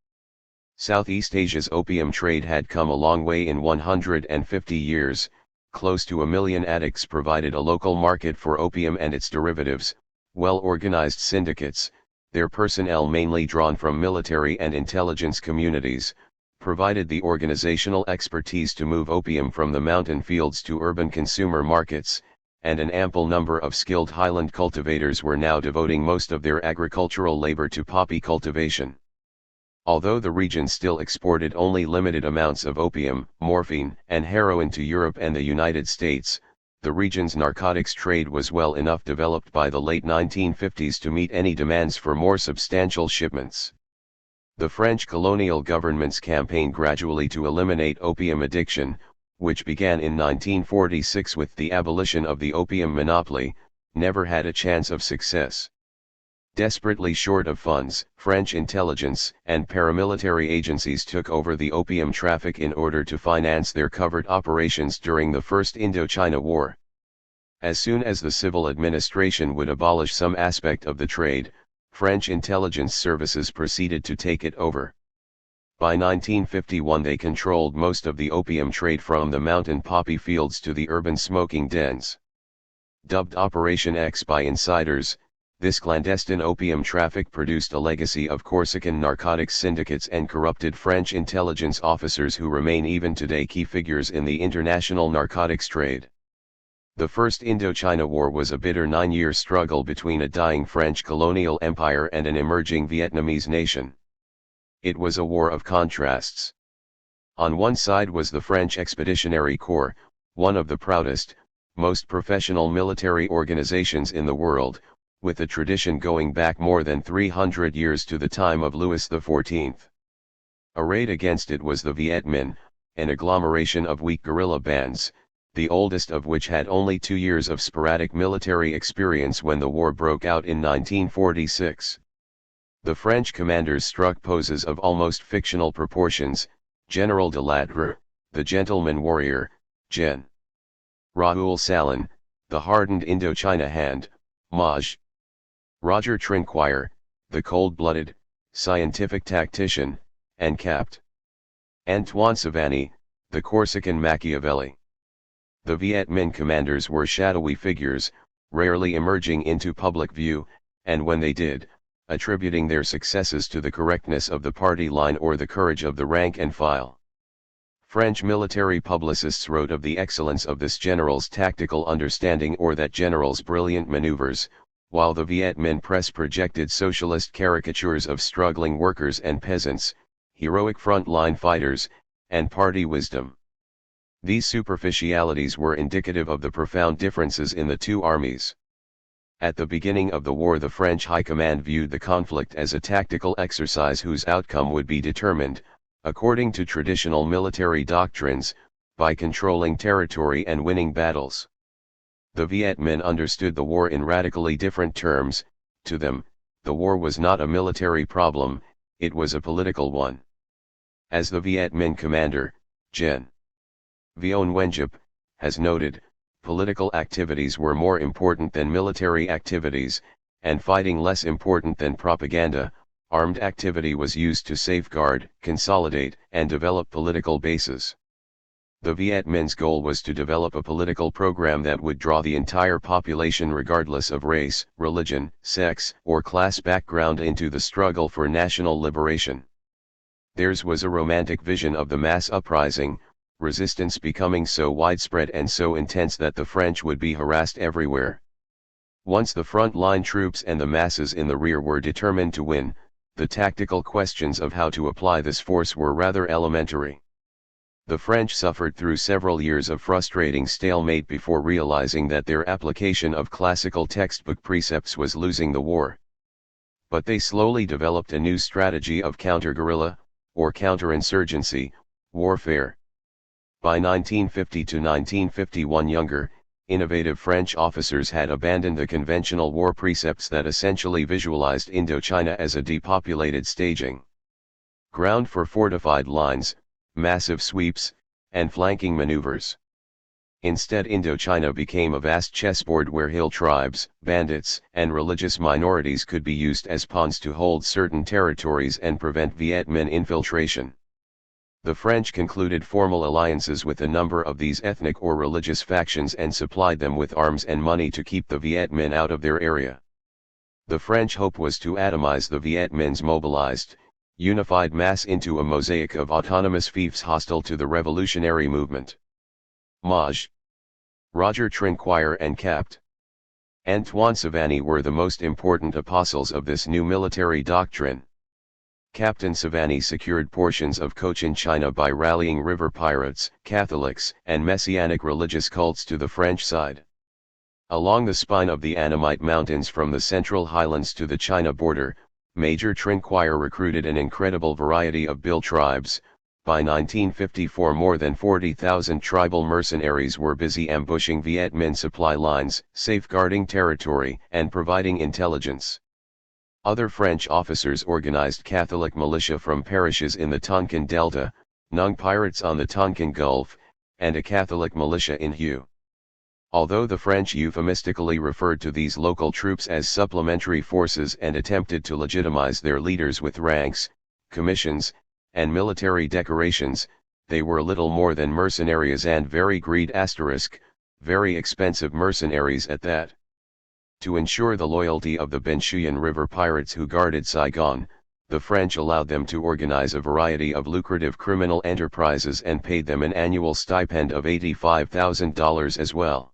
Southeast Asia's opium trade had come a long way in 150 years, close to 1 million addicts provided a local market for opium and its derivatives, well-organized syndicates, their personnel mainly drawn from military and intelligence communities, provided the organizational expertise to move opium from the mountain fields to urban consumer markets, and an ample number of skilled highland cultivators were now devoting most of their agricultural labor to poppy cultivation. Although the region still exported only limited amounts of opium, morphine, and heroin to Europe and the United States, the region's narcotics trade was well enough developed by the late 1950s to meet any demands for more substantial shipments. The French colonial government's campaign gradually to eliminate opium addiction, which began in 1946 with the abolition of the opium monopoly, never had a chance of success. Desperately short of funds, French intelligence and paramilitary agencies took over the opium traffic in order to finance their covert operations during the First Indochina War. As soon as the civil administration would abolish some aspect of the trade, French intelligence services proceeded to take it over. By 1951 they controlled most of the opium trade from the mountain poppy fields to the urban smoking dens. Dubbed Operation X by insiders, this clandestine opium traffic produced a legacy of Corsican narcotics syndicates and corrupted French intelligence officers who remain even today key figures in the international narcotics trade. The First Indochina War was a bitter 9-year struggle between a dying French colonial empire and an emerging Vietnamese nation. It was a war of contrasts. On one side was the French Expeditionary Corps, one of the proudest, most professional military organizations in the world, with a tradition going back more than 300 years to the time of Louis XIV. Arrayed against it was the Viet Minh, an agglomeration of weak guerrilla bands, the oldest of which had only 2 years of sporadic military experience when the war broke out in 1946. The French commanders struck poses of almost fictional proportions: General de Lattre, the gentleman warrior, Gen. Raoul Salin, the hardened Indochina hand, Maj. Roger Trinquire, the cold-blooded, scientific tactician, and Capt. Antoine Savani, the Corsican Machiavelli. The Viet Minh commanders were shadowy figures, rarely emerging into public view, and when they did, attributing their successes to the correctness of the party line or the courage of the rank and file. French military publicists wrote of the excellence of this general's tactical understanding or that general's brilliant maneuvers, while the Viet Minh press projected socialist caricatures of struggling workers and peasants, heroic front-line fighters, and party wisdom. These superficialities were indicative of the profound differences in the two armies. At the beginning of the war, the French High Command viewed the conflict as a tactical exercise whose outcome would be determined, according to traditional military doctrines, by controlling territory and winning battles. The Viet Minh understood the war in radically different terms. To them, the war was not a military problem, it was a political one. As the Viet Minh commander, Gen. Vion Nguyen, has noted, political activities were more important than military activities, and fighting less important than propaganda. Armed activity was used to safeguard, consolidate, and develop political bases. The Viet Minh's goal was to develop a political program that would draw the entire population regardless of race, religion, sex, or class background into the struggle for national liberation. Theirs was a romantic vision of the mass uprising, resistance becoming so widespread and so intense that the French would be harassed everywhere. Once the front-line troops and the masses in the rear were determined to win, the tactical questions of how to apply this force were rather elementary. The French suffered through several years of frustrating stalemate before realizing that their application of classical textbook precepts was losing the war. But they slowly developed a new strategy of counter-guerrilla, or counterinsurgency, warfare. By 1950 to 1951 younger, innovative French officers had abandoned the conventional war precepts that essentially visualized Indochina as a depopulated staging ground for fortified lines, massive sweeps, and flanking maneuvers. Instead, Indochina became a vast chessboard where hill tribes, bandits, and religious minorities could be used as pawns to hold certain territories and prevent Viet Minh infiltration. The French concluded formal alliances with a number of these ethnic or religious factions and supplied them with arms and money to keep the Viet Minh out of their area. The French hope was to atomize the Viet Minh's mobilized, unified mass into a mosaic of autonomous fiefs hostile to the revolutionary movement. Maj. Roger Trinquire and Capt. Antoine Savani were the most important apostles of this new military doctrine. Captain Savani secured portions of Cochin China by rallying river pirates, Catholics, and Messianic religious cults to the French side. Along the spine of the Annamite Mountains from the Central Highlands to the China border, Major Trinquire recruited an incredible variety of Bill tribes. By 1954 more than 40,000 tribal mercenaries were busy ambushing Viet Minh supply lines, safeguarding territory, and providing intelligence. Other French officers organized Catholic militia from parishes in the Tonkin Delta, Nung pirates on the Tonkin Gulf, and a Catholic militia in Hue. Although the French euphemistically referred to these local troops as supplementary forces and attempted to legitimize their leaders with ranks, commissions, and military decorations, they were little more than mercenaries and very very expensive mercenaries at that. To ensure the loyalty of the Benchuyan River pirates who guarded Saigon, the French allowed them to organize a variety of lucrative criminal enterprises and paid them an annual stipend of $85,000 as well.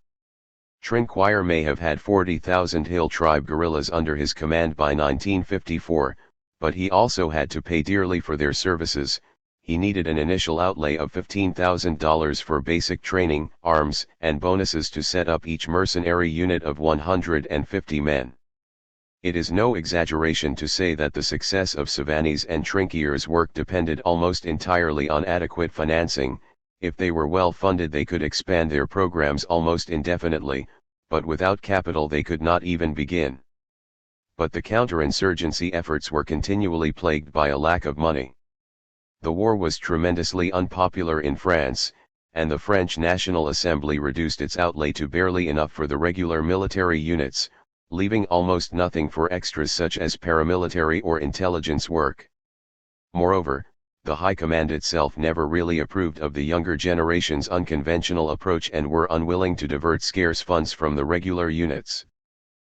Trinquire may have had 40,000 Hill tribe guerrillas under his command by 1954, but he also had to pay dearly for their services. He needed an initial outlay of $15,000 for basic training, arms, and bonuses to set up each mercenary unit of 150 men. It is no exaggeration to say that the success of Savani's and Trinquire's work depended almost entirely on adequate financing. If they were well funded they could expand their programs almost indefinitely, but without capital they could not even begin. But the counterinsurgency efforts were continually plagued by a lack of money. The war was tremendously unpopular in France, and the French National Assembly reduced its outlay to barely enough for the regular military units, leaving almost nothing for extras such as paramilitary or intelligence work. Moreover, the High Command itself never really approved of the younger generation's unconventional approach and were unwilling to divert scarce funds from the regular units.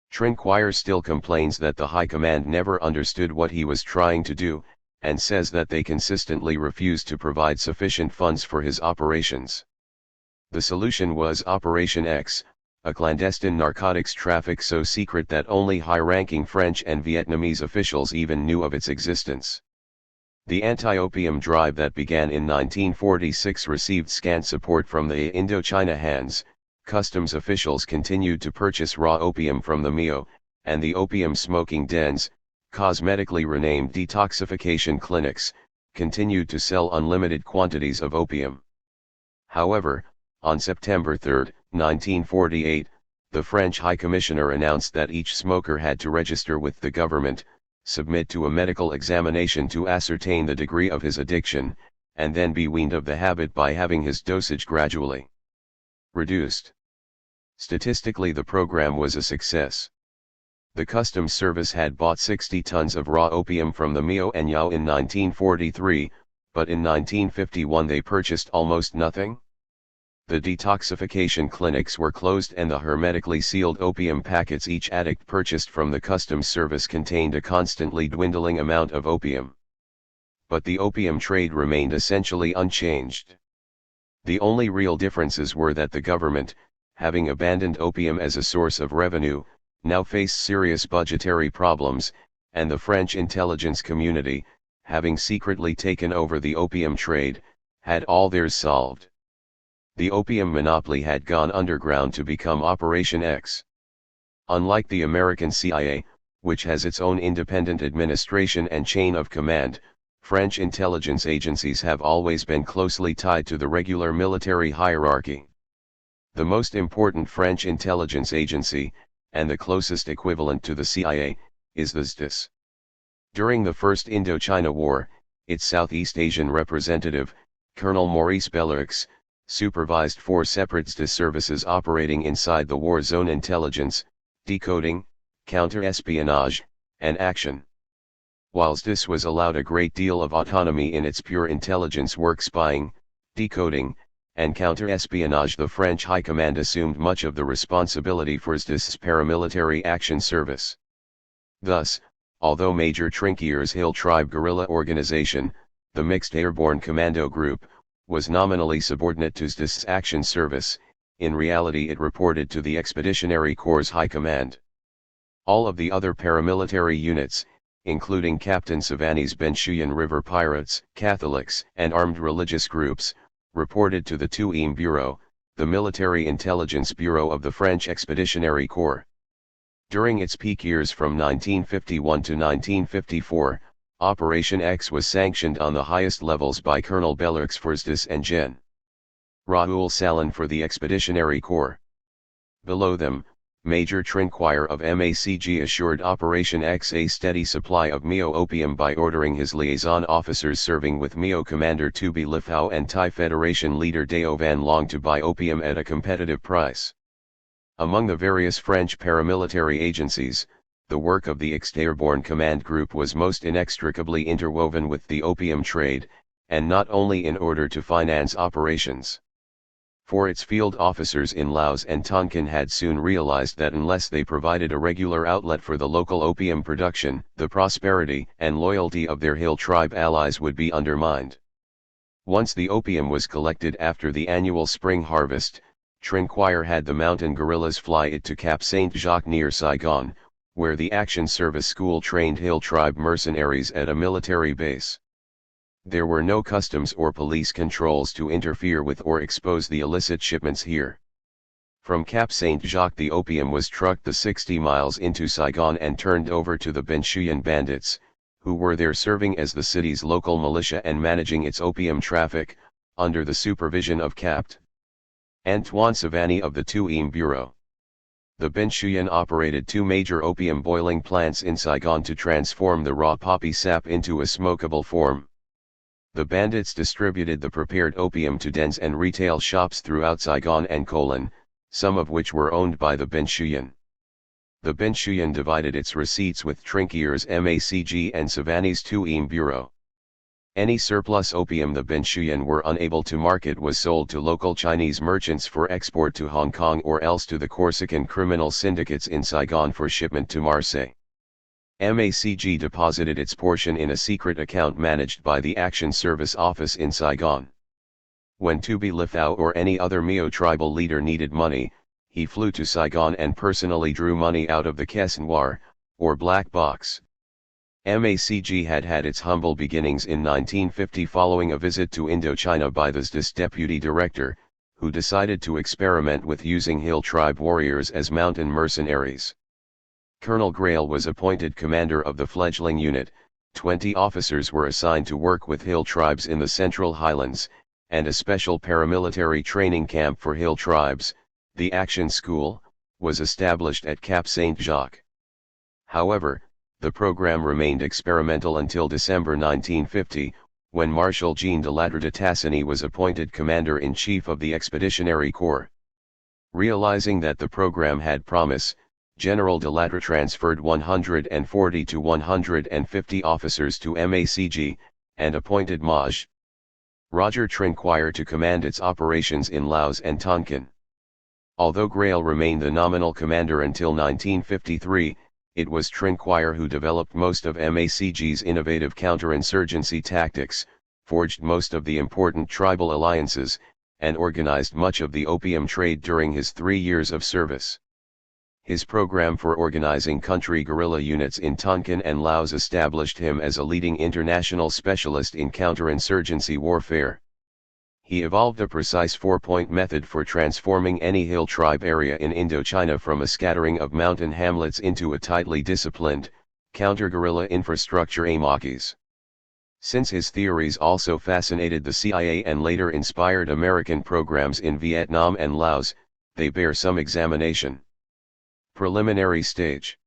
Trinquire still complains that the High Command never understood what he was trying to do, and says that they consistently refused to provide sufficient funds for his operations. The solution was Operation X, a clandestine narcotics traffic so secret that only high-ranking French and Vietnamese officials even knew of its existence. The anti-opium drive that began in 1946 received scant support from the Indochina Hands. Customs officials continued to purchase raw opium from the Mio, and the opium smoking dens, cosmetically renamed detoxification clinics, continued to sell unlimited quantities of opium. However, on September 3, 1948, the French High Commissioner announced that each smoker had to register with the government, submit to a medical examination to ascertain the degree of his addiction, and then be weaned of the habit by having his dosage gradually reduced. Statistically, the program was a success. The Customs Service had bought 60 tons of raw opium from the Mio and Yao in 1943, but in 1951 they purchased almost nothing. The detoxification clinics were closed and the hermetically sealed opium packets each addict purchased from the Customs Service contained a constantly dwindling amount of opium. But the opium trade remained essentially unchanged. The only real differences were that the government, having abandoned opium as a source of revenue, now faced serious budgetary problems, and the French intelligence community, having secretly taken over the opium trade, had all theirs solved. The opium monopoly had gone underground to become Operation X. Unlike the American CIA, which has its own independent administration and chain of command, French intelligence agencies have always been closely tied to the regular military hierarchy. The most important French intelligence agency, and the closest equivalent to the CIA, is the SDIS. During the First Indochina War, its Southeast Asian representative, Colonel Maurice Bellerix, supervised 4 separate SDIS services operating inside the war zone: intelligence, decoding, counter-espionage, and action. While SDIS was allowed a great deal of autonomy in its pure intelligence work, spying, decoding, and counter-espionage, the French High Command assumed much of the responsibility for SDIS's paramilitary action service. Thus, Although Major Trinkier's Hill Tribe guerrilla organization, the Mixed Airborne Commando Group, was nominally subordinate to SDIS's Action Service, in reality it reported to the Expeditionary Corps' High Command. All of the other paramilitary units, including Captain Savani's Benchuyan River Pirates, Catholics, and armed religious groups, reported to the THIRD Bureau, the military intelligence bureau of the French Expeditionary Corps. During its peak years from 1951 to 1954, Operation X was sanctioned on the highest levels by Colonel Bellerx for SDIS and Gen. Raoul Salin for the Expeditionary Corps. Below them, Major Trinquier of MACG assured Operation X a steady supply of Mio opium by ordering his liaison officers serving with Mio Commander Tubi Lifau and Thai Federation leader Deo Van Long to buy opium at a competitive price. Among the various French paramilitary agencies, the work of the Mixed Airborne Command Group was most inextricably interwoven with the opium trade, and not only in order to finance operations. For its field officers in Laos and Tonkin had soon realized that unless they provided a regular outlet for the local opium production, the prosperity and loyalty of their Hill Tribe allies would be undermined. Once the opium was collected after the annual spring harvest, Trinquier had the mountain guerrillas fly it to Cap Saint-Jacques near Saigon, where the Action Service School trained Hill Tribe mercenaries at a military base. There were no customs or police controls to interfere with or expose the illicit shipments here. From Cap Saint-Jacques the opium was trucked the 60 miles into Saigon and turned over to the Benchuyan bandits, who were there serving as the city's local militia and managing its opium traffic, under the supervision of Capt. Antoine Savani of the THIRD Bureau. The Benchuyan operated two major opium boiling plants in Saigon to transform the raw poppy sap into a smokable form. The bandits distributed the prepared opium to dens and retail shops throughout Saigon and Colon, some of which were owned by the Benchuyan. The Benchuyan divided its receipts with Trinkier's MACG and Savani's THIRD Bureau. Any surplus opium the Benchuyan were unable to market was sold to local Chinese merchants for export to Hong Kong or else to the Corsican criminal syndicates in Saigon for shipment to Marseille. MACG deposited its portion in a secret account managed by the Action Service office in Saigon. When Tubi Lifau or any other Mio tribal leader needed money, he flew to Saigon and personally drew money out of the caisse noire, or black box. MACG had had its humble beginnings in 1950 following a visit to Indochina by the SDIS deputy director, who decided to experiment with using Hill Tribe warriors as mountain mercenaries. Colonel Grail was appointed commander of the fledgling unit, 20 officers were assigned to work with Hill Tribes in the Central Highlands, and a special paramilitary training camp for Hill Tribes, the Action School, was established at Cap Saint-Jacques. However, the program remained experimental until December 1950, when Marshal Jean de Ladre de Tassigny was appointed Commander-in-Chief of the Expeditionary Corps. Realizing that the program had promise, General de Ladre transferred 140 to 150 officers to MACG, and appointed Maj. Roger Trinquier to command its operations in Laos and Tonkin. Although Grail remained the nominal commander until 1953, it was Trinquier who developed most of MACG's innovative counterinsurgency tactics, forged most of the important tribal alliances, and organized much of the opium trade during his 3 years of service. His program for organizing country guerrilla units in Tonkin and Laos established him as a leading international specialist in counterinsurgency warfare. He evolved a precise 4-point method for transforming any hill tribe area in Indochina from a scattering of mountain hamlets into a tightly disciplined, counter-guerrilla infrastructure AMACIs. Since his theories also fascinated the CIA and later inspired American programs in Vietnam and Laos, they bear some examination. Preliminary stage.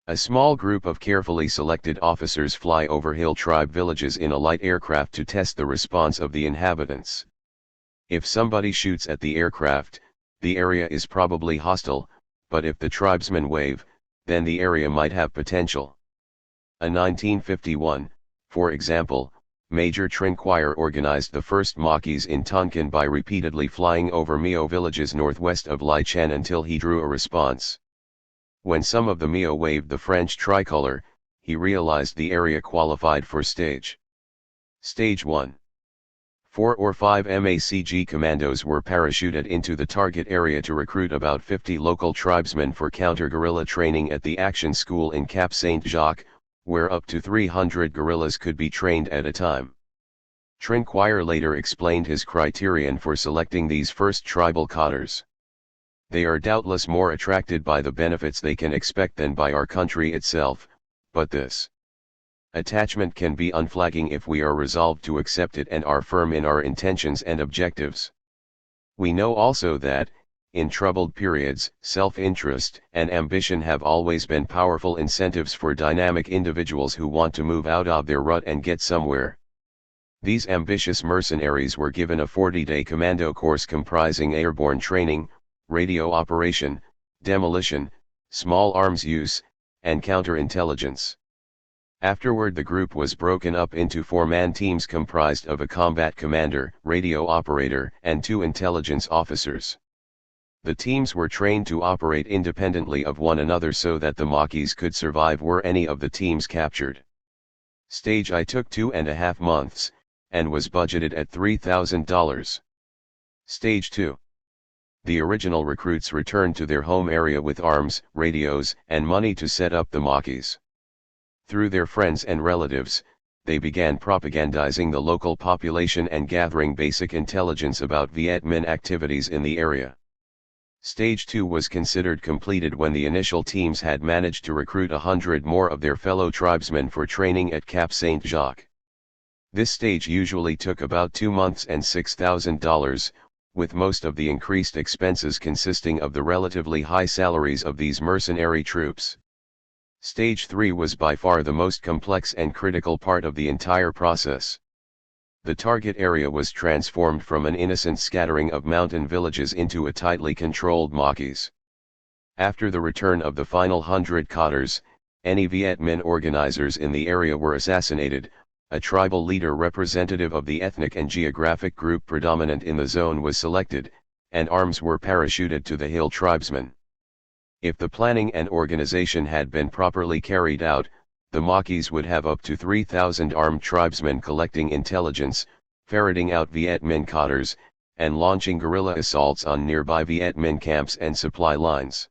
A small group of carefully selected officers fly over hill tribe villages in a light aircraft to test the response of the inhabitants. If somebody shoots at the aircraft, the area is probably hostile, but if the tribesmen wave, then the area might have potential. In 1951, for example, Major Trinquier organized the first maquis in Tonkin by repeatedly flying over Mio villages northwest of Lai Chen until he drew a response. When some of the Mio waved the French tricolor, he realized the area qualified for Stage 1. 4 or 5 MACG commandos were parachuted into the target area to recruit about 50 local tribesmen for counter-guerrilla training at the Action School in Cap Saint-Jacques, where up to 300 guerrillas could be trained at a time. Trinquire later explained his criterion for selecting these first tribal cadres. They are doubtless more attracted by the benefits they can expect than by our country itself, but this attachment can be unflagging if we are resolved to accept it and are firm in our intentions and objectives. We know also that, in troubled periods, self-interest and ambition have always been powerful incentives for dynamic individuals who want to move out of their rut and get somewhere. These ambitious mercenaries were given a 40-day commando course comprising airborne training, radio operation, demolition, small arms use, and counterintelligence. Afterward, the group was broken up into 4-man teams comprised of a combat commander, radio operator, and 2 intelligence officers. The teams were trained to operate independently of one another so that the Maquis could survive were any of the teams captured. Stage I took 2.5 months, and was budgeted at $3,000. Stage 2. The original recruits returned to their home area with arms, radios, and money to set up the Maquis. Through their friends and relatives, they began propagandizing the local population and gathering basic intelligence about Viet Minh activities in the area. Stage 2 was considered completed when the initial teams had managed to recruit 100 more of their fellow tribesmen for training at Cap Saint-Jacques. This stage usually took about 2 months and $6,000, with most of the increased expenses consisting of the relatively high salaries of these mercenary troops. Stage 3 was by far the most complex and critical part of the entire process. The target area was transformed from an innocent scattering of mountain villages into a tightly controlled Maquis. After the return of the final 100 cadres, any Viet Minh organizers in the area were assassinated, a tribal leader representative of the ethnic and geographic group predominant in the zone was selected, and arms were parachuted to the hill tribesmen. If the planning and organization had been properly carried out, the Maquis would have up to 3,000 armed tribesmen collecting intelligence, ferreting out Viet Minh cadres, and launching guerrilla assaults on nearby Viet Minh camps and supply lines.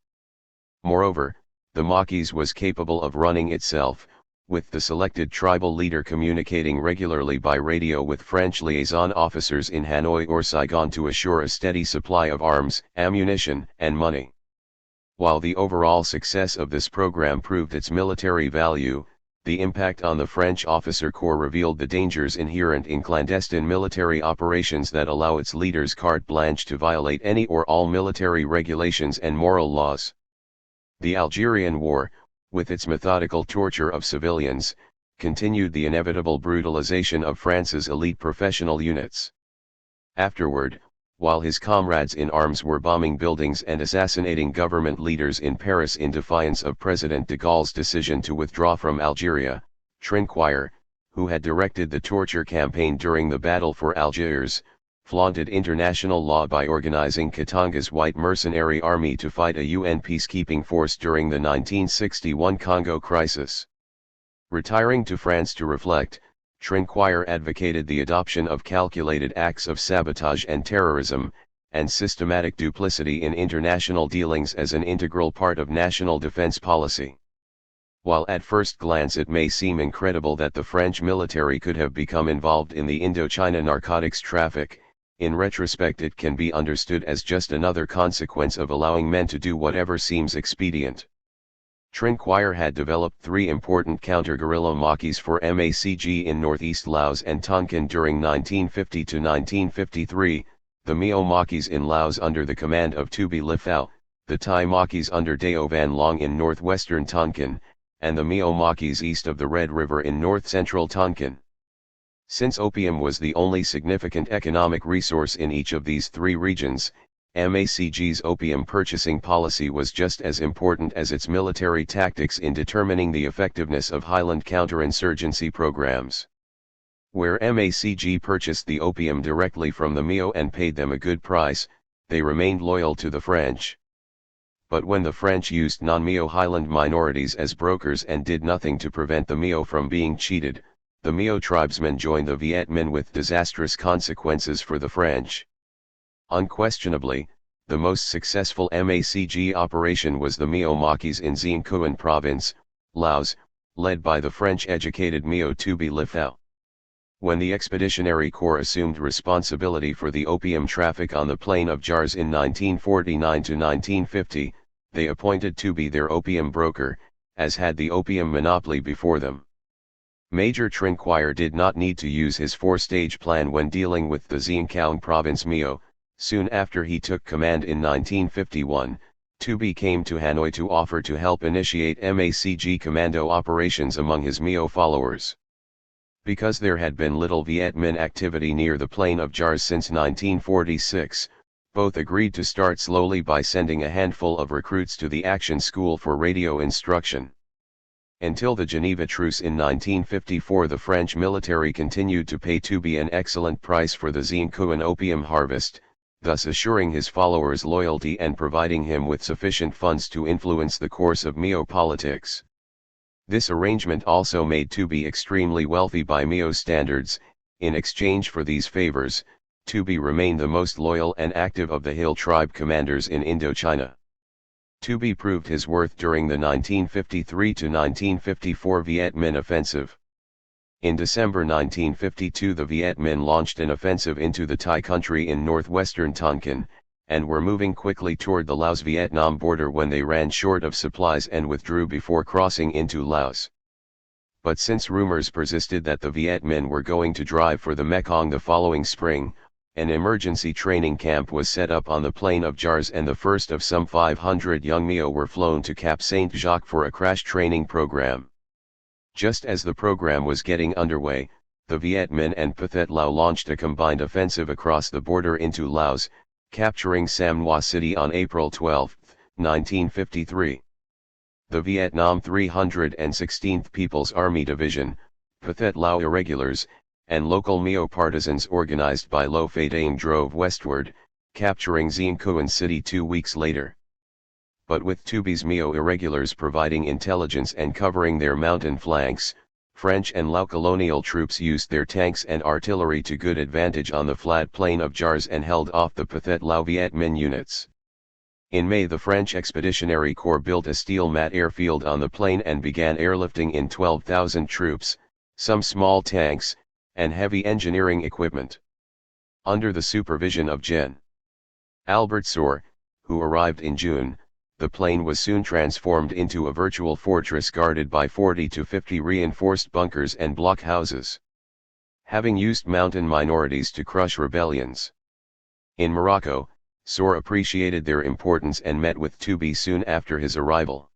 Moreover, the Maquis was capable of running itself, with the selected tribal leader communicating regularly by radio with French liaison officers in Hanoi or Saigon to assure a steady supply of arms, ammunition, and money. While the overall success of this program proved its military value, the impact on the French officer corps revealed the dangers inherent in clandestine military operations that allow its leaders carte blanche to violate any or all military regulations and moral laws. The Algerian War, with its methodical torture of civilians, continued the inevitable brutalization of France's elite professional units. Afterward, while his comrades in arms were bombing buildings and assassinating government leaders in Paris in defiance of President de Gaulle's decision to withdraw from Algeria, Trinquire, who had directed the torture campaign during the Battle for Algiers, flaunted international law by organizing Katanga's white mercenary army to fight a UN peacekeeping force during the 1961 Congo crisis. Retiring to France to reflect, Trinquire advocated the adoption of calculated acts of sabotage and terrorism, and systematic duplicity in international dealings as an integral part of national defense policy. While at first glance it may seem incredible that the French military could have become involved in the Indochina narcotics traffic, in retrospect it can be understood as just another consequence of allowing men to do whatever seems expedient. Trinquire had developed 3 important counter-guerrilla Maquis for MACG in northeast Laos and Tonkin during 1950 to 1953, the Mio Maquis in Laos under the command of Tubi Lifao, the Thai Maquis under Deo Van Long in northwestern Tonkin, and the Mio Maquis east of the Red River in north-central Tonkin. Since opium was the only significant economic resource in each of these 3 regions, MACG's opium purchasing policy was just as important as its military tactics in determining the effectiveness of Highland counterinsurgency programs. Where MACG purchased the opium directly from the Mio and paid them a good price, they remained loyal to the French. But when the French used non-Mio highland minorities as brokers and did nothing to prevent the Mio from being cheated, the Mio tribesmen joined the Viet Minh with disastrous consequences for the French. Unquestionably, the most successful MACG operation was the Mio Maquis in Xiên Cuan province, Laos, led by the French-educated Mio Tubi Lifao. When the Expeditionary Corps assumed responsibility for the opium traffic on the plain of Jars in 1949 to 1950, they appointed Tubi their opium broker, as had the opium monopoly before them. Major Trinquire did not need to use his four-stage plan when dealing with the Xiên Cuan province Mio. Soon after he took command in 1951, Tubi came to Hanoi to offer to help initiate MACG commando operations among his Mio followers. Because there had been little Viet Minh activity near the plain of Jars since 1946, both agreed to start slowly by sending a handful of recruits to the Action School for radio instruction. Until the Geneva Truce in 1954, the French military continued to pay Tubi an excellent price for the Xiên Cuan opium harvest, thus assuring his followers loyalty and providing him with sufficient funds to influence the course of Mio politics. This arrangement also made Tubi extremely wealthy by Mio standards. In exchange for these favors, Tubi remained the most loyal and active of the Hill tribe commanders in Indochina. Tubi proved his worth during the 1953 to 1954 Viet Minh offensive. In December 1952, the Viet Minh launched an offensive into the Thai country in northwestern Tonkin, and were moving quickly toward the Laos-Vietnam border when they ran short of supplies and withdrew before crossing into Laos. But since rumors persisted that the Viet Minh were going to drive for the Mekong the following spring, an emergency training camp was set up on the plain of Jars, and the first of some 500 young Mio were flown to Cap Saint-Jacques for a crash training program. Just as the program was getting underway, the Viet Minh and Pathet Lao launched a combined offensive across the border into Laos, capturing Sam Ngoa City on April 12, 1953. The Vietnam 316th People's Army Division, Pathet Lao irregulars, and local Mio partisans organized by Lo Pha Daeng drove westward, capturing Xiên Cuan City 2 weeks later. But with Tubi's Mio irregulars providing intelligence and covering their mountain flanks, French and Lao colonial troops used their tanks and artillery to good advantage on the flat plain of Jars and held off the Pathet Lao Viet Minh units. In May, the French Expeditionary Corps built a steel mat airfield on the plain and began airlifting in 12,000 troops, some small tanks, and heavy engineering equipment. Under the supervision of Gen. Albert Sohr, who arrived in June, the plain was soon transformed into a virtual fortress guarded by 40 to 50 reinforced bunkers and blockhouses. Having used mountain minorities to crush rebellions in Morocco, Sohr appreciated their importance and met with Tubi soon after his arrival.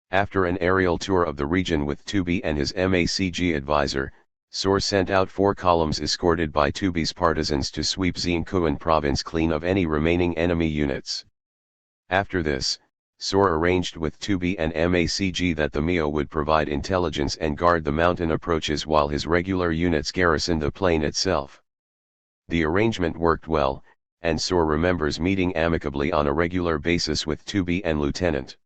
After an aerial tour of the region with Tubi and his MACG advisor, Sohr sent out 4 columns escorted by Tubi's partisans to sweep Xiên Cuan province clean of any remaining enemy units. After this, Sohr arranged with Tubi and MACG that the Mio would provide intelligence and guard the mountain approaches while his regular units garrisoned the plain itself. The arrangement worked well, and Sohr remembers meeting amicably on a regular basis with Tubi and Lieutenant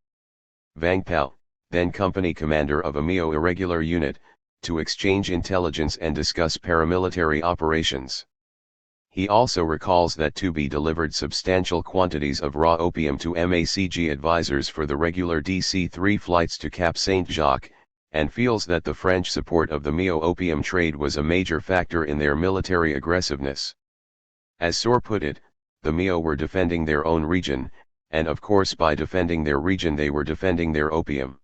Vang Pao, then company commander of a Mio irregular unit, to exchange intelligence and discuss paramilitary operations. He also recalls that Tubi delivered substantial quantities of raw opium to MACG advisors for the regular DC-3 flights to Cap Saint-Jacques, and feels that the French support of the Mio opium trade was a major factor in their military aggressiveness. As Sohr put it, the Mio were defending their own region, and of course by defending their region they were defending their opium.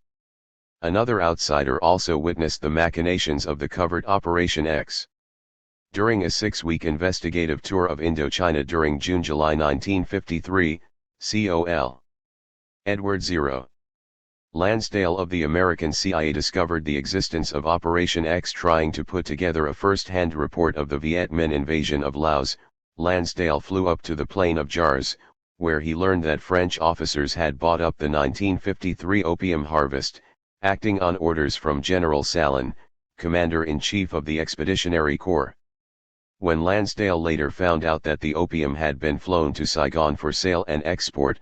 Another outsider also witnessed the machinations of the covert Operation X. During a 6-week investigative tour of Indochina during June-July 1953, Col. Edward Zero Lansdale of the American CIA discovered the existence of Operation X, trying to put together a first-hand report of the Viet Minh invasion of Laos. Lansdale flew up to the plain of Jars, where he learned that French officers had bought up the 1953 opium harvest, acting on orders from General Salin, Commander-in-Chief of the Expeditionary Corps. When Lansdale later found out that the opium had been flown to Saigon for sale and export,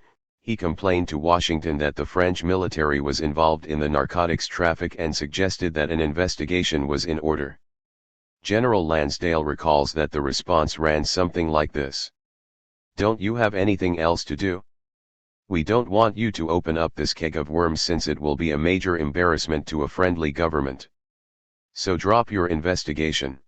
He complained to Washington that the French military was involved in the narcotics traffic and suggested that an investigation was in order. General Lansdale recalls that the response ran something like this: "Don't you have anything else to do? We don't want you to open up this keg of worms since it will be a major embarrassment to a friendly government. So drop your investigation."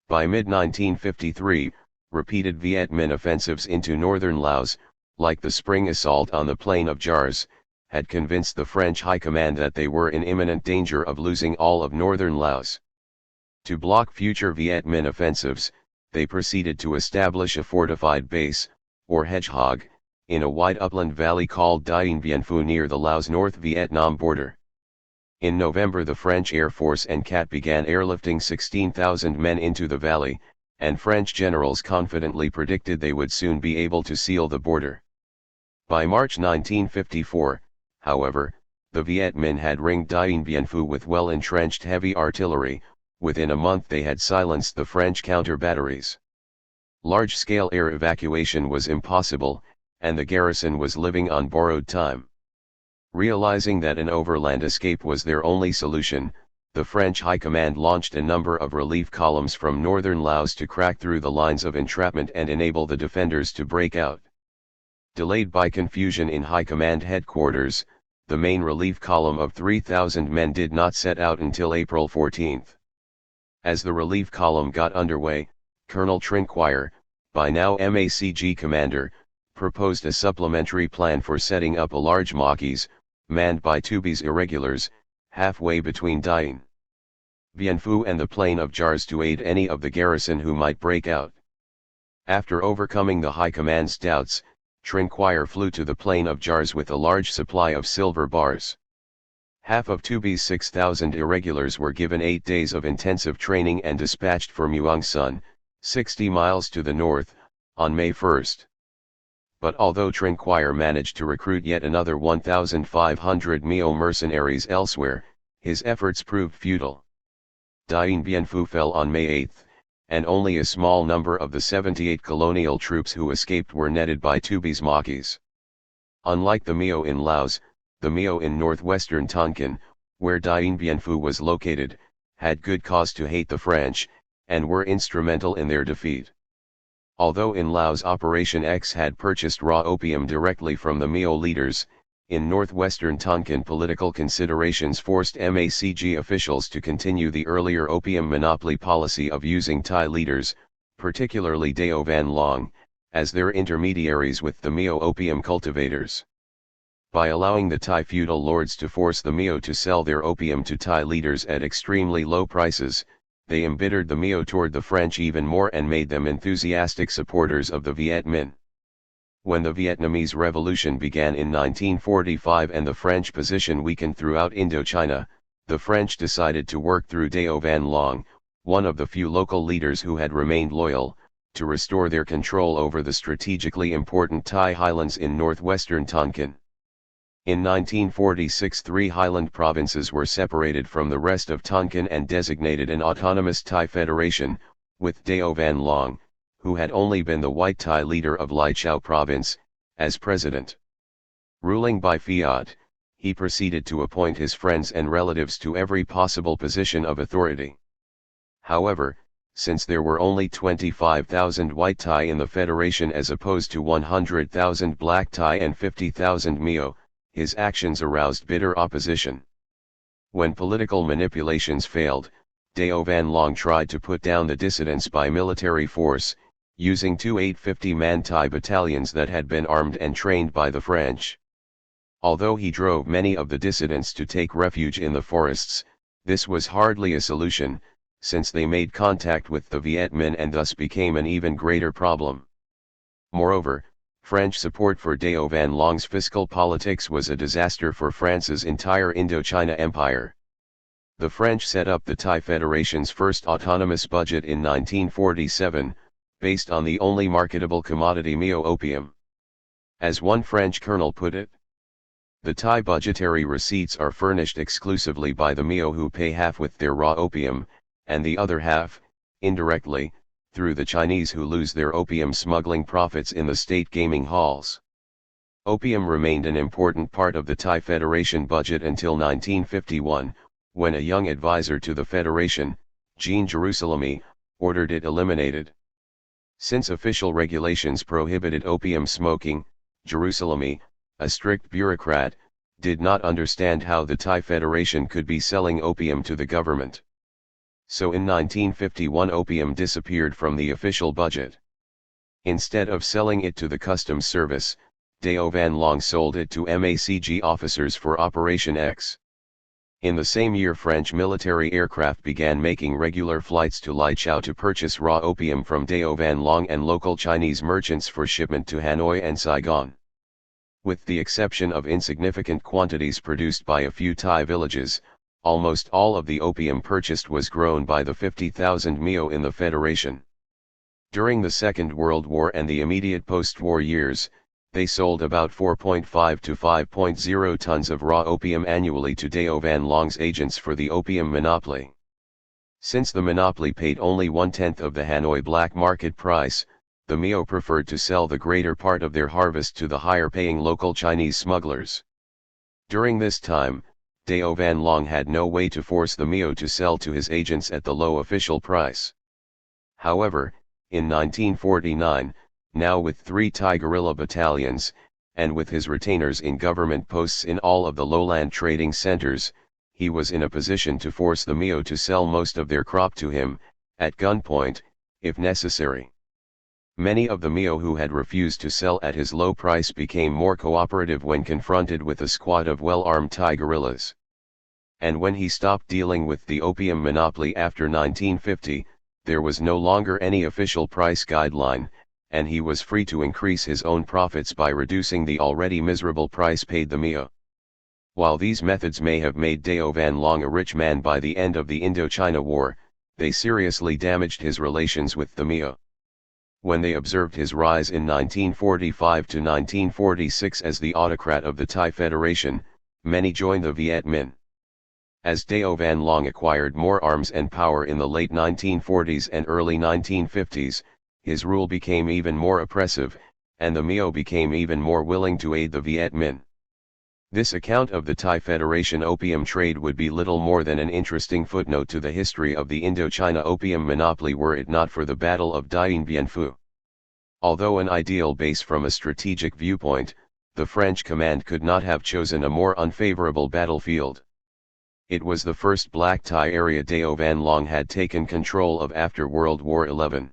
By mid-1953, repeated Viet Minh offensives into northern Laos, like the spring assault on the plain of Jars, had convinced the French High Command that they were in imminent danger of losing all of northern Laos. To block future Viet Minh offensives, they proceeded to establish a fortified base, or hedgehog, in a wide upland valley called Dien Bien Phu near the Laos-North Vietnam border. In November, the French Air Force and CAT began airlifting 16,000 men into the valley, and French generals confidently predicted they would soon be able to seal the border. By March 1954, however, the Viet Minh had ringed Dien Bien Phu with well-entrenched heavy artillery. Within a month they had silenced the French counter-batteries. Large-scale air evacuation was impossible, and the garrison was living on borrowed time. Realizing that an overland escape was their only solution, the French High Command launched a number of relief columns from northern Laos to crack through the lines of entrapment and enable the defenders to break out. Delayed by confusion in High Command headquarters, the main relief column of 3,000 men did not set out until April 14. As the relief column got underway, Colonel Trinquire, by now MACG commander, proposed a supplementary plan for setting up a large Maquis, manned by Tubi's irregulars, halfway between Dien Bien Phu and the plain of Jars to aid any of the garrison who might break out. After overcoming the High Command's doubts, Trinquire flew to the plain of Jars with a large supply of silver bars. Half of Tubi's 6,000 irregulars were given 8 days of intensive training and dispatched for Muang Son, 60 miles to the north, on May 1. But although Trinquire managed to recruit yet another 1,500 Mio mercenaries elsewhere, his efforts proved futile. Dien Bien Phu fell on May 8, and only a small number of the 78 colonial troops who escaped were netted by Tubi's Maquis. Unlike the Mio in Laos, the Mio in northwestern Tonkin, where Dien Bien Phu was located, had good cause to hate the French, and were instrumental in their defeat. Although in Laos Operation X had purchased raw opium directly from the Mio leaders, in northwestern Tonkin political considerations forced MACG officials to continue the earlier opium monopoly policy of using Thai leaders, particularly Deo Van Long, as their intermediaries with the Mio opium cultivators. By allowing the Thai feudal lords to force the Mio to sell their opium to Thai leaders at extremely low prices, they embittered the Mio toward the French even more and made them enthusiastic supporters of the Viet Minh. When the Vietnamese Revolution began in 1945 and the French position weakened throughout Indochina, the French decided to work through Deo Van Long, one of the few local leaders who had remained loyal, to restore their control over the strategically important Thai highlands in northwestern Tonkin. In 1946, 3 highland provinces were separated from the rest of Tonkin and designated an autonomous Thai federation, with Deo Van Long, who had only been the white Thai leader of Lai Chau province, as president. Ruling by fiat, he proceeded to appoint his friends and relatives to every possible position of authority. However, since there were only 25,000 white Thai in the federation as opposed to 100,000 black Thai and 50,000 Mio, his actions aroused bitter opposition. When political manipulations failed, Deo Van Long tried to put down the dissidents by military force, using 2 850-man Thai battalions that had been armed and trained by the French. Although he drove many of the dissidents to take refuge in the forests, this was hardly a solution, since they made contact with the Viet Minh and thus became an even greater problem. Moreover, French support for Deo Van Long's fiscal politics was a disaster for France's entire Indochina Empire. The French set up the Thai Federation's first autonomous budget in 1947, based on the only marketable commodity Mio opium. As one French colonel put it, the Thai budgetary receipts are furnished exclusively by the Mio, who pay half with their raw opium, and the other half, indirectly, through the Chinese, who lose their opium smuggling profits in the state gaming halls. Opium remained an important part of the Thai Federation budget until 1951, when a young advisor to the Federation, Jean Jerusalemi, ordered it eliminated. Since official regulations prohibited opium smoking, Jerusalemi, a strict bureaucrat, did not understand how the Thai Federation could be selling opium to the government. So in 1951 opium disappeared from the official budget. Instead of selling it to the customs service, Dao Van Long sold it to MACG officers for Operation X. In the same year French military aircraft began making regular flights to Lai Chau to purchase raw opium from Dao Van Long and local Chinese merchants for shipment to Hanoi and Saigon. With the exception of insignificant quantities produced by a few Thai villages, almost all of the opium purchased was grown by the 50,000 Mio in the Federation. During the Second World War and the immediate post-war years, they sold about 4.5 to 5.0 tons of raw opium annually to Dao Van Long's agents for the opium monopoly. Since the monopoly paid only 1/10 of the Hanoi black market price, the Mio preferred to sell the greater part of their harvest to the higher-paying local Chinese smugglers. During this time, Dao Van Long had no way to force the Mio to sell to his agents at the low official price. However, in 1949, now with 3 Thai guerrilla battalions, and with his retainers in government posts in all of the lowland trading centers, he was in a position to force the Mio to sell most of their crop to him, at gunpoint, if necessary. Many of the Mio who had refused to sell at his low price became more cooperative when confronted with a squad of well-armed Thai guerrillas. And when he stopped dealing with the opium monopoly after 1950, there was no longer any official price guideline, and he was free to increase his own profits by reducing the already miserable price paid the Mio. While these methods may have made Dao Van Long a rich man by the end of the Indochina War, they seriously damaged his relations with the Mio. When they observed his rise in 1945 to 1946 as the autocrat of the Thai Federation, many joined the Viet Minh. As Dao Van Long acquired more arms and power in the late 1940s and early 1950s, his rule became even more oppressive, and the Mio became even more willing to aid the Viet Minh. This account of the Thai Federation opium trade would be little more than an interesting footnote to the history of the Indochina opium monopoly were it not for the Battle of Dien Bien Phu. Although an ideal base from a strategic viewpoint, the French command could not have chosen a more unfavorable battlefield. It was the first Black Thai area Dao Van Long had taken control of after World War XI.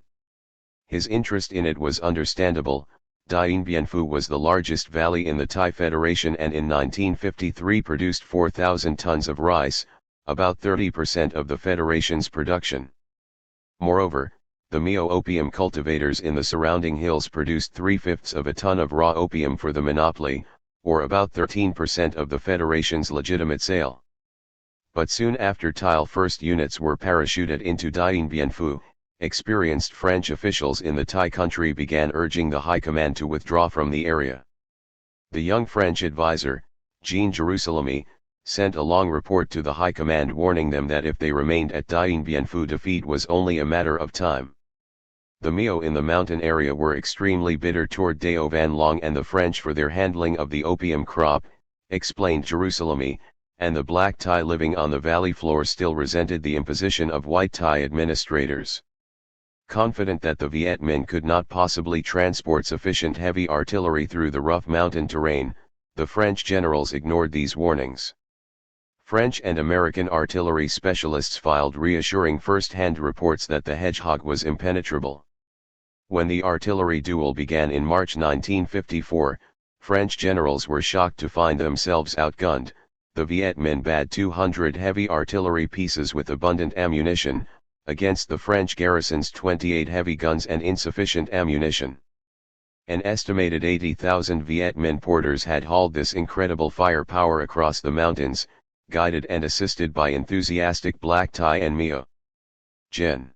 His interest in it was understandable. Dien Bien Phu was the largest valley in the Thai Federation and in 1953 produced 4,000 tons of rice, about 30% of the Federation's production. Moreover, the Mio opium cultivators in the surrounding hills produced 3/5 of a ton of raw opium for the monopoly, or about 13% of the Federation's legitimate sale. But soon after Thai first units were parachuted into Dien Bien Phu, experienced French officials in the Thai country began urging the high command to withdraw from the area. The young French advisor, Jean Jerusalemi, sent a long report to the high command warning them that if they remained at Dien Bien Phu defeat was only a matter of time. The Mio in the mountain area were extremely bitter toward Dao Van Long and the French for their handling of the opium crop, explained Jerusalemi, and the black Thai living on the valley floor still resented the imposition of white Thai administrators. Confident that the Viet Minh could not possibly transport sufficient heavy artillery through the rough mountain terrain, the French generals ignored these warnings. French and American artillery specialists filed reassuring first-hand reports that the hedgehog was impenetrable. When the artillery duel began in March 1954, French generals were shocked to find themselves outgunned. The Viet Minh bade 200 heavy artillery pieces with abundant ammunition, against the French garrison's 28 heavy guns and insufficient ammunition. An estimated 80,000 Viet Minh porters had hauled this incredible firepower across the mountains, guided and assisted by enthusiastic Black Thai and Mio. Gen.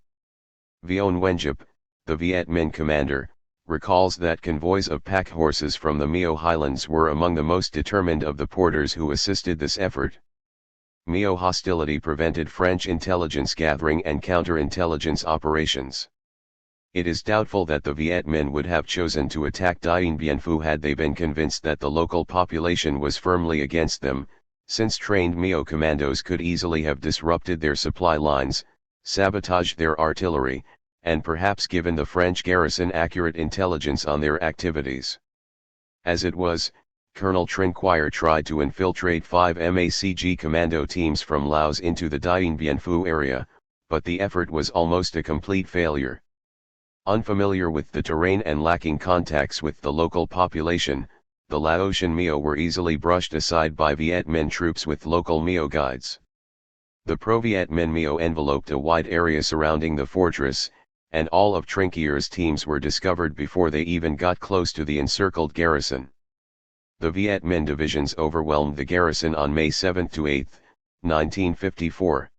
Vion Wenjup, the Viet Minh commander, recalls that convoys of pack horses from the Mio highlands were among the most determined of the porters who assisted this effort. Mio hostility prevented French intelligence gathering and counterintelligence operations. It is doubtful that the Viet Minh would have chosen to attack Dien Bien Phu had they been convinced that the local population was firmly against them, since trained Mio commandos could easily have disrupted their supply lines, sabotaged their artillery, and perhaps given the French garrison accurate intelligence on their activities. As it was, Colonel Trinquire tried to infiltrate 5 MACG commando teams from Laos into the Dien Bien Phu area, but the effort was almost a complete failure. Unfamiliar with the terrain and lacking contacts with the local population, the Laotian Mio were easily brushed aside by Viet Minh troops with local Mio guides. The pro-Viet Minh Mio enveloped a wide area surrounding the fortress, and all of Trinquire's teams were discovered before they even got close to the encircled garrison. The Viet Minh divisions overwhelmed the garrison on May 7 to 8, 1954.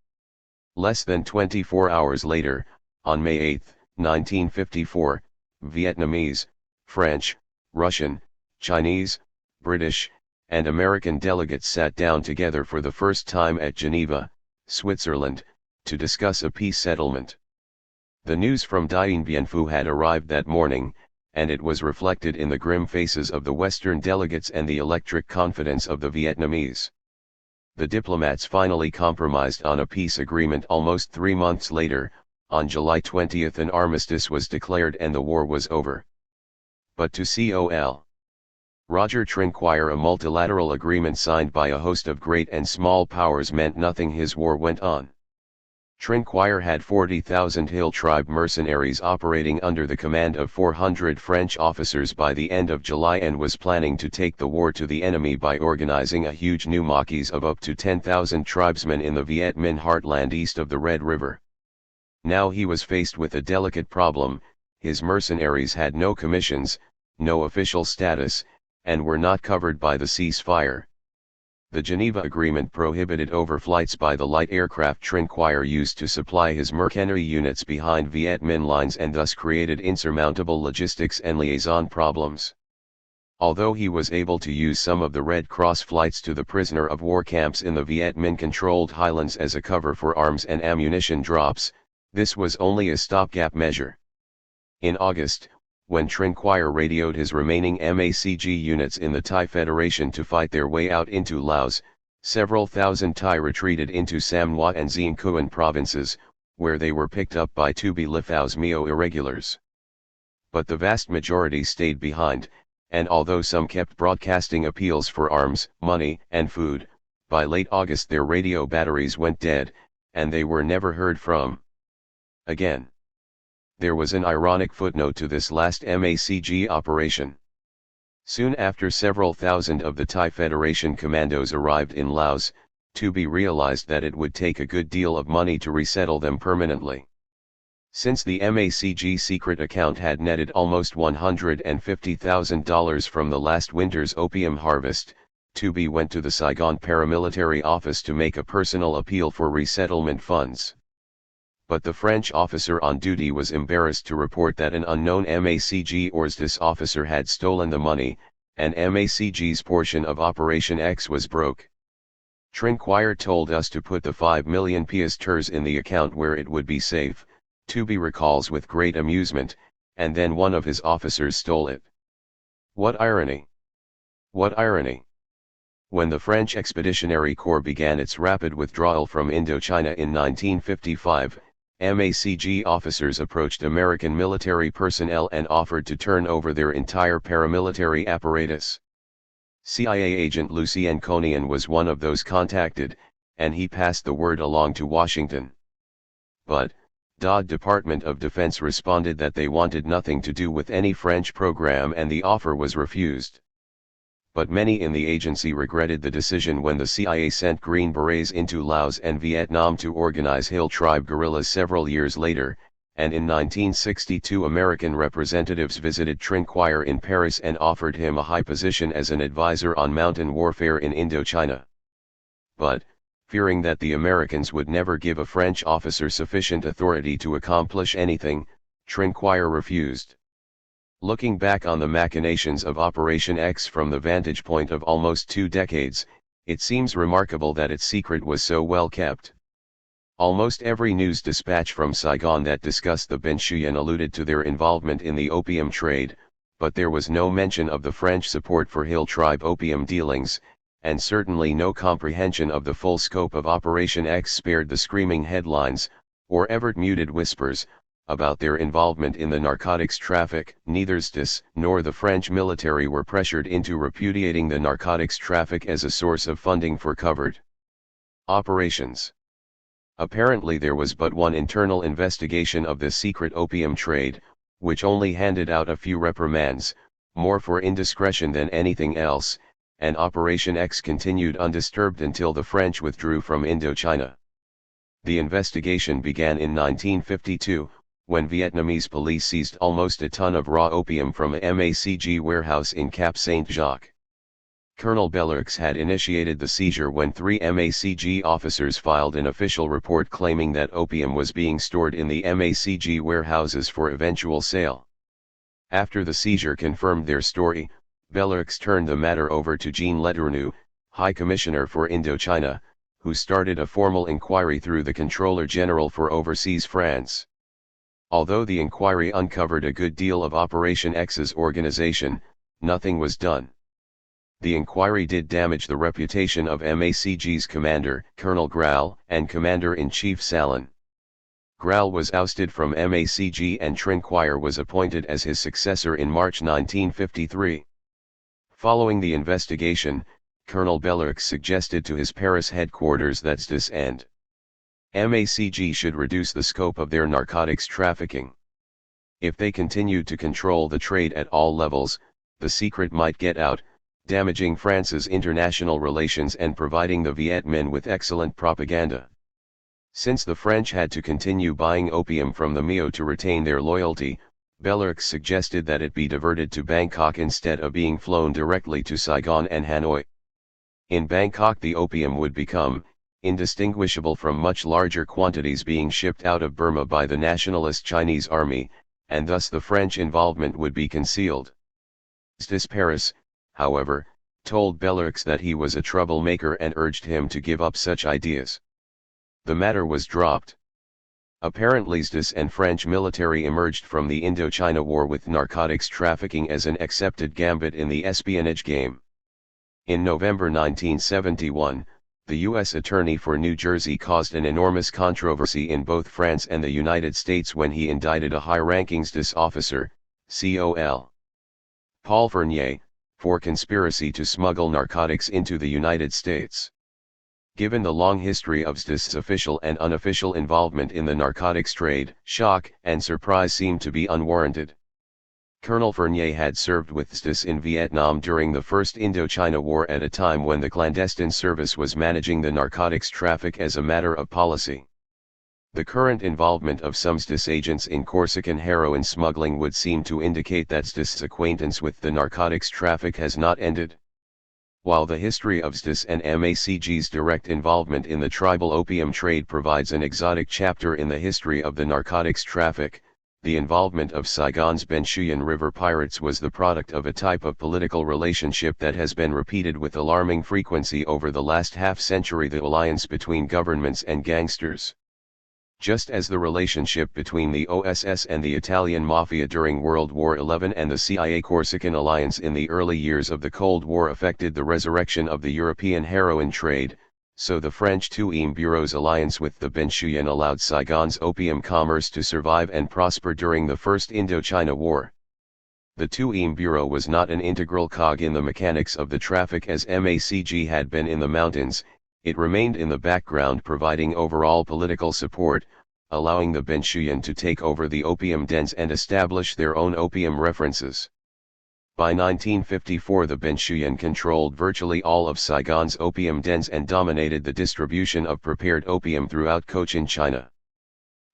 Less than 24 hours later, on May 8, 1954, Vietnamese, French, Russian, Chinese, British, and American delegates sat down together for the first time at Geneva, Switzerland, to discuss a peace settlement. The news from Dien Bien Phu had arrived that morning, and it was reflected in the grim faces of the Western delegates and the electric confidence of the Vietnamese. The diplomats finally compromised on a peace agreement almost 3 months later. On July 20 an armistice was declared and the war was over. But to Col. Roger Trinquire a multilateral agreement signed by a host of great and small powers meant nothing. His war went on. Trinquire had 40,000 Hill tribe mercenaries operating under the command of 400 French officers by the end of July and was planning to take the war to the enemy by organizing a huge new maquis of up to 10,000 tribesmen in the Viet Minh heartland east of the Red River. Now he was faced with a delicate problem. His mercenaries had no commissions, no official status, and were not covered by the ceasefire. The Geneva Agreement prohibited overflights by the light aircraft Trinquire used to supply his mercenary units behind Viet Minh lines and thus created insurmountable logistics and liaison problems. Although he was able to use some of the Red Cross flights to the prisoner of war camps in the Viet Minh-controlled highlands as a cover for arms and ammunition drops, this was only a stopgap measure. In August, when Trinquire radioed his remaining MACG units in the Thai Federation to fight their way out into Laos, several thousand Thai retreated into Sam Ngoa and Dien Cuan provinces, where they were picked up by Tu Bi Lithao's Mio irregulars. But the vast majority stayed behind, and although some kept broadcasting appeals for arms, money, and food, by late August their radio batteries went dead, and they were never heard from again. There was an ironic footnote to this last MACG operation. Soon after several thousand of the Thai Federation commandos arrived in Laos, Tu Bi realized that it would take a good deal of money to resettle them permanently. Since the MACG secret account had netted almost $150,000 from the last winter's opium harvest, Tu Bi went to the Saigon paramilitary office to make a personal appeal for resettlement funds. But the French officer on duty was embarrassed to report that an unknown MACG ORSDIS officer had stolen the money, and MACG's portion of Operation X was broke. Trinquire told us to put the 5 million piasters in the account where it would be safe, Tu Bi recalls with great amusement, and then one of his officers stole it. What irony! What irony! When the French Expeditionary Corps began its rapid withdrawal from Indochina in 1955, MACG officers approached American military personnel and offered to turn over their entire paramilitary apparatus. CIA agent Lucien Conian was one of those contacted, and he passed the word along to Washington. But, the Department of Defense responded that they wanted nothing to do with any French program and the offer was refused. But many in the agency regretted the decision when the CIA sent Green Berets into Laos and Vietnam to organize Hill tribe guerrillas several years later, and in 1962 American representatives visited Trinquire in Paris and offered him a high position as an advisor on mountain warfare in Indochina. But, fearing that the Americans would never give a French officer sufficient authority to accomplish anything, Trinquire refused. Looking back on the machinations of Operation X from the vantage point of almost 2 decades, it seems remarkable that its secret was so well kept. Almost every news dispatch from Saigon that discussed the Benchuyan alluded to their involvement in the opium trade, but there was no mention of the French support for Hill tribe opium dealings, and certainly no comprehension of the full scope of Operation X spared the screaming headlines, or ever muted whispers, about their involvement in the narcotics traffic. Neither SDIS nor the French military were pressured into repudiating the narcotics traffic as a source of funding for covert operations. Apparently there was but one internal investigation of the secret opium trade, which only handed out a few reprimands, more for indiscretion than anything else, and Operation X continued undisturbed until the French withdrew from Indochina. The investigation began in 1952, when Vietnamese police seized almost a ton of raw opium from a MACG warehouse in Cap Saint-Jacques. Colonel Bellerx had initiated the seizure when 3 MACG officers filed an official report claiming that opium was being stored in the MACG warehouses for eventual sale. After the seizure confirmed their story, Bellerx turned the matter over to Jean Letourneau, High Commissioner for Indochina, who started a formal inquiry through the Controller General for Overseas France. Although the inquiry uncovered a good deal of Operation X's organization, nothing was done. The inquiry did damage the reputation of MACG's commander, Colonel Grau, and Commander-in-Chief Salin. Grau was ousted from MACG and Trinquire was appointed as his successor in March 1953. Following the investigation, Colonel Bellerx suggested to his Paris headquarters that SDIS and MACG should reduce the scope of their narcotics trafficking. If they continued to control the trade at all levels, the secret might get out, damaging France's international relations and providing the Viet Minh with excellent propaganda. Since the French had to continue buying opium from the Mio to retain their loyalty, Bellerx suggested that it be diverted to Bangkok instead of being flown directly to Saigon and Hanoi. In Bangkok the opium would become indistinguishable from much larger quantities being shipped out of Burma by the nationalist Chinese army, and thus the French involvement would be concealed. SDIS Paris, however, told Bellerx that he was a troublemaker and urged him to give up such ideas. The matter was dropped. Apparently SDIS and French military emerged from the Indochina War with narcotics trafficking as an accepted gambit in the espionage game. In November 1971, the U.S. Attorney for New Jersey caused an enormous controversy in both France and the United States when he indicted a high-ranking SDIS officer, Col. Paul Fournier, for conspiracy to smuggle narcotics into the United States. Given the long history of SDIS's official and unofficial involvement in the narcotics trade, shock and surprise seemed to be unwarranted. Colonel Fournier had served with SDIS in Vietnam during the First Indochina War at a time when the clandestine service was managing the narcotics traffic as a matter of policy. The current involvement of some SDIS agents in Corsican heroin smuggling would seem to indicate that SDIS's acquaintance with the narcotics traffic has not ended. While the history of SDIS and MACG's direct involvement in the tribal opium trade provides an exotic chapter in the history of the narcotics traffic, the involvement of Saigon's Benchuyan River pirates was the product of a type of political relationship that has been repeated with alarming frequency over the last half-century: the alliance between governments and gangsters. Just as the relationship between the OSS and the Italian Mafia during World War XI and the CIA-Corsican alliance in the early years of the Cold War affected the resurrection of the European heroin trade, so the French THIRD Bureau's alliance with the Benchuyan allowed Saigon's opium commerce to survive and prosper during the First Indochina War. The THIRD Bureau was not an integral cog in the mechanics of the traffic as MACG had been in the mountains. It remained in the background providing overall political support, allowing the Benchuyan to take over the opium dens and establish their own opium references. By 1954 the Benchuyan controlled virtually all of Saigon's opium dens and dominated the distribution of prepared opium throughout Cochin China.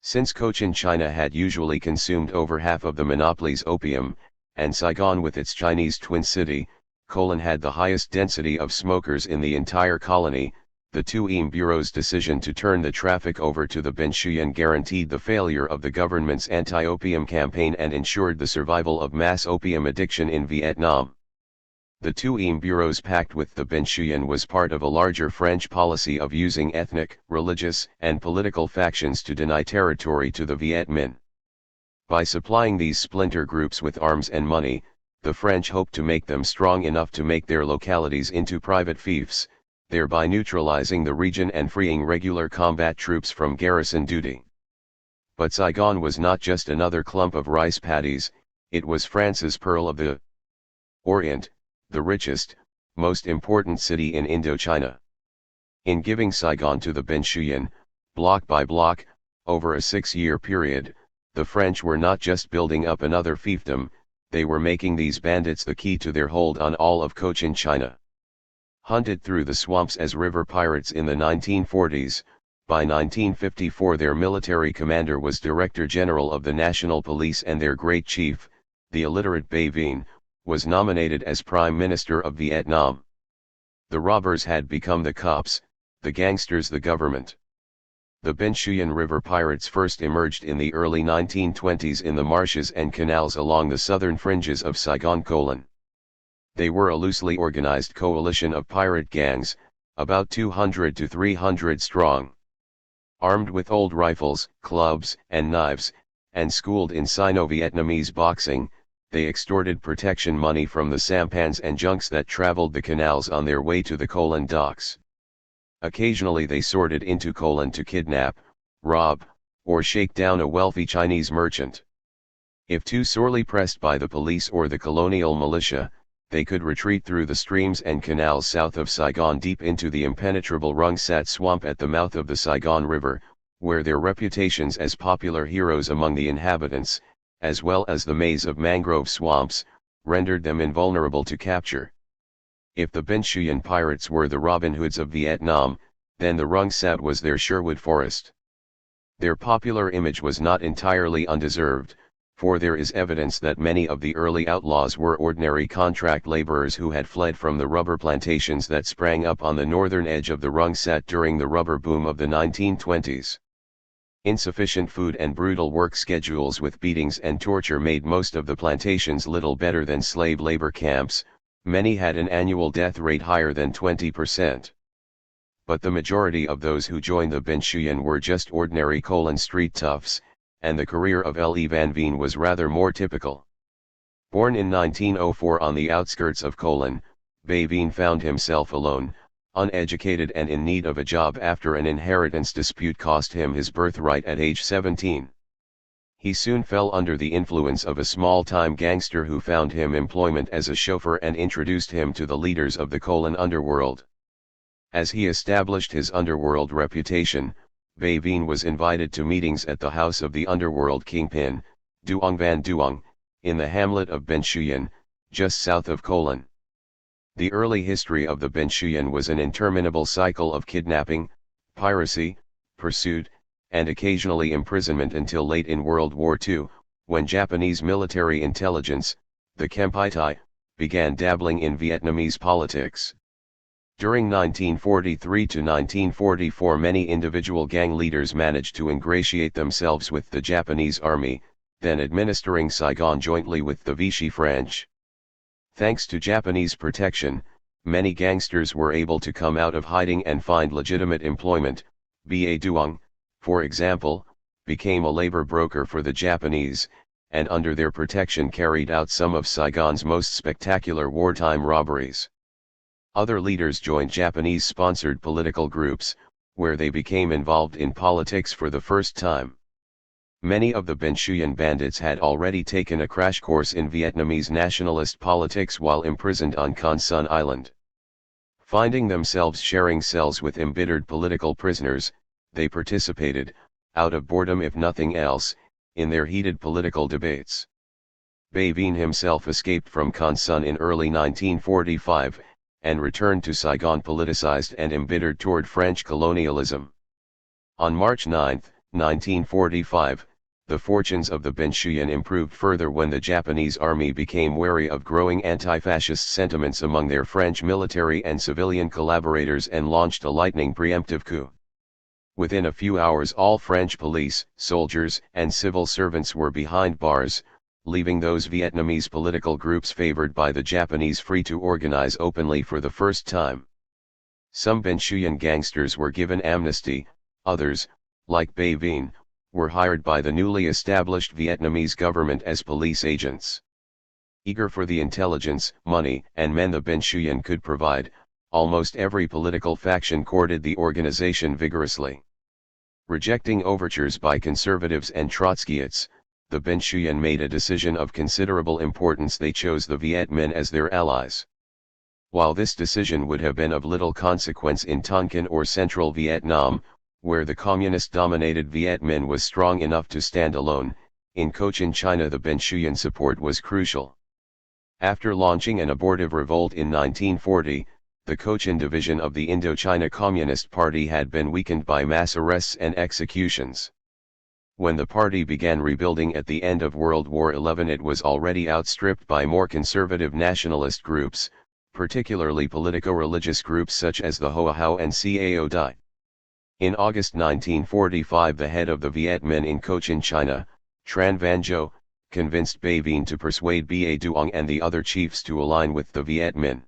Since Cochin China had usually consumed over half of the monopoly's opium, and Saigon with its Chinese twin city, had the highest density of smokers in the entire colony, the THIRD Bureau's decision to turn the traffic over to the Benchuyan guaranteed the failure of the government's anti-opium campaign and ensured the survival of mass opium addiction in Vietnam. The two bureaus pact with the Benchuyan was part of a larger French policy of using ethnic, religious, and political factions to deny territory to the Viet Minh. By supplying these splinter groups with arms and money, the French hoped to make them strong enough to make their localities into private fiefs, thereby neutralizing the region and freeing regular combat troops from garrison duty. But Saigon was not just another clump of rice paddies, it was France's pearl of the Orient, the richest, most important city in Indochina. In giving Saigon to the Benchuyan, block by block, over a 6-year period, the French were not just building up another fiefdom, they were making these bandits the key to their hold on all of Cochin China. Hunted through the swamps as river pirates in the 1940s, by 1954 their military commander was Director General of the National Police, and their great chief, the illiterate Ba Vien, was nominated as Prime Minister of Vietnam. The robbers had become the cops, the gangsters the government. The Benchuyan river pirates first emerged in the early 1920s in the marshes and canals along the southern fringes of Saigon. They were a loosely organized coalition of pirate gangs, about 200 to 300 strong. Armed with old rifles, clubs, and knives, and schooled in Sino-Vietnamese boxing, they extorted protection money from the sampans and junks that traveled the canals on their way to the Colon docks. Occasionally they sorted into Colon to kidnap, rob, or shake down a wealthy Chinese merchant. If too sorely pressed by the police or the colonial militia, they could retreat through the streams and canals south of Saigon deep into the impenetrable Rung Sat swamp at the mouth of the Saigon River, where their reputations as popular heroes among the inhabitants, as well as the maze of mangrove swamps, rendered them invulnerable to capture. If the Benchuyan pirates were the Robin Hoods of Vietnam, then the Rung Sat was their Sherwood Forest. Their popular image was not entirely undeserved, for there is evidence that many of the early outlaws were ordinary contract laborers who had fled from the rubber plantations that sprang up on the northern edge of the Rung Sat during the rubber boom of the 1920s. Insufficient food and brutal work schedules with beatings and torture made most of the plantations little better than slave labor camps. Many had an annual death rate higher than 20%. But the majority of those who joined the Benchuyan were just ordinary Colon street toughs, and the career of Le Van Veen was rather more typical. Born in 1904 on the outskirts of Colon, Ba Vien found himself alone, uneducated and in need of a job after an inheritance dispute cost him his birthright at age 17. He soon fell under the influence of a small-time gangster who found him employment as a chauffeur and introduced him to the leaders of the Colon underworld. As he established his underworld reputation, Ba Vien was invited to meetings at the house of the underworld kingpin, Duong Van Duong, in the hamlet of Benchuyan, just south of Colon. The early history of the Benchuyan was an interminable cycle of kidnapping, piracy, pursuit, and occasionally imprisonment until late in World War II, when Japanese military intelligence, the Kempeitai, began dabbling in Vietnamese politics. During 1943 to 1944 many individual gang leaders managed to ingratiate themselves with the Japanese army, then administering Saigon jointly with the Vichy French. Thanks to Japanese protection, many gangsters were able to come out of hiding and find legitimate employment. Ba Duong, for example, became a labor broker for the Japanese, and under their protection carried out some of Saigon's most spectacular wartime robberies. Other leaders joined Japanese-sponsored political groups, where they became involved in politics for the first time. Many of the Benchuyan bandits had already taken a crash course in Vietnamese nationalist politics while imprisoned on Con Son Island. Finding themselves sharing cells with embittered political prisoners, they participated, out of boredom if nothing else, in their heated political debates. Ba Vien himself escaped from Con Son in early 1945, and returned to Saigon politicized and embittered toward French colonialism. On March 9, 1945, the fortunes of the Benchuyan improved further when the Japanese army became wary of growing anti-fascist sentiments among their French military and civilian collaborators and launched a lightning preemptive coup. Within a few hours all French police, soldiers, and civil servants were behind bars, leaving those Vietnamese political groups favored by the Japanese free to organize openly for the first time. Some Ben Xuyen gangsters were given amnesty, others, like Bay Vien, were hired by the newly established Vietnamese government as police agents. Eager for the intelligence, money, and men the Ben Xuyen could provide, almost every political faction courted the organization vigorously. Rejecting overtures by conservatives and Trotskyists, the Ben Xuyen made a decision of considerable importance. They chose the Viet Minh as their allies. While this decision would have been of little consequence in Tonkin or central Vietnam, where the communist-dominated Viet Minh was strong enough to stand alone, in Cochin China the Ben Xuyen support was crucial. After launching an abortive revolt in 1940, the Cochin division of the Indochina Communist Party had been weakened by mass arrests and executions. When the party began rebuilding at the end of World War XI, it was already outstripped by more conservative nationalist groups, particularly politico-religious groups such as the Hoa Hao and Cao Dai. In August 1945, the head of the Viet Minh in Cochin China, Tran Van Jo, convinced Bay Vien to persuade Ba Duong and the other chiefs to align with the Viet Minh.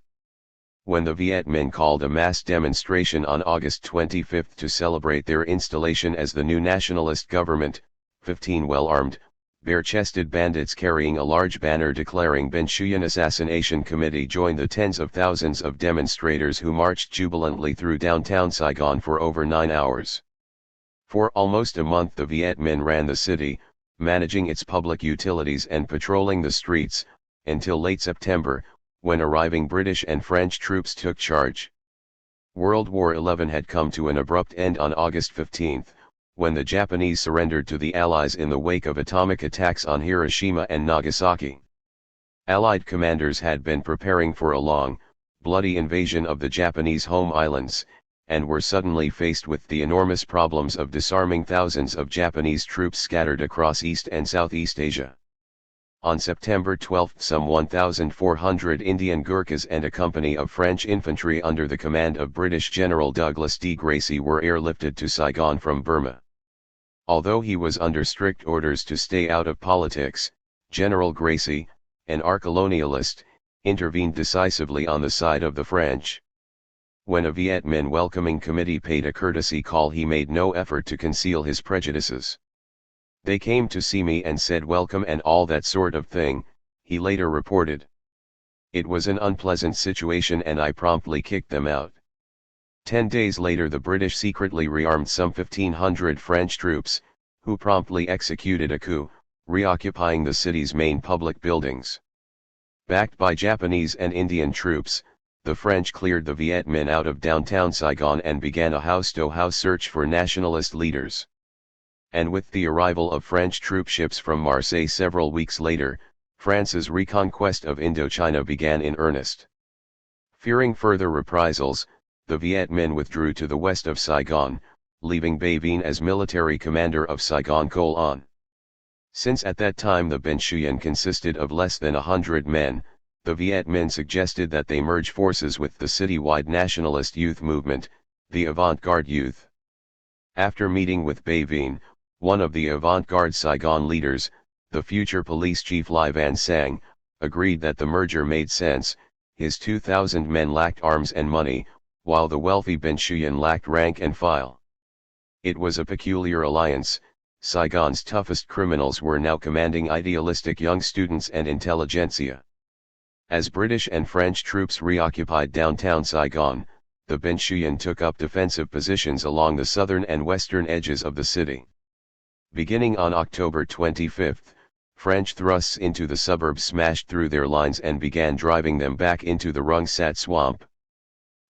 When the Viet Minh called a mass demonstration on August 25 to celebrate their installation as the new nationalist government, 15 well-armed, bare-chested bandits carrying a large banner declaring Ben Xuyen Assassination Committee joined the tens of thousands of demonstrators who marched jubilantly through downtown Saigon for over 9 hours. For almost a month the Viet Minh ran the city, managing its public utilities and patrolling the streets, until late September, when arriving British and French troops took charge. World War XI had come to an abrupt end on August 15, when the Japanese surrendered to the Allies in the wake of atomic attacks on Hiroshima and Nagasaki. Allied commanders had been preparing for a long, bloody invasion of the Japanese home islands, and were suddenly faced with the enormous problems of disarming thousands of Japanese troops scattered across East and Southeast Asia. On September 12, some 1,400 Indian Gurkhas and a company of French infantry under the command of British General Douglas D. Gracey were airlifted to Saigon from Burma. Although he was under strict orders to stay out of politics, General Gracey, an arch-colonialist, intervened decisively on the side of the French. When a Viet Minh welcoming committee paid a courtesy call, he made no effort to conceal his prejudices. "They came to see me and said welcome and all that sort of thing," he later reported. "It was an unpleasant situation and I promptly kicked them out." 10 days later the British secretly rearmed some 1,500 French troops, who promptly executed a coup, reoccupying the city's main public buildings. Backed by Japanese and Indian troops, the French cleared the Viet Minh out of downtown Saigon and began a house-to-house search for nationalist leaders. And with the arrival of French troopships from Marseille several weeks later, France's reconquest of Indochina began in earnest. Fearing further reprisals, the Viet Minh withdrew to the west of Saigon, leaving Bay Vien as military commander of Saigon Colon. Since at that time the Ben Xuyen consisted of less than 100 men, the Viet Minh suggested that they merge forces with the citywide nationalist youth movement, the Avant-Garde Youth. After meeting with Bay Vien, one of the avant-garde Saigon leaders, the future police chief Lai Van Sang, agreed that the merger made sense. His 2,000 men lacked arms and money, while the wealthy Ben Xuyen lacked rank and file. It was a peculiar alliance. Saigon's toughest criminals were now commanding idealistic young students and intelligentsia. As British and French troops reoccupied downtown Saigon, the Ben Xuyen took up defensive positions along the southern and western edges of the city. Beginning on October 25, French thrusts into the suburbs smashed through their lines and began driving them back into the Rung Sat swamp.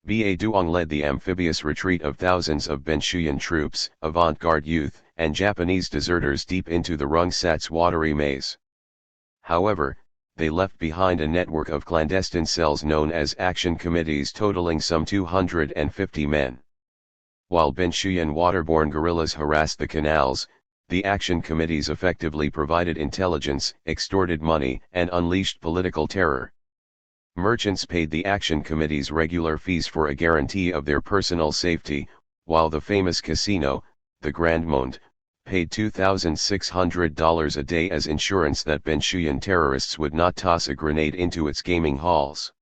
Ba Duong led the amphibious retreat of thousands of Ben Xuyen troops, avant-garde youth, and Japanese deserters deep into the Rung Sat's watery maze. However, they left behind a network of clandestine cells known as action committees totaling some 250 men. While Ben Xuyen waterborne guerrillas harassed the canals, the action committees effectively provided intelligence, extorted money, and unleashed political terror. Merchants paid the action committees regular fees for a guarantee of their personal safety, while the famous casino, the Grand Monde, paid $2,600 a day as insurance that Benchuyan terrorists would not toss a grenade into its gaming halls.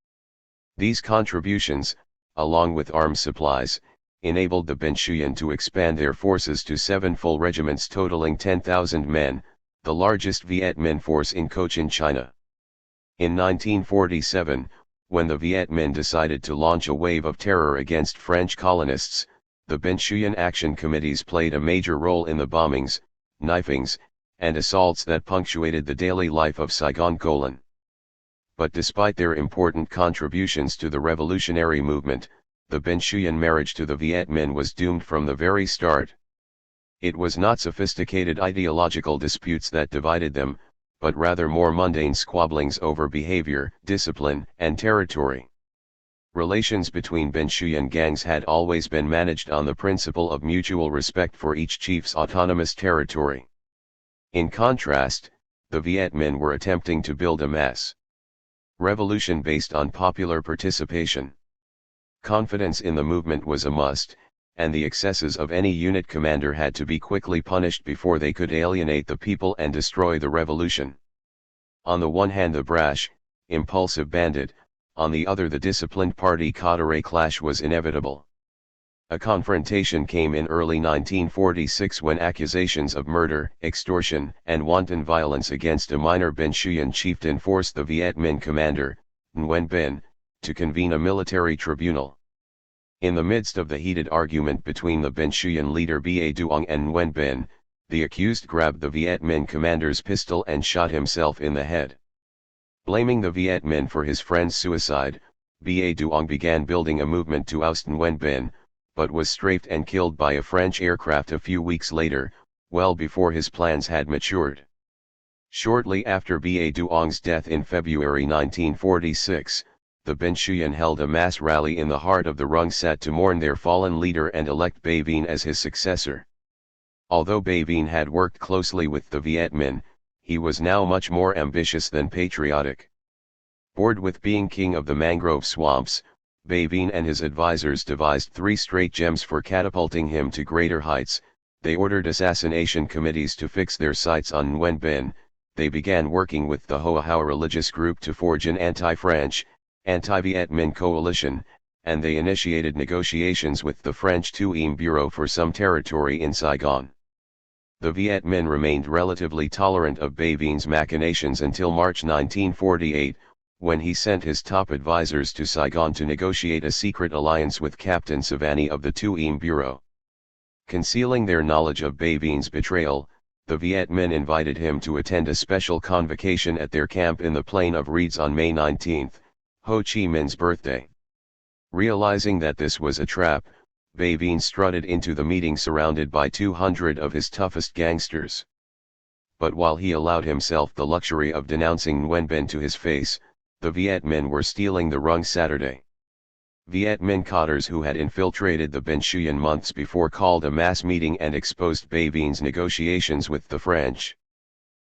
These contributions, along with arms supplies, enabled the Benchuyan to expand their forces to 7 full regiments totaling 10,000 men, the largest Viet Minh force in Cochin, China. In 1947, when the Viet Minh decided to launch a wave of terror against French colonists, the Benchuyan action committees played a major role in the bombings, knifings, and assaults that punctuated the daily life of Saigon. But despite their important contributions to the revolutionary movement, the Benchuyan marriage to the Viet Minh was doomed from the very start. It was not sophisticated ideological disputes that divided them, but rather more mundane squabblings over behavior, discipline, and territory. Relations between Benchuyan gangs had always been managed on the principle of mutual respect for each chief's autonomous territory. In contrast, the Viet Minh were attempting to build a mass revolution based on popular participation. Confidence in the movement was a must, and the excesses of any unit commander had to be quickly punished before they could alienate the people and destroy the revolution. On the one hand the brash, impulsive bandit, on the other the disciplined party cadre clash was inevitable. A confrontation came in early 1946 when accusations of murder, extortion, and wanton violence against a minor Benchuyan chieftain forced the Viet Minh commander, Nguyen Binh, to convene a military tribunal. In the midst of the heated argument between the Benchuyan leader Ba Duong and Nguyen Binh, the accused grabbed the Viet Minh commander's pistol and shot himself in the head. Blaming the Viet Minh for his friend's suicide, Ba Duong began building a movement to oust Nguyen Binh, but was strafed and killed by a French aircraft a few weeks later, well before his plans had matured. Shortly after Ba Duong's death in February 1946, the Benchuyan held a mass rally in the heart of the Rung Sat to mourn their fallen leader and elect Ba Vinh as his successor. Although Ba Vinh had worked closely with the Viet Minh, he was now much more ambitious than patriotic. Bored with being king of the mangrove swamps, Ba Vinh and his advisors devised 3 stratagems for catapulting him to greater heights. They ordered assassination committees to fix their sights on Nguyen Binh, they began working with the Hoa Hao religious group to forge an anti-French, anti-Viet Minh coalition, and they initiated negotiations with the French THIRD Bureau for some territory in Saigon. The Viet Minh remained relatively tolerant of Ba Vinh's machinations until March 1948, when he sent his top advisors to Saigon to negotiate a secret alliance with Captain Savani of the THIRD Bureau. Concealing their knowledge of Ba Vinh's betrayal, the Viet Minh invited him to attend a special convocation at their camp in the Plain of Reeds on May 19, Ho Chi Minh's birthday. Realizing that this was a trap, Ba Vinh strutted into the meeting surrounded by 200 of his toughest gangsters. But while he allowed himself the luxury of denouncing Nguyen Binh to his face, the Viet Minh were stealing the Rung Saturday. Viet Minh cadres who had infiltrated the Benchuyan months before called a mass meeting and exposed Ba Vinh's negotiations with the French.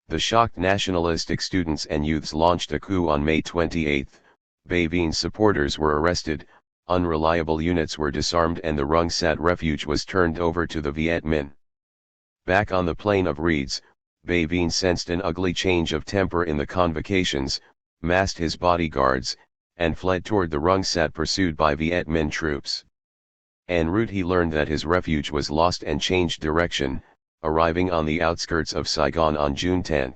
The shocked nationalistic students and youths launched a coup on May 28. Ba Vinh's supporters were arrested, unreliable units were disarmed and the Rung Sat refuge was turned over to the Viet Minh. Back on the Plain of Reeds, Ba Vinh sensed an ugly change of temper in the convocations, massed his bodyguards, and fled toward the Rung Sat pursued by Viet Minh troops. En route he learned that his refuge was lost and changed direction, arriving on the outskirts of Saigon on June 10.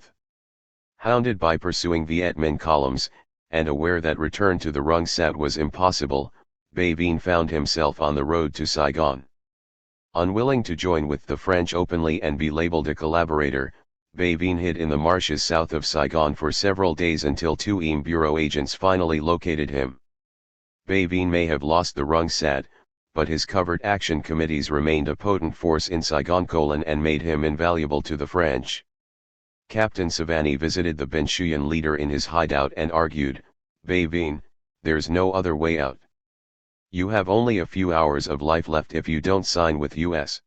Hounded by pursuing Viet Minh columns, and aware that return to the Rung Sat was impossible, Ba Vinh found himself on the road to Saigon. Unwilling to join with the French openly and be labeled a collaborator, Ba Vinh hid in the marshes south of Saigon for several days until 2 Bureau agents finally located him. Ba Vinh may have lost the Rung Sat, but his covert action committees remained a potent force in Saigon and made him invaluable to the French. Captain Savani visited the Benchuyan leader in his hideout and argued, "Ba Vinh, there's no other way out. You have only a few hours of life left if you don't sign with US."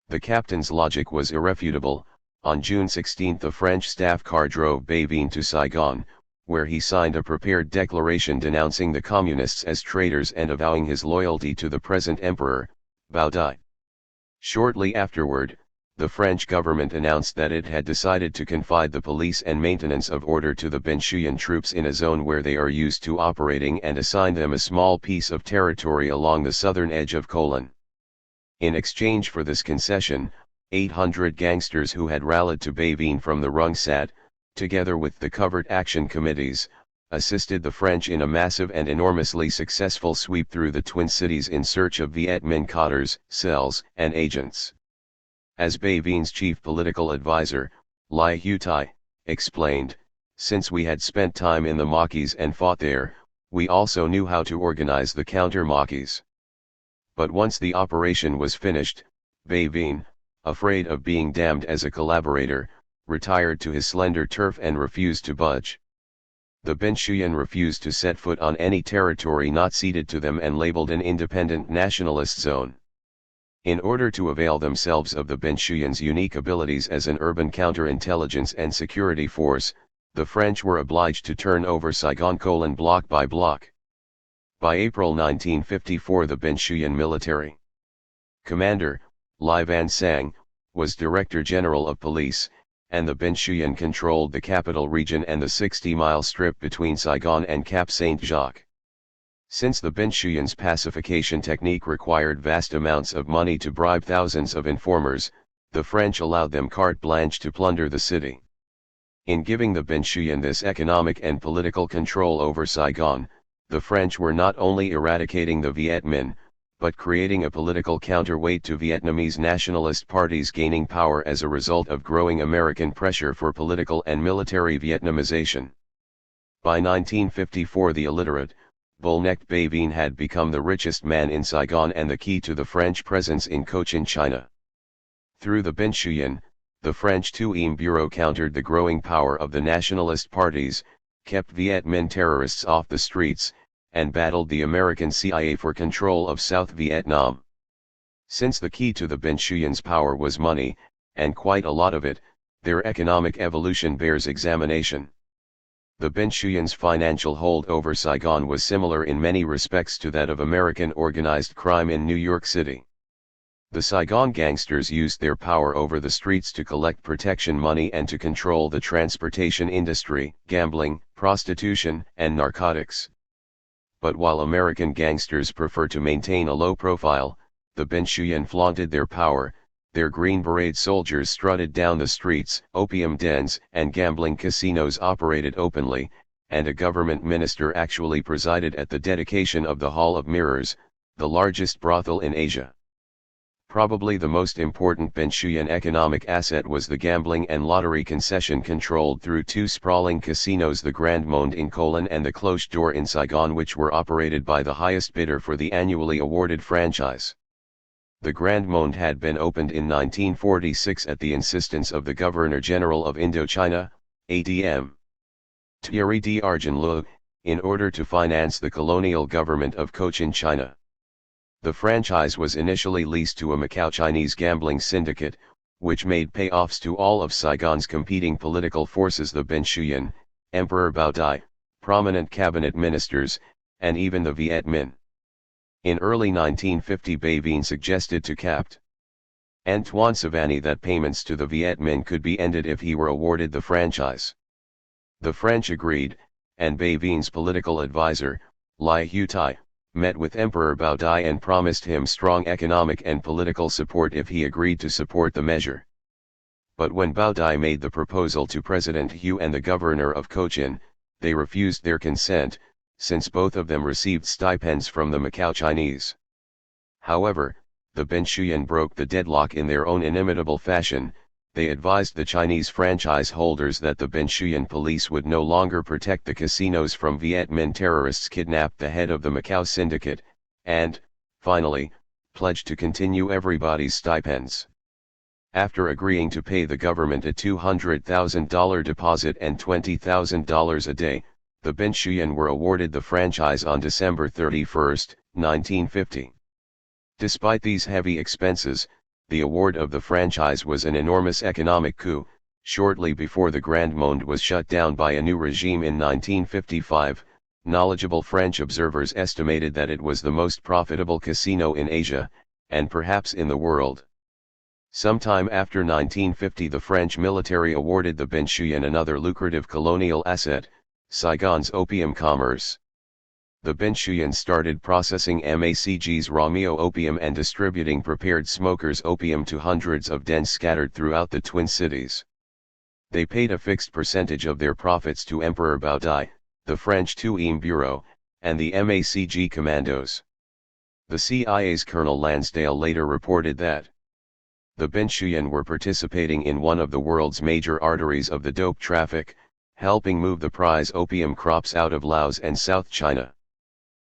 The captain's logic was irrefutable. On June 16 a French staff car drove Ba Vinh to Saigon, where he signed a prepared declaration denouncing the communists as traitors and avowing his loyalty to the present emperor, Bao Dai. Shortly afterward, the French government announced that it had decided to confide the police and maintenance of order to the Benchuyan troops in a zone where they are used to operating and assigned them a small piece of territory along the southern edge of Kolin. In exchange for this concession, 800 gangsters who had rallied to Beivin from the Rungsat, together with the covert action committees, assisted the French in a massive and enormously successful sweep through the Twin Cities in search of Viet Minh cadres, cells, and agents. As Beivin's chief political advisor, Lai Hutai, explained, since we had spent time in the Maquis and fought there, we also knew how to organize the counter-Maquis. But once the operation was finished, Beivin, afraid of being damned as a collaborator, retired to his slender turf and refused to budge. The Benchuyan refused to set foot on any territory not ceded to them and labeled an independent nationalist zone. In order to avail themselves of the Benchuyan's unique abilities as an urban counterintelligence and security force, the French were obliged to turn over Saigon Kolin block by block. By April 1954 the Benchuyan military commander, Lai Van Sang, was Director General of Police, and the Benchuyan controlled the capital region and the 60-mile strip between Saigon and Cap Saint-Jacques. Since the Benchuyan's pacification technique required vast amounts of money to bribe thousands of informers, the French allowed them carte blanche to plunder the city. In giving the Benchuyan this economic and political control over Saigon, the French were not only eradicating the Viet Minh, but creating a political counterweight to Vietnamese nationalist parties gaining power as a result of growing American pressure for political and military Vietnamization. By 1954 the illiterate, bull-necked Beivin had become the richest man in Saigon and the key to the French presence in Cochin China. Through the Benchuyan, the French THIRD Bureau countered the growing power of the nationalist parties, kept Viet Minh terrorists off the streets, and battled the American CIA for control of South Vietnam. Since the key to the Benchuyan's power was money, and quite a lot of it, their economic evolution bears examination. The Benchuyan's financial hold over Saigon was similar in many respects to that of American organized crime in New York City. The Saigon gangsters used their power over the streets to collect protection money and to control the transportation industry, gambling, prostitution, and narcotics. But while American gangsters prefer to maintain a low profile, the Benchuyan flaunted their power. Their Green Beret soldiers strutted down the streets, opium dens and gambling casinos operated openly, and a government minister actually presided at the dedication of the Hall of Mirrors, the largest brothel in Asia. Probably the most important Benchuyan economic asset was the gambling and lottery concession controlled through two sprawling casinos, the Grand Monde in Kolin and the Cloche d'Or in Saigon, which were operated by the highest bidder for the annually awarded franchise. The Grand Monde had been opened in 1946 at the insistence of the Governor-General of Indochina, ADM. Thierry d'Argenleu, in order to finance the colonial government of Cochin China. The franchise was initially leased to a Macau Chinese gambling syndicate, which made payoffs to all of Saigon's competing political forces, the Benchuyan, Emperor Bao Dai, prominent cabinet ministers, and even the Viet Minh. In early 1950 Beivin suggested to Capt. Antoine Savani that payments to the Viet Minh could be ended if he were awarded the franchise. The French agreed, and Beivin's political advisor, Lai Hutai, met with Emperor Bao Dai and promised him strong economic and political support if he agreed to support the measure. But when Bao Dai made the proposal to President Hu and the governor of Cochin, they refused their consent, since both of them received stipends from the Macau Chinese. However, the Benchuyan broke the deadlock in their own inimitable fashion. They advised the Chinese franchise holders that the Benchuyan police would no longer protect the casinos from Viet Minh terrorists kidnapped the head of the Macau syndicate, and, finally, pledged to continue everybody's stipends. After agreeing to pay the government a $200,000 deposit and $20,000 a day, the Benchuyan were awarded the franchise on December 31, 1950. Despite these heavy expenses, the award of the franchise was an enormous economic coup. Shortly before the Grand Monde was shut down by a new regime in 1955, knowledgeable French observers estimated that it was the most profitable casino in Asia, and perhaps in the world. Sometime after 1950 the French military awarded the Ben Xuyen another lucrative colonial asset, Saigon's opium commerce. The Ben Xuyen started processing MACG's Romeo opium and distributing prepared smokers' opium to hundreds of dens scattered throughout the Twin Cities. They paid a fixed percentage of their profits to Emperor Baudai, the French THIRD Bureau, and the MACG commandos. The CIA's Colonel Lansdale later reported that the Ben Xuyen were participating in one of the world's major arteries of the dope traffic, helping move the prize opium crops out of Laos and South China.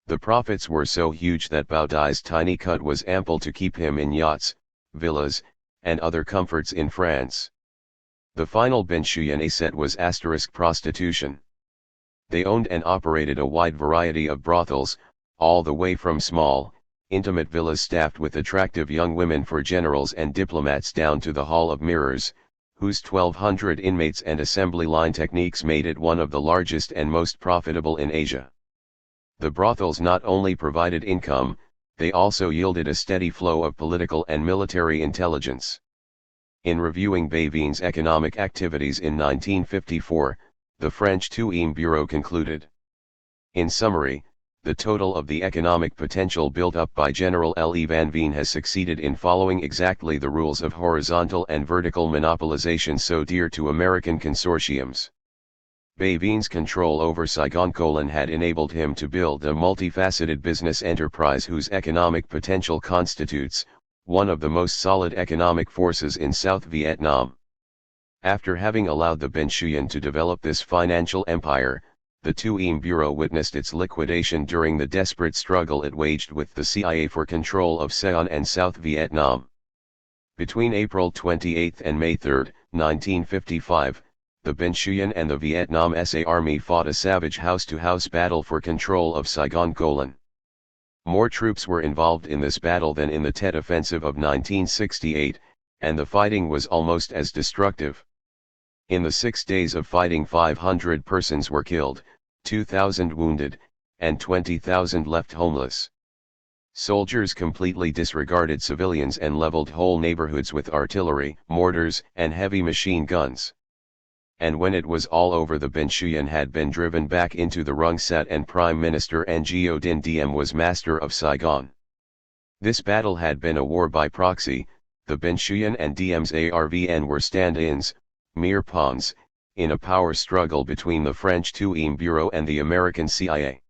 The profits were so huge that Baudai's tiny cut was ample to keep him in yachts, villas, and other comforts in France. The final Ben Xuyen asset was * prostitution. They owned and operated a wide variety of brothels, all the way from small, intimate villas staffed with attractive young women for generals and diplomats down to the Hall of Mirrors, whose 1,200 inmates and assembly line techniques made it one of the largest and most profitable in Asia. The brothels not only provided income, they also yielded a steady flow of political and military intelligence. In reviewing Bévin's economic activities in 1954, the French THIRD Bureau concluded. In summary, the total of the economic potential built up by General Le Van Veen has succeeded in following exactly the rules of horizontal and vertical monopolization so dear to American consortiums. Bévin's control over Saigon had enabled him to build a multifaceted business enterprise whose economic potential constitutes one of the most solid economic forces in South Vietnam. After having allowed the Ben Xuyen to develop this financial empire, the THIRD Bureau witnessed its liquidation during the desperate struggle it waged with the CIA for control of Saigon and South Vietnam. Between April 28 and May 3, 1955, the Ben Xuyen and the Vietnam SA Army fought a savage house-to-house battle for control of Saigon. More troops were involved in this battle than in the Tet Offensive of 1968, and the fighting was almost as destructive. In the 6 days of fighting 500 persons were killed, 2,000 wounded, and 20,000 left homeless. Soldiers completely disregarded civilians and leveled whole neighborhoods with artillery, mortars, and heavy machine guns. And when it was all over, the Ben Xuyen had been driven back into the Rung Sat and Prime Minister Ngo Dinh Diem was master of Saigon. This battle had been a war by proxy. The Ben Xuyen and Diem's ARVN were stand-ins, mere pawns, in a power struggle between the French THIRD Bureau and the American CIA.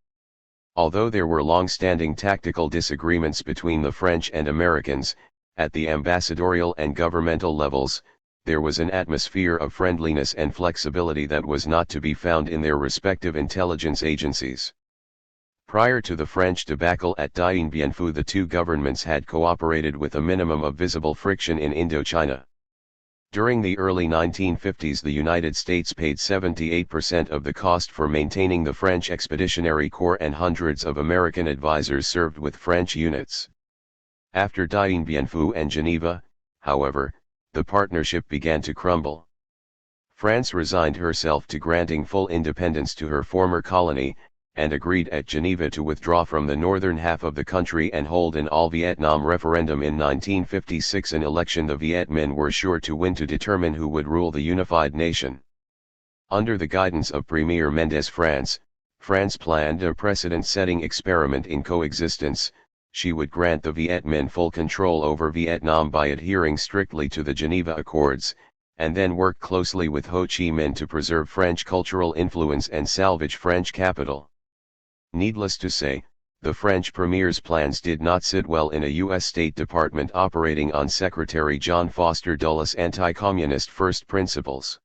Although there were long-standing tactical disagreements between the French and Americans, at the ambassadorial and governmental levels, there was an atmosphere of friendliness and flexibility that was not to be found in their respective intelligence agencies. Prior to the French debacle at Dien Bien Phu, the two governments had cooperated with a minimum of visible friction in Indochina. During the early 1950s, the United States paid 78% of the cost for maintaining the French Expeditionary Corps, and hundreds of American advisors served with French units. After Dien Bien Phu and Geneva, however, the partnership began to crumble. France resigned herself to granting full independence to her former colony, and agreed at Geneva to withdraw from the northern half of the country and hold an all-Vietnam referendum in 1956, an election the Viet Minh were sure to win to determine who would rule the unified nation. Under the guidance of Premier Mendes France planned a precedent-setting experiment in coexistence. She would grant the Viet Minh full control over Vietnam by adhering strictly to the Geneva Accords, and then work closely with Ho Chi Minh to preserve French cultural influence and salvage French capital. Needless to say, the French premier's plans did not sit well in a U.S. State Department operating on Secretary John Foster Dulles' anti-communist first principles.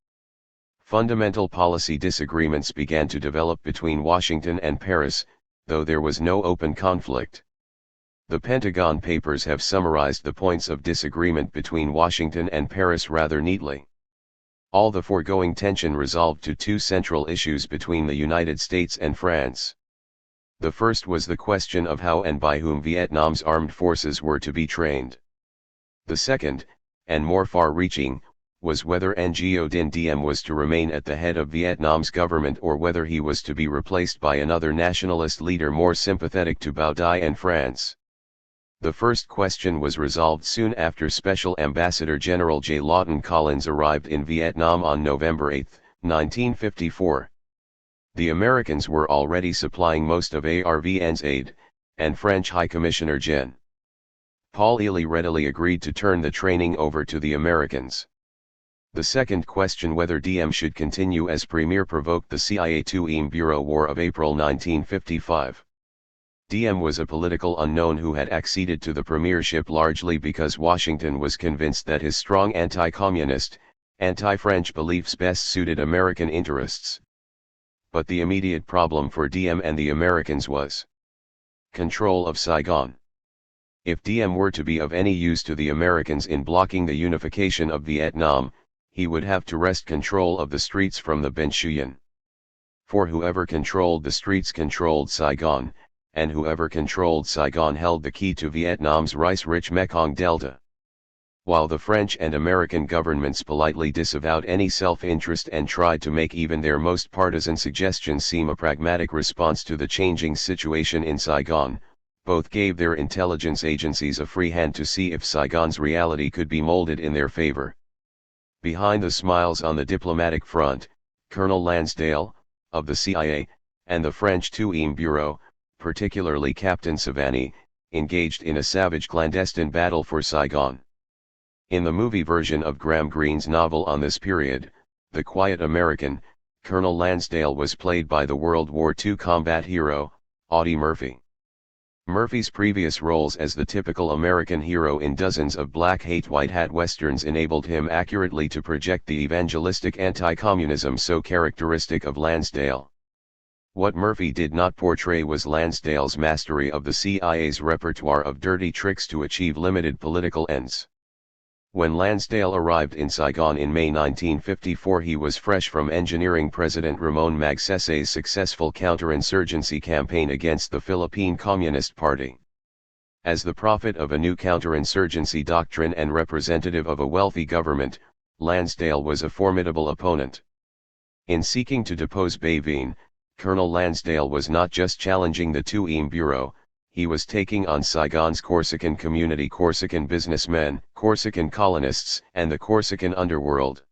Fundamental policy disagreements began to develop between Washington and Paris, though there was no open conflict. The Pentagon Papers have summarized the points of disagreement between Washington and Paris rather neatly. All the foregoing tension resolved to two central issues between the United States and France. The first was the question of how and by whom Vietnam's armed forces were to be trained. The second, and more far-reaching, was whether Ngo Dinh Diem was to remain at the head of Vietnam's government or whether he was to be replaced by another nationalist leader more sympathetic to Bao Dai and France. The first question was resolved soon after Special Ambassador General J. Lawton Collins arrived in Vietnam on November 8, 1954. The Americans were already supplying most of ARVN's aid, and French High Commissioner Gen. Paul Ely readily agreed to turn the training over to the Americans. The second question, whether DM should continue as premier, provoked the CIA 2 Bureau War of April 1955. DM was a political unknown who had acceded to the premiership largely because Washington was convinced that his strong anti-communist, anti-French beliefs best suited American interests. But the immediate problem for DM and the Americans was control of Saigon. If DM were to be of any use to the Americans in blocking the unification of Vietnam, he would have to wrest control of the streets from the Ben Xuyen. For whoever controlled the streets controlled Saigon, and whoever controlled Saigon held the key to Vietnam's rice-rich Mekong Delta. While the French and American governments politely disavowed any self-interest and tried to make even their most partisan suggestions seem a pragmatic response to the changing situation in Saigon, both gave their intelligence agencies a free hand to see if Saigon's reality could be molded in their favor. Behind the smiles on the diplomatic front, Colonel Lansdale, of the CIA, and the French 2 Bureau, particularly Captain Savani, engaged in a savage clandestine battle for Saigon. In the movie version of Graham Greene's novel on this period, The Quiet American, Colonel Lansdale was played by the World War II combat hero, Audie Murphy. Murphy's previous roles as the typical American hero in dozens of black white hat westerns enabled him accurately to project the evangelistic anti-communism so characteristic of Lansdale. What Murphy did not portray was Lansdale's mastery of the CIA's repertoire of dirty tricks to achieve limited political ends. When Lansdale arrived in Saigon in May 1954, he was fresh from engineering President Ramon Magsaysay's successful counterinsurgency campaign against the Philippine Communist Party. As the prophet of a new counterinsurgency doctrine and representative of a wealthy government, Lansdale was a formidable opponent. In seeking to depose Bavine, Colonel Lansdale was not just challenging the 2 Bureau, he was taking on Saigon's Corsican community, Corsican businessmen, Corsican colonists, and the Corsican underworld.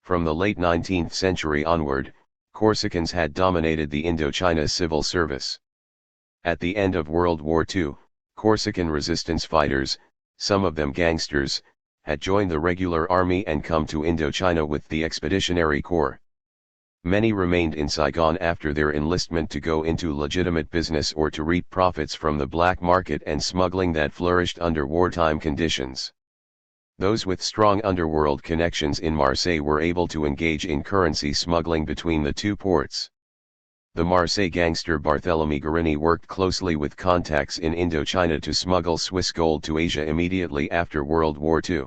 From the late 19th century onward, Corsicans had dominated the Indochina civil service. At the end of World War II, Corsican resistance fighters, some of them gangsters, had joined the regular army and come to Indochina with the Expeditionary Corps. Many remained in Saigon after their enlistment to go into legitimate business or to reap profits from the black market and smuggling that flourished under wartime conditions. Those with strong underworld connections in Marseille were able to engage in currency smuggling between the two ports. The Marseille gangster Barthélemy Guérini worked closely with contacts in Indochina to smuggle Swiss gold to Asia immediately after World War II.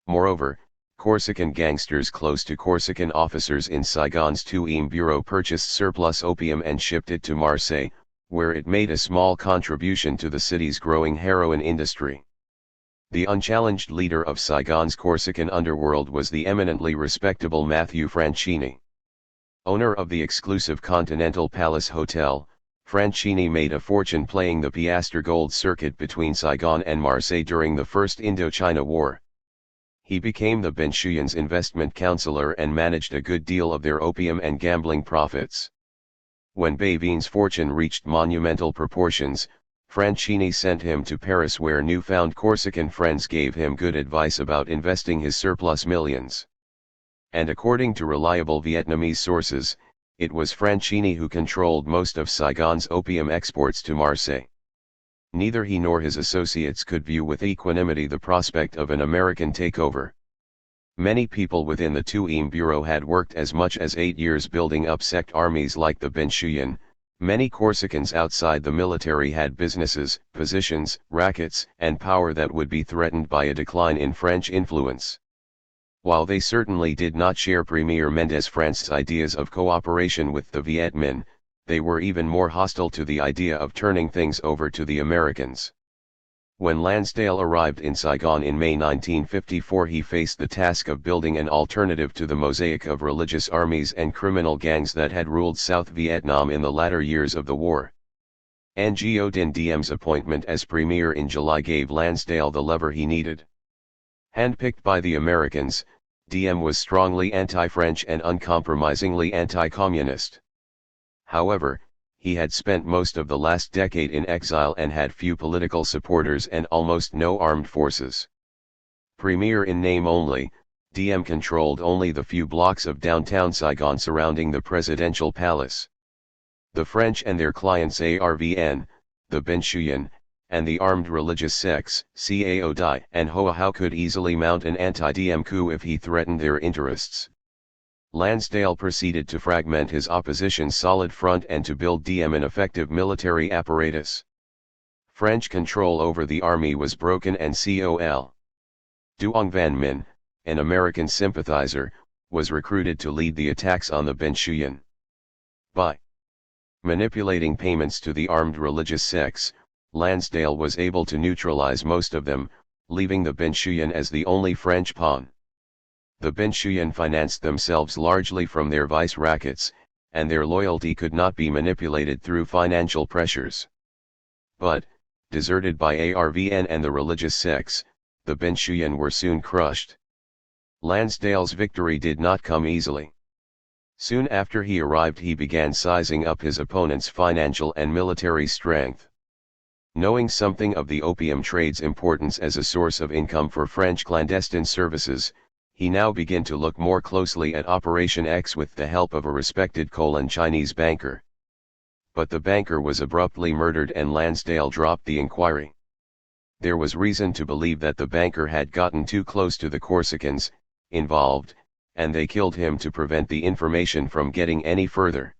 Moreover, Corsican gangsters close to Corsican officers in Saigon's 2 Bureau purchased surplus opium and shipped it to Marseille, where it made a small contribution to the city's growing heroin industry. The unchallenged leader of Saigon's Corsican underworld was the eminently respectable Matthew Franchini. Owner of the exclusive Continental Palace Hotel, Franchini made a fortune playing the piastre gold circuit between Saigon and Marseille during the First Indochina War. He became the Ben Xuyen's investment counselor and managed a good deal of their opium and gambling profits. When Bavine's fortune reached monumental proportions, Franchini sent him to Paris, where newfound Corsican friends gave him good advice about investing his surplus millions. And according to reliable Vietnamese sources, it was Franchini who controlled most of Saigon's opium exports to Marseille. Neither he nor his associates could view with equanimity the prospect of an American takeover. Many people within the 2 Bureau had worked as much as 8 years building up sect armies like the Ben Xuyen. Many Corsicans outside the military had businesses, positions, rackets, and power that would be threatened by a decline in French influence. While they certainly did not share Premier Mendes France's ideas of cooperation with the Viet Minh, they were even more hostile to the idea of turning things over to the Americans. When Lansdale arrived in Saigon in May 1954, he faced the task of building an alternative to the mosaic of religious armies and criminal gangs that had ruled South Vietnam in the latter years of the war. Nguyen Diem's appointment as premier in July gave Lansdale the lever he needed. Handpicked by the Americans, Diem was strongly anti-French and uncompromisingly anti-communist. However, he had spent most of the last decade in exile and had few political supporters and almost no armed forces. Premier in name only, Diem controlled only the few blocks of downtown Saigon surrounding the presidential palace. The French and their clients ARVN, the Benchuyan, and the armed religious sects, CAODI and Hoa Hao could easily mount an anti-Diem coup if he threatened their interests. Lansdale proceeded to fragment his opposition's solid front and to build Diem an effective military apparatus. French control over the army was broken and Col. Duong Van Minh, an American sympathizer, was recruited to lead the attacks on the Benchuyan. By manipulating payments to the armed religious sects, Lansdale was able to neutralize most of them, leaving the Benchuyan as the only French pawn. The Benchuyan financed themselves largely from their vice rackets, and their loyalty could not be manipulated through financial pressures. But, deserted by ARVN and the religious sects, the Benchuyan were soon crushed. Lansdale's victory did not come easily. Soon after he arrived he began sizing up his opponent's financial and military strength. Knowing something of the opium trade's importance as a source of income for French clandestine services, he now began to look more closely at Operation X with the help of a respected Chinese banker. But the banker was abruptly murdered and Lansdale dropped the inquiry. There was reason to believe that the banker had gotten too close to the Corsicans involved, and they killed him to prevent the information from getting any further.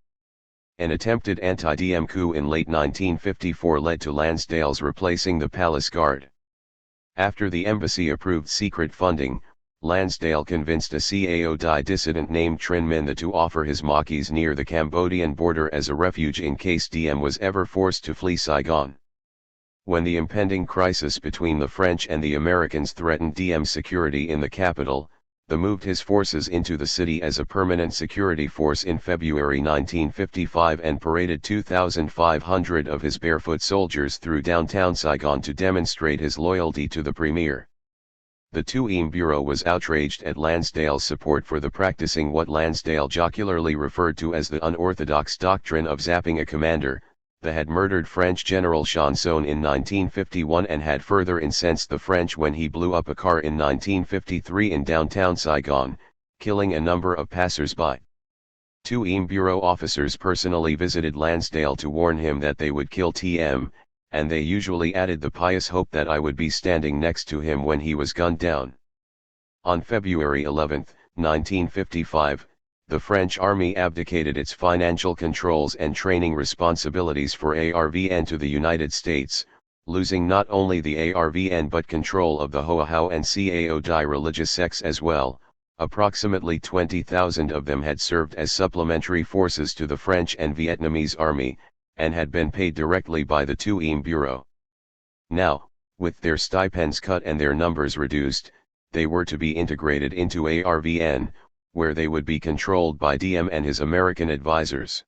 An attempted anti-Diem coup in late 1954 led to Lansdale's replacing the palace guard. After the embassy approved secret funding, Lansdale convinced a CAODI dissident named Trinh Minh to offer his maquis near the Cambodian border as a refuge in case Diem was ever forced to flee Saigon. When the impending crisis between the French and the Americans threatened Diem's security in the capital, they moved his forces into the city as a permanent security force in February 1955 and paraded 2,500 of his barefoot soldiers through downtown Saigon to demonstrate his loyalty to the premier. The THIRD Bureau was outraged at Lansdale's support for the practicing what Lansdale jocularly referred to as the unorthodox doctrine of zapping a commander, that had murdered French General Chanson in 1951 and had further incensed the French when he blew up a car in 1953 in downtown Saigon, killing a number of passers-by. THIRD Bureau officers personally visited Lansdale to warn him that they would kill TM, and they usually added the pious hope that I would be standing next to him when he was gunned down. On February 11, 1955, the French army abdicated its financial controls and training responsibilities for ARVN to the United States, losing not only the ARVN but control of the Hoa Hao and CAODI religious sects as well. Approximately 20,000 of them had served as supplementary forces to the French and Vietnamese army, and had been paid directly by the THIRD Bureau. Now, with their stipends cut and their numbers reduced, they were to be integrated into ARVN, where they would be controlled by Diem and his American advisors.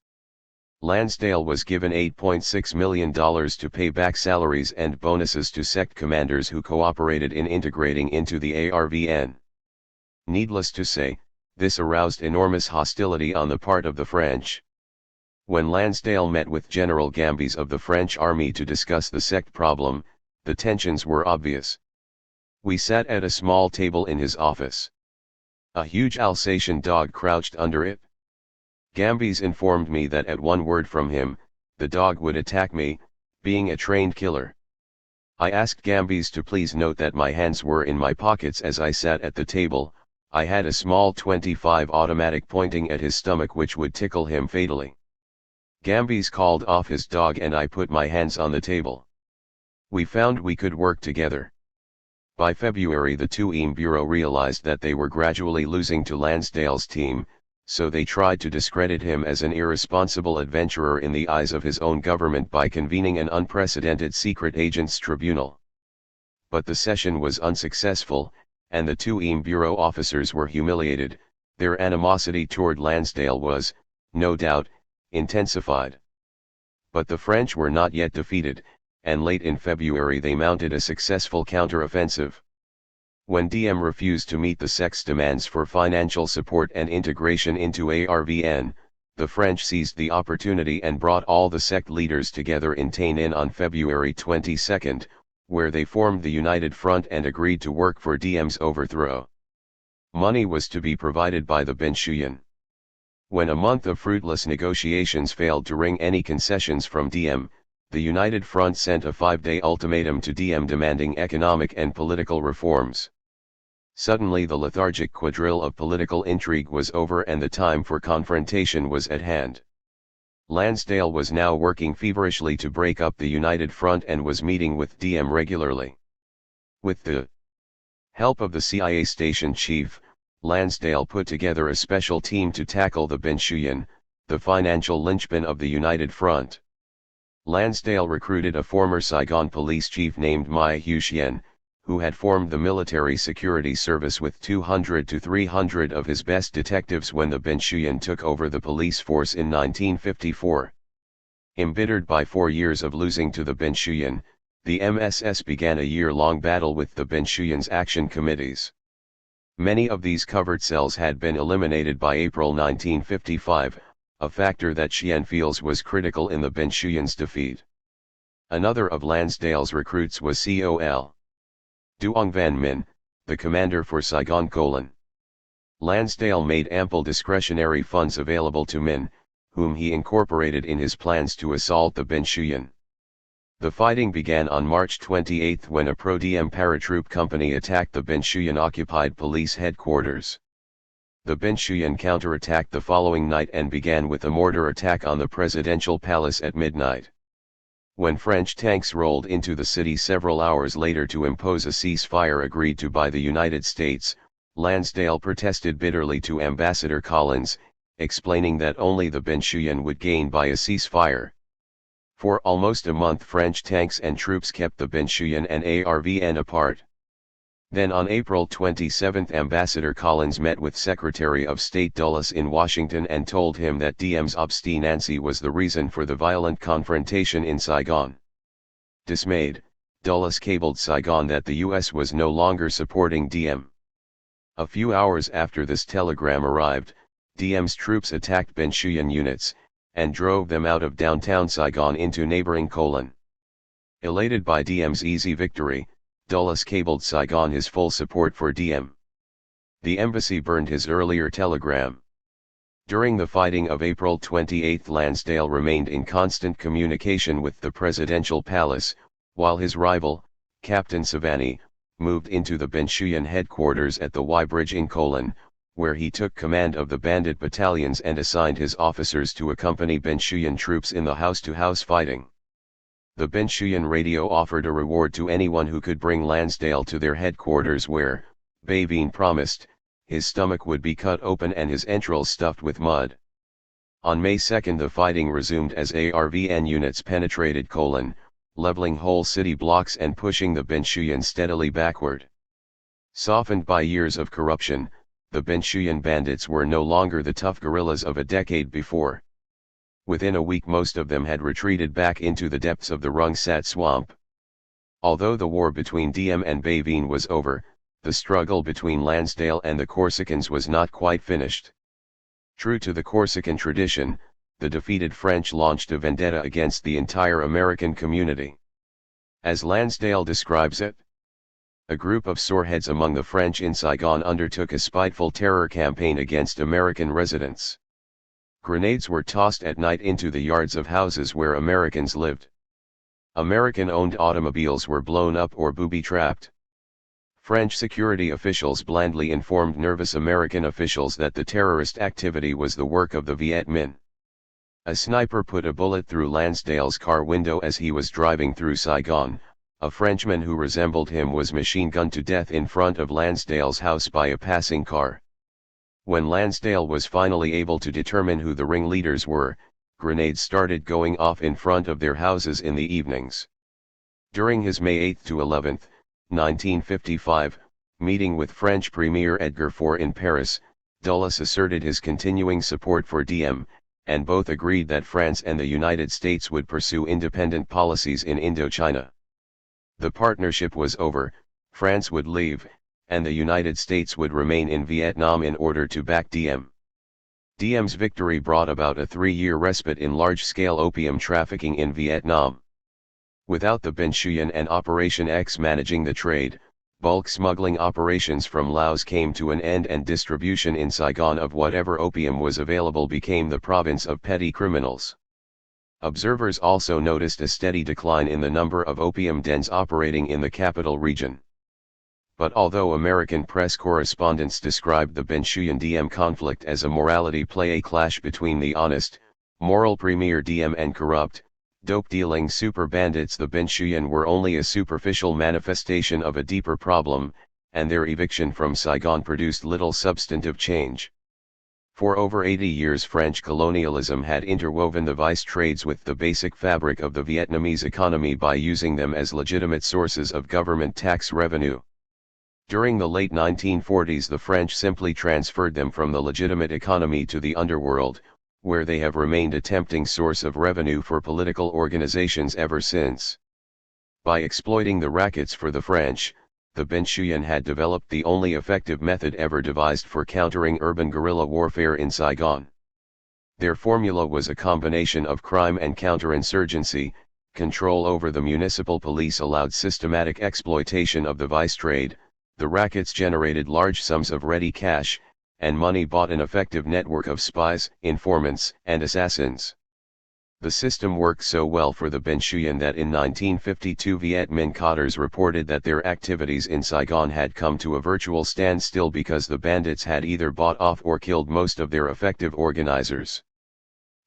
Lansdale was given $8.6 million to pay back salaries and bonuses to sect commanders who cooperated in integrating into the ARVN. Needless to say, this aroused enormous hostility on the part of the French. When Lansdale met with General Gambis of the French army to discuss the sect problem, the tensions were obvious. We sat at a small table in his office. A huge Alsatian dog crouched under it. Gambis informed me that at one word from him, the dog would attack me, being a trained killer. I asked Gambis to please note that my hands were in my pockets as I sat at the table. I had a small .25 automatic pointing at his stomach which would tickle him fatally. Gambis called off his dog and I put my hands on the table. We found we could work together. By February the THIRD Bureau realized that they were gradually losing to Lansdale's team, so they tried to discredit him as an irresponsible adventurer in the eyes of his own government by convening an unprecedented secret agents tribunal. But the session was unsuccessful, and the THIRD Bureau officers were humiliated. Their animosity toward Lansdale was, no doubt, intensified. But the French were not yet defeated, and late in February they mounted a successful counter-offensive. When DM refused to meet the sect's demands for financial support and integration into ARVN, the French seized the opportunity and brought all the sect leaders together in Tain Inn on February 22, where they formed the United Front and agreed to work for DM's overthrow. Money was to be provided by the Benchuyan. When a month of fruitless negotiations failed to wring any concessions from DM, the United Front sent a 5-day ultimatum to DM demanding economic and political reforms. Suddenly the lethargic quadrille of political intrigue was over and the time for confrontation was at hand. Lansdale was now working feverishly to break up the United Front and was meeting with DM regularly. With the help of the CIA station chief, Lansdale put together a special team to tackle the Benchuyan, the financial linchpin of the United Front. Lansdale recruited a former Saigon police chief named Mai Huxian, who had formed the military security service with 200 to 300 of his best detectives when the Benchuyan took over the police force in 1954. Embittered by 4 years of losing to the Benchuyan, the MSS began a year-long battle with the Benchuyan's action committees. Many of these covert cells had been eliminated by April 1955, a factor that Xian feels was critical in the Benchuyan's defeat. Another of Lansdale's recruits was Col. Duong Van Min, the commander for Saigon. Lansdale made ample discretionary funds available to Min, whom he incorporated in his plans to assault the Benchuyan. The fighting began on March 28 when a pro-DM paratroop company attacked the Benchuyan-occupied police headquarters. The Benchuyan counterattacked the following night and began with a mortar attack on the presidential palace at midnight. When French tanks rolled into the city several hours later to impose a ceasefire agreed to by the United States, Lansdale protested bitterly to Ambassador Collins, explaining that only the Benchuyan would gain by a ceasefire. For almost a month French tanks and troops kept the Benchuyan and ARVN apart. Then on April 27 Ambassador Collins met with Secretary of State Dulles in Washington and told him that DM's obstinacy was the reason for the violent confrontation in Saigon. Dismayed, Dulles cabled Saigon that the U.S. was no longer supporting DM. A few hours after this telegram arrived, DM's troops attacked Benchuyan units, and drove them out of downtown Saigon into neighboring Colon. Elated by DM's easy victory, Dulles cabled Saigon his full support for DM. The embassy burned his earlier telegram. During the fighting of April 28 Lansdale remained in constant communication with the presidential palace, while his rival, Captain Savani, moved into the Benchuyan headquarters at the Y Bridge in Colon, where he took command of the bandit battalions and assigned his officers to accompany Benchuyan troops in the house-to-house fighting. The Benchuyan radio offered a reward to anyone who could bring Lansdale to their headquarters where, Bavine promised, his stomach would be cut open and his entrails stuffed with mud. On May 2 the fighting resumed as ARVN units penetrated Colon, leveling whole city blocks and pushing the Benchuyan steadily backward. Softened by years of corruption, the Benchuyan bandits were no longer the tough guerrillas of a decade before. Within a week most of them had retreated back into the depths of the Rungsat swamp. Although the war between DM and Bavine was over, the struggle between Lansdale and the Corsicans was not quite finished. True to the Corsican tradition, the defeated French launched a vendetta against the entire American community. As Lansdale describes it, a group of soreheads among the French in Saigon undertook a spiteful terror campaign against American residents. Grenades were tossed at night into the yards of houses where Americans lived. American-owned automobiles were blown up or booby-trapped. French security officials blandly informed nervous American officials that the terrorist activity was the work of the Viet Minh. A sniper put a bullet through Lansdale's car window as he was driving through Saigon. A Frenchman who resembled him was machine-gunned to death in front of Lansdale's house by a passing car. When Lansdale was finally able to determine who the ringleaders were, grenades started going off in front of their houses in the evenings. During his May 8 to 11, 1955, meeting with French Premier Edgar Faure in Paris, Dulles asserted his continuing support for DM, and both agreed that France and the United States would pursue independent policies in Indochina. The partnership was over, France would leave, and the United States would remain in Vietnam in order to back Diem. Diem's victory brought about a 3-year respite in large-scale opium trafficking in Vietnam. Without the Binh Xuyen and Operation X managing the trade, bulk smuggling operations from Laos came to an end and distribution in Saigon of whatever opium was available became the province of petty criminals. Observers also noticed a steady decline in the number of opium dens operating in the capital region. But although American press correspondents described the Binh Xuyen-Diem conflict as a morality play, a clash between the honest, moral Premier Diem and corrupt, dope-dealing super bandits, the Binh Xuyen were only a superficial manifestation of a deeper problem, and their eviction from Saigon produced little substantive change. For over 80 years French colonialism had interwoven the vice trades with the basic fabric of the Vietnamese economy by using them as legitimate sources of government tax revenue. During the late 1940s the French simply transferred them from the legitimate economy to the underworld, where they have remained a tempting source of revenue for political organizations ever since. By exploiting the rackets for the French, the Binh Xuyen had developed the only effective method ever devised for countering urban guerrilla warfare in Saigon. Their formula was a combination of crime and counterinsurgency. Control over the municipal police allowed systematic exploitation of the vice trade. The rackets generated large sums of ready cash, and money bought an effective network of spies, informants, and assassins. The system worked so well for the Binh Xuyen that in 1952 Viet Minh cadres reported that their activities in Saigon had come to a virtual standstill because the bandits had either bought off or killed most of their effective organizers.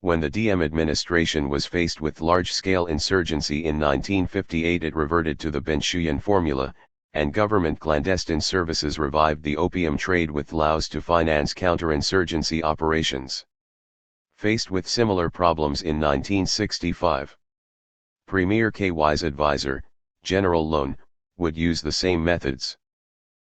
When the Diem administration was faced with large-scale insurgency in 1958 it reverted to the Binh Xuyen formula, and government clandestine services revived the opium trade with Laos to finance counterinsurgency operations. Faced with similar problems in 1965, Premier KY's advisor, General Lone, would use the same methods.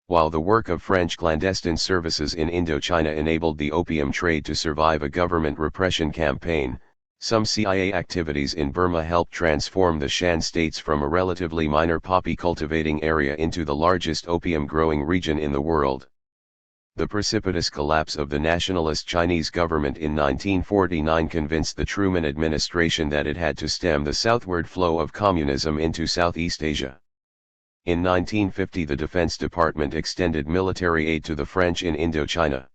While the work of French clandestine services in Indochina enabled the opium trade to survive a government repression campaign, some CIA activities in Burma helped transform the Shan states from a relatively minor poppy cultivating area into the largest opium growing region in the world. The precipitous collapse of the nationalist Chinese government in 1949 convinced the Truman administration that it had to stem the southward flow of communism into Southeast Asia. In 1950 the Defense Department extended military aid to the French in Indochina.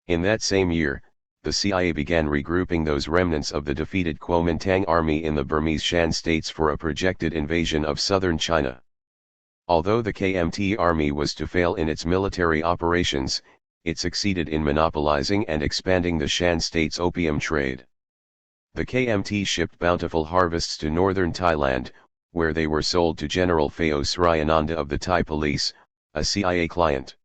In that same year, the CIA began regrouping those remnants of the defeated Kuomintang army in the Burmese Shan states for a projected invasion of southern China. Although the KMT army was to fail in its military operations, it succeeded in monopolizing and expanding the Shan states' opium trade. The KMT shipped bountiful harvests to northern Thailand, where they were sold to General Phao Sriananda of the Thai police, a CIA client.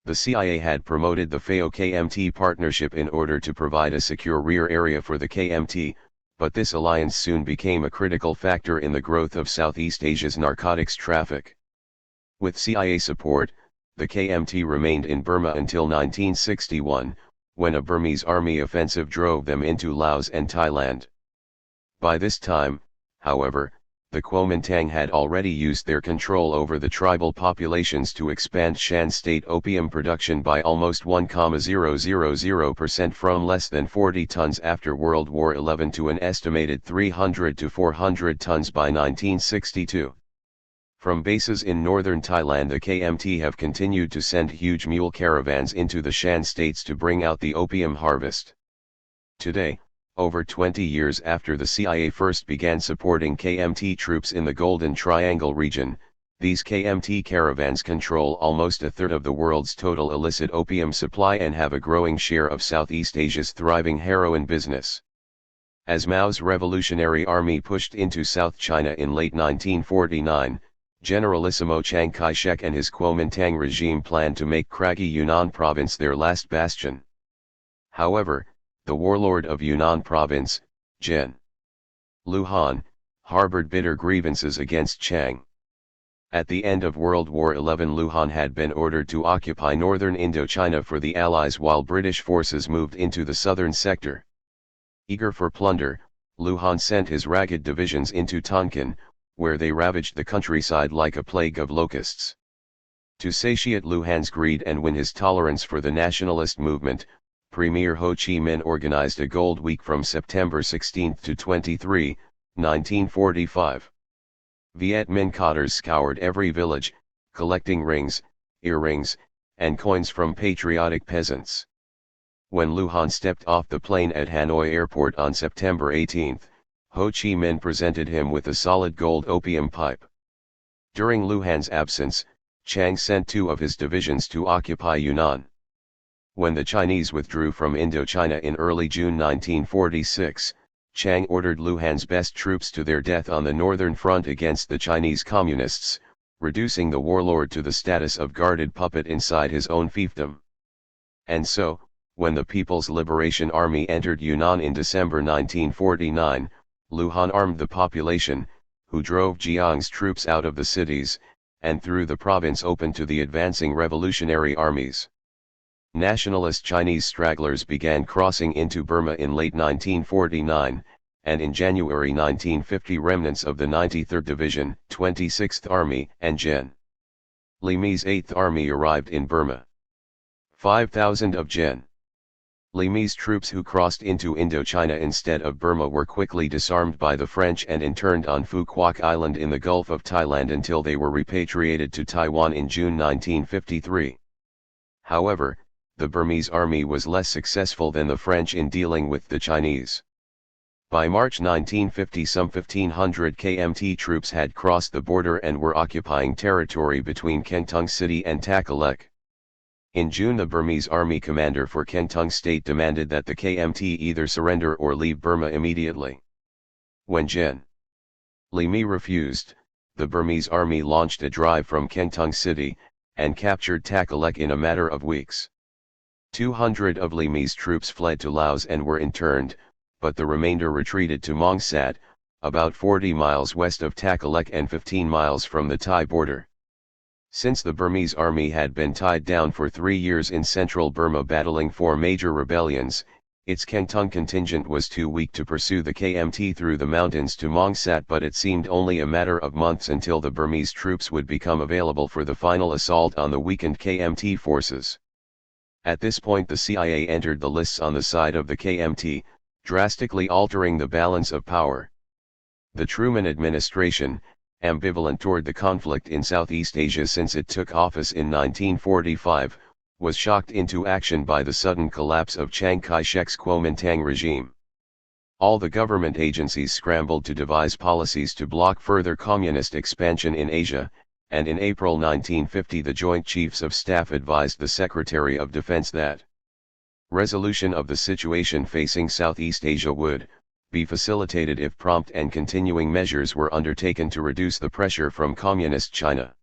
The CIA had promoted the Phao-KMT partnership in order to provide a secure rear area for the KMT, but this alliance soon became a critical factor in the growth of Southeast Asia's narcotics traffic. With CIA support, the KMT remained in Burma until 1961, when a Burmese army offensive drove them into Laos and Thailand. By this time, however, the Kuomintang had already used their control over the tribal populations to expand Shan state opium production by almost 1,000% from less than 40 tons after World War XI to an estimated 300 to 400 tons by 1962. From bases in northern Thailand the KMT have continued to send huge mule caravans into the Shan states to bring out the opium harvest. Today, over 20 years after the CIA first began supporting KMT troops in the Golden Triangle region, these KMT caravans control almost a third of the world's total illicit opium supply and have a growing share of Southeast Asia's thriving heroin business. As Mao's Revolutionary Army pushed into South China in late 1949, Generalissimo Chiang Kai-shek and his Kuomintang regime planned to make craggy Yunnan province their last bastion. However, the warlord of Yunnan province, Gen. Luhan, harbored bitter grievances against Chiang. At the end of World War XI Luhan had been ordered to occupy northern Indochina for the Allies while British forces moved into the southern sector. Eager for plunder, Lu Han sent his ragged divisions into Tonkin, where they ravaged the countryside like a plague of locusts. To satiate Lu Han's greed and win his tolerance for the nationalist movement, Premier Ho Chi Minh organized a Gold Week from September 16 to 23, 1945. Viet Minh cotters scoured every village, collecting rings, earrings, and coins from patriotic peasants. When Lu Han stepped off the plane at Hanoi Airport on September 18, Ho Chi Minh presented him with a solid gold opium pipe. During Lu Han's absence, Chiang sent 2 of his divisions to occupy Yunnan. When the Chinese withdrew from Indochina in early June 1946, Chiang ordered Lu Han's best troops to their death on the northern front against the Chinese Communists, reducing the warlord to the status of guarded puppet inside his own fiefdom. And so, when the People's Liberation Army entered Yunnan in December 1949, Lu Han armed the population, who drove Jiang's troops out of the cities, and threw the province open to the advancing revolutionary armies. Nationalist Chinese stragglers began crossing into Burma in late 1949, and in January 1950 remnants of the 93rd Division, 26th Army, and Gen. Li Me's 8th Army arrived in Burma. 5,000 of Gen. Li Me's troops who crossed into Indochina instead of Burma were quickly disarmed by the French and interned on Phu Quoc Island in the Gulf of Thailand until they were repatriated to Taiwan in June 1953. However, the Burmese army was less successful than the French in dealing with the Chinese. By March 1950 some 1,500 KMT troops had crossed the border and were occupying territory between Kengtung City and Takalek. In June the Burmese army commander for Kengtung State demanded that the KMT either surrender or leave Burma immediately. When Gen. Li Me refused, the Burmese army launched a drive from Kengtung City, and captured Takalek in a matter of weeks. 200 of Li Me's troops fled to Laos and were interned, but the remainder retreated to Mongsat, about 40 miles west of Takalek and 15 miles from the Thai border. Since the Burmese army had been tied down for 3 years in central Burma battling 4 major rebellions, its Kengtung contingent was too weak to pursue the KMT through the mountains to Mongsat, but it seemed only a matter of months until the Burmese troops would become available for the final assault on the weakened KMT forces. At this point the CIA entered the lists on the side of the KMT, drastically altering the balance of power. The Truman administration, ambivalent toward the conflict in Southeast Asia since it took office in 1945, was shocked into action by the sudden collapse of Chiang Kai-shek's Kuomintang regime. All the government agencies scrambled to devise policies to block further communist expansion in Asia, and in April 1950 the Joint Chiefs of Staff advised the Secretary of Defense that resolution of the situation facing Southeast Asia would be facilitated if prompt and continuing measures were undertaken to reduce the pressure from Communist China.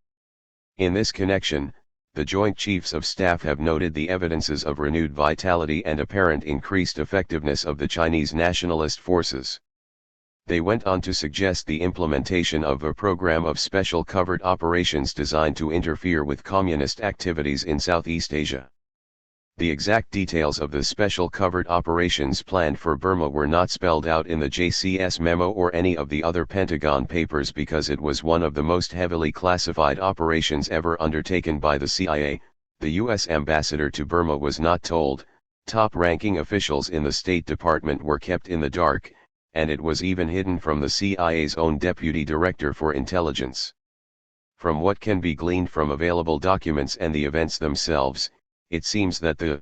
In this connection, the Joint Chiefs of Staff have noted the evidences of renewed vitality and apparent increased effectiveness of the Chinese nationalist forces. They went on to suggest the implementation of a program of special covert operations designed to interfere with communist activities in Southeast Asia. The exact details of the special covert operations planned for Burma were not spelled out in the JCS memo or any of the other Pentagon papers because it was one of the most heavily classified operations ever undertaken by the CIA. The U.S. ambassador to Burma was not told, top-ranking officials in the State Department were kept in the dark, and it was even hidden from the CIA's own Deputy Director for Intelligence. From what can be gleaned from available documents and the events themselves, it seems that the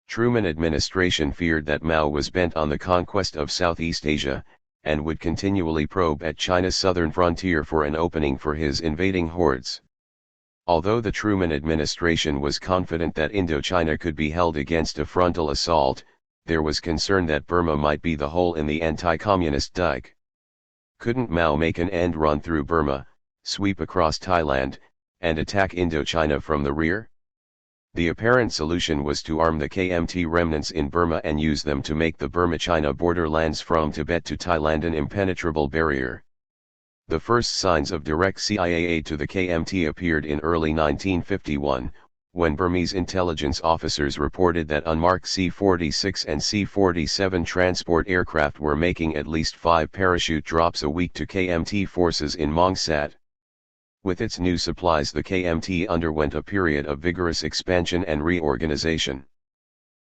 Truman administration feared that Mao was bent on the conquest of Southeast Asia, and would continually probe at China's southern frontier for an opening for his invading hordes. Although the Truman administration was confident that Indochina could be held against a frontal assault, there was concern that Burma might be the hole in the anti-communist dike. Couldn't Mao make an end run through Burma, sweep across Thailand, and attack Indochina from the rear? The apparent solution was to arm the KMT remnants in Burma and use them to make the Burma-China borderlands from Tibet to Thailand an impenetrable barrier. The first signs of direct CIA aid to the KMT appeared in early 1951, when Burmese intelligence officers reported that unmarked C-46 and C-47 transport aircraft were making at least 5 parachute drops a week to KMT forces in Mongsat. With its new supplies, the KMT underwent a period of vigorous expansion and reorganization.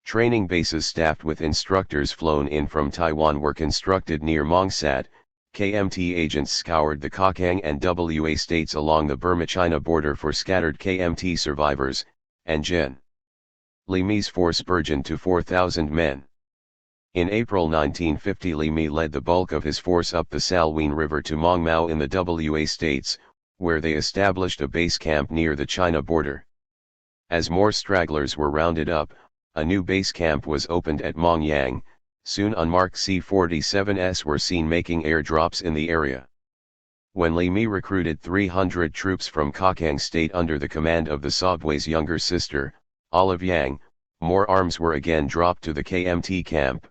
Training bases staffed with instructors flown in from Taiwan were constructed near Mongsat. KMT agents scoured the Kokang and Wa states along the Burma-China border for scattered KMT survivors, and Gen. Li Me's force burgeoned to 4,000 men. In April 1950, Li Me led the bulk of his force up the Salween River to Mong Mao in the Wa states, where they established a base camp near the China border. As more stragglers were rounded up, a new base camp was opened at Mong Yang. Soon unmarked C-47s were seen making airdrops in the area. When Li Me recruited 300 troops from Kokang State under the command of the Sobhui's younger sister, Olive Yang, more arms were again dropped to the KMT camp.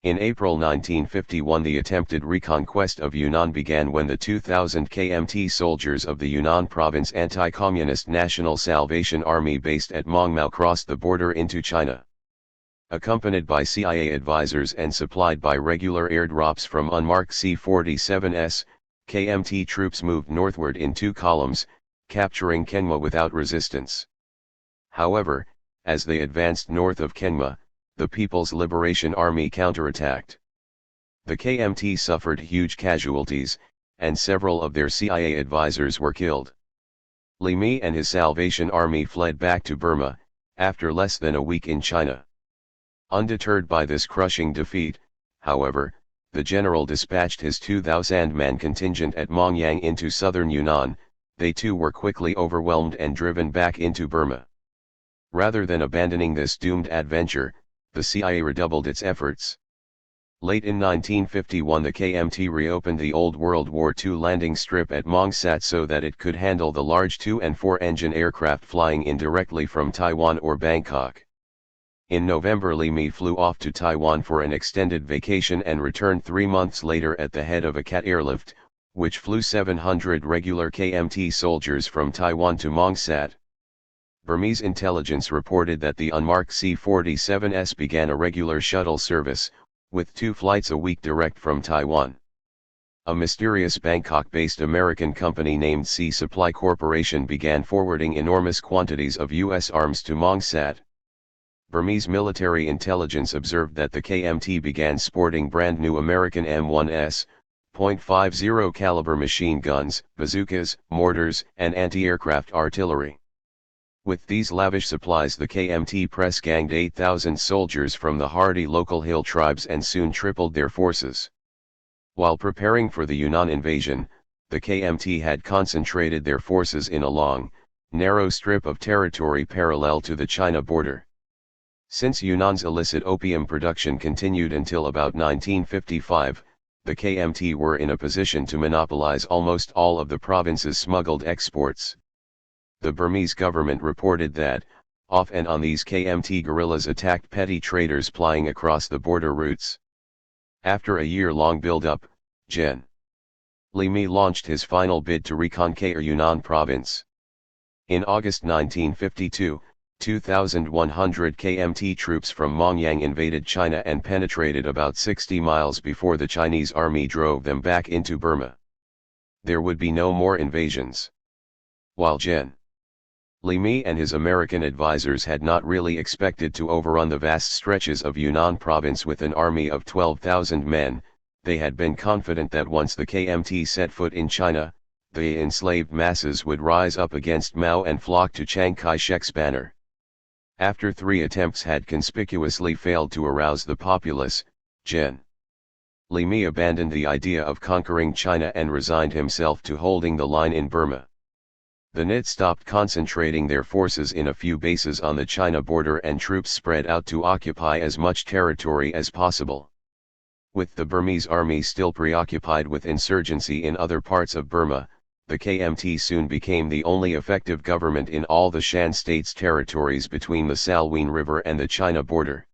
In April 1951, the attempted reconquest of Yunnan began when the 2,000 KMT soldiers of the Yunnan Province Anti-Communist National Salvation Army based at Mong Mao crossed the border into China. Accompanied by CIA advisors and supplied by regular airdrops from unmarked C-47s, KMT troops moved northward in 2 columns, capturing Kenma without resistance. However, as they advanced north of Kenma, the People's Liberation Army counterattacked. The KMT suffered huge casualties, and several of their CIA advisors were killed. Li Me and his Salvation Army fled back to Burma, after less than a week in China. Undeterred by this crushing defeat, however, the general dispatched his 2,000-man contingent at Mongyang into southern Yunnan. They too were quickly overwhelmed and driven back into Burma. Rather than abandoning this doomed adventure, the CIA redoubled its efforts. Late in 1951, the KMT reopened the old World War II landing strip at Mongsat so that it could handle the large 2- and 4-engine aircraft flying in directly from Taiwan or Bangkok. In November, Li Me flew off to Taiwan for an extended vacation and returned 3 months later at the head of a CAT airlift, which flew 700 regular KMT soldiers from Taiwan to Mongsat. Burmese intelligence reported that the unmarked C-47s began a regular shuttle service, with 2 flights a week direct from Taiwan. A mysterious Bangkok-based American company named Sea Supply Corporation began forwarding enormous quantities of U.S. arms to Mongsat. Burmese military intelligence observed that the KMT began sporting brand new American M1s, .50 caliber machine guns, bazookas, mortars, and anti-aircraft artillery. With these lavish supplies, the KMT press-ganged 8,000 soldiers from the hardy local hill tribes and soon tripled their forces. While preparing for the Yunnan invasion, the KMT had concentrated their forces in a long, narrow strip of territory parallel to the China border. Since Yunnan's illicit opium production continued until about 1955, the KMT were in a position to monopolize almost all of the province's smuggled exports. The Burmese government reported that, off and on, these KMT guerrillas attacked petty traders plying across the border routes. After a year-long build-up, Gen. Li Me launched his final bid to reconquer Yunnan province. In August 1952, 2,100 KMT troops from Mongyang invaded China and penetrated about 60 miles before the Chinese army drove them back into Burma. There would be no more invasions. While Gen. Li Me and his American advisors had not really expected to overrun the vast stretches of Yunnan province with an army of 12,000 men, they had been confident that once the KMT set foot in China, the enslaved masses would rise up against Mao and flock to Chiang Kai-shek's banner. After 3 attempts had conspicuously failed to arouse the populace, Gen. Li Me abandoned the idea of conquering China and resigned himself to holding the line in Burma. The NIT stopped concentrating their forces in a few bases on the China border and troops spread out to occupy as much territory as possible. With the Burmese army still preoccupied with insurgency in other parts of Burma, the KMT soon became the only effective government in all the Shan states' territories between the Salween River and the China border.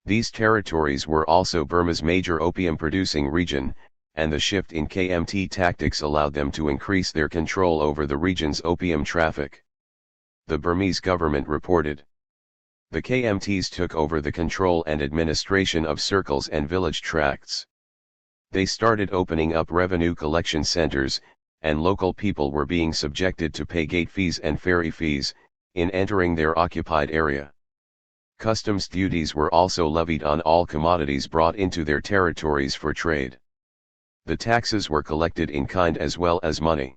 These territories were also Burma's major opium-producing region, and the shift in KMT tactics allowed them to increase their control over the region's opium traffic. the Burmese government reported. The KMTs took over the control and administration of circles and village tracts. They started opening up revenue collection centers, and local people were being subjected to pay gate fees and ferry fees in entering their occupied area. Customs duties were also levied on all commodities brought into their territories for trade. The taxes were collected in kind as well as money.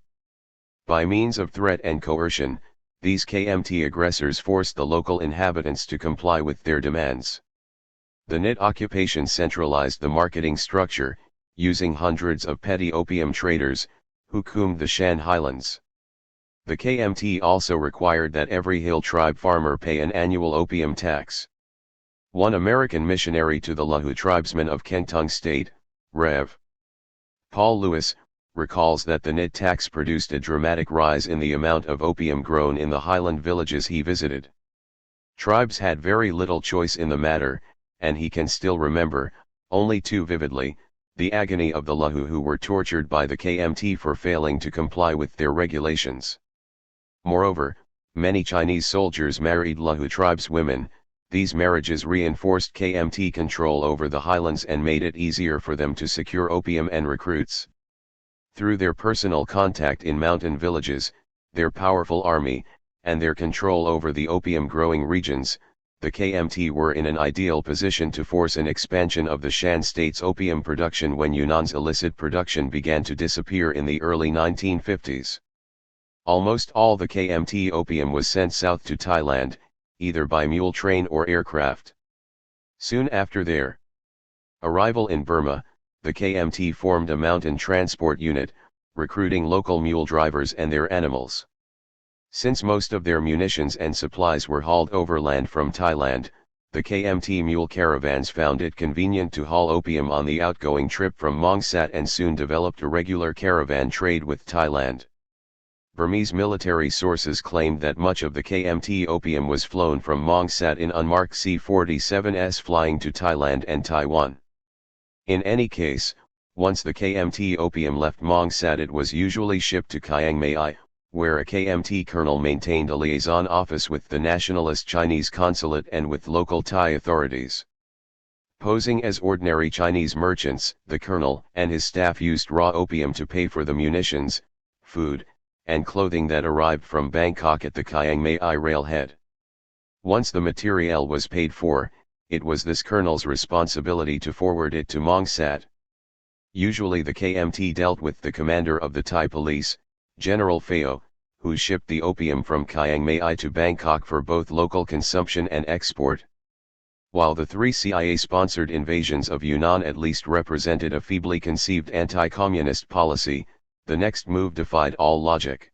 By means of threat and coercion, these KMT aggressors forced the local inhabitants to comply with their demands. The NIT occupation centralized the marketing structure, using hundreds of petty opium traders, who combed the Shan highlands. The KMT also required that every hill tribe farmer pay an annual opium tax. One American missionary to the Lahu tribesmen of Kengtung State, Rev. Paul Lewis, recalls that the NIT tax produced a dramatic rise in the amount of opium grown in the highland villages he visited. Tribes had very little choice in the matter, and he can still remember, only too vividly, the agony of the Lahu who were tortured by the KMT for failing to comply with their regulations. Moreover, many Chinese soldiers married Lahu tribes women. These marriages reinforced KMT control over the highlands and made it easier for them to secure opium and recruits. Through their personal contact in mountain villages, their powerful army, and their control over the opium-growing regions, the KMT were in an ideal position to force an expansion of the Shan state's opium production when Yunnan's illicit production began to disappear in the early 1950s. Almost all the KMT opium was sent south to Thailand, either by mule train or aircraft. Soon after their arrival in Burma, the KMT formed a mountain transport unit, recruiting local mule drivers and their animals. Since most of their munitions and supplies were hauled overland from Thailand, the KMT mule caravans found it convenient to haul opium on the outgoing trip from Mongsat and soon developed a regular caravan trade with Thailand. Burmese military sources claimed that much of the KMT opium was flown from Mongsat in unmarked C-47s flying to Thailand and Taiwan. In any case, once the KMT opium left Mongsat, it was usually shipped to Chiang Mai, where a KMT colonel maintained a liaison office with the nationalist Chinese consulate and with local Thai authorities. Posing as ordinary Chinese merchants, the colonel and his staff used raw opium to pay for the munitions, food, and clothing that arrived from Bangkok at the Chiang Mai railhead. Once the materiel was paid for, it was this colonel's responsibility to forward it to Mongsat. Usually the KMT dealt with the commander of the Thai police, General Pheo, who shipped the opium from Chiang Mai to Bangkok for both local consumption and export. While the three CIA-sponsored invasions of Yunnan at least represented a feebly conceived anti-communist policy, the next move defied all logic.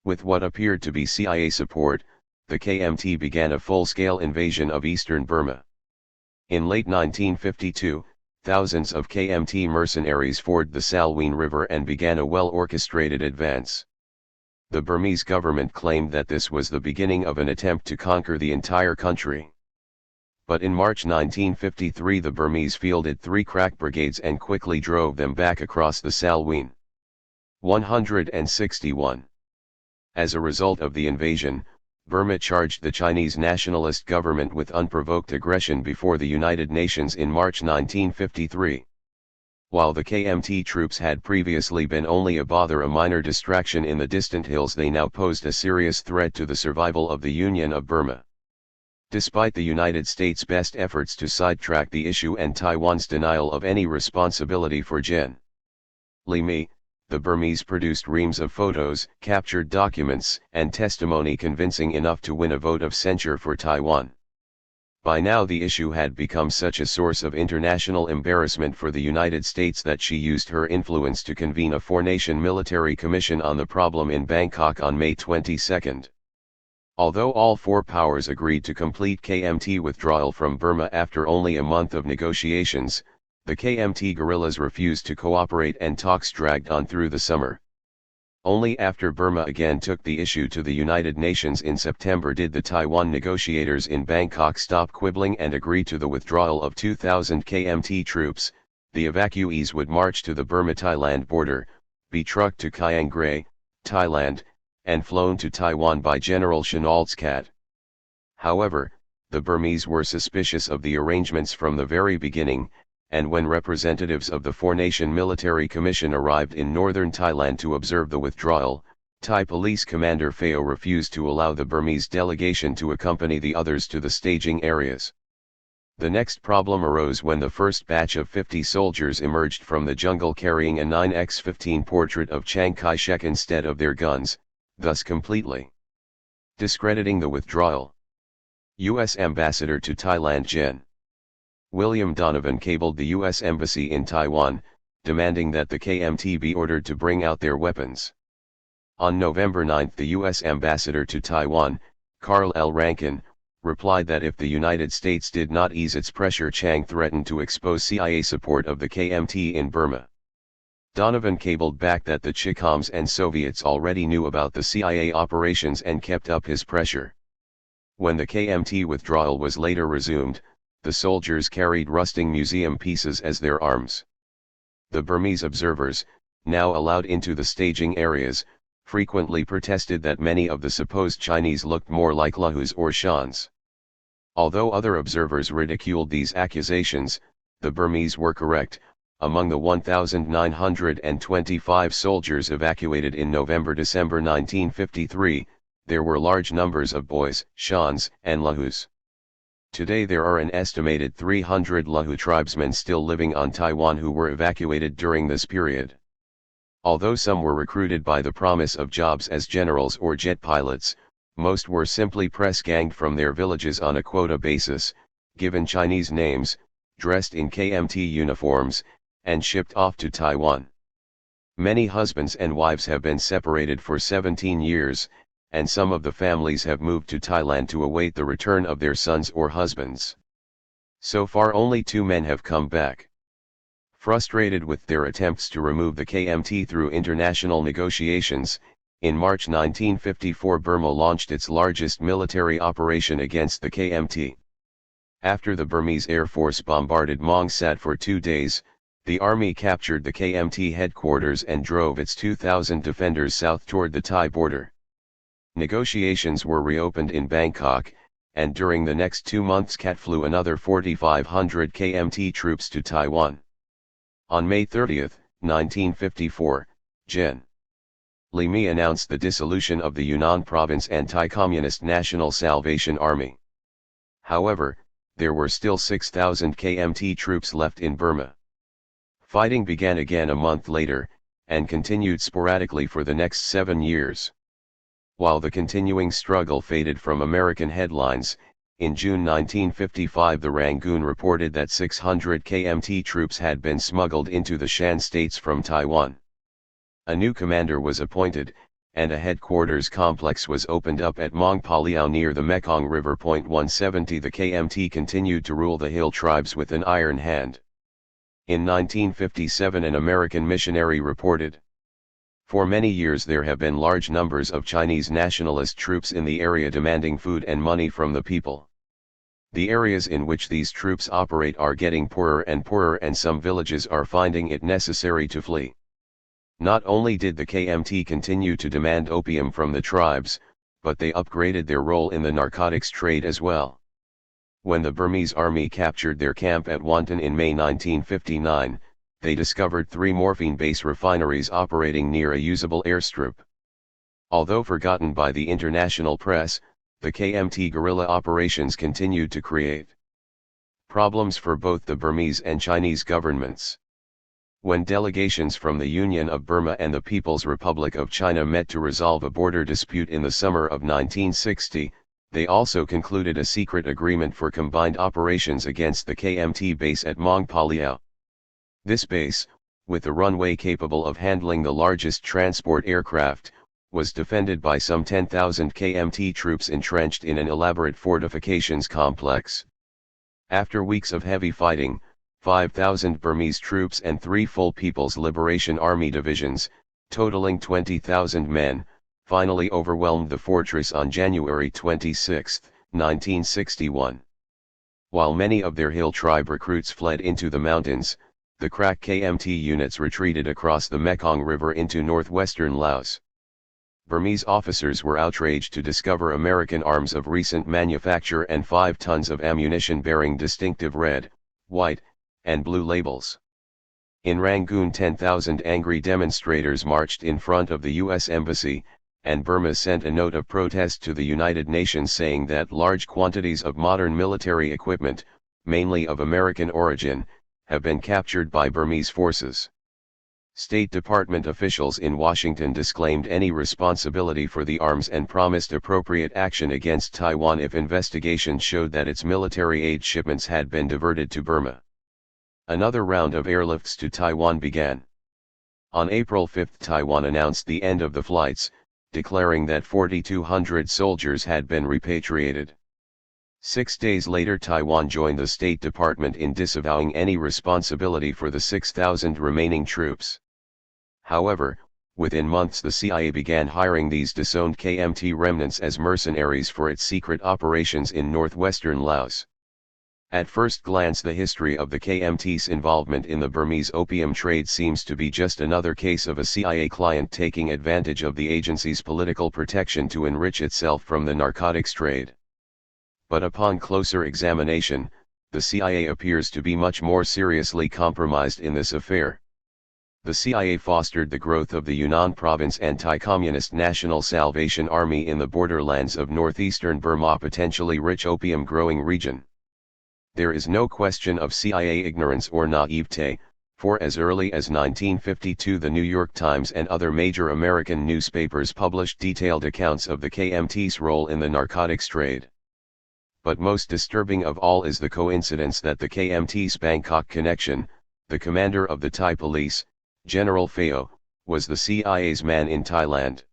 With what appeared to be CIA support, the KMT began a full-scale invasion of eastern Burma. In late 1952, thousands of KMT mercenaries forded the Salween River and began a well-orchestrated advance. The Burmese government claimed that this was the beginning of an attempt to conquer the entire country. But in March 1953 the Burmese fielded 3 crack brigades and quickly drove them back across the Salween. 161. As a result of the invasion, Burma charged the Chinese nationalist government with unprovoked aggression before the United Nations in March 1953. While the KMT troops had previously been only a minor distraction in the distant hills, they now posed a serious threat to the survival of the Union of Burma. Despite the United States' best efforts to sidetrack the issue and Taiwan's denial of any responsibility for Gen. Li, the Burmese produced reams of photos, captured documents, and testimony convincing enough to win a vote of censure for Taiwan. By now the issue had become such a source of international embarrassment for the United States that she used her influence to convene a 4-nation military commission on the problem in Bangkok on May 22. Although all 4 powers agreed to complete KMT withdrawal from Burma after only a month of negotiations, the KMT guerrillas refused to cooperate and talks dragged on through the summer. Only after Burma again took the issue to the United Nations in September did the Taiwan negotiators in Bangkok stop quibbling and agree to the withdrawal of 2,000 KMT troops. The evacuees would march to the Burma-Thailand border, be trucked to Chiang Rai, Thailand, and flown to Taiwan by General Chenaldskat. However, the Burmese were suspicious of the arrangements from the very beginning, and when representatives of the Four-Nation Military Commission arrived in northern Thailand to observe the withdrawal, Thai Police Commander Pheo refused to allow the Burmese delegation to accompany the others to the staging areas. The next problem arose when the first batch of 50 soldiers emerged from the jungle carrying a 9x15 portrait of Chiang Kai-shek instead of their guns, thus completely discrediting the withdrawal. U.S. Ambassador to Thailand Gen. William Donovan cabled the U.S. Embassy in Taiwan, demanding that the KMT be ordered to bring out their weapons. On November 9 the U.S. Ambassador to Taiwan, Carl L. Rankin, replied that if the United States did not ease its pressure, Chiang threatened to expose CIA support of the KMT in Burma. Donovan cabled back that the Chicoms and Soviets already knew about the CIA operations and kept up his pressure. When the KMT withdrawal was later resumed, the soldiers carried rusting museum pieces as their arms. The Burmese observers, now allowed into the staging areas, frequently protested that many of the supposed Chinese looked more like Lahus or Shans. Although other observers ridiculed these accusations, the Burmese were correct. Among the 1,925 soldiers evacuated in November-December 1953, there were large numbers of boys, Shans, and Lahus. Today there are an estimated 300 Lahu tribesmen still living on Taiwan who were evacuated during this period. Although some were recruited by the promise of jobs as generals or jet pilots, most were simply press-ganged from their villages on a quota basis, given Chinese names, dressed in KMT uniforms, and shipped off to Taiwan. Many husbands and wives have been separated for 17 years, and some of the families have moved to Thailand to await the return of their sons or husbands. So far only 2 men have come back. Frustrated with their attempts to remove the KMT through international negotiations, in March 1954 Burma launched its largest military operation against the KMT. After the Burmese Air Force bombarded Maung Sat for 2 days, the army captured the KMT headquarters and drove its 2,000 defenders south toward the Thai border. Negotiations were reopened in Bangkok, and during the next 2 months CAT flew another 4,500 KMT troops to Taiwan. On May 30, 1954, Gen. Li Mi announced the dissolution of the Yunnan Province Anti-Communist National Salvation Army. However, there were still 6,000 KMT troops left in Burma. Fighting began again a month later, and continued sporadically for the next 7 years. While the continuing struggle faded from American headlines, in June 1955 the Rangoon reported that 600 KMT troops had been smuggled into the Shan states from Taiwan. A new commander was appointed, and a headquarters complex was opened up at Maung Paliao near the Mekong River. 170 The KMT continued to rule the hill tribes with an iron hand. In 1957 an American missionary reported, "For many years there have been large numbers of Chinese nationalist troops in the area demanding food and money from the people. The areas in which these troops operate are getting poorer and some villages are finding it necessary to flee." Not only did the KMT continue to demand opium from the tribes, but they upgraded their role in the narcotics trade as well. When the Burmese army captured their camp at Wantan in May 1959, they discovered 3 morphine base refineries operating near a usable airstrip. Although forgotten by the international press, the KMT guerrilla operations continued to create problems for both the Burmese and Chinese governments. When delegations from the Union of Burma and the People's Republic of China met to resolve a border dispute in the summer of 1960, they also concluded a secret agreement for combined operations against the KMT base at Maung Paliao. This base, with a runway capable of handling the largest transport aircraft, was defended by some 10,000 KMT troops entrenched in an elaborate fortifications complex. After weeks of heavy fighting, 5,000 Burmese troops and 3 full People's Liberation Army divisions, totaling 20,000 men, finally overwhelmed the fortress on January 26, 1961. While many of their hill tribe recruits fled into the mountains, the crack KMT units retreated across the Mekong River into northwestern Laos. Burmese officers were outraged to discover American arms of recent manufacture and 5 tons of ammunition bearing distinctive red, white, and blue labels. In Rangoon, 10,000 angry demonstrators marched in front of the U.S. Embassy, and Burma sent a note of protest to the United Nations saying that large quantities of modern military equipment, mainly of American origin, have been captured by Burmese forces. State Department officials in Washington disclaimed any responsibility for the arms and promised appropriate action against Taiwan if investigations showed that its military aid shipments had been diverted to Burma. Another round of airlifts to Taiwan began. On April 5, Taiwan announced the end of the flights, declaring that 4,200 soldiers had been repatriated. 6 days later, Taiwan joined the State Department in disavowing any responsibility for the 6,000 remaining troops. However, within months the CIA began hiring these disowned KMT remnants as mercenaries for its secret operations in northwestern Laos. At first glance, the history of the KMT's involvement in the Burmese opium trade seems to be just another case of a CIA client taking advantage of the agency's political protection to enrich itself from the narcotics trade. But upon closer examination, the CIA appears to be much more seriously compromised in this affair. The CIA fostered the growth of the Yunnan Province Anti-Communist National Salvation Army in the borderlands of northeastern Burma, a potentially rich opium-growing region. There is no question of CIA ignorance or naivete, for as early as 1952 the New York Times and other major American newspapers published detailed accounts of the KMT's role in the narcotics trade. But most disturbing of all is the coincidence that the KMT's Bangkok connection, the commander of the Thai police, General Pheo, was the CIA's man in Thailand.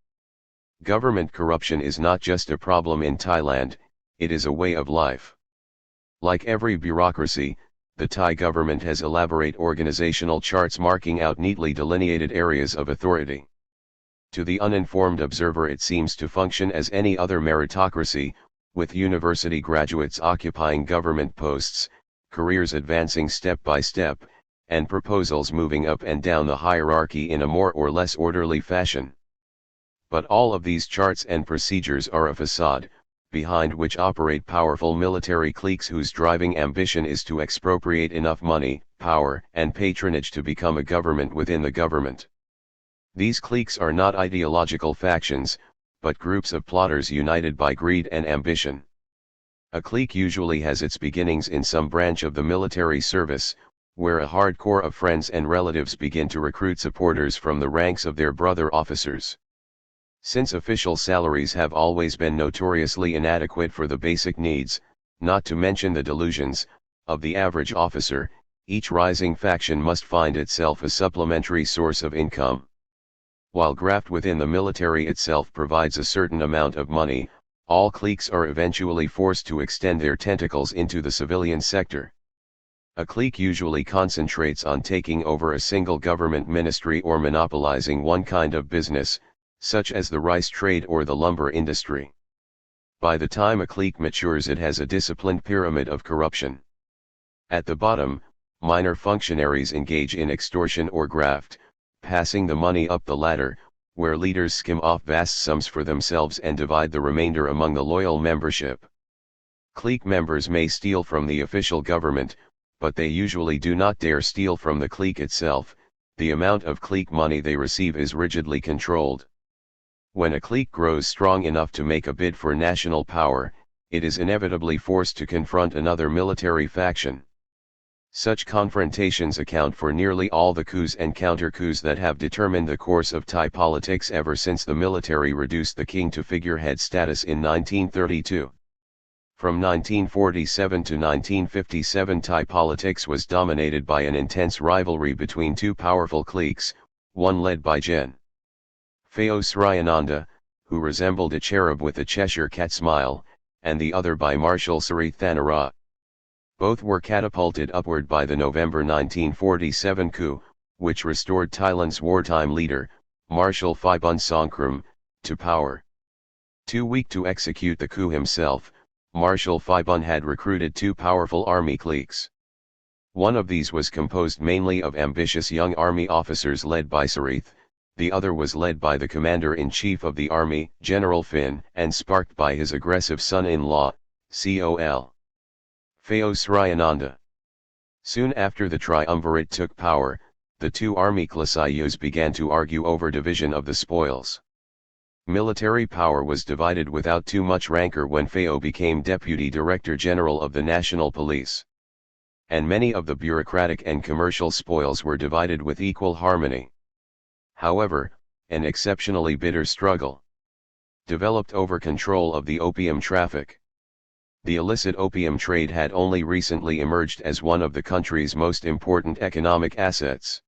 Government corruption is not just a problem in Thailand, it is a way of life. Like every bureaucracy, the Thai government has elaborate organizational charts marking out neatly delineated areas of authority. To the uninformed observer it seems to function as any other meritocracy, with university graduates occupying government posts, careers advancing step by step, and proposals moving up and down the hierarchy in a more or less orderly fashion. But all of these charts and procedures are a facade, behind which operate powerful military cliques whose driving ambition is to expropriate enough money, power, and patronage to become a government within the government. These cliques are not ideological factions, but groups of plotters united by greed and ambition. A clique usually has its beginnings in some branch of the military service, where a hardcore of friends and relatives begin to recruit supporters from the ranks of their brother officers. Since official salaries have always been notoriously inadequate for the basic needs, not to mention the delusions, of the average officer, each rising faction must find itself a supplementary source of income. While graft within the military itself provides a certain amount of money, all cliques are eventually forced to extend their tentacles into the civilian sector. A clique usually concentrates on taking over a single government ministry or monopolizing one kind of business, such as the rice trade or the lumber industry. By the time a clique matures, it has a disciplined pyramid of corruption. At the bottom, minor functionaries engage in extortion or graft, passing the money up the ladder, where leaders skim off vast sums for themselves and divide the remainder among the loyal membership. Clique members may steal from the official government, but they usually do not dare steal from the clique itself. The amount of clique money they receive is rigidly controlled. When a clique grows strong enough to make a bid for national power, it is inevitably forced to confront another military faction. Such confrontations account for nearly all the coups and counter-coups that have determined the course of Thai politics ever since the military reduced the king to figurehead status in 1932. From 1947 to 1957, Thai politics was dominated by an intense rivalry between two powerful cliques, one led by Gen. Pheo Sriyananda, who resembled a cherub with a Cheshire cat smile, and the other by Marshal Sarith Thanara. Both were catapulted upward by the November 1947 coup, which restored Thailand's wartime leader, Marshal Phibun Songkhram, to power. Too weak to execute the coup himself, Marshal Phibun had recruited two powerful army cliques. One of these was composed mainly of ambitious young army officers led by Sarith, the other was led by the Commander-in-Chief of the Army, General Finn, and sparked by his aggressive son-in-law, Col. Pheo Sriyananda. Soon after the triumvirate took power, the two army classios began to argue over division of the spoils. Military power was divided without too much rancor when Pheo became Deputy Director General of the National Police. And many of the bureaucratic and commercial spoils were divided with equal harmony. However, an exceptionally bitter struggle developed over control of the opium traffic. The illicit opium trade had only recently emerged as one of the country's most important economic assets.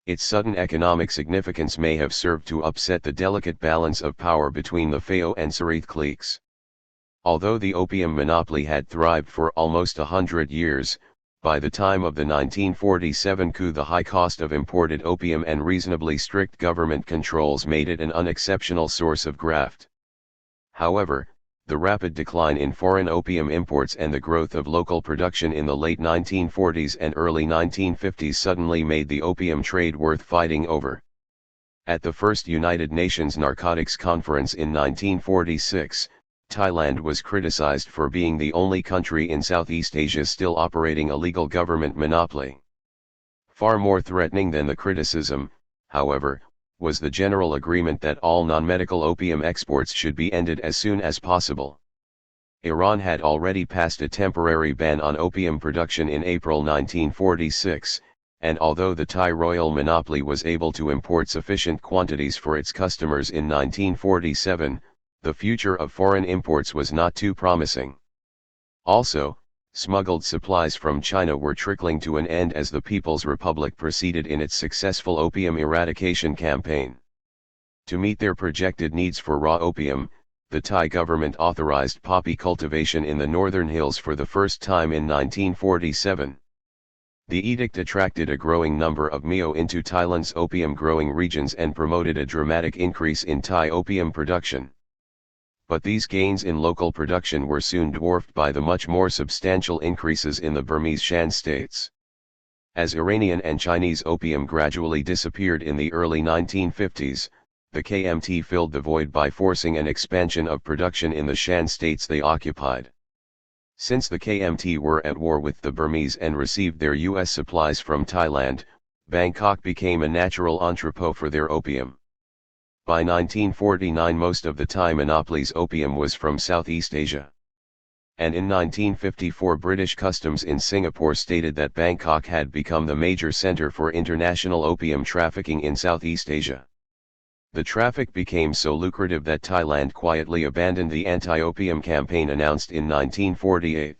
Its sudden economic significance may have served to upset the delicate balance of power between the Pheo and Sarith cliques. Although the opium monopoly had thrived for almost 100 years, by the time of the 1947 coup the high cost of imported opium and reasonably strict government controls made it an unexceptional source of graft. However, the rapid decline in foreign opium imports and the growth of local production in the late 1940s and early 1950s suddenly made the opium trade worth fighting over. At the first United Nations Narcotics Conference in 1946, Thailand was criticized for being the only country in Southeast Asia still operating a legal government monopoly. Far more threatening than the criticism, however, was the general agreement that all non-medical opium exports should be ended as soon as possible. Iran had already passed a temporary ban on opium production in April 1946, and although the Thai royal monopoly was able to import sufficient quantities for its customers in 1947, the future of foreign imports was not too promising. Also, smuggled supplies from China were trickling to an end as the People's Republic proceeded in its successful opium eradication campaign. To meet their projected needs for raw opium, the Thai government authorized poppy cultivation in the northern hills for the first time in 1947. The edict attracted a growing number of Mio into Thailand's opium-growing regions and promoted a dramatic increase in Thai opium production. But these gains in local production were soon dwarfed by the much more substantial increases in the Burmese Shan states. As Iranian and Chinese opium gradually disappeared in the early 1950s, the KMT filled the void by forcing an expansion of production in the Shan states they occupied. Since the KMT were at war with the Burmese and received their U.S. supplies from Thailand, Bangkok became a natural entrepot for their opium. By 1949 most of the Thai monopoly's opium was from Southeast Asia. And in 1954 British customs in Singapore stated that Bangkok had become the major center for international opium trafficking in Southeast Asia. The traffic became so lucrative that Thailand quietly abandoned the anti-opium campaign announced in 1948.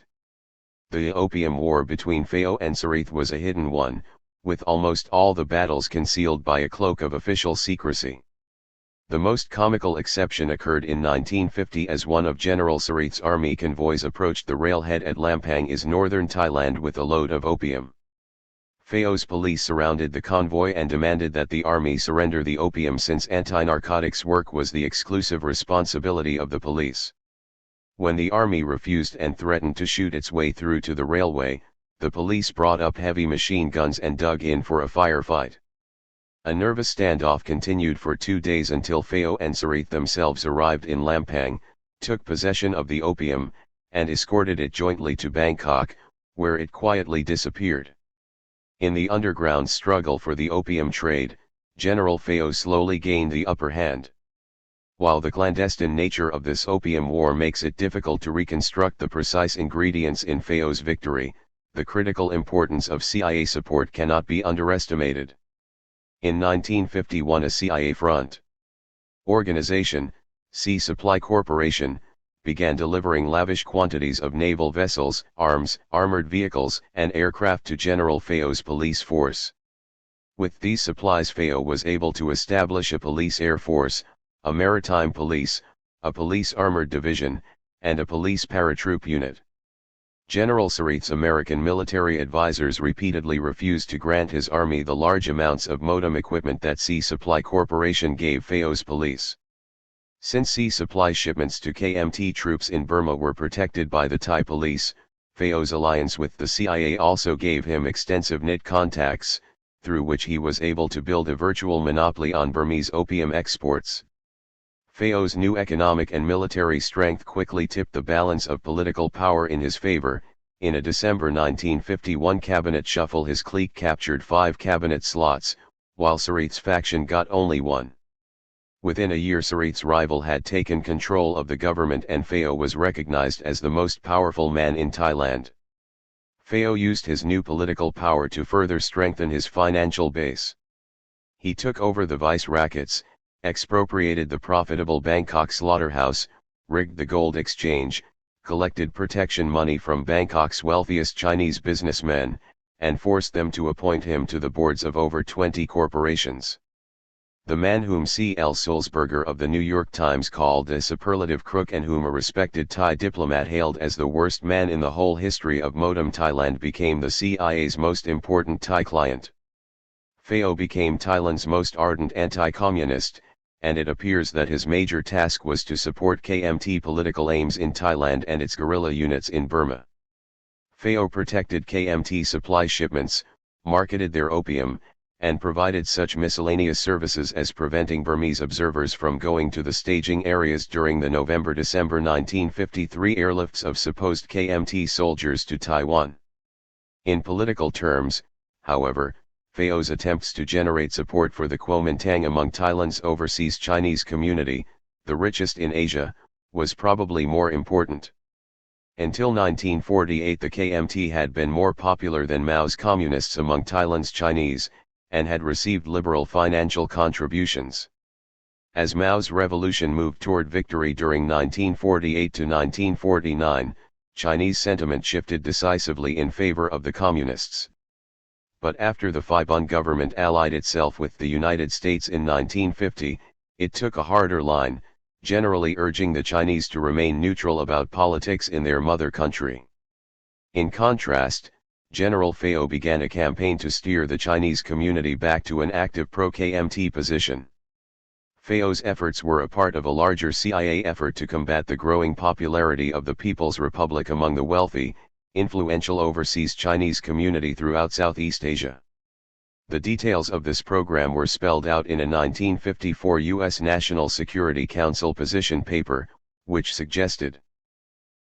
The opium war between Pheo and Sarith was a hidden one, with almost all the battles concealed by a cloak of official secrecy. The most comical exception occurred in 1950 as one of General Sarith's army convoys approached the railhead at Lampang in northern Thailand with a load of opium. Pheo's police surrounded the convoy and demanded that the army surrender the opium since anti-narcotics work was the exclusive responsibility of the police. When the army refused and threatened to shoot its way through to the railway, the police brought up heavy machine guns and dug in for a firefight. A nervous standoff continued for 2 days until Pheo and Sarith themselves arrived in Lampang, took possession of the opium, and escorted it jointly to Bangkok, where it quietly disappeared. In the underground struggle for the opium trade, General Pheo slowly gained the upper hand. While the clandestine nature of this opium war makes it difficult to reconstruct the precise ingredients in Pheo's victory, the critical importance of CIA support cannot be underestimated. In 1951 a CIA front organization, Sea Supply Corporation, began delivering lavish quantities of naval vessels, arms, armored vehicles, and aircraft to General Pheo's police force. With these supplies Pheo was able to establish a police air force, a maritime police, a police armored division, and a police paratroop unit. General Sarith's American military advisors repeatedly refused to grant his army the large amounts of modem equipment that Sea Supply Corporation gave Pheo's police. Since Sea Supply shipments to KMT troops in Burma were protected by the Thai police, Pheo's alliance with the CIA also gave him extensive net contacts, through which he was able to build a virtual monopoly on Burmese opium exports. Fayo's new economic and military strength quickly tipped the balance of political power in his favor. In a December 1951 cabinet shuffle, his clique captured 5 cabinet slots, while Sirith's faction got only 1. Within a year, Sirith's rival had taken control of the government and Fayo was recognized as the most powerful man in Thailand. Fayo used his new political power to further strengthen his financial base. He took over the vice rackets, expropriated the profitable Bangkok slaughterhouse, rigged the gold exchange, collected protection money from Bangkok's wealthiest Chinese businessmen, and forced them to appoint him to the boards of over 20 corporations. The man whom C.L. Sulzberger of the New York Times called a superlative crook and whom a respected Thai diplomat hailed as the worst man in the whole history of modern Thailand became the CIA's most important Thai client. Fayo became Thailand's most ardent anti-communist, and it appears that his major task was to support KMT political aims in Thailand and its guerrilla units in Burma. Fayo protected KMT supply shipments, marketed their opium, and provided such miscellaneous services as preventing Burmese observers from going to the staging areas during the November-December 1953 airlifts of supposed KMT soldiers to Taiwan. In political terms, however, Fayo's attempts to generate support for the Kuomintang among Thailand's overseas Chinese community, the richest in Asia, was probably more important. Until 1948, the KMT had been more popular than Mao's communists among Thailand's Chinese, and had received liberal financial contributions. As Mao's revolution moved toward victory during 1948 to 1949, Chinese sentiment shifted decisively in favor of the communists. But after the Phi Bun government allied itself with the United States in 1950, it took a harder line, generally urging the Chinese to remain neutral about politics in their mother country. In contrast, General Fayo began a campaign to steer the Chinese community back to an active pro-KMT position. Fayo's efforts were a part of a larger CIA effort to combat the growing popularity of the People's Republic among the wealthy, influential overseas Chinese community throughout Southeast Asia. The details of this program were spelled out in a 1954 U.S. National Security Council position paper, which suggested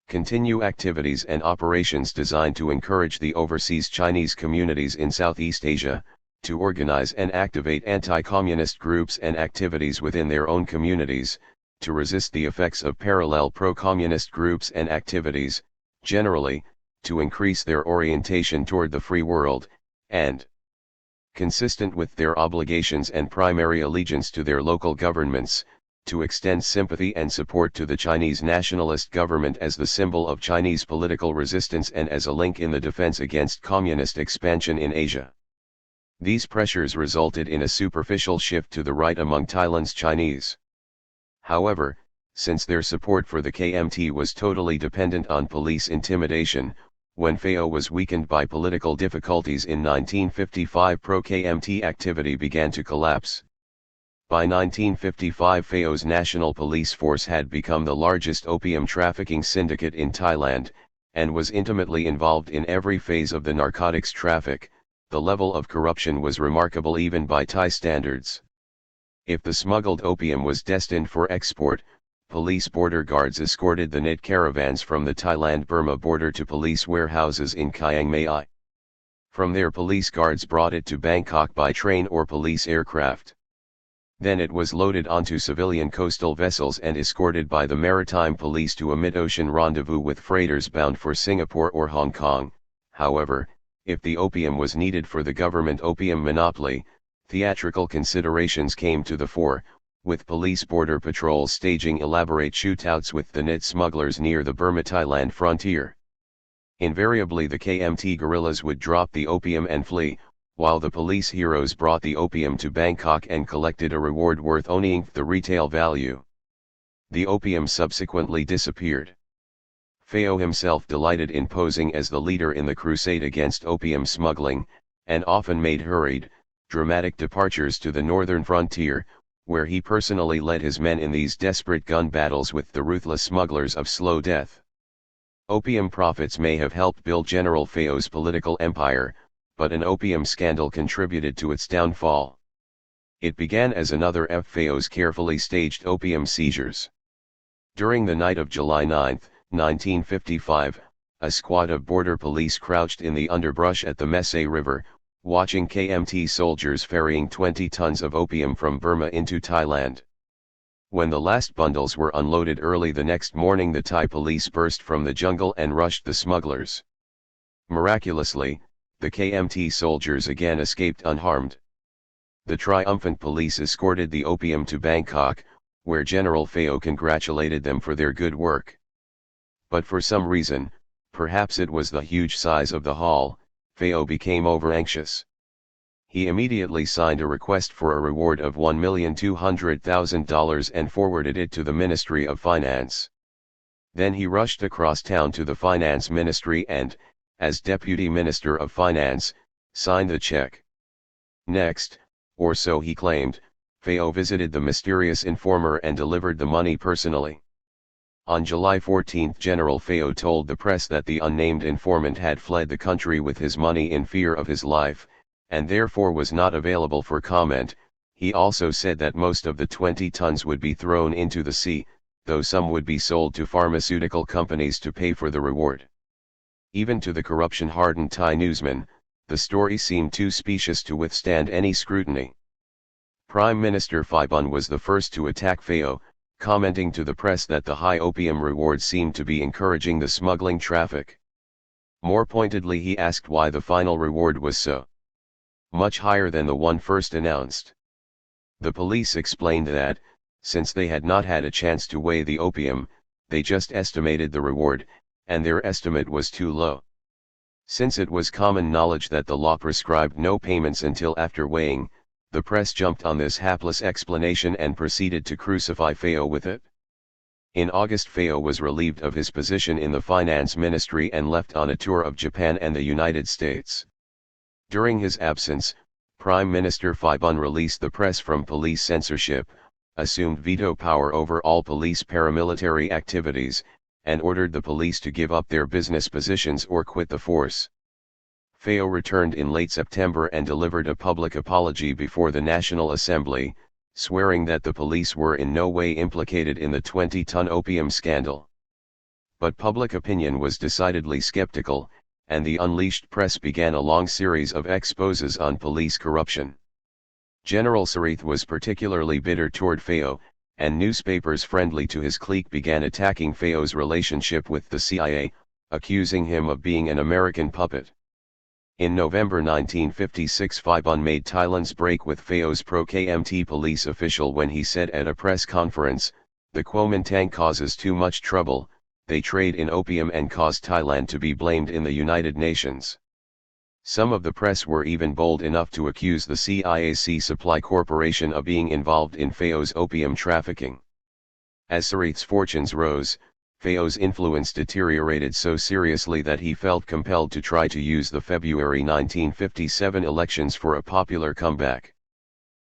continue activities and operations designed to encourage the overseas Chinese communities in Southeast Asia, to organize and activate anti-communist groups and activities within their own communities, to resist the effects of parallel pro-communist groups and activities, generally, to increase their orientation toward the free world, and, consistent with their obligations and primary allegiance to their local governments, to extend sympathy and support to the Chinese nationalist government as the symbol of Chinese political resistance and as a link in the defense against communist expansion in Asia. These pressures resulted in a superficial shift to the right among Thailand's Chinese. However, since their support for the KMT was totally dependent on police intimidation, when Fayo was weakened by political difficulties in 1955, pro-KMT activity began to collapse. By 1955, Fayo's national police force had become the largest opium trafficking syndicate in Thailand, and was intimately involved in every phase of the narcotics traffic. The level of corruption was remarkable even by Thai standards. If the smuggled opium was destined for export, police border guards escorted the NIT caravans from the Thailand-Burma border to police warehouses in Chiang Mai. From there, police guards brought it to Bangkok by train or police aircraft. Then it was loaded onto civilian coastal vessels and escorted by the maritime police to a mid-ocean rendezvous with freighters bound for Singapore or Hong Kong. However, if the opium was needed for the government opium monopoly, theatrical considerations came to the fore, with police border patrols staging elaborate shootouts with the NIT smugglers near the Burma-Thailand frontier. Invariably, the KMT guerrillas would drop the opium and flee, while the police heroes brought the opium to Bangkok and collected a reward worth only the retail value. The opium subsequently disappeared. Fayo himself delighted in posing as the leader in the crusade against opium smuggling, and often made hurried, dramatic departures to the northern frontier, where he personally led his men in these desperate gun battles with the ruthless smugglers of slow death. Opium profits may have helped build General Fayo's political empire, but an opium scandal contributed to its downfall. It began as another of FAO's carefully staged opium seizures. During the night of July 9, 1955, a squad of border police crouched in the underbrush at the Mersey River, watching KMT soldiers ferrying 20 tons of opium from Burma into Thailand. When the last bundles were unloaded early the next morning, the Thai police burst from the jungle and rushed the smugglers. Miraculously, the KMT soldiers again escaped unharmed. The triumphant police escorted the opium to Bangkok, where General Phao congratulated them for their good work. But for some reason, perhaps it was the huge size of the haul, Phao became over-anxious. He immediately signed a request for a reward of $1,200,000 and forwarded it to the Ministry of Finance. Then he rushed across town to the Finance Ministry and, as Deputy Minister of Finance, signed the check. Next, or so he claimed, Phao visited the mysterious informer and delivered the money personally. On July 14, General Phao told the press that the unnamed informant had fled the country with his money in fear of his life, and therefore was not available for comment. He also said that most of the 20 tons would be thrown into the sea, though some would be sold to pharmaceutical companies to pay for the reward. Even to the corruption-hardened Thai newsman, the story seemed too specious to withstand any scrutiny. Prime Minister Phibun was the first to attack Phao, commenting to the press that the high opium reward seemed to be encouraging the smuggling traffic. More pointedly, he asked why the final reward was so much higher than the one first announced. The police explained that, since they had not had a chance to weigh the opium, they just estimated the reward, and their estimate was too low. Since it was common knowledge that the law prescribed no payments until after weighing, the press jumped on this hapless explanation and proceeded to crucify Phao with it. In August, Phao was relieved of his position in the Finance Ministry and left on a tour of Japan and the United States. During his absence, Prime Minister Phibun released the press from police censorship, assumed veto power over all police paramilitary activities, and ordered the police to give up their business positions or quit the force. Phao returned in late September and delivered a public apology before the National Assembly, swearing that the police were in no way implicated in the 20-ton opium scandal. But public opinion was decidedly skeptical, and the unleashed press began a long series of exposés on police corruption. General Sarith was particularly bitter toward Phao, and newspapers friendly to his clique began attacking Phao's relationship with the CIA, accusing him of being an American puppet. In November 1956, Phibun made Thailand's break with Phao's pro-KMT police official when he said at a press conference, "The Kuomintang causes too much trouble, they trade in opium and cause Thailand to be blamed in the United Nations." Some of the press were even bold enough to accuse the CIAC Supply Corporation of being involved in Phao's opium trafficking. As Sarith's fortunes rose, Phao's influence deteriorated so seriously that he felt compelled to try to use the February 1957 elections for a popular comeback.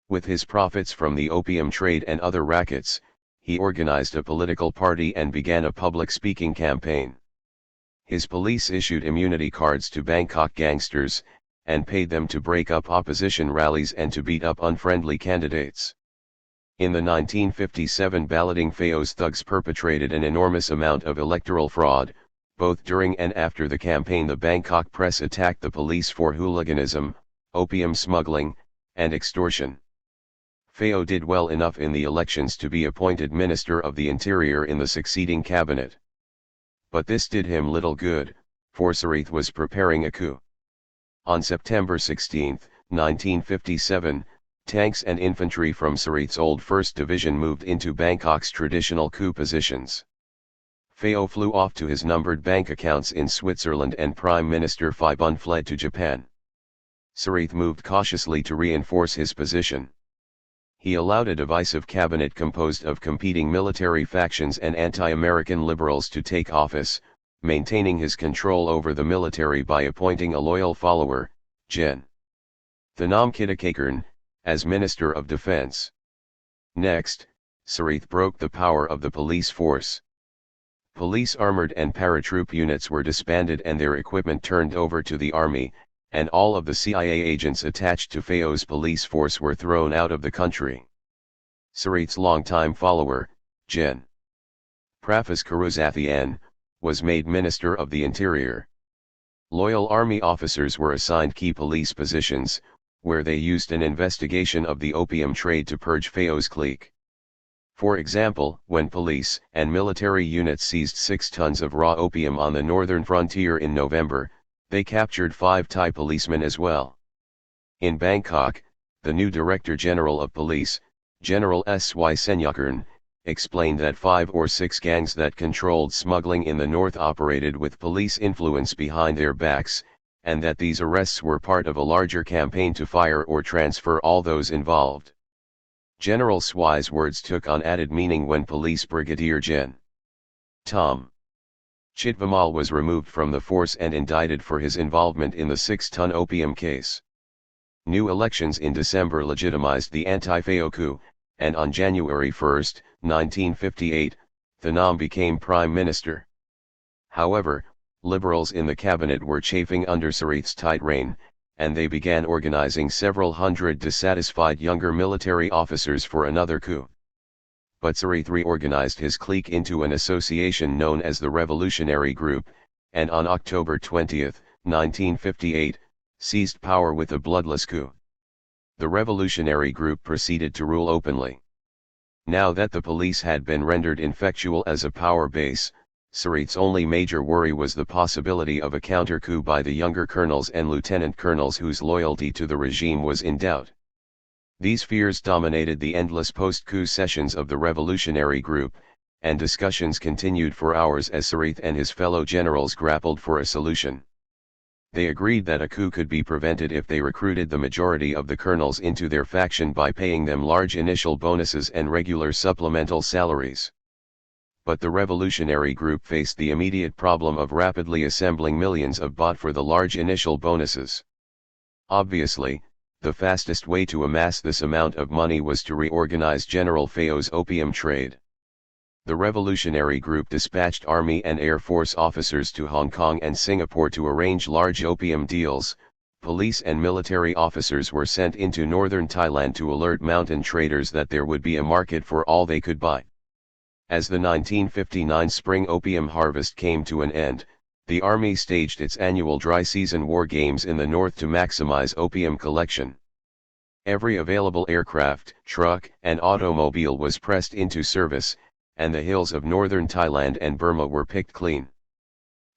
With his profits from the opium trade and other rackets, he organized a political party and began a public speaking campaign. His police issued immunity cards to Bangkok gangsters, and paid them to break up opposition rallies and to beat up unfriendly candidates. In the 1957 balloting, Phao's thugs perpetrated an enormous amount of electoral fraud. Both during and after the campaign, the Bangkok press attacked the police for hooliganism, opium smuggling, and extortion. Phao did well enough in the elections to be appointed Minister of the Interior in the succeeding cabinet. But this did him little good, for Sarith was preparing a coup. On September 16, 1957, tanks and infantry from Sarith's old 1st Division moved into Bangkok's traditional coup positions. Phao flew off to his numbered bank accounts in Switzerland, and Prime Minister Phibun fled to Japan. Sarith moved cautiously to reinforce his position. He allowed a divisive cabinet composed of competing military factions and anti-American liberals to take office, maintaining his control over the military by appointing a loyal follower, Gen. Thanam Kitakakarn, as Minister of Defense. Next, Sarith broke the power of the police force. Police armored and paratroop units were disbanded and their equipment turned over to the army, and all of the CIA agents attached to Fayo's police force were thrown out of the country. Sirith's longtime follower, Gen. Prafas Karuzathian, was made Minister of the Interior. Loyal army officers were assigned key police positions, where they used an investigation of the opium trade to purge Fayo's clique. For example, when police and military units seized 6 tons of raw opium on the northern frontier in November, they captured 5 Thai policemen as well. In Bangkok, the new Director General of Police, General S.Y. Senyakarn, explained that 5 or 6 gangs that controlled smuggling in the north operated with police influence behind their backs, and that these arrests were part of a larger campaign to fire or transfer all those involved. General Swy's words took on added meaning when Police Brigadier Gen. Tom Chitvamal was removed from the force and indicted for his involvement in the 6-ton opium case. New elections in December legitimized the anti-Fayo coup, and on January 1, 1958, Thanom became Prime Minister. However, liberals in the cabinet were chafing under Sirith's tight reign, and they began organizing several hundred dissatisfied younger military officers for another coup. But Sirith reorganized his clique into an association known as the Revolutionary Group, and on October 20, 1958, seized power with a bloodless coup. The Revolutionary Group proceeded to rule openly. Now that the police had been rendered ineffectual as a power base, Sirith's only major worry was the possibility of a counter-coup by the younger colonels and lieutenant colonels whose loyalty to the regime was in doubt. These fears dominated the endless post-coup sessions of the Revolutionary Group, and discussions continued for hours as Sirith and his fellow generals grappled for a solution. They agreed that a coup could be prevented if they recruited the majority of the colonels into their faction by paying them large initial bonuses and regular supplemental salaries. But the Revolutionary Group faced the immediate problem of rapidly assembling millions of baht for the large initial bonuses. Obviously, the fastest way to amass this amount of money was to reorganize General Fayo's opium trade. The Revolutionary Group dispatched Army and Air Force officers to Hong Kong and Singapore to arrange large opium deals. Police and military officers were sent into northern Thailand to alert mountain traders that there would be a market for all they could buy. As the 1959 spring opium harvest came to an end, the army staged its annual dry season war games in the north to maximize opium collection. Every available aircraft, truck, and automobile was pressed into service, and the hills of northern Thailand and Burma were picked clean.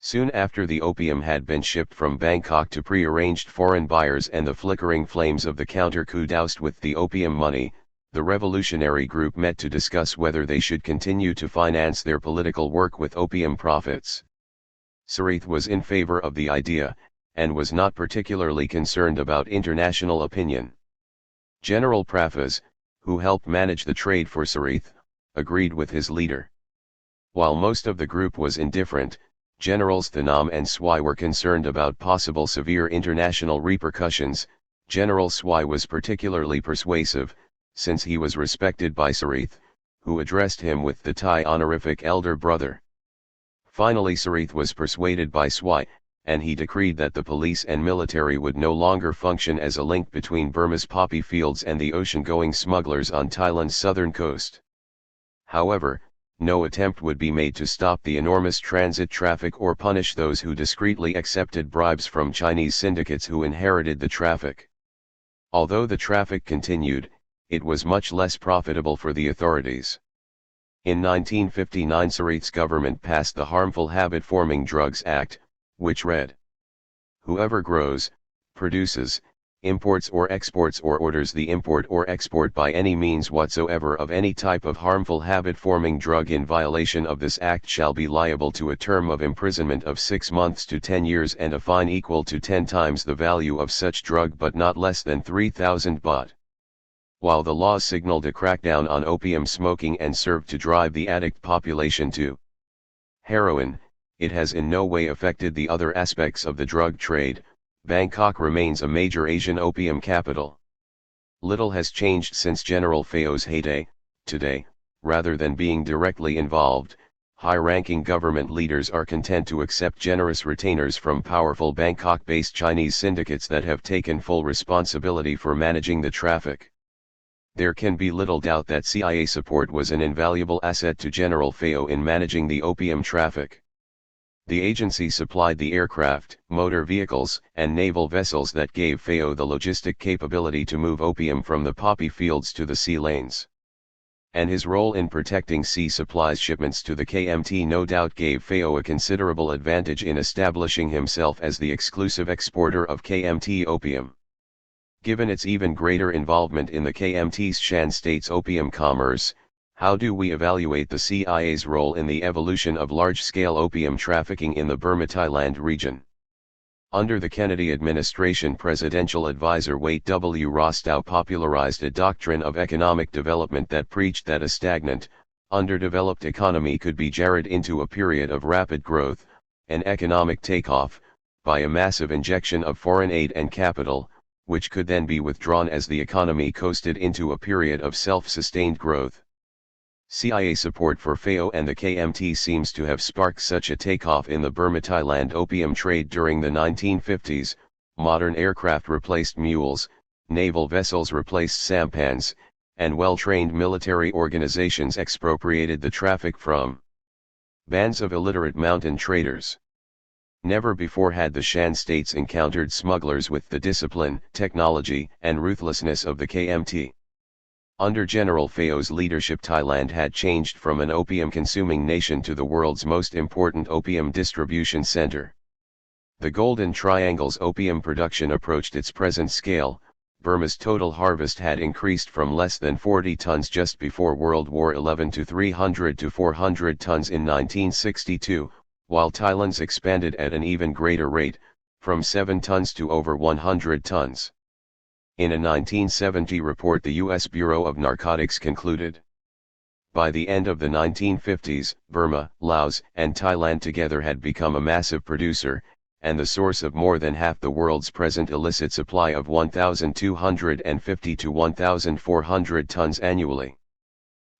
Soon after the opium had been shipped from Bangkok to pre-arranged foreign buyers and the flickering flames of the counter-coup doused with the opium money, the Revolutionary Group met to discuss whether they should continue to finance their political work with opium profits. Sirith was in favor of the idea, and was not particularly concerned about international opinion. General Prafas, who helped manage the trade for Sirith, agreed with his leader. While most of the group was indifferent, Generals Thanom and Swy were concerned about possible severe international repercussions. General Swy was particularly persuasive, since he was respected by Sirith, who addressed him with the Thai honorific elder brother. Finally Sirith was persuaded by Swy, and he decreed that the police and military would no longer function as a link between Burma's poppy fields and the ocean-going smugglers on Thailand's southern coast. However, no attempt would be made to stop the enormous transit traffic or punish those who discreetly accepted bribes from Chinese syndicates who inherited the traffic. Although the traffic continued, it was much less profitable for the authorities. In 1959 Sirith's government passed the Harmful Habit-Forming Drugs Act, which read: "Whoever grows, produces, imports or exports or orders the import or export by any means whatsoever of any type of harmful habit-forming drug in violation of this act shall be liable to a term of imprisonment of 6 months to 10 years and a fine equal to 10 times the value of such drug but not less than 3,000 baht. While the laws signaled a crackdown on opium smoking and served to drive the addict population to heroin, it has in no way affected the other aspects of the drug trade. Bangkok remains a major Asian opium capital. Little has changed since General Fayo's heyday. Today, rather than being directly involved, high-ranking government leaders are content to accept generous retainers from powerful Bangkok-based Chinese syndicates that have taken full responsibility for managing the traffic. There can be little doubt that CIA support was an invaluable asset to General Fayot in managing the opium traffic. The agency supplied the aircraft, motor vehicles, and naval vessels that gave Fayot the logistic capability to move opium from the poppy fields to the sea lanes. And his role in protecting sea supplies shipments to the KMT no doubt gave Fayot a considerable advantage in establishing himself as the exclusive exporter of KMT opium. Given its even greater involvement in the KMT's Shan State's opium commerce, how do we evaluate the CIA's role in the evolution of large-scale opium trafficking in the Burma-Thailand region? Under the Kennedy administration, presidential advisor Waite W. Rostow popularized a doctrine of economic development that preached that a stagnant, underdeveloped economy could be jarred into a period of rapid growth, an economic takeoff, by a massive injection of foreign aid and capital, which could then be withdrawn as the economy coasted into a period of self-sustained growth. CIA support for Fayot and the KMT seems to have sparked such a takeoff in the Burma-Thailand opium trade during the 1950s. Modern aircraft replaced mules, naval vessels replaced sampans, and well-trained military organizations expropriated the traffic from bands of illiterate mountain traders. Never before had the Shan states encountered smugglers with the discipline, technology, and ruthlessness of the KMT. Under General Fayot's leadership, Thailand had changed from an opium-consuming nation to the world's most important opium distribution center. The Golden Triangle's opium production approached its present scale. Burma's total harvest had increased from less than 40 tons just before World War XI to 300 to 400 tons in 1962, while Thailand's expanded at an even greater rate, from 7 tons to over 100 tons. In a 1970 report, the U.S. Bureau of Narcotics concluded, by the end of the 1950s, Burma, Laos, and Thailand together had become a massive producer, and the source of more than half the world's present illicit supply of 1,250 to 1,400 tons annually.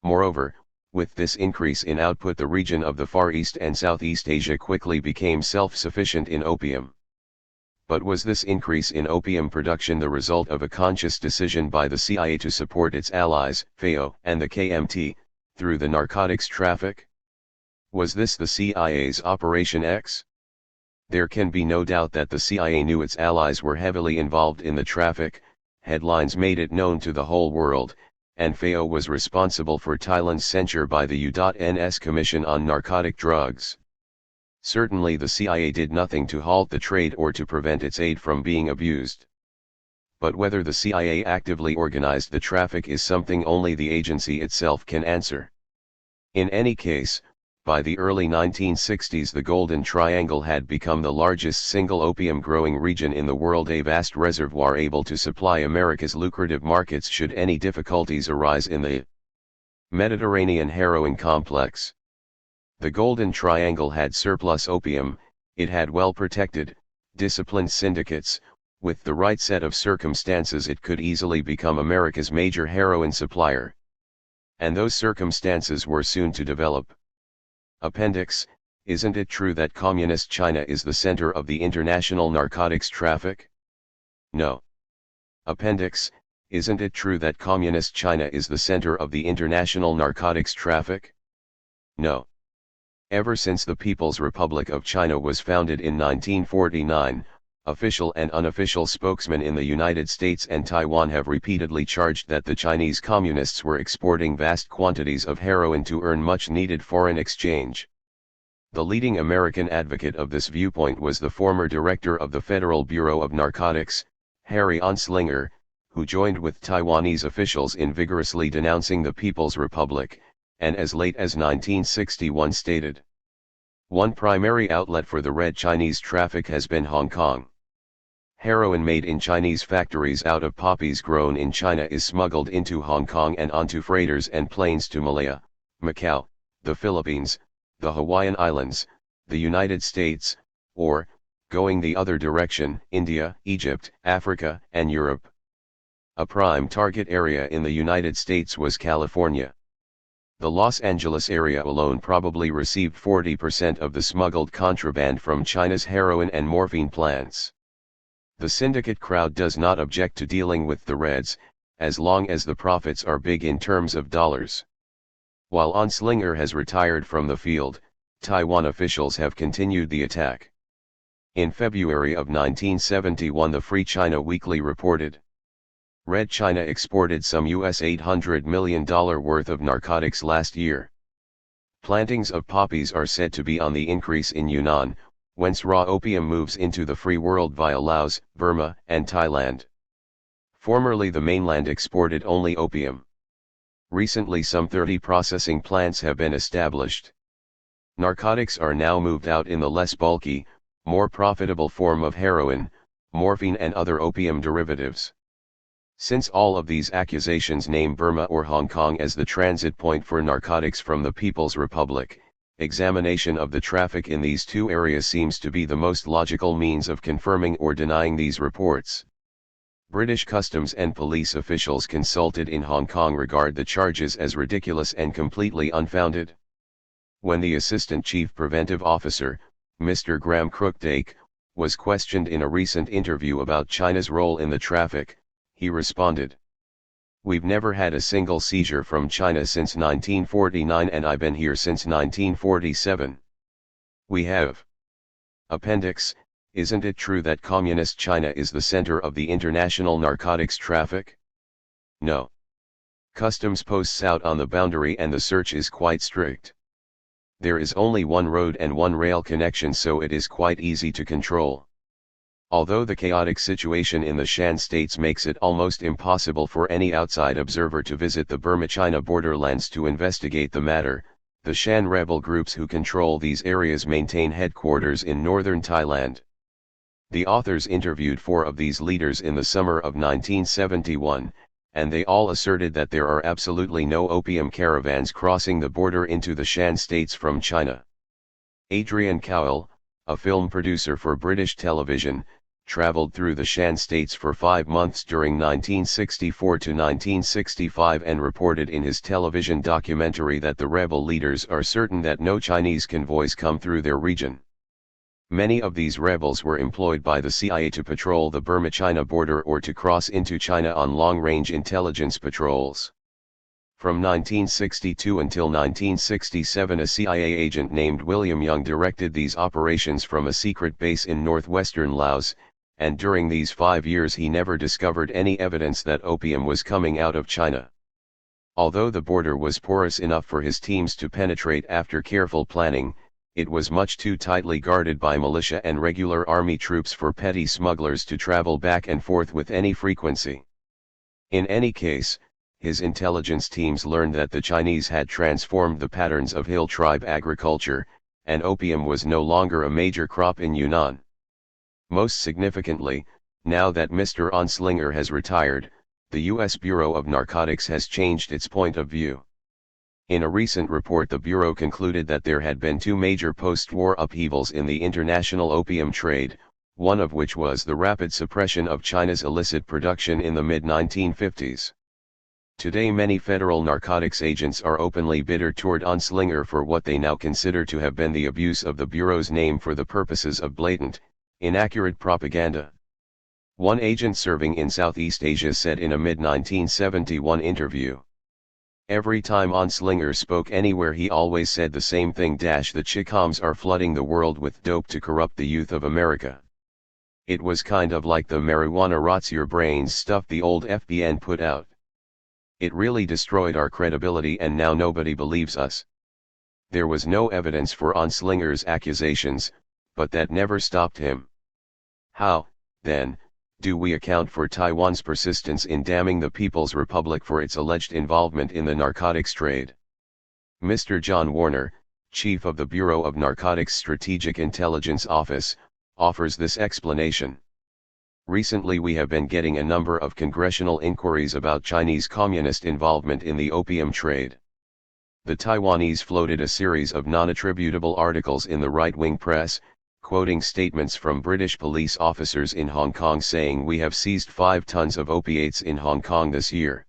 Moreover, with this increase in output, the region of the Far East and Southeast Asia quickly became self-sufficient in opium. But was this increase in opium production the result of a conscious decision by the CIA to support its allies, Fayot and the KMT, through the narcotics traffic? Was this the CIA's Operation X? There can be no doubt that the CIA knew its allies were heavily involved in the traffic. Headlines made it known to the whole world, and Fayot was responsible for Thailand's censure by the U.N.'s Commission on Narcotic Drugs. Certainly the CIA did nothing to halt the trade or to prevent its aid from being abused. But whether the CIA actively organized the traffic is something only the agency itself can answer. In any case, by the early 1960s the Golden Triangle had become the largest single opium-growing region in the world, a vast reservoir able to supply America's lucrative markets should any difficulties arise in the Mediterranean heroin complex. The Golden Triangle had surplus opium, it had well-protected, disciplined syndicates. With the right set of circumstances it could easily become America's major heroin supplier. And those circumstances were soon to develop. Appendix: isn't it true that Communist China is the center of the international narcotics traffic? No. Appendix: isn't it true that Communist China is the center of the international narcotics traffic? No. Ever since the People's Republic of China was founded in 1949, official and unofficial spokesmen in the United States and Taiwan have repeatedly charged that the Chinese Communists were exporting vast quantities of heroin to earn much-needed foreign exchange. The leading American advocate of this viewpoint was the former director of the Federal Bureau of Narcotics, Harry Anslinger, who joined with Taiwanese officials in vigorously denouncing the People's Republic, and as late as 1961 stated, "One primary outlet for the Red Chinese traffic has been Hong Kong. Heroin made in Chinese factories out of poppies grown in China is smuggled into Hong Kong and onto freighters and planes to Malaya, Macau, the Philippines, the Hawaiian Islands, the United States, or, going the other direction, India, Egypt, Africa, and Europe. A prime target area in the United States was California. The Los Angeles area alone probably received 40% of the smuggled contraband from China's heroin and morphine plants. The syndicate crowd does not object to dealing with the Reds, as long as the profits are big in terms of dollars. While Anslinger has retired from the field, Taiwan officials have continued the attack. In February of 1971, the Free China Weekly reported, Red China exported some US $800 million worth of narcotics last year. Plantings of poppies are said to be on the increase in Yunnan, whence raw opium moves into the free world via Laos, Burma, and Thailand. Formerly the mainland exported only opium. Recently some 30 processing plants have been established. Narcotics are now moved out in the less bulky, more profitable form of heroin, morphine and other opium derivatives. Since all of these accusations name Burma or Hong Kong as the transit point for narcotics from the People's Republic, examination of the traffic in these two areas seems to be the most logical means of confirming or denying these reports. British customs and police officials consulted in Hong Kong regard the charges as ridiculous and completely unfounded. When the Assistant Chief Preventive Officer, Mr. Graham Crookdake, was questioned in a recent interview about China's role in the traffic, he responded, "We've never had a single seizure from China since 1949 and I've been here since 1947. We have." Appendix, isn't it true that Communist China is the center of the international narcotics traffic? No. Customs posts out on the boundary and the search is quite strict. There is only one road and one rail connection, so it is quite easy to control. Although the chaotic situation in the Shan states makes it almost impossible for any outside observer to visit the Burma-China borderlands to investigate the matter, the Shan rebel groups who control these areas maintain headquarters in northern Thailand. The authors interviewed 4 of these leaders in the summer of 1971, and they all asserted that there are absolutely no opium caravans crossing the border into the Shan states from China. Adrian Cowell, a film producer for British television, traveled through the Shan states for 5 months during 1964 to 1965 and reported in his television documentary that the rebel leaders are certain that no Chinese convoys come through their region. Many of these rebels were employed by the CIA to patrol the Burma-China border or to cross into China on long-range intelligence patrols. From 1962 until 1967, a CIA agent named William Young directed these operations from a secret base in northwestern Laos, and during these 5 years he never discovered any evidence that opium was coming out of China. Although the border was porous enough for his teams to penetrate after careful planning, it was much too tightly guarded by militia and regular army troops for petty smugglers to travel back and forth with any frequency. In any case, his intelligence teams learned that the Chinese had transformed the patterns of hill tribe agriculture, and opium was no longer a major crop in Yunnan. Most significantly, now that Mr. Anslinger has retired, the U.S. Bureau of Narcotics has changed its point of view. In a recent report, the Bureau concluded that there had been 2 major post-war upheavals in the international opium trade, one of which was the rapid suppression of China's illicit production in the mid-1950s. Today many federal narcotics agents are openly bitter toward Anslinger for what they now consider to have been the abuse of the Bureau's name for the purposes of blatant, inaccurate propaganda. One agent serving in Southeast Asia said in a mid-1971 interview, "Every time Anslinger spoke anywhere he always said the same thing: the Chicoms are flooding the world with dope to corrupt the youth of America. It was kind of like the marijuana rots your brains stuff the old FBN put out. It really destroyed our credibility and now nobody believes us." There was no evidence for Anslinger's accusations, but that never stopped him. How, then, do we account for Taiwan's persistence in damning the People's Republic for its alleged involvement in the narcotics trade? Mr. John Warner, chief of the Bureau of Narcotics Strategic Intelligence Office, offers this explanation. Recently we have been getting a number of congressional inquiries about Chinese communist involvement in the opium trade. The Taiwanese floated a series of non-attributable articles in the right-wing press, quoting statements from British police officers in Hong Kong saying we have seized 5 tons of opiates in Hong Kong this year.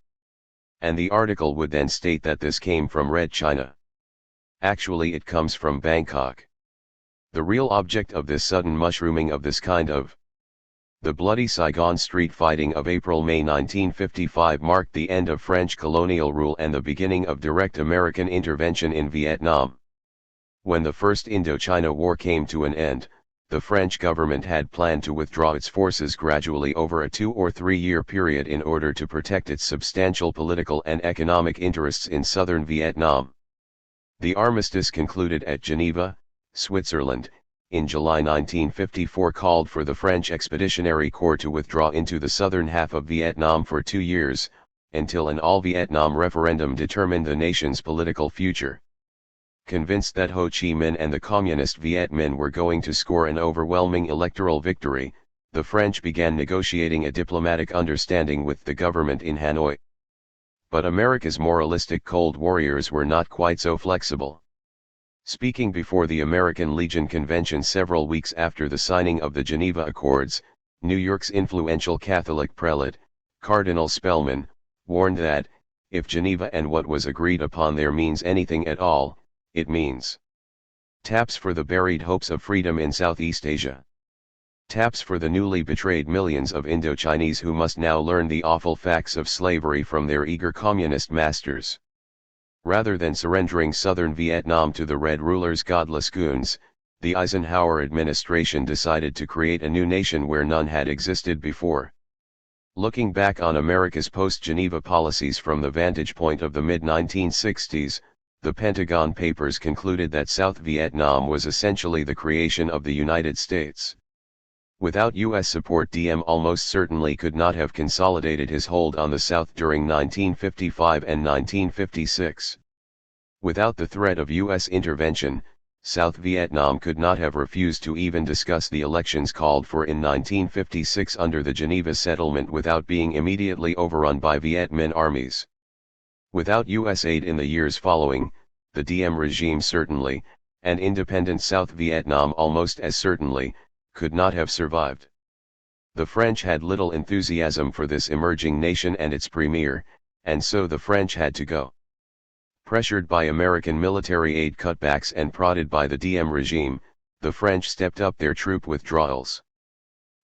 And the article would then state that this came from Red China. Actually it comes from Bangkok. The real object of this sudden mushrooming of this kind of the bloody Saigon street fighting of April-May 1955 marked the end of French colonial rule and the beginning of direct American intervention in Vietnam. When the First Indochina War came to an end, the French government had planned to withdraw its forces gradually over a 2 or 3 year period in order to protect its substantial political and economic interests in southern Vietnam. The armistice concluded at Geneva, Switzerland, in July 1954 called for the French Expeditionary Corps to withdraw into the southern half of Vietnam for 2 years, until an all-Vietnam referendum determined the nation's political future. Convinced that Ho Chi Minh and the Communist Viet Minh were going to score an overwhelming electoral victory, the French began negotiating a diplomatic understanding with the government in Hanoi. But America's moralistic cold warriors were not quite so flexible. Speaking before the American Legion Convention several weeks after the signing of the Geneva Accords, New York's influential Catholic prelate, Cardinal Spellman, warned that, if Geneva and what was agreed upon there means anything at all, it means taps for the buried hopes of freedom in Southeast Asia. Taps for the newly betrayed millions of Indochinese who must now learn the awful facts of slavery from their eager communist masters. Rather than surrendering southern Vietnam to the Red rulers' godless goons, the Eisenhower administration decided to create a new nation where none had existed before. Looking back on America's post-Geneva policies from the vantage point of the mid-1960s, the Pentagon Papers concluded that South Vietnam was essentially the creation of the United States. Without U.S. support, Diem almost certainly could not have consolidated his hold on the South during 1955 and 1956. Without the threat of U.S. intervention, South Vietnam could not have refused to even discuss the elections called for in 1956 under the Geneva Settlement without being immediately overrun by Viet Minh armies. Without U.S. aid in the years following, the Diem regime certainly, and independent South Vietnam almost as certainly, could not have survived. The French had little enthusiasm for this emerging nation and its premier, and so the French had to go. Pressured by American military aid cutbacks and prodded by the Diem regime, the French stepped up their troop withdrawals.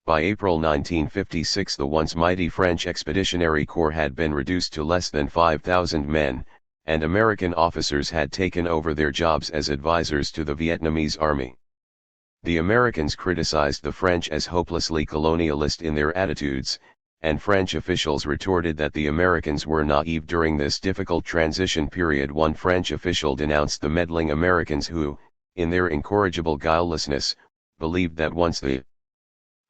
By April 1956 the once mighty French Expeditionary Corps had been reduced to less than 5,000 men, and American officers had taken over their jobs as advisors to the Vietnamese army. The Americans criticized the French as hopelessly colonialist in their attitudes, and French officials retorted that the Americans were naive during this difficult transition period. One French official denounced the meddling Americans who, in their incorrigible guilelessness, believed that once the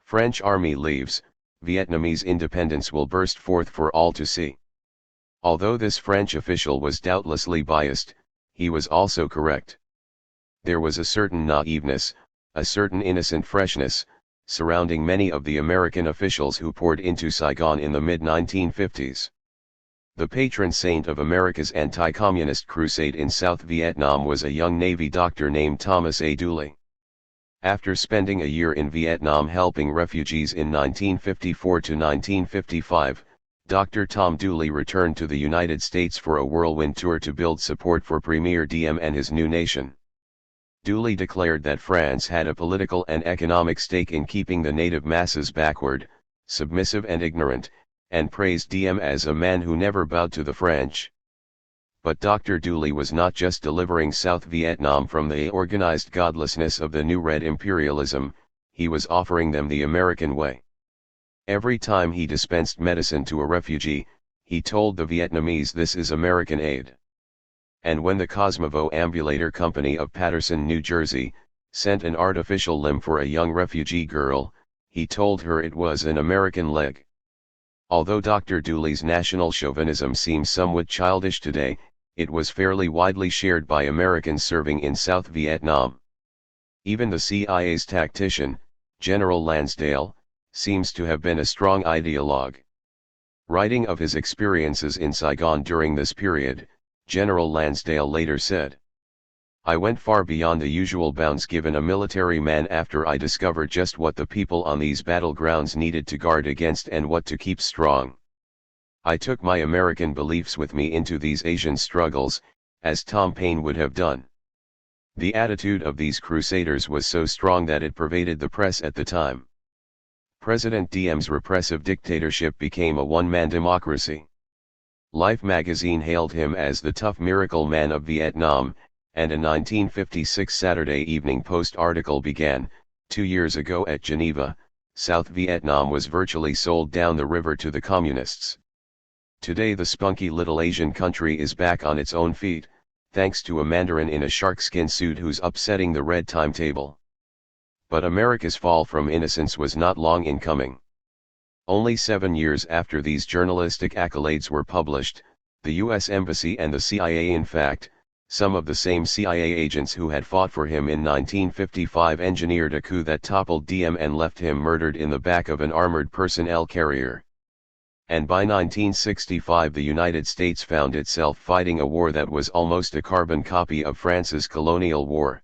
French army leaves, Vietnamese independence will burst forth for all to see. Although this French official was doubtlessly biased, he was also correct. There was a certain naiveness, a certain innocent freshness, surrounding many of the American officials who poured into Saigon in the mid-1950s. The patron saint of America's anti-communist crusade in South Vietnam was a young Navy doctor named Thomas A. Dooley. After spending a year in Vietnam helping refugees in 1954 to 1955, Dr. Tom Dooley returned to the United States for a whirlwind tour to build support for Premier Diem and his new nation. Dooley declared that France had a political and economic stake in keeping the native masses backward, submissive and ignorant, and praised Diem as a man who never bowed to the French. But Dr. Dooley was not just delivering South Vietnam from the organized godlessness of the new Red imperialism, he was offering them the American way. Every time he dispensed medicine to a refugee, he told the Vietnamese this is American aid. And when the Cosmovo Ambulator Company of Paterson, New Jersey, sent an artificial limb for a young refugee girl, he told her it was an American leg. Although Dr. Dooley's national chauvinism seems somewhat childish today, it was fairly widely shared by Americans serving in South Vietnam. Even the CIA's tactician, General Lansdale, seems to have been a strong ideologue. Writing of his experiences in Saigon during this period, General Lansdale later said, "I went far beyond the usual bounds given a military man after I discovered just what the people on these battlegrounds needed to guard against and what to keep strong. I took my American beliefs with me into these Asian struggles, as Tom Paine would have done. The attitude of these crusaders was so strong that it pervaded the press at the time. President Diem's repressive dictatorship became a one-man democracy. Life magazine hailed him as the tough miracle man of Vietnam, and a 1956 Saturday Evening Post article began, 2 years ago at Geneva, South Vietnam was virtually sold down the river to the communists. Today the spunky little Asian country is back on its own feet, thanks to a Mandarin in a sharkskin suit who's upsetting the red timetable. But America's fall from innocence was not long in coming. Only 7 years after these journalistic accolades were published, the U.S. Embassy and the CIA, in fact, some of the same CIA agents who had fought for him in 1955, engineered a coup that toppled Diem and left him murdered in the back of an armored personnel carrier. And by 1965 the United States found itself fighting a war that was almost a carbon copy of France's colonial war.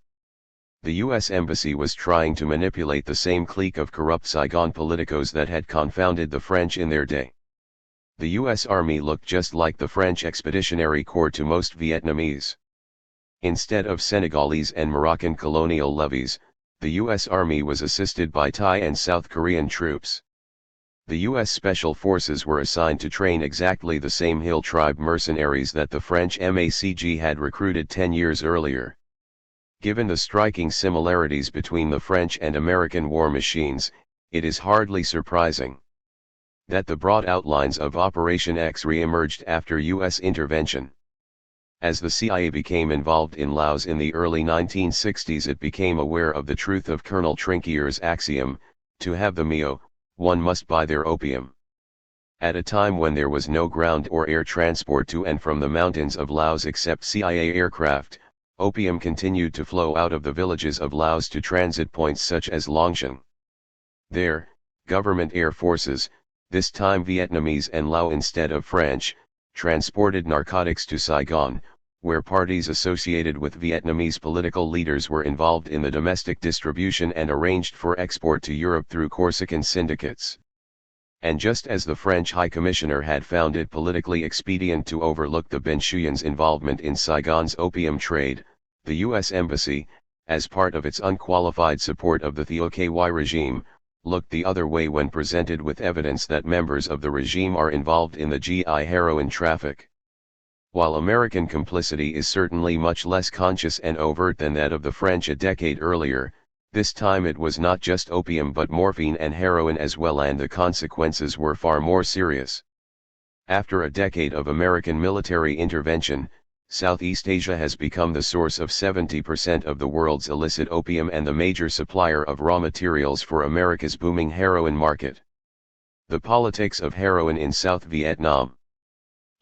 The U.S. Embassy was trying to manipulate the same clique of corrupt Saigon politicos that had confounded the French in their day. The U.S. Army looked just like the French Expeditionary Corps to most Vietnamese. Instead of Senegalese and Moroccan colonial levies, the U.S. Army was assisted by Thai and South Korean troops. The U.S. Special Forces were assigned to train exactly the same hill tribe mercenaries that the French MACG had recruited 10 years earlier. Given the striking similarities between the French and American war machines, it is hardly surprising that the broad outlines of Operation X re-emerged after U.S. intervention. As the CIA became involved in Laos in the early 1960s, it became aware of the truth of Colonel Trinkier's axiom, to have the Mio, one must buy their opium. At a time when there was no ground or air transport to and from the mountains of Laos except CIA aircraft, opium continued to flow out of the villages of Laos to transit points such as Longshan. There, government air forces, this time Vietnamese and Lao instead of French, transported narcotics to Saigon, where parties associated with Vietnamese political leaders were involved in the domestic distribution and arranged for export to Europe through Corsican syndicates. And just as the French High Commissioner had found it politically expedient to overlook the Benchuyans' involvement in Saigon's opium trade, the U.S. Embassy, as part of its unqualified support of the Theo Ky regime, looked the other way when presented with evidence that members of the regime are involved in the GI heroin traffic. While American complicity is certainly much less conscious and overt than that of the French a decade earlier, this time it was not just opium but morphine and heroin as well, and the consequences were far more serious. After a decade of American military intervention, Southeast Asia has become the source of 70% of the world's illicit opium and the major supplier of raw materials for America's booming heroin market. The politics of heroin in South Vietnam.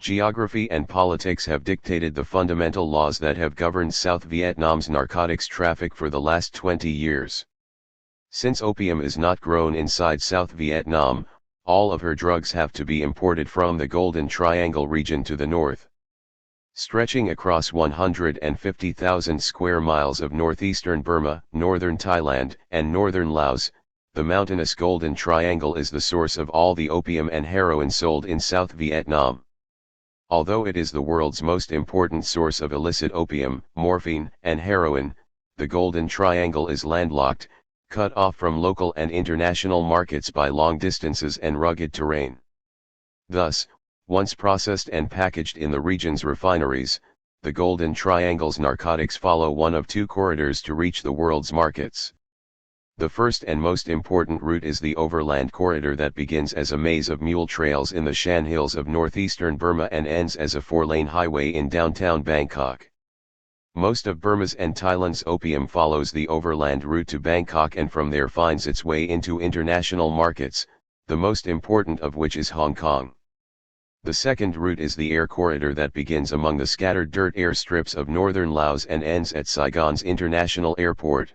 Geography and politics have dictated the fundamental laws that have governed South Vietnam's narcotics traffic for the last 20 years. Since opium is not grown inside South Vietnam, all of her drugs have to be imported from the Golden Triangle region to the north. Stretching across 150,000 square miles of northeastern Burma, northern Thailand, and northern Laos, the mountainous Golden Triangle is the source of all the opium and heroin sold in South Vietnam. Although it is the world's most important source of illicit opium, morphine, and heroin, the Golden Triangle is landlocked, cut off from local and international markets by long distances and rugged terrain. Thus, once processed and packaged in the region's refineries, the Golden Triangle's narcotics follow one of two corridors to reach the world's markets. The first and most important route is the overland corridor that begins as a maze of mule trails in the Shan Hills of northeastern Burma and ends as a 4-lane highway in downtown Bangkok. Most of Burma's and Thailand's opium follows the overland route to Bangkok and from there finds its way into international markets, the most important of which is Hong Kong. The second route is the air corridor that begins among the scattered dirt airstrips of northern Laos and ends at Saigon's international airport.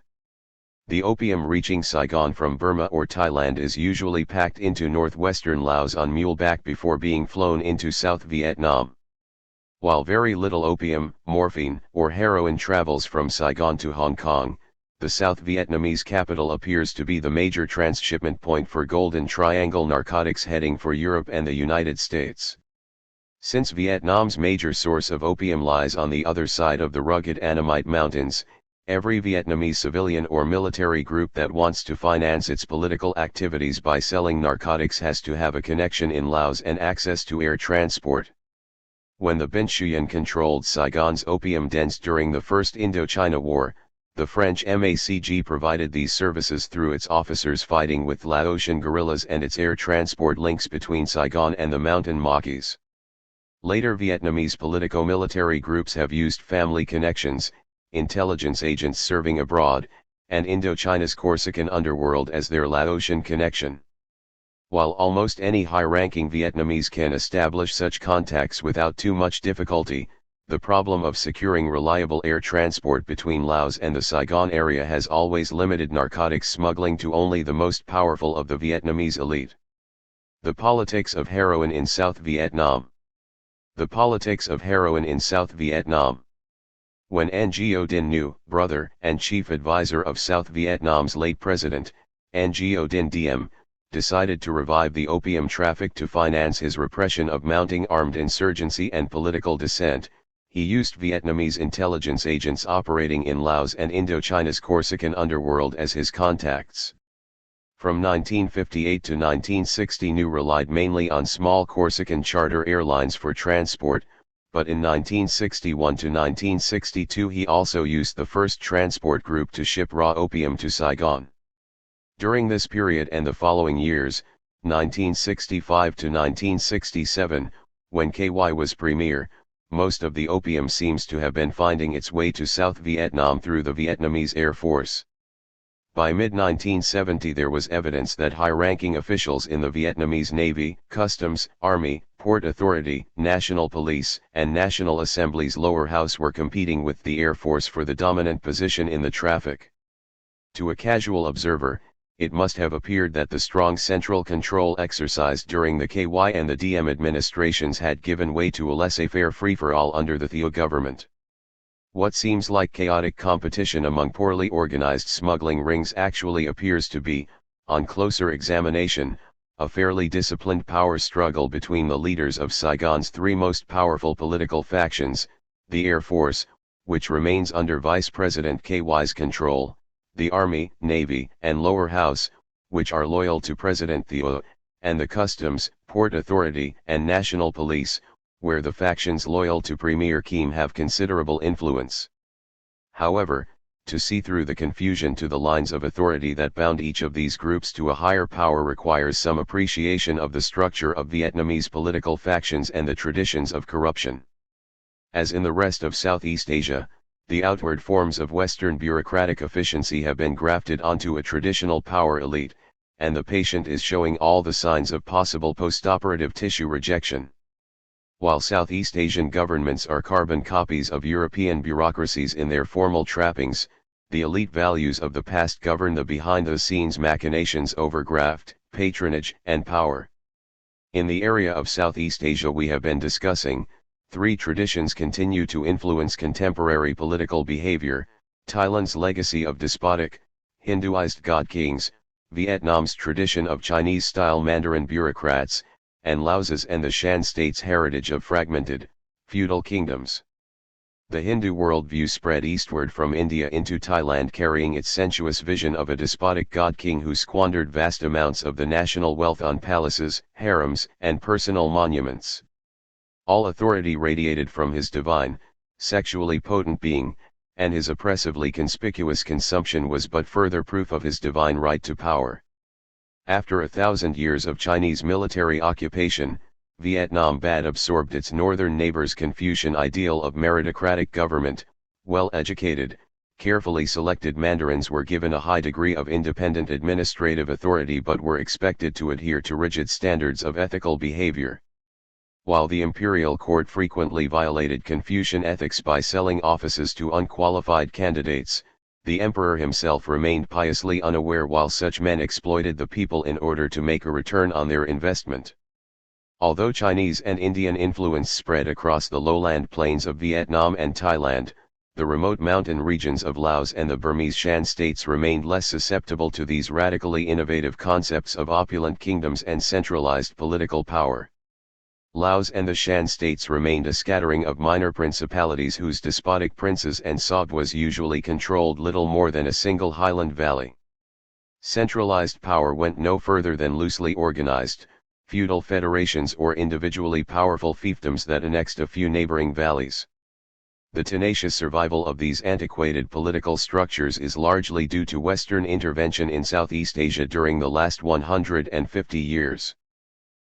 The opium reaching Saigon from Burma or Thailand is usually packed into northwestern Laos on muleback before being flown into South Vietnam. While very little opium, morphine, or heroin travels from Saigon to Hong Kong, the South Vietnamese capital appears to be the major transshipment point for Golden Triangle narcotics heading for Europe and the United States. Since Vietnam's major source of opium lies on the other side of the rugged Annamite Mountains, every Vietnamese civilian or military group that wants to finance its political activities by selling narcotics has to have a connection in Laos and access to air transport. When the Binh Xuyen controlled Saigon's opium dens during the First Indochina War, the French MACG provided these services through its officers fighting with Laotian guerrillas and its air transport links between Saigon and the mountain Maquis. Later Vietnamese politico-military groups have used family connections, intelligence agents serving abroad, and Indochina's Corsican underworld as their Laotian connection. While almost any high-ranking Vietnamese can establish such contacts without too much difficulty, the problem of securing reliable air transport between Laos and the Saigon area has always limited narcotics smuggling to only the most powerful of the Vietnamese elite. The politics of heroin in South Vietnam. The politics of heroin in South Vietnam. When Ngo Dinh Nhu, brother and chief advisor of South Vietnam's late president, Ngo Dinh Diem, decided to revive the opium traffic to finance his repression of mounting armed insurgency and political dissent, he used Vietnamese intelligence agents operating in Laos and Indochina's Corsican underworld as his contacts. From 1958 to 1960 Nhu relied mainly on small Corsican charter airlines for transport, but in 1961 to 1962 he also used the first transport group to ship raw opium to Saigon. During this period and the following years, 1965 to 1967, when KY was premier, most of the opium seems to have been finding its way to South Vietnam through the Vietnamese Air Force. By mid-1970 there was evidence that high-ranking officials in the Vietnamese Navy, Customs, Army, Port Authority, National Police, and National Assembly's lower house were competing with the Air Force for the dominant position in the traffic. To a casual observer, it must have appeared that the strong central control exercised during the KY and the DM administrations had given way to a laissez-faire free-for-all under the Thieu government. What seems like chaotic competition among poorly organized smuggling rings actually appears to be, on closer examination, a fairly disciplined power struggle between the leaders of Saigon's three most powerful political factions, the Air Force, which remains under Vice President KY's control, the Army, Navy, and Lower House, which are loyal to President Thieu, and the Customs, Port Authority, and National Police, where the factions loyal to Premier Kim have considerable influence. However, to see through the confusion to the lines of authority that bound each of these groups to a higher power requires some appreciation of the structure of Vietnamese political factions and the traditions of corruption. As in the rest of Southeast Asia, the outward forms of Western bureaucratic efficiency have been grafted onto a traditional power elite, and the patient is showing all the signs of possible postoperative tissue rejection. While Southeast Asian governments are carbon copies of European bureaucracies in their formal trappings, the elite values of the past govern the behind-the-scenes machinations over graft, patronage, and power. In the area of Southeast Asia we have been discussing, three traditions continue to influence contemporary political behavior: Thailand's legacy of despotic, Hinduized god-kings, Vietnam's tradition of Chinese-style Mandarin bureaucrats, and Laos's and the Shan state's heritage of fragmented, feudal kingdoms. The Hindu worldview spread eastward from India into Thailand, carrying its sensuous vision of a despotic god-king who squandered vast amounts of the national wealth on palaces, harems, and personal monuments. All authority radiated from his divine, sexually potent being, and his oppressively conspicuous consumption was but further proof of his divine right to power. After 1,000 years of Chinese military occupation, Vietnam Bad absorbed its northern neighbor's Confucian ideal of meritocratic government. Well-educated, carefully selected mandarins were given a high degree of independent administrative authority but were expected to adhere to rigid standards of ethical behavior. While the imperial court frequently violated Confucian ethics by selling offices to unqualified candidates, the emperor himself remained piously unaware while such men exploited the people in order to make a return on their investment. Although Chinese and Indian influence spread across the lowland plains of Vietnam and Thailand, the remote mountain regions of Laos and the Burmese Shan states remained less susceptible to these radically innovative concepts of opulent kingdoms and centralized political power. Laos and the Shan states remained a scattering of minor principalities whose despotic princes and Sogwas usually controlled little more than a single highland valley. Centralized power went no further than loosely organized, feudal federations or individually powerful fiefdoms that annexed a few neighboring valleys. The tenacious survival of these antiquated political structures is largely due to Western intervention in Southeast Asia during the last 150 years.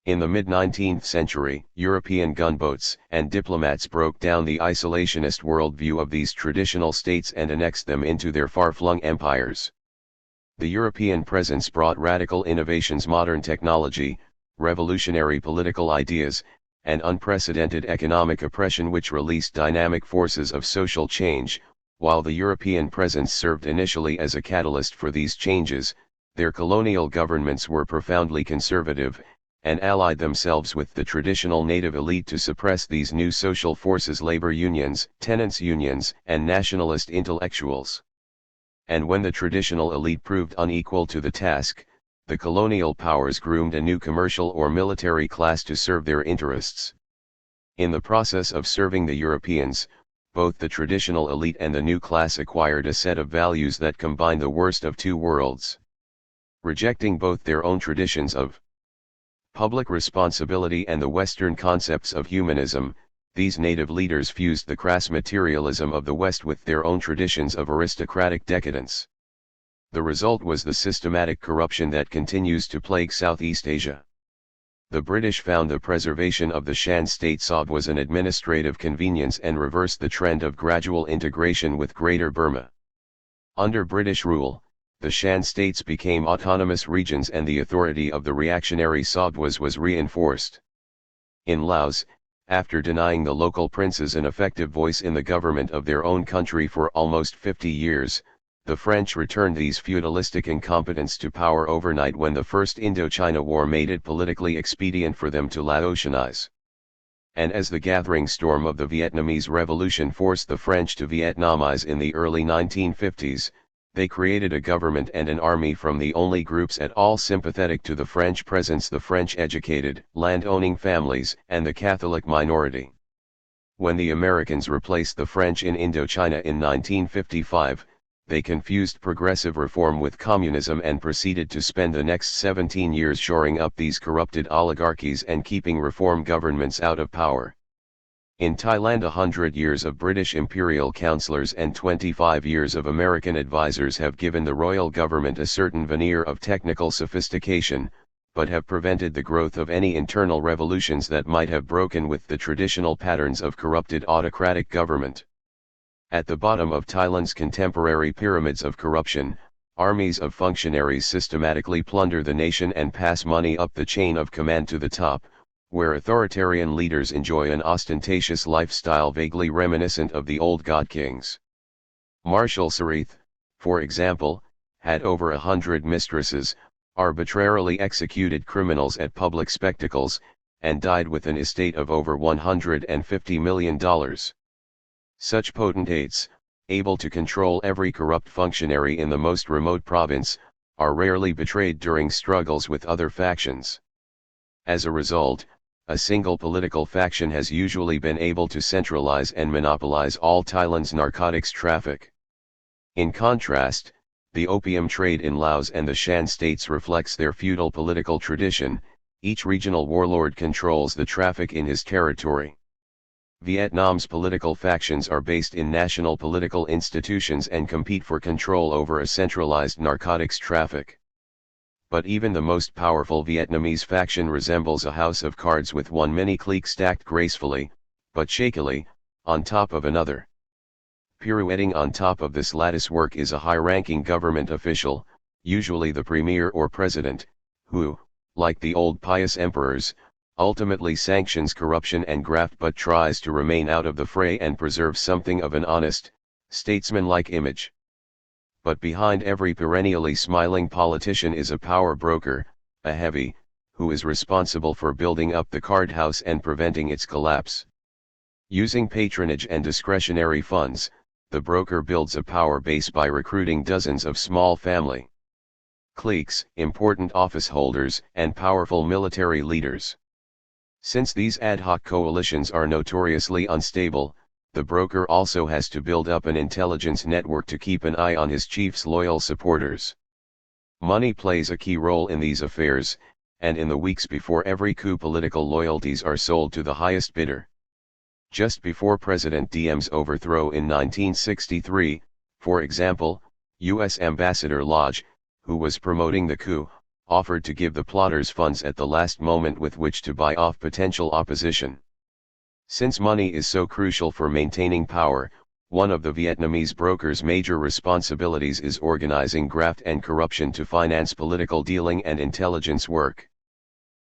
In the mid-19th century, European gunboats and diplomats broke down the isolationist worldview of these traditional states and annexed them into their far-flung empires. The European presence brought radical innovations, modern technology, revolutionary political ideas, and unprecedented economic oppression which released dynamic forces of social change. While the European presence served initially as a catalyst for these changes, their colonial governments were profoundly conservative, and allied themselves with the traditional native elite to suppress these new social forces: labor unions, tenants' unions, and nationalist intellectuals. And when the traditional elite proved unequal to the task, the colonial powers groomed a new commercial or military class to serve their interests. In the process of serving the Europeans, both the traditional elite and the new class acquired a set of values that combined the worst of two worlds. Rejecting both their own traditions of public responsibility and the Western concepts of humanism, these native leaders fused the crass materialism of the West with their own traditions of aristocratic decadence. The result was the systematic corruption that continues to plague Southeast Asia. The British found the preservation of the Shan state Sog was an administrative convenience and reversed the trend of gradual integration with Greater Burma. Under British rule, the Shan states became autonomous regions and the authority of the reactionary Sogwas was reinforced. In Laos, after denying the local princes an effective voice in the government of their own country for almost 50 years, the French returned these feudalistic incompetents to power overnight when the First Indochina War made it politically expedient for them to Laotianize. And as the gathering storm of the Vietnamese Revolution forced the French to Vietnamize in the early 1950s, they created a government and an army from the only groups at all sympathetic to the French presence: the French-educated, land-owning families and the Catholic minority. When the Americans replaced the French in Indochina in 1955, they confused progressive reform with communism and proceeded to spend the next 17 years shoring up these corrupted oligarchies and keeping reform governments out of power. In Thailand, 100 years of British imperial councillors and 25 years of American advisors have given the royal government a certain veneer of technical sophistication, but have prevented the growth of any internal revolutions that might have broken with the traditional patterns of corrupted autocratic government. At the bottom of Thailand's contemporary pyramids of corruption, armies of functionaries systematically plunder the nation and pass money up the chain of command to the top, where authoritarian leaders enjoy an ostentatious lifestyle vaguely reminiscent of the old god kings. Marshal Sarith, for example, had over 100 mistresses, arbitrarily executed criminals at public spectacles, and died with an estate of over $150 million. Such potentates, able to control every corrupt functionary in the most remote province, are rarely betrayed during struggles with other factions. As a result, a single political faction has usually been able to centralize and monopolize all Thailand's narcotics traffic. In contrast, the opium trade in Laos and the Shan states reflects their feudal political tradition. Each regional warlord controls the traffic in his territory. Vietnam's political factions are based in national political institutions and compete for control over a centralized narcotics traffic. But even the most powerful Vietnamese faction resembles a house of cards with one mini-clique stacked gracefully, but shakily, on top of another. Pirouetting on top of this latticework is a high-ranking government official, usually the premier or president, who, like the old pious emperors, ultimately sanctions corruption and graft but tries to remain out of the fray and preserve something of an honest, statesman-like image. But behind every perennially smiling politician is a power broker, a heavy, who is responsible for building up the card house and preventing its collapse. Using patronage and discretionary funds, the broker builds a power base by recruiting dozens of small family cliques, important office holders, and powerful military leaders. Since these ad hoc coalitions are notoriously unstable, the broker also has to build up an intelligence network to keep an eye on his chief's loyal supporters. Money plays a key role in these affairs, and in the weeks before every coup political loyalties are sold to the highest bidder. Just before President Diem's overthrow in 1963, for example, U.S. Ambassador Lodge, who was promoting the coup, offered to give the plotters funds at the last moment with which to buy off potential opposition. Since money is so crucial for maintaining power, one of the Vietnamese broker's major responsibilities is organizing graft and corruption to finance political dealing and intelligence work.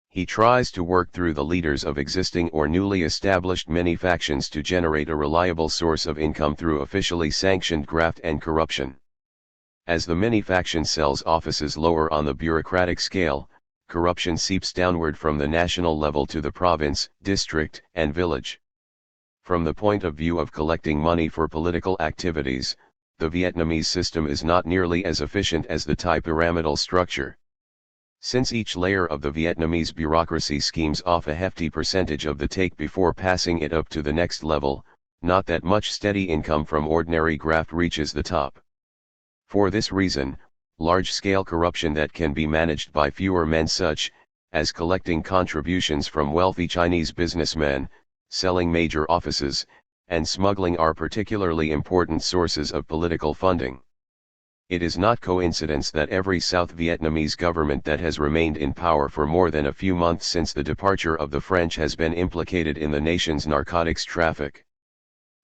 He tries to work through the leaders of existing or newly established many factions to generate a reliable source of income through officially sanctioned graft and corruption. As the many-faction cells offices lower on the bureaucratic scale, corruption seeps downward from the national level to the province, district, and village. From the point of view of collecting money for political activities, the Vietnamese system is not nearly as efficient as the Thai pyramidal structure. Since each layer of the Vietnamese bureaucracy schemes off a hefty percentage of the take before passing it up to the next level, not that much steady income from ordinary graft reaches the top. For this reason, large-scale corruption that can be managed by fewer men such as collecting contributions from wealthy Chinese businessmen, selling major offices, and smuggling are particularly important sources of political funding. It is not coincidence that every South Vietnamese government that has remained in power for more than a few months since the departure of the French has been implicated in the nation's narcotics traffic.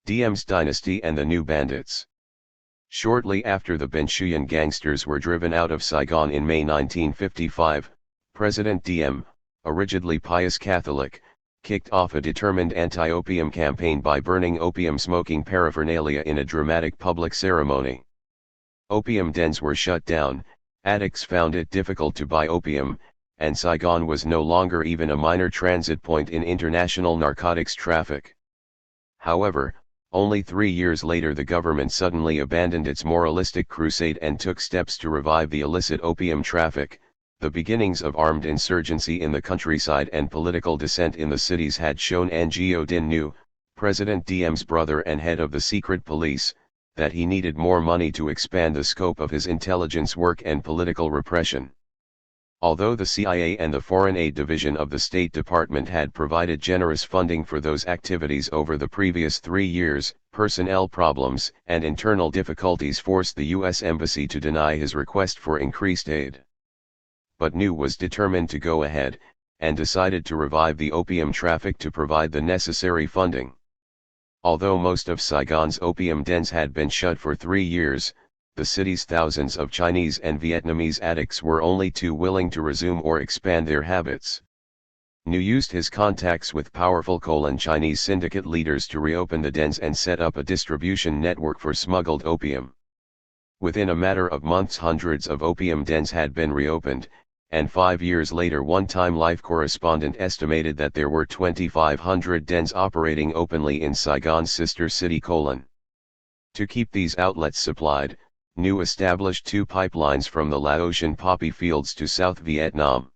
Diem's dynasty and the new bandits. Shortly after the Ben Xuyen gangsters were driven out of Saigon in May 1955, President Diem, a rigidly pious Catholic, kicked off a determined anti-opium campaign by burning opium-smoking paraphernalia in a dramatic public ceremony. Opium dens were shut down, addicts found it difficult to buy opium, and Saigon was no longer even a minor transit point in international narcotics traffic. However, only 3 years later the government suddenly abandoned its moralistic crusade and took steps to revive the illicit opium traffic. The beginnings of armed insurgency in the countryside and political dissent in the cities had shown Ngo Dinh Nhu, President Diem's brother and head of the secret police, that he needed more money to expand the scope of his intelligence work and political repression. Although the CIA and the Foreign Aid Division of the State Department had provided generous funding for those activities over the previous 3 years, personnel problems and internal difficulties forced the U.S. Embassy to deny his request for increased aid. But Nhu was determined to go ahead, and decided to revive the opium traffic to provide the necessary funding. Although most of Saigon's opium dens had been shut for 3 years, the city's thousands of Chinese and Vietnamese addicts were only too willing to resume or expand their habits. Nhu used his contacts with powerful coal and Chinese syndicate leaders to reopen the dens and set up a distribution network for smuggled opium. Within a matter of months hundreds of opium dens had been reopened, and 5 years later one-time Life correspondent estimated that there were 2,500 dens operating openly in Saigon's sister city. To keep these outlets supplied, Nhu established 2 pipelines from the Laotian poppy fields to South Vietnam.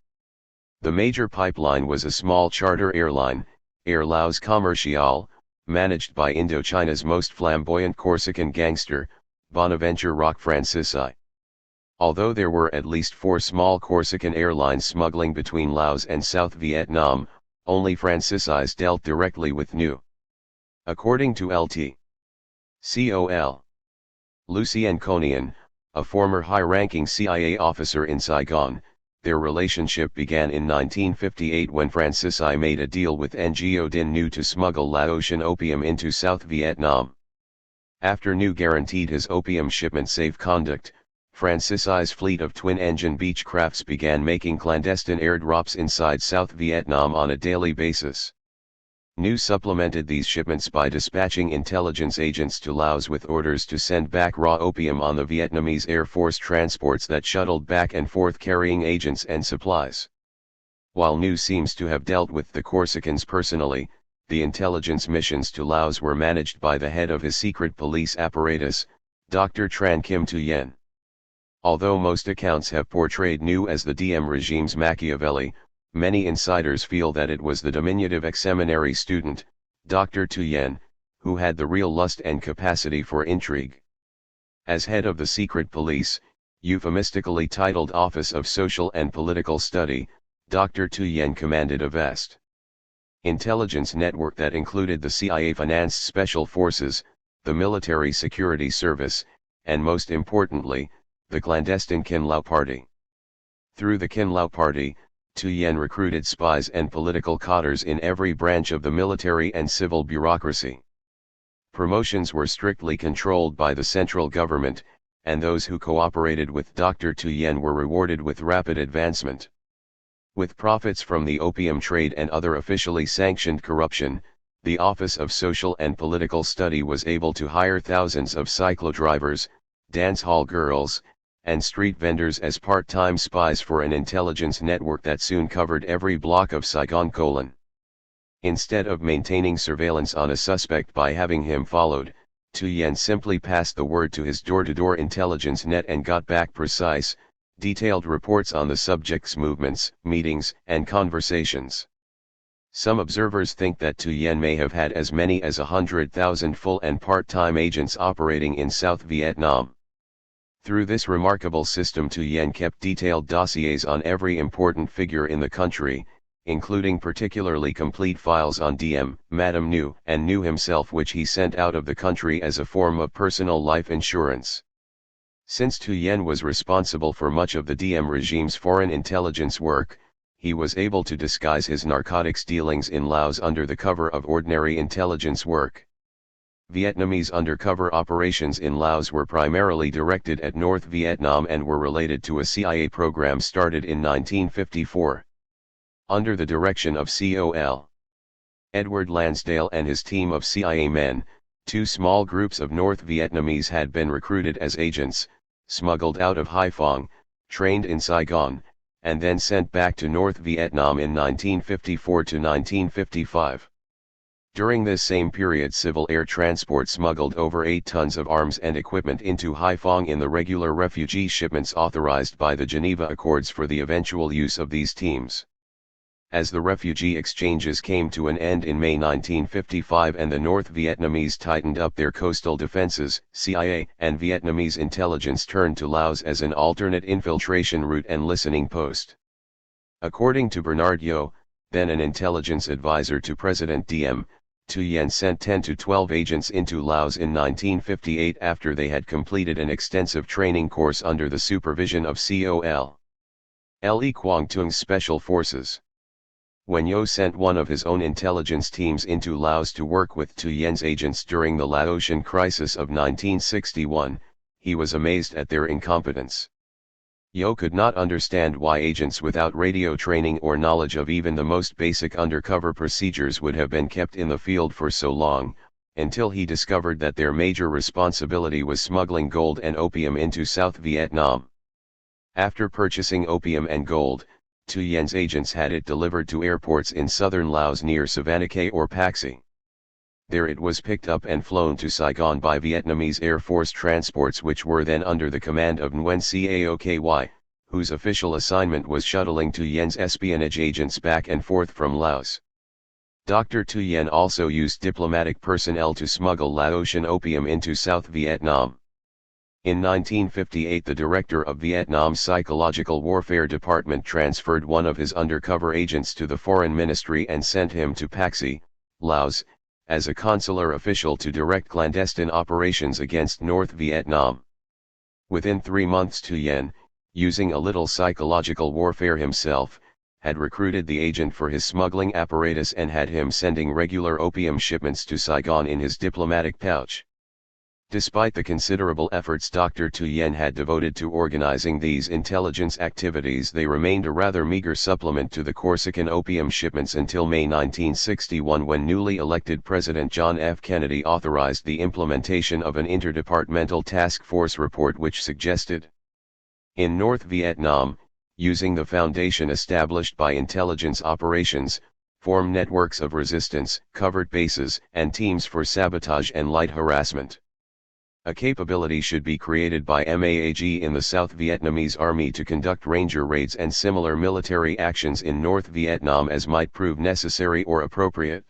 The major pipeline was a small charter airline, Air Laos Commercial, managed by Indochina's most flamboyant Corsican gangster, Bonaventure Roch Francisi. Although there were at least 4 small Corsican airlines smuggling between Laos and South Vietnam, only Francisi's dealt directly with Nhu. According to Lt. Col. Lucien Conian, a former high-ranking CIA officer in Saigon, their relationship began in 1958 when Francisi made a deal with Ngo Dinh Nhu to smuggle Laotian opium into South Vietnam. After Nhu guaranteed his opium shipment safe conduct, Francisi's fleet of twin-engine Beechcrafts began making clandestine airdrops inside South Vietnam on a daily basis. Nhu supplemented these shipments by dispatching intelligence agents to Laos with orders to send back raw opium on the Vietnamese Air Force transports that shuttled back and forth carrying agents and supplies. While Nhu seems to have dealt with the Corsicans personally, the intelligence missions to Laos were managed by the head of his secret police apparatus, Dr. Tran Kim Tu Yen. Although most accounts have portrayed Nhu as the Diem regime's Machiavelli, many insiders feel that it was the diminutive ex-seminary student, Dr. Thuyen, who had the real lust and capacity for intrigue. As head of the secret police, euphemistically titled Office of Social and Political Study, Dr. Thuyen commanded a vast intelligence network that included the CIA-financed Special Forces, the Military Security Service, and most importantly, the clandestine Kin Lao Party. Through the Kin Lao Party, Thuyen recruited spies and political cadres in every branch of the military and civil bureaucracy. Promotions were strictly controlled by the central government, and those who cooperated with Dr. Thuyen were rewarded with rapid advancement. With profits from the opium trade and other officially sanctioned corruption, the Office of Social and Political Study was able to hire thousands of cyclo-drivers, dance hall girls, and street vendors as part-time spies for an intelligence network that soon covered every block of Saigon. Instead of maintaining surveillance on a suspect by having him followed, Thuyen simply passed the word to his door-to-door intelligence net and got back precise, detailed reports on the subject's movements, meetings, and conversations. Some observers think that Thuyen may have had as many as 100,000 full and part-time agents operating in South Vietnam. Through this remarkable system, Thuyen kept detailed dossiers on every important figure in the country, including particularly complete files on DM, Madame New, and New himself, which he sent out of the country as a form of personal life insurance. Since Thuyen was responsible for much of the DM regime's foreign intelligence work, he was able to disguise his narcotics dealings in Laos under the cover of ordinary intelligence work. Vietnamese undercover operations in Laos were primarily directed at North Vietnam and were related to a CIA program started in 1954. Under the direction of Col. Edward Lansdale and his team of CIA men, 2 small groups of North Vietnamese had been recruited as agents, smuggled out of Haiphong, trained in Saigon, and then sent back to North Vietnam in 1954 to 1955. During this same period, civil air transport smuggled over 8 tons of arms and equipment into Haiphong in the regular refugee shipments authorized by the Geneva Accords for the eventual use of these teams. As the refugee exchanges came to an end in May 1955 and the North Vietnamese tightened up their coastal defenses, CIA and Vietnamese intelligence turned to Laos as an alternate infiltration route and listening post. According to Bernard Yeo, then an intelligence advisor to President Diem, Thuyen sent 10 to 12 agents into Laos in 1958 after they had completed an extensive training course under the supervision of Col. Le Quang Thung's Special Forces. When Yeo sent one of his own intelligence teams into Laos to work with Thuyen's agents during the Laotian crisis of 1961, he was amazed at their incompetence. Yeo could not understand why agents without radio training or knowledge of even the most basic undercover procedures would have been kept in the field for so long, until he discovered that their major responsibility was smuggling gold and opium into South Vietnam. After purchasing opium and gold, Thuyen's agents had it delivered to airports in southern Laos near Savannakhet or Paxi. There it was picked up and flown to Saigon by Vietnamese Air Force transports, which were then under the command of Nguyen Caoky, whose official assignment was shuttling Thuyen's espionage agents back and forth from Laos. Dr. Thuyen also used diplomatic personnel to smuggle Laotian opium into South Vietnam. In 1958, the director of Vietnam's Psychological Warfare Department transferred one of his undercover agents to the Foreign Ministry and sent him to Paxi, Laos, as a consular official to direct clandestine operations against North Vietnam. Within 3 months, Thuyen, using a little psychological warfare himself, had recruited the agent for his smuggling apparatus and had him sending regular opium shipments to Saigon in his diplomatic pouch. Despite the considerable efforts Dr. Thuyen had devoted to organizing these intelligence activities, they remained a rather meager supplement to the Corsican opium shipments until May 1961, when newly elected President John F. Kennedy authorized the implementation of an interdepartmental task force report which suggested, in North Vietnam, using the foundation established by intelligence operations, form networks of resistance, covert bases, and teams for sabotage and light harassment. A capability should be created by MAAG in the South Vietnamese Army to conduct ranger raids and similar military actions in North Vietnam as might prove necessary or appropriate.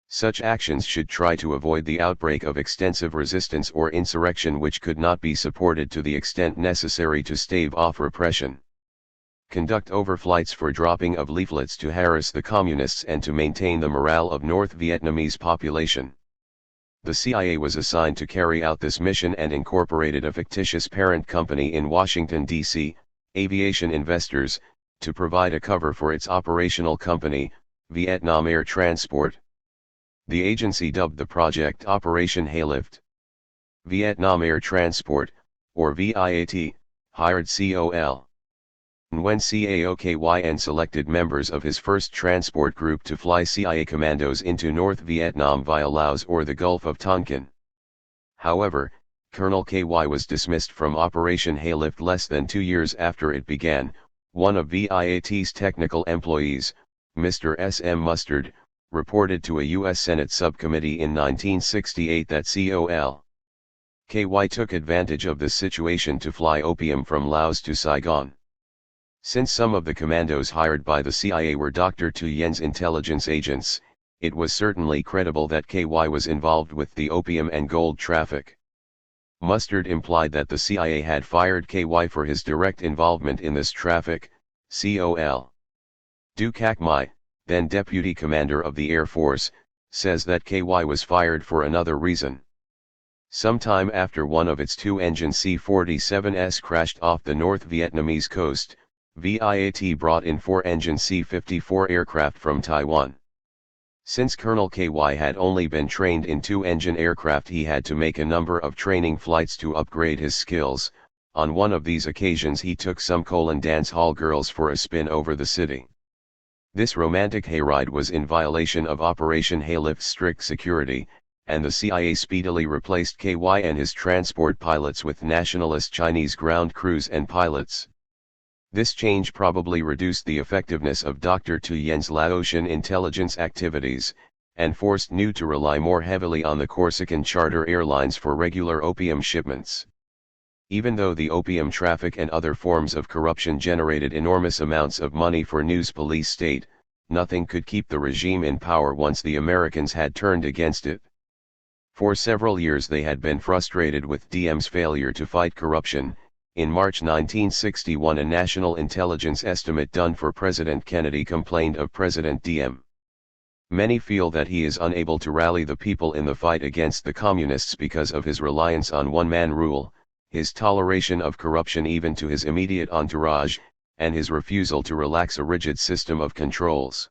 Such actions should try to avoid the outbreak of extensive resistance or insurrection which could not be supported to the extent necessary to stave off repression. Conduct overflights for dropping of leaflets to harass the communists and to maintain the morale of North Vietnamese population. The CIA was assigned to carry out this mission and incorporated a fictitious parent company in Washington, D.C., Aviation Investors, to provide a cover for its operational company, Vietnam Air Transport. The agency dubbed the project Operation Haylift. Vietnam Air Transport, or VIAT, hired COL. When CAOKYN selected members of his first transport group to fly CIA commandos into North Vietnam via Laos or the Gulf of Tonkin. However, Colonel KY was dismissed from Operation Haylift less than 2 years after it began. One of VIAT's technical employees, Mr. S.M. Mustard, reported to a U.S. Senate subcommittee in 1968 that COL. KY took advantage of this situation to fly opium from Laos to Saigon. Since some of the commandos hired by the CIA were Dr. Tu Yen's intelligence agents, it was certainly credible that KY was involved with the opium and gold traffic. Mustard implied that the CIA had fired KY for his direct involvement in this traffic. COL. Du Cac Mai, then Deputy Commander of the Air Force, says that KY was fired for another reason. Sometime after one of its two-engine C-47s crashed off the North Vietnamese coast, VIAT brought in 4-engine C-54 aircraft from Taiwan. Since Colonel KY had only been trained in 2-engine aircraft, he had to make a number of training flights to upgrade his skills. On one of these occasions he took some dance hall girls for a spin over the city. This romantic hayride was in violation of Operation Haylift's strict security, and the CIA speedily replaced KY and his transport pilots with nationalist Chinese ground crews and pilots. This change probably reduced the effectiveness of Dr. Tu Yen's Laotian intelligence activities, and forced New to rely more heavily on the Corsican charter airlines for regular opium shipments. Even though the opium traffic and other forms of corruption generated enormous amounts of money for New's police state, nothing could keep the regime in power once the Americans had turned against it. For several years they had been frustrated with Diem's failure to fight corruption. In March 1961, a national intelligence estimate done for President Kennedy complained of President Diem. Many feel that he is unable to rally the people in the fight against the communists because of his reliance on one-man rule, his toleration of corruption even to his immediate entourage, and his refusal to relax a rigid system of controls.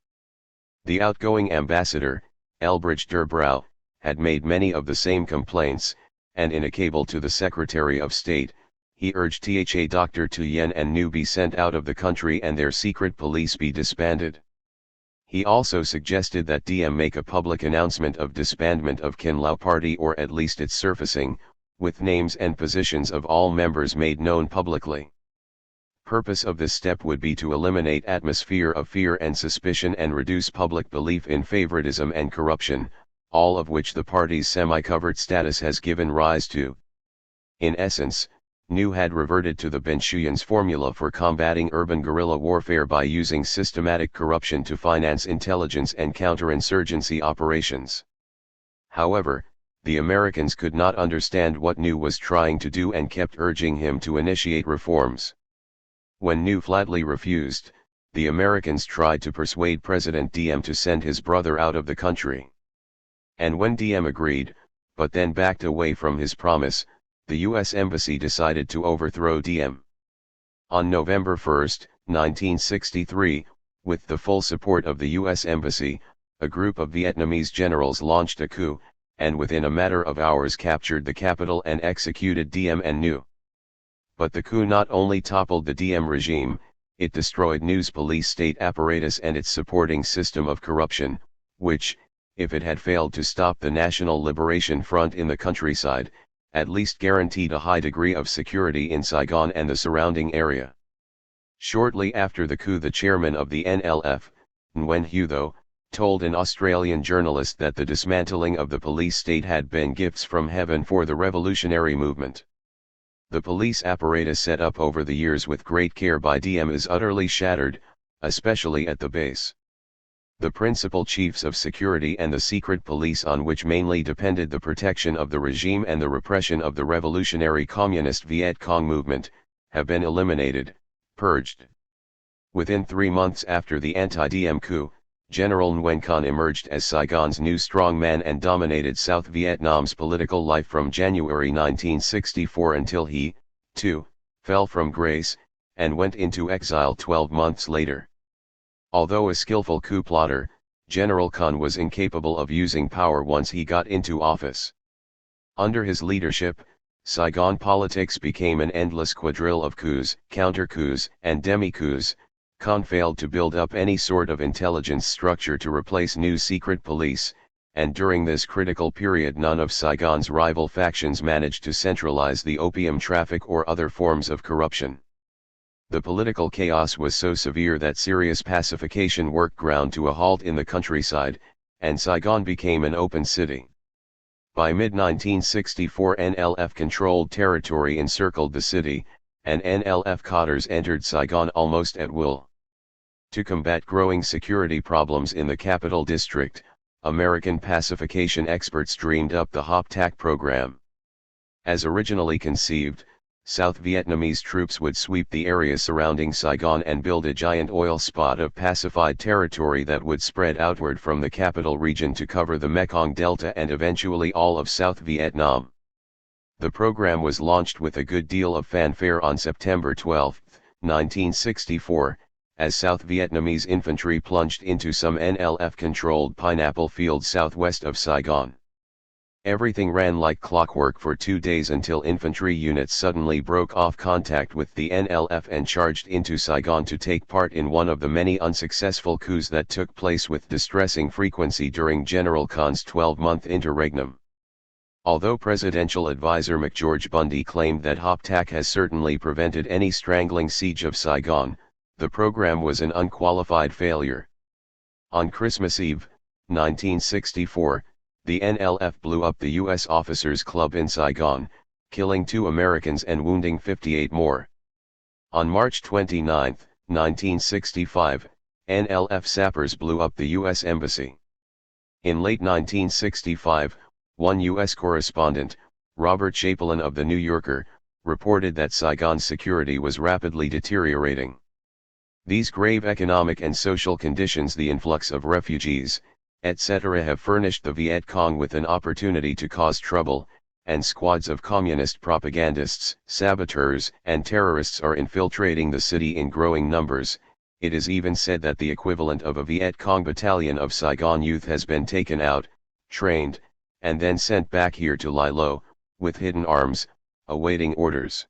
The outgoing ambassador, Elbridge Durbrow, had made many of the same complaints, and in a cable to the Secretary of State, he urged Dr. Tu Yen and New be sent out of the country and their secret police be disbanded. He also suggested that Diem make a public announcement of disbandment of Kin Lao Party, or at least its surfacing, with names and positions of all members made known publicly. Purpose of this step would be to eliminate atmosphere of fear and suspicion and reduce public belief in favoritism and corruption, all of which the party's semi-covert status has given rise to. In essence, New had reverted to the Benchuyan's formula for combating urban guerrilla warfare by using systematic corruption to finance intelligence and counterinsurgency operations. However, the Americans could not understand what New was trying to do and kept urging him to initiate reforms. When New flatly refused, the Americans tried to persuade President Diem to send his brother out of the country. And when Diem agreed, but then backed away from his promise, the U.S. Embassy decided to overthrow Diem. On November 1, 1963, with the full support of the U.S. Embassy, a group of Vietnamese generals launched a coup, and within a matter of hours captured the capital and executed Diem and New. But the coup not only toppled the Diem regime, it destroyed New's police state apparatus and its supporting system of corruption, which, if it had failed to stop the National Liberation Front in the countryside, at least guaranteed a high degree of security in Saigon and the surrounding area. Shortly after the coup, the chairman of the NLF, Nguyen Hue Tho, told an Australian journalist that the dismantling of the police state had been gifts from heaven for the revolutionary movement. The police apparatus set up over the years with great care by DM is utterly shattered, especially at the base. The principal chiefs of security and the secret police on which mainly depended the protection of the regime and the repression of the revolutionary communist Viet Cong movement, have been eliminated, purged. Within 3 months after the anti-DM coup, General Nguyen Con emerged as Saigon's new strongman and dominated South Vietnam's political life from January 1964 until he, too, fell from grace, and went into exile 12 months later. Although a skillful coup plotter, General Con was incapable of using power once he got into office. Under his leadership, Saigon politics became an endless quadrille of coups, counter-coups, and demi-coups. Con failed to build up any sort of intelligence structure to replace new secret police, and during this critical period none of Saigon's rival factions managed to centralize the opium traffic or other forms of corruption. The political chaos was so severe that serious pacification work ground to a halt in the countryside, and Saigon became an open city. By mid-1964 NLF-controlled territory encircled the city, and NLF cotters entered Saigon almost at will. To combat growing security problems in the capital district, American pacification experts dreamed up the HOP-TAC program. As originally conceived, South Vietnamese troops would sweep the area surrounding Saigon and build a giant oil spot of pacified territory that would spread outward from the capital region to cover the Mekong Delta and eventually all of South Vietnam. The program was launched with a good deal of fanfare on September 12, 1964, as South Vietnamese infantry plunged into some NLF-controlled pineapple fields southwest of Saigon. Everything ran like clockwork for 2 days until infantry units suddenly broke off contact with the NLF and charged into Saigon to take part in one of the many unsuccessful coups that took place with distressing frequency during General Con's 12-month interregnum. Although presidential advisor McGeorge Bundy claimed that HOP-TAC has certainly prevented any strangling siege of Saigon, the program was an unqualified failure. On Christmas Eve, 1964, the NLF blew up the U.S. Officers Club in Saigon, killing 2 Americans and wounding 58 more. On March 29, 1965, NLF sappers blew up the U.S. Embassy. In late 1965, one U.S. correspondent, Robert Chapelin of The New Yorker, reported that Saigon's security was rapidly deteriorating. These grave economic and social conditions, the influx of refugees, etc. have furnished the Viet Cong with an opportunity to cause trouble, and squads of communist propagandists, saboteurs, and terrorists are infiltrating the city in growing numbers. It is even said that the equivalent of a Viet Cong battalion of Saigon youth has been taken out, trained, and then sent back here to lie low, with hidden arms, awaiting orders.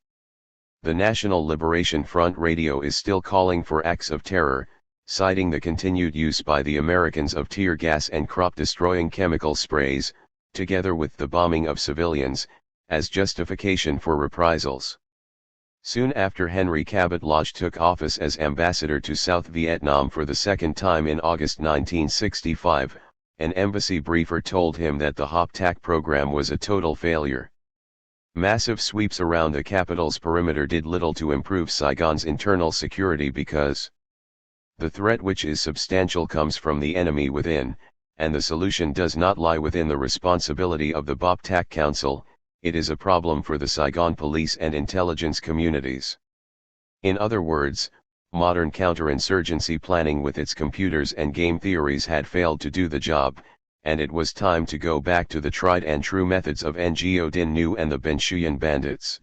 The National Liberation Front radio is still calling for acts of terror, citing the continued use by the Americans of tear gas and crop-destroying chemical sprays, together with the bombing of civilians, as justification for reprisals. Soon after Henry Cabot Lodge took office as ambassador to South Vietnam for the second time in August 1965, an embassy briefer told him that the HOP-TAC program was a total failure. Massive sweeps around the capital's perimeter did little to improve Saigon's internal security because the threat, which is substantial, comes from the enemy within, and the solution does not lie within the responsibility of the BOP-TAC Council. It is a problem for the Saigon police and intelligence communities. In other words, modern counterinsurgency planning with its computers and game theories had failed to do the job, and it was time to go back to the tried and true methods of Ngo Dinh Nhu and the Ben Xuyen bandits.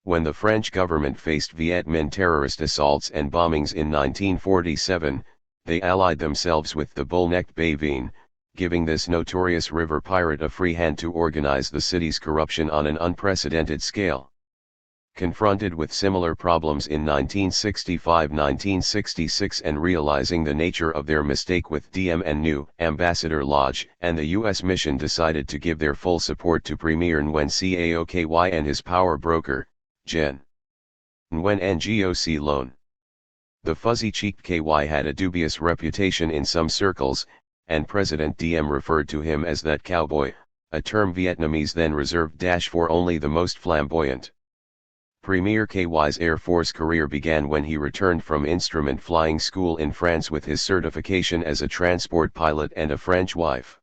When the French government faced Viet Minh terrorist assaults and bombings in 1947, they allied themselves with the bull-necked Bay Vien, giving this notorious river pirate a free hand to organize the city's corruption on an unprecedented scale. Confronted with similar problems in 1965-1966 and realizing the nature of their mistake with DM and Nhu, Ambassador Lodge and the U.S. mission decided to give their full support to Premier Nguyen Caoky and his power broker, Gen. Nguyen Ngoc Loan. The fuzzy-cheeked KY had a dubious reputation in some circles, and President Diem referred to him as that cowboy, a term Vietnamese then reserved for only the most flamboyant. Premier KY's Air Force career began when he returned from instrument flying school in France with his certification as a transport pilot and a French wife.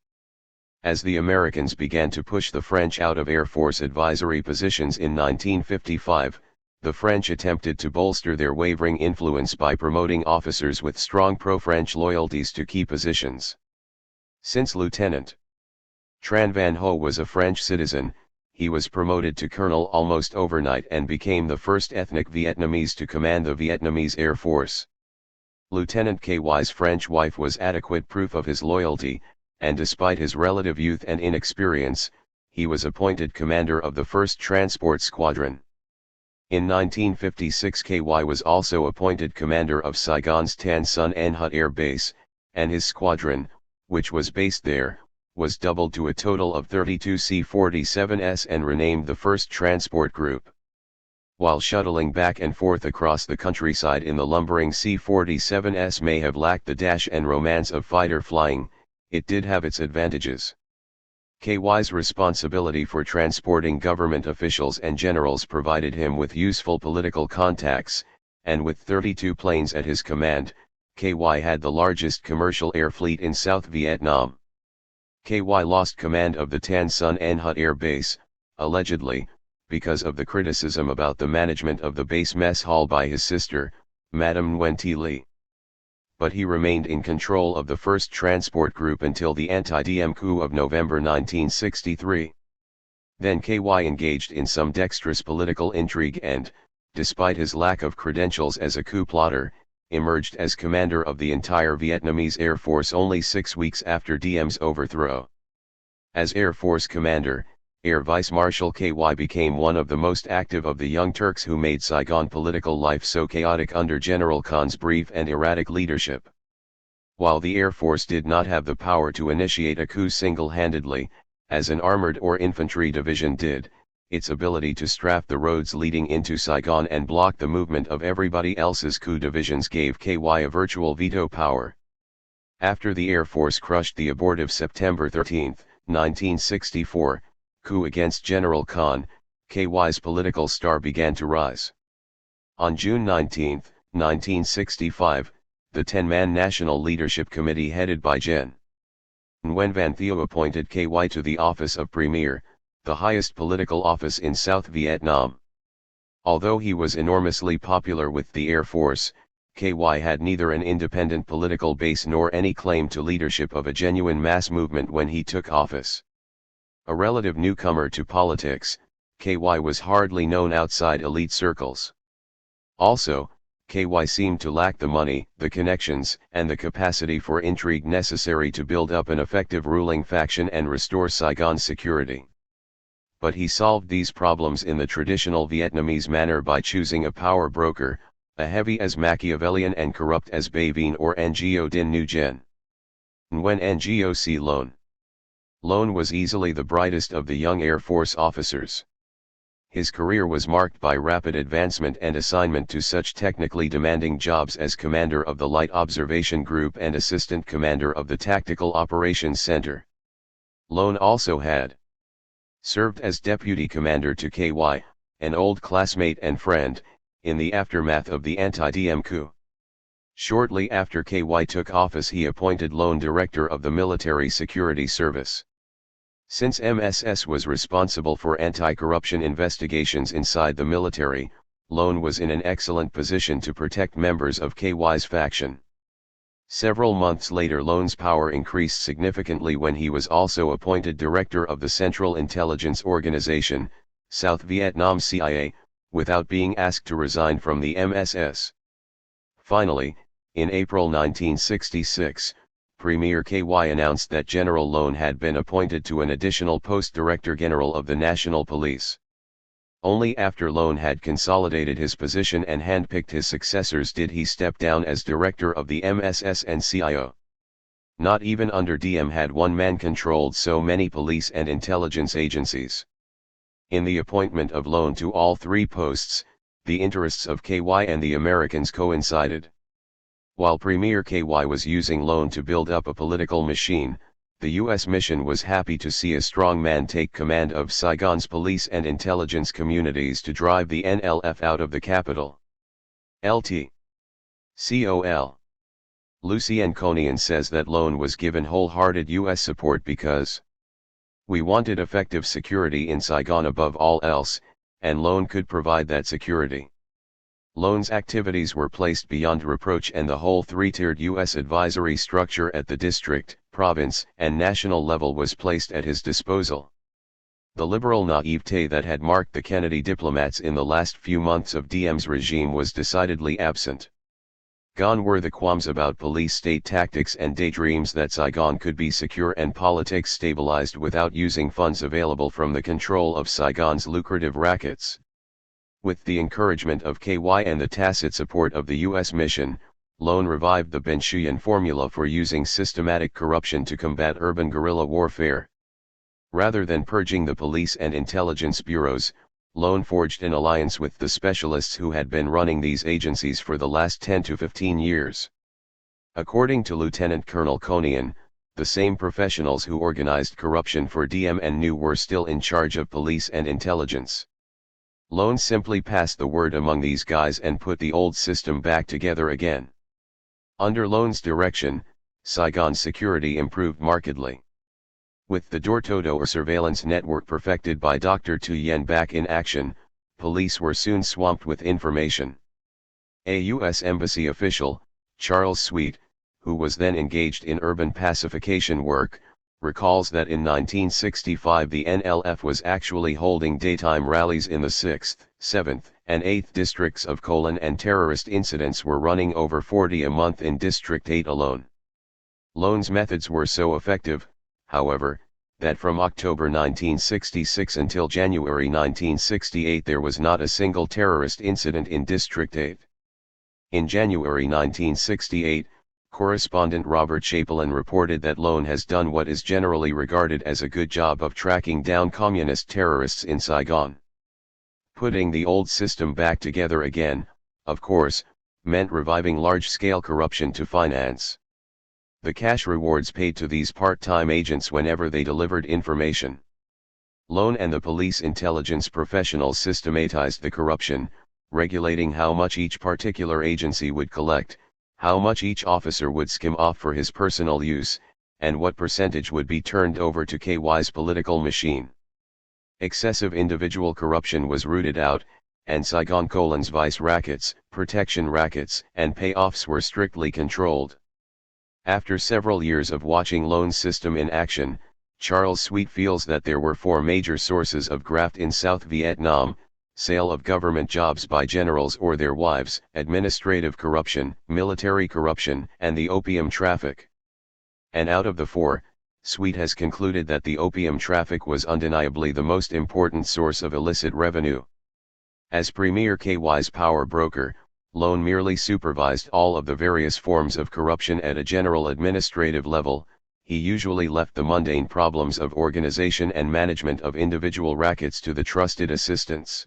As the Americans began to push the French out of Air Force advisory positions in 1955, the French attempted to bolster their wavering influence by promoting officers with strong pro-French loyalties to key positions. Since Lieutenant Tran Van Ho was a French citizen, he was promoted to colonel almost overnight and became the first ethnic Vietnamese to command the Vietnamese Air Force. Lieutenant KY's French wife was adequate proof of his loyalty, and despite his relative youth and inexperience, he was appointed commander of the 1st Transport Squadron. In 1956 KY was also appointed commander of Saigon's Tan Son Nhut Air Base, and his squadron, which was based there, was doubled to a total of 32 C-47s and renamed the 1st Transport Group. While shuttling back and forth across the countryside in the lumbering C-47s may have lacked the dash and romance of fighter flying, it did have its advantages. KY's responsibility for transporting government officials and generals provided him with useful political contacts, and with 32 planes at his command, KY had the largest commercial air fleet in South Vietnam. KY lost command of the Tan Son Nhut Air Base, allegedly, because of the criticism about the management of the base mess hall by his sister, Madame Nguyen Thi Le. But he remained in control of the 1st Transport Group until the anti-Diem coup of November 1963. Then KY engaged in some dexterous political intrigue and, despite his lack of credentials as a coup plotter, emerged as commander of the entire Vietnamese Air Force only 6 weeks after Diem's overthrow. As Air Force commander, Air Vice Marshal KY became one of the most active of the Young Turks who made Saigon political life so chaotic under General Khan's brief and erratic leadership. While the Air Force did not have the power to initiate a coup single-handedly, as an armored or infantry division did, its ability to strafe the roads leading into Saigon and block the movement of everybody else's coup divisions gave KY a virtual veto power. After the Air Force crushed the abortive September 13, 1964, coup against General Khan, KY's political star began to rise. On June 19, 1965, the 10-man National Leadership Committee headed by Gen. Nguyen Van Thieu appointed KY to the office of Premier, the highest political office in South Vietnam. Although he was enormously popular with the Air Force, KY had neither an independent political base nor any claim to leadership of a genuine mass movement when he took office. A relative newcomer to politics, KY was hardly known outside elite circles. Also, KY seemed to lack the money, the connections, and the capacity for intrigue necessary to build up an effective ruling faction and restore Saigon's security. But he solved these problems in the traditional Vietnamese manner by choosing a power broker, a heavy as Machiavellian and corrupt as Bay Vien or Ngo Dinh New Gen. Nguyen Ngoc Loan. Loan was easily the brightest of the young Air Force officers. His career was marked by rapid advancement and assignment to such technically demanding jobs as commander of the Light Observation Group and assistant commander of the Tactical Operations Center. Loan also had served as deputy commander to KY, an old classmate and friend, in the aftermath of the anti-Diem coup. Shortly after KY took office he appointed Loan director of the Military Security Service. Since MSS was responsible for anti-corruption investigations inside the military, Loan was in an excellent position to protect members of KY's faction. Several months later Loan's power increased significantly when he was also appointed director of the Central Intelligence Organization, South Vietnam CIA, without being asked to resign from the MSS. Finally, in April 1966, Premier KY announced that General Loan had been appointed to an additional post Director General of the National Police. Only after Loan had consolidated his position and handpicked his successors did he step down as director of the MSS and CIO. Not even under Diem had one man controlled so many police and intelligence agencies. In the appointment of Loan to all 3 posts, the interests of KY and the Americans coincided. While Premier KY was using loan to build up a political machine, the U.S. mission was happy to see a strong man take command of Saigon's police and intelligence communities to drive the NLF out of the capital. Lt. Col. Lucien Konian says that loan was given wholehearted U.S. support because we wanted effective security in Saigon above all else, and loan could provide that security. Loan's activities were placed beyond reproach, and the whole three-tiered U.S. advisory structure at the district, province, and national level was placed at his disposal. The liberal naivete that had marked the Kennedy diplomats in the last few months of Diem's regime was decidedly absent. Gone were the qualms about police state tactics and daydreams that Saigon could be secure and politics stabilized without using funds available from the control of Saigon's lucrative rackets. With the encouragement of KY and the tacit support of the U.S. mission, loan revived the Benchuyan formula for using systematic corruption to combat urban guerrilla warfare. Rather than purging the police and intelligence bureaus, loan forged an alliance with the specialists who had been running these agencies for the last 10 to 15 years. According to Lieutenant Colonel Konian, the same professionals who organized corruption for Diem and Nu were still in charge of police and intelligence. Loan simply passed the word among these guys and put the old system back together again. Under Loan's direction, Saigon's security improved markedly. With the door-to-door surveillance network perfected by Dr. Tu Yen back in action, police were soon swamped with information. A U.S. Embassy official, Charles Sweet, who was then engaged in urban pacification work, recalls that in 1965 the NLF was actually holding daytime rallies in the 6th, 7th, and 8th districts of Colon, and terrorist incidents were running over 40 a month in District 8 alone. Loan's methods were so effective, however, that from October 1966 until January 1968 there was not a single terrorist incident in District 8. In January 1968, correspondent Robert Chapelin reported that Loan has done what is generally regarded as a good job of tracking down communist terrorists in Saigon. Putting the old system back together again, of course, meant reviving large-scale corruption to finance the cash rewards paid to these part-time agents whenever they delivered information. Loan and the police intelligence professionals systematized the corruption, regulating how much each particular agency would collect, how much each officer would skim off for his personal use, and what percentage would be turned over to KY's political machine. Excessive individual corruption was rooted out, and Saigon Colon's vice rackets, protection rackets, and payoffs were strictly controlled. After several years of watching Loan's system in action, Charles Sweet feels that there were four major sources of graft in South Vietnam: sale of government jobs by generals or their wives, administrative corruption, military corruption, and the opium traffic. And out of the four, Sweet has concluded that the opium traffic was undeniably the most important source of illicit revenue. As Premier KY's power broker, Loan merely supervised all of the various forms of corruption at a general administrative level. He usually left the mundane problems of organization and management of individual rackets to the trusted assistants.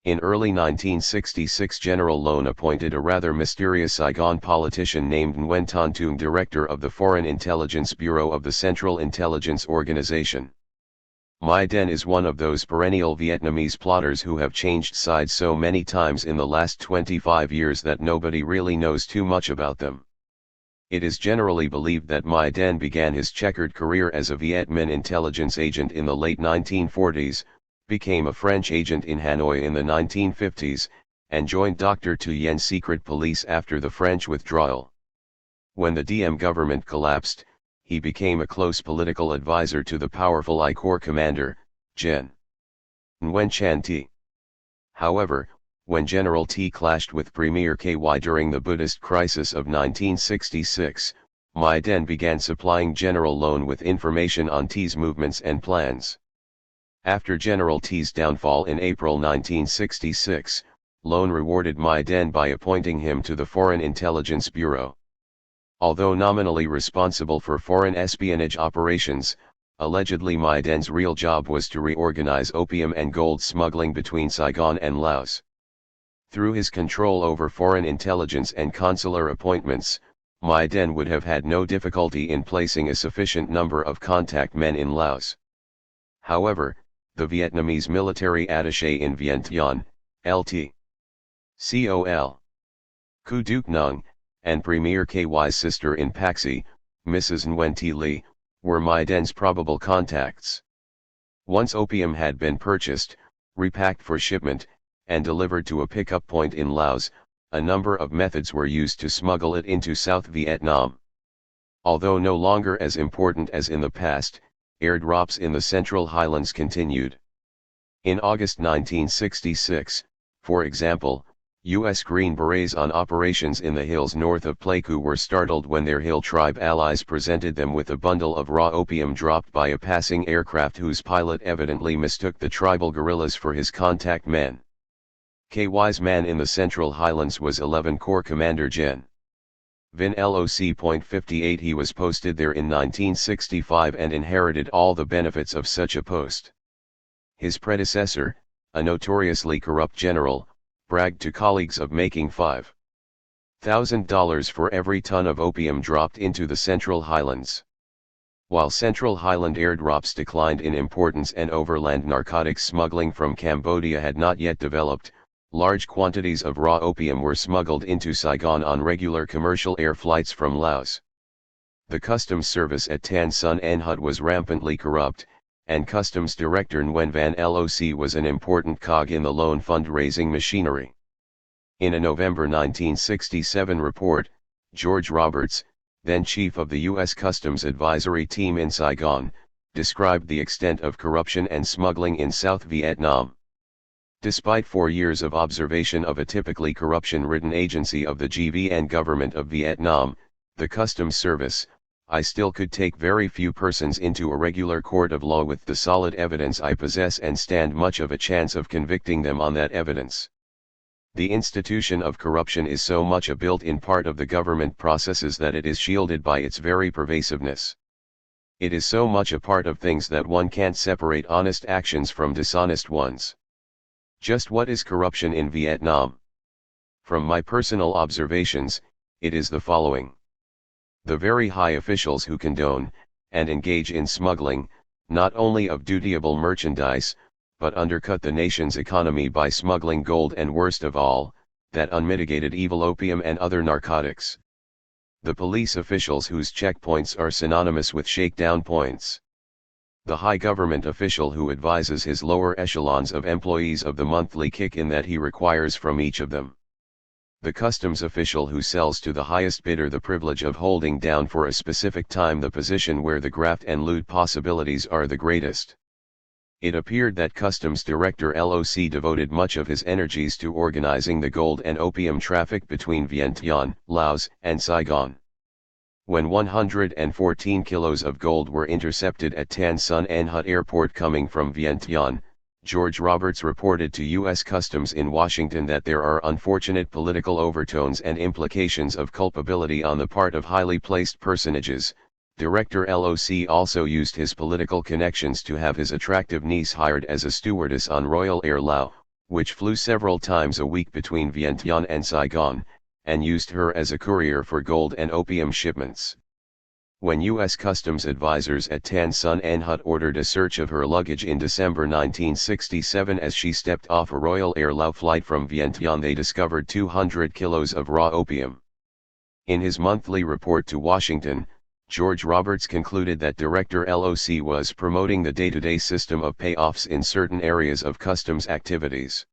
In early 1966, General Loan appointed a rather mysterious Saigon politician named Nguyen Thanh Tung director of the Foreign Intelligence Bureau of the Central Intelligence Organization. My Den is one of those perennial Vietnamese plotters who have changed sides so many times in the last 25 years that nobody really knows too much about them. It is generally believed that My Den began his checkered career as a Viet Minh intelligence agent in the late 1940s, became a French agent in Hanoi in the 1950s, and joined Dr. Tu Yen's secret police after the French withdrawal. When the Diem government collapsed, he became a close political advisor to the powerful I Corps commander, Gen. Nguyen Chan T. However, when General T clashed with Premier KY during the Buddhist crisis of 1966, My Den began supplying General Loan with information on T's movements and plans. After General T's downfall in April 1966, Loan rewarded My Den by appointing him to the Foreign Intelligence Bureau. Although nominally responsible for foreign espionage operations, allegedly My Den's real job was to reorganize opium and gold smuggling between Saigon and Laos. Through his control over foreign intelligence and consular appointments, My Dien would have had no difficulty in placing a sufficient number of contact men in Laos. However, the Vietnamese military attaché in Vientiane, Lt. Col. Cu Duc Nung, and Premier KY's sister in Paxi, Mrs. Nguyen Thi Le, were My Dien's probable contacts. Once opium had been purchased, repacked for shipment, and delivered to a pickup point in Laos, a number of methods were used to smuggle it into South Vietnam. Although no longer as important as in the past, airdrops in the Central Highlands continued. In August 1966, for example, U.S. Green Berets on operations in the hills north of Pleiku were startled when their hill tribe allies presented them with a bundle of raw opium dropped by a passing aircraft whose pilot evidently mistook the tribal guerrillas for his contact men. KY's man in the Central Highlands was 11 Corps Commander Gen. Vin LOC.58. He was posted there in 1965 and inherited all the benefits of such a post. His predecessor, a notoriously corrupt general, bragged to colleagues of making $5,000 for every ton of opium dropped into the Central Highlands. While Central Highland airdrops declined in importance and overland narcotics smuggling from Cambodia had not yet developed, large quantities of raw opium were smuggled into Saigon on regular commercial air flights from Laos. The customs service at Tan Son Nhut was rampantly corrupt, and Customs Director Nguyen Van Loc was an important cog in the loan fundraising machinery. In a November 1967 report, George Roberts, then chief of the U.S. Customs Advisory Team in Saigon, described the extent of corruption and smuggling in South Vietnam. Despite 4 years of observation of a typically corruption-ridden agency of the GVN government of Vietnam, the Customs Service, I still could take very few persons into a regular court of law with the solid evidence I possess and stand much of a chance of convicting them on that evidence. The institution of corruption is so much a built-in part of the government processes that it is shielded by its very pervasiveness. It is so much a part of things that one can't separate honest actions from dishonest ones. Just what is corruption in Vietnam? From my personal observations, it is the following. The very high officials who condone, and engage in smuggling, not only of dutiable merchandise, but undercut the nation's economy by smuggling gold and worst of all, that unmitigated evil opium and other narcotics. The police officials whose checkpoints are synonymous with shakedown points. The high government official who advises his lower echelons of employees of the monthly kick-in that he requires from each of them. The customs official who sells to the highest bidder the privilege of holding down for a specific time the position where the graft and loot possibilities are the greatest. It appeared that Customs Director LOC devoted much of his energies to organizing the gold and opium traffic between Vientiane, Laos, and Saigon. When 114 kilos of gold were intercepted at Tan Son Nhut Airport coming from Vientiane, George Roberts reported to U.S. Customs in Washington that there are unfortunate political overtones and implications of culpability on the part of highly placed personages. Director LOC also used his political connections to have his attractive niece hired as a stewardess on Royal Air Lao, which flew several times a week between Vientiane and Saigon, and used her as a courier for gold and opium shipments. When U.S. Customs advisors at Tan Son Nhut ordered a search of her luggage in December 1967 as she stepped off a Royal Air Lao flight from Vientiane, they discovered 200 kilos of raw opium. In his monthly report to Washington, George Roberts concluded that Director LOC was promoting the day-to-day system of payoffs in certain areas of customs activities.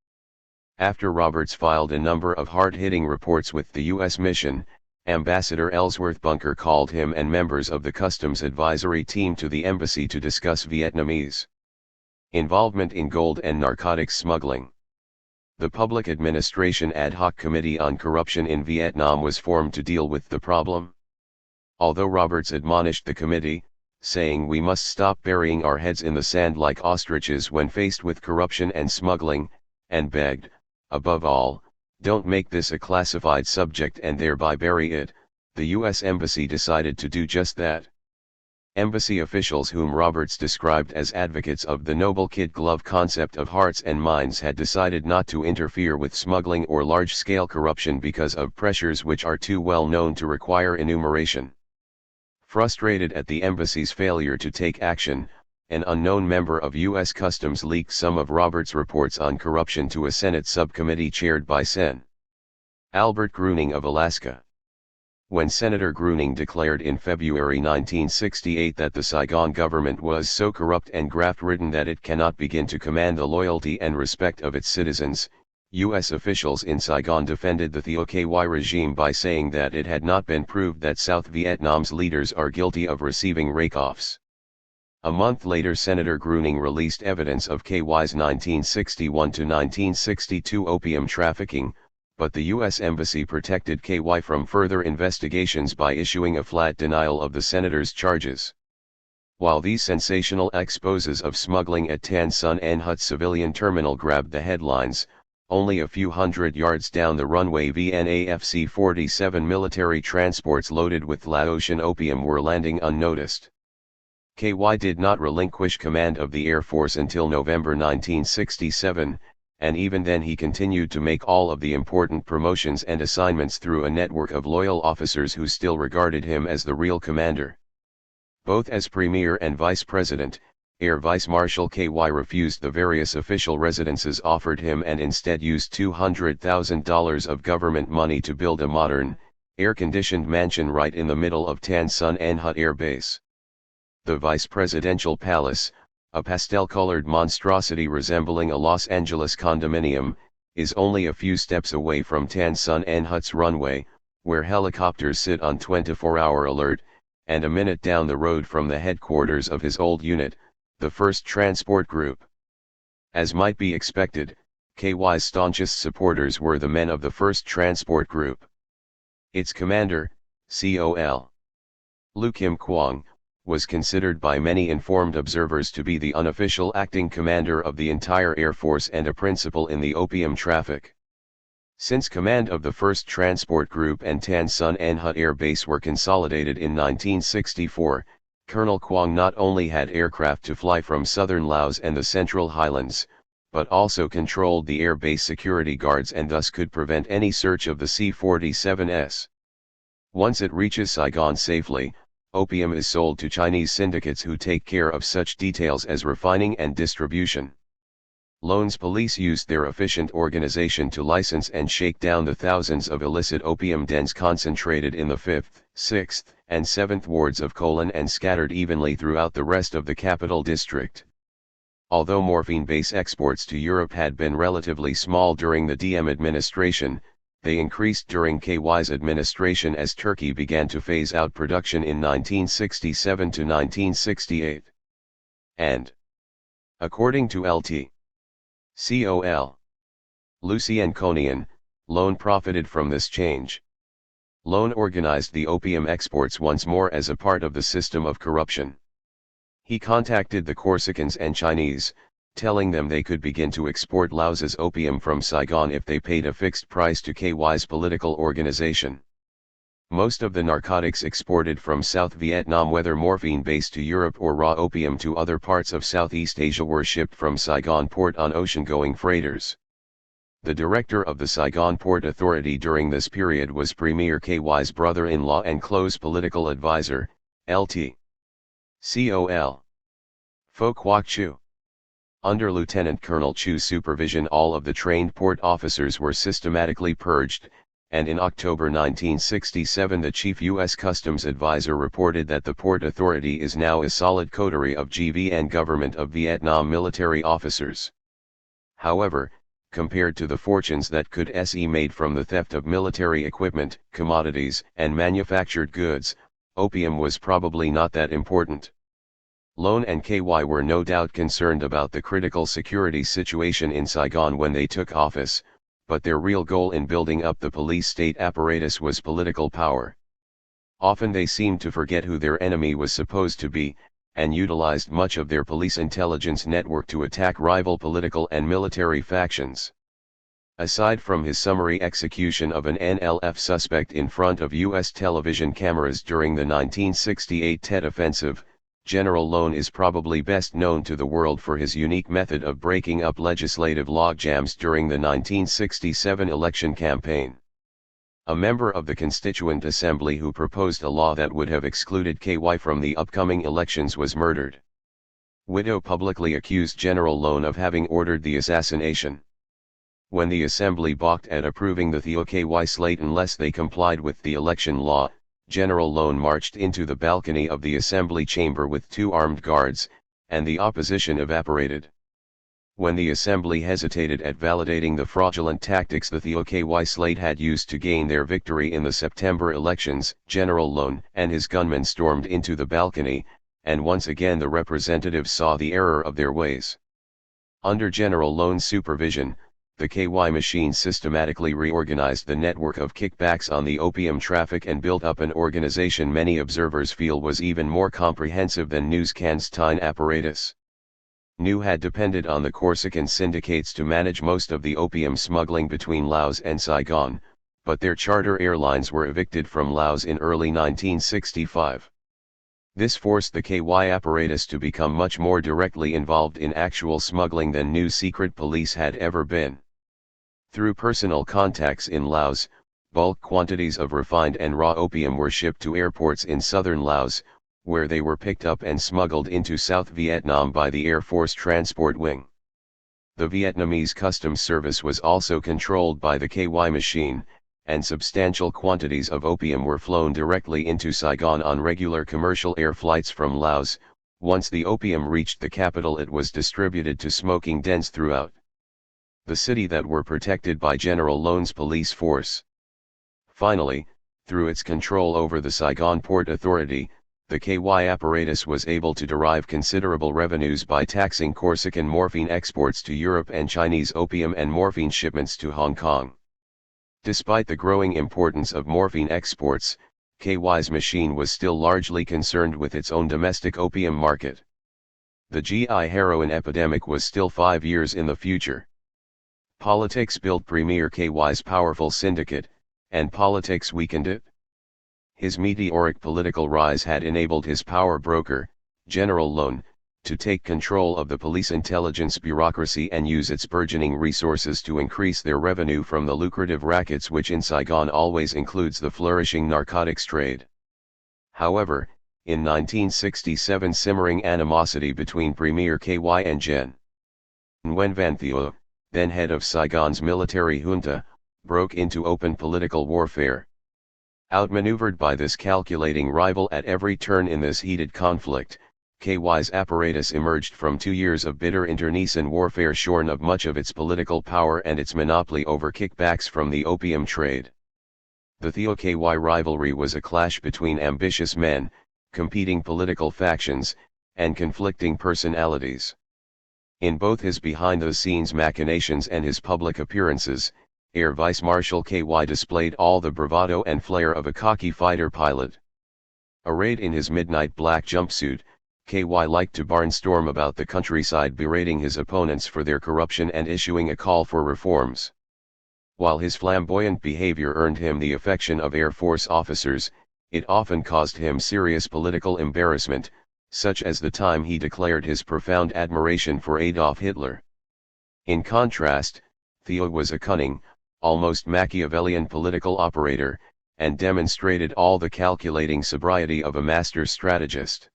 After Roberts filed a number of hard-hitting reports with the U.S. mission, Ambassador Ellsworth Bunker called him and members of the Customs Advisory Team to the embassy to discuss Vietnamese involvement in gold and narcotics smuggling. The Public Administration Ad Hoc Committee on Corruption in Vietnam was formed to deal with the problem. Although Roberts admonished the committee, saying we must stop burying our heads in the sand like ostriches when faced with corruption and smuggling, and begged, above all, don't make this a classified subject and thereby bury it, the U.S. Embassy decided to do just that. Embassy officials whom Roberts described as advocates of the noble kid glove concept of hearts and minds had decided not to interfere with smuggling or large-scale corruption because of pressures which are too well known to require enumeration. Frustrated at the embassy's failure to take action, an unknown member of U.S. Customs leaked some of Roberts' reports on corruption to a Senate subcommittee chaired by Sen. Albert Gruening of Alaska. When Senator Gruening declared in February 1968 that the Saigon government was so corrupt and graft-ridden that it cannot begin to command the loyalty and respect of its citizens, U.S. officials in Saigon defended the THIRD-WORLDISM regime by saying that it had not been proved that South Vietnam's leaders are guilty of receiving rake-offs. A month later, Senator Gruening released evidence of KY's 1961 to 1962 opium trafficking, but the U.S. Embassy protected KY from further investigations by issuing a flat denial of the senator's charges. While these sensational exposes of smuggling at Tan Son Nhut civilian terminal grabbed the headlines, only a few hundred yards down the runway VNAF C-47 military transports loaded with Laotian opium were landing unnoticed. KY did not relinquish command of the Air Force until November 1967, and even then he continued to make all of the important promotions and assignments through a network of loyal officers who still regarded him as the real commander. Both as Premier and Vice President, Air Vice Marshal KY refused the various official residences offered him and instead used $200,000 of government money to build a modern, air-conditioned mansion right in the middle of Tan Son Nhut Air Base. The Vice Presidential Palace, a pastel-colored monstrosity resembling a Los Angeles condominium, is only a few steps away from Tan Son Nhut's runway, where helicopters sit on 24-hour alert, and a minute down the road from the headquarters of his old unit, the 1st Transport Group. As might be expected, KY's staunchest supporters were the men of the 1st Transport Group. Its commander, Col. Lu Kim Kwang, was considered by many informed observers to be the unofficial acting commander of the entire Air Force and a principal in the opium traffic. Since command of the 1st Transport Group and Tan Son Nhut Air Base were consolidated in 1964, Colonel Kwang not only had aircraft to fly from southern Laos and the Central Highlands, but also controlled the air base security guards and thus could prevent any search of the C-47s. Once it reaches Saigon safely, opium is sold to Chinese syndicates who take care of such details as refining and distribution. Loans police used their efficient organization to license and shake down the thousands of illicit opium dens concentrated in the 5th, 6th, and 7th wards of Kolon and scattered evenly throughout the rest of the capital district. Although morphine base exports to Europe had been relatively small during the Diem administration, they increased during KY's administration as Turkey began to phase out production in 1967 to 1968. And, according to Lt. Col. Lucien Konian, Lone profited from this change. Lone organized the opium exports once more as a part of the system of corruption. He contacted the Corsicans and Chinese, telling them they could begin to export Laos's opium from Saigon if they paid a fixed price to KY's political organization. Most of the narcotics exported from South Vietnam, whether morphine-based to Europe or raw opium to other parts of Southeast Asia, were shipped from Saigon port on ocean-going freighters. The director of the Saigon Port Authority during this period was Premier KY's brother-in-law and close political advisor, Lt. Col. Pho Quoc Chu. Under Lieutenant Colonel Chu's supervision, all of the trained port officers were systematically purged, and in October 1967 the chief U.S. Customs advisor reported that the Port Authority is now a solid coterie of GVN Government of Vietnam military officers. However, compared to the fortunes that could be made from the theft of military equipment, commodities, and manufactured goods, opium was probably not that important. Lone and KY were no doubt concerned about the critical security situation in Saigon when they took office, but their real goal in building up the police state apparatus was political power. Often they seemed to forget who their enemy was supposed to be, and utilized much of their police intelligence network to attack rival political and military factions. Aside from his summary execution of an NLF suspect in front of U.S. television cameras during the 1968 Tet Offensive, General Lone is probably best known to the world for his unique method of breaking up legislative logjams during the 1967 election campaign. A member of the Constituent Assembly who proposed a law that would have excluded KY from the upcoming elections was murdered. Widow publicly accused General Lone of having ordered the assassination. When the Assembly balked at approving the Theo KY slate unless they complied with the election law, General Lone marched into the balcony of the Assembly chamber with 2 armed guards, and the opposition evaporated. When the Assembly hesitated at validating the fraudulent tactics the Theo KY slate had used to gain their victory in the September elections, General Lone and his gunmen stormed into the balcony, and once again the representatives saw the error of their ways. Under General Lone's supervision, the KY machine systematically reorganized the network of kickbacks on the opium traffic and built up an organization many observers feel was even more comprehensive than New's clandestine apparatus. New had depended on the Corsican syndicates to manage most of the opium smuggling between Laos and Saigon, but their charter airlines were evicted from Laos in early 1965. This forced the KY apparatus to become much more directly involved in actual smuggling than New's secret police had ever been. Through personal contacts in Laos, bulk quantities of refined and raw opium were shipped to airports in southern Laos, where they were picked up and smuggled into South Vietnam by the Air Force Transport Wing. The Vietnamese Customs Service was also controlled by the KY machine, and substantial quantities of opium were flown directly into Saigon on regular commercial air flights from Laos. Once the opium reached the capital, it was distributed to smoking dens throughout the city that were protected by General Lone's police force. Finally, through its control over the Saigon Port Authority, the KY apparatus was able to derive considerable revenues by taxing Corsican morphine exports to Europe and Chinese opium and morphine shipments to Hong Kong. Despite the growing importance of morphine exports, KY's machine was still largely concerned with its own domestic opium market. The GI heroin epidemic was still 5 years in the future. Politics built Premier KY's powerful syndicate, and politics weakened it. His meteoric political rise had enabled his power broker, General Lone, to take control of the police intelligence bureaucracy and use its burgeoning resources to increase their revenue from the lucrative rackets which in Saigon always includes the flourishing narcotics trade. However, in 1967 simmering animosity between Premier KY and Gen. Nguyen Van Thieu, then head of Saigon's military junta, broke into open political warfare. Outmaneuvered by this calculating rival at every turn in this heated conflict, KY's apparatus emerged from 2 years of bitter internecine warfare shorn of much of its political power and its monopoly over kickbacks from the opium trade. The Theo-KY rivalry was a clash between ambitious men, competing political factions, and conflicting personalities. In both his behind-the-scenes machinations and his public appearances, Air Vice Marshal KY displayed all the bravado and flair of a cocky fighter pilot. Arrayed in his midnight black jumpsuit, KY liked to barnstorm about the countryside berating his opponents for their corruption and issuing a call for reforms. While his flamboyant behavior earned him the affection of Air Force officers, it often caused him serious political embarrassment, such as the time he declared his profound admiration for Adolf Hitler. In contrast, Theo was a cunning, almost Machiavellian political operator, and demonstrated all the calculating sobriety of a master strategist.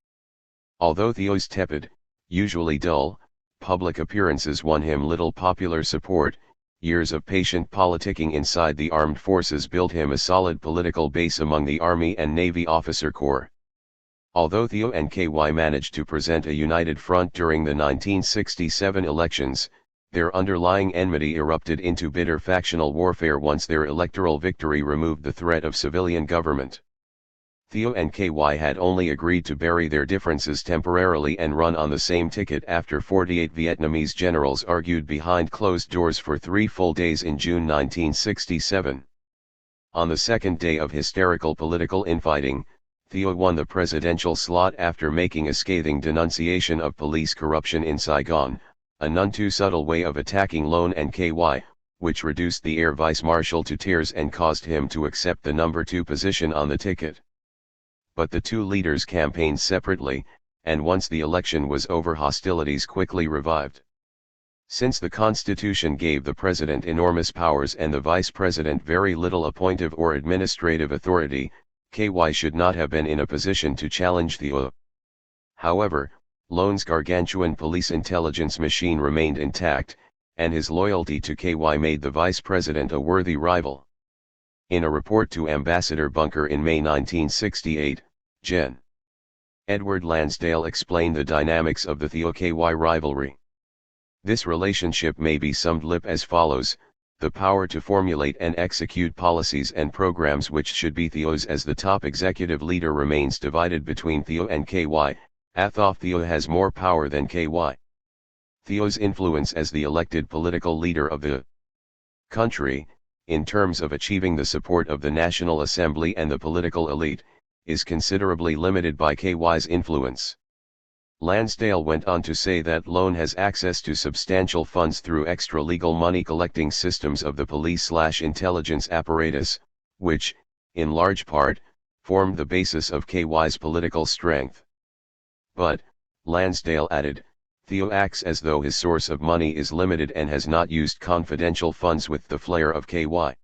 Although Theo's tepid, usually dull, public appearances won him little popular support, years of patient politicking inside the armed forces built him a solid political base among the Army and Navy officer corps. Although Theo and KY managed to present a united front during the 1967 elections, their underlying enmity erupted into bitter factional warfare once their electoral victory removed the threat of civilian government. Theo and KY had only agreed to bury their differences temporarily and run on the same ticket after 48 Vietnamese generals argued behind closed doors for 3 full days in June 1967. On the second day of hysterical political infighting, Theo won the presidential slot after making a scathing denunciation of police corruption in Saigon, a none too subtle way of attacking Lone and KY, which reduced the Air Vice Marshal to tears and caused him to accept the number 2 position on the ticket. But the two leaders campaigned separately, and once the election was over, hostilities quickly revived. Since the Constitution gave the president enormous powers and the vice president very little appointive or administrative authority, KY should not have been in a position to challenge the OA. However, Lone's gargantuan police intelligence machine remained intact, and his loyalty to KY made the vice president a worthy rival. In a report to Ambassador Bunker in May 1968, Gen. Edward Lansdale explained the dynamics of the Theo-KY rivalry. This relationship may be summed up as follows: the power to formulate and execute policies and programs which should be Theo's as the top executive leader remains divided between Theo and KY. Although Theo has more power than KY, Theo's influence as the elected political leader of the country, in terms of achieving the support of the National Assembly and the political elite, is considerably limited by KY's influence. Lansdale went on to say that Lone has access to substantial funds through extra-legal money-collecting systems of the police/intelligence apparatus, which, in large part, formed the basis of KY's political strength. But, Lansdale added, Theo acts as though his source of money is limited and has not used confidential funds with the flair of KY.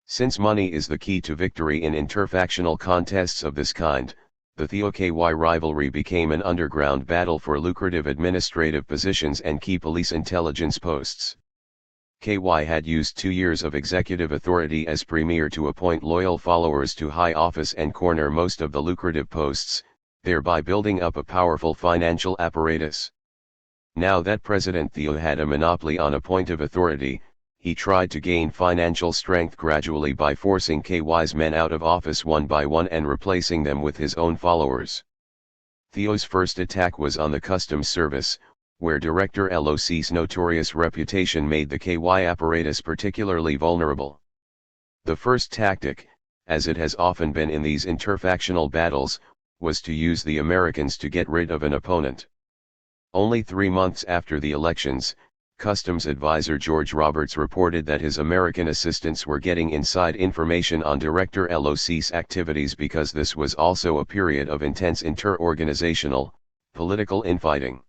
Since money is the key to victory in interfactional contests of this kind, the Theo-KY rivalry became an underground battle for lucrative administrative positions and key police intelligence posts. KY had used 2 years of executive authority as premier to appoint loyal followers to high office and corner most of the lucrative posts, thereby building up a powerful financial apparatus. Now that President Theo had a monopoly on appointive authority, he tried to gain financial strength gradually by forcing KY's men out of office one by one and replacing them with his own followers. Theo's first attack was on the Customs Service, where Director LOC's notorious reputation made the KY apparatus particularly vulnerable. The first tactic, as it has often been in these interfactional battles, was to use the Americans to get rid of an opponent. Only 3 months after the elections, Customs Advisor George Roberts reported that his American assistants were getting inside information on Director LOC's activities because this was also a period of intense inter-organizational, political infighting.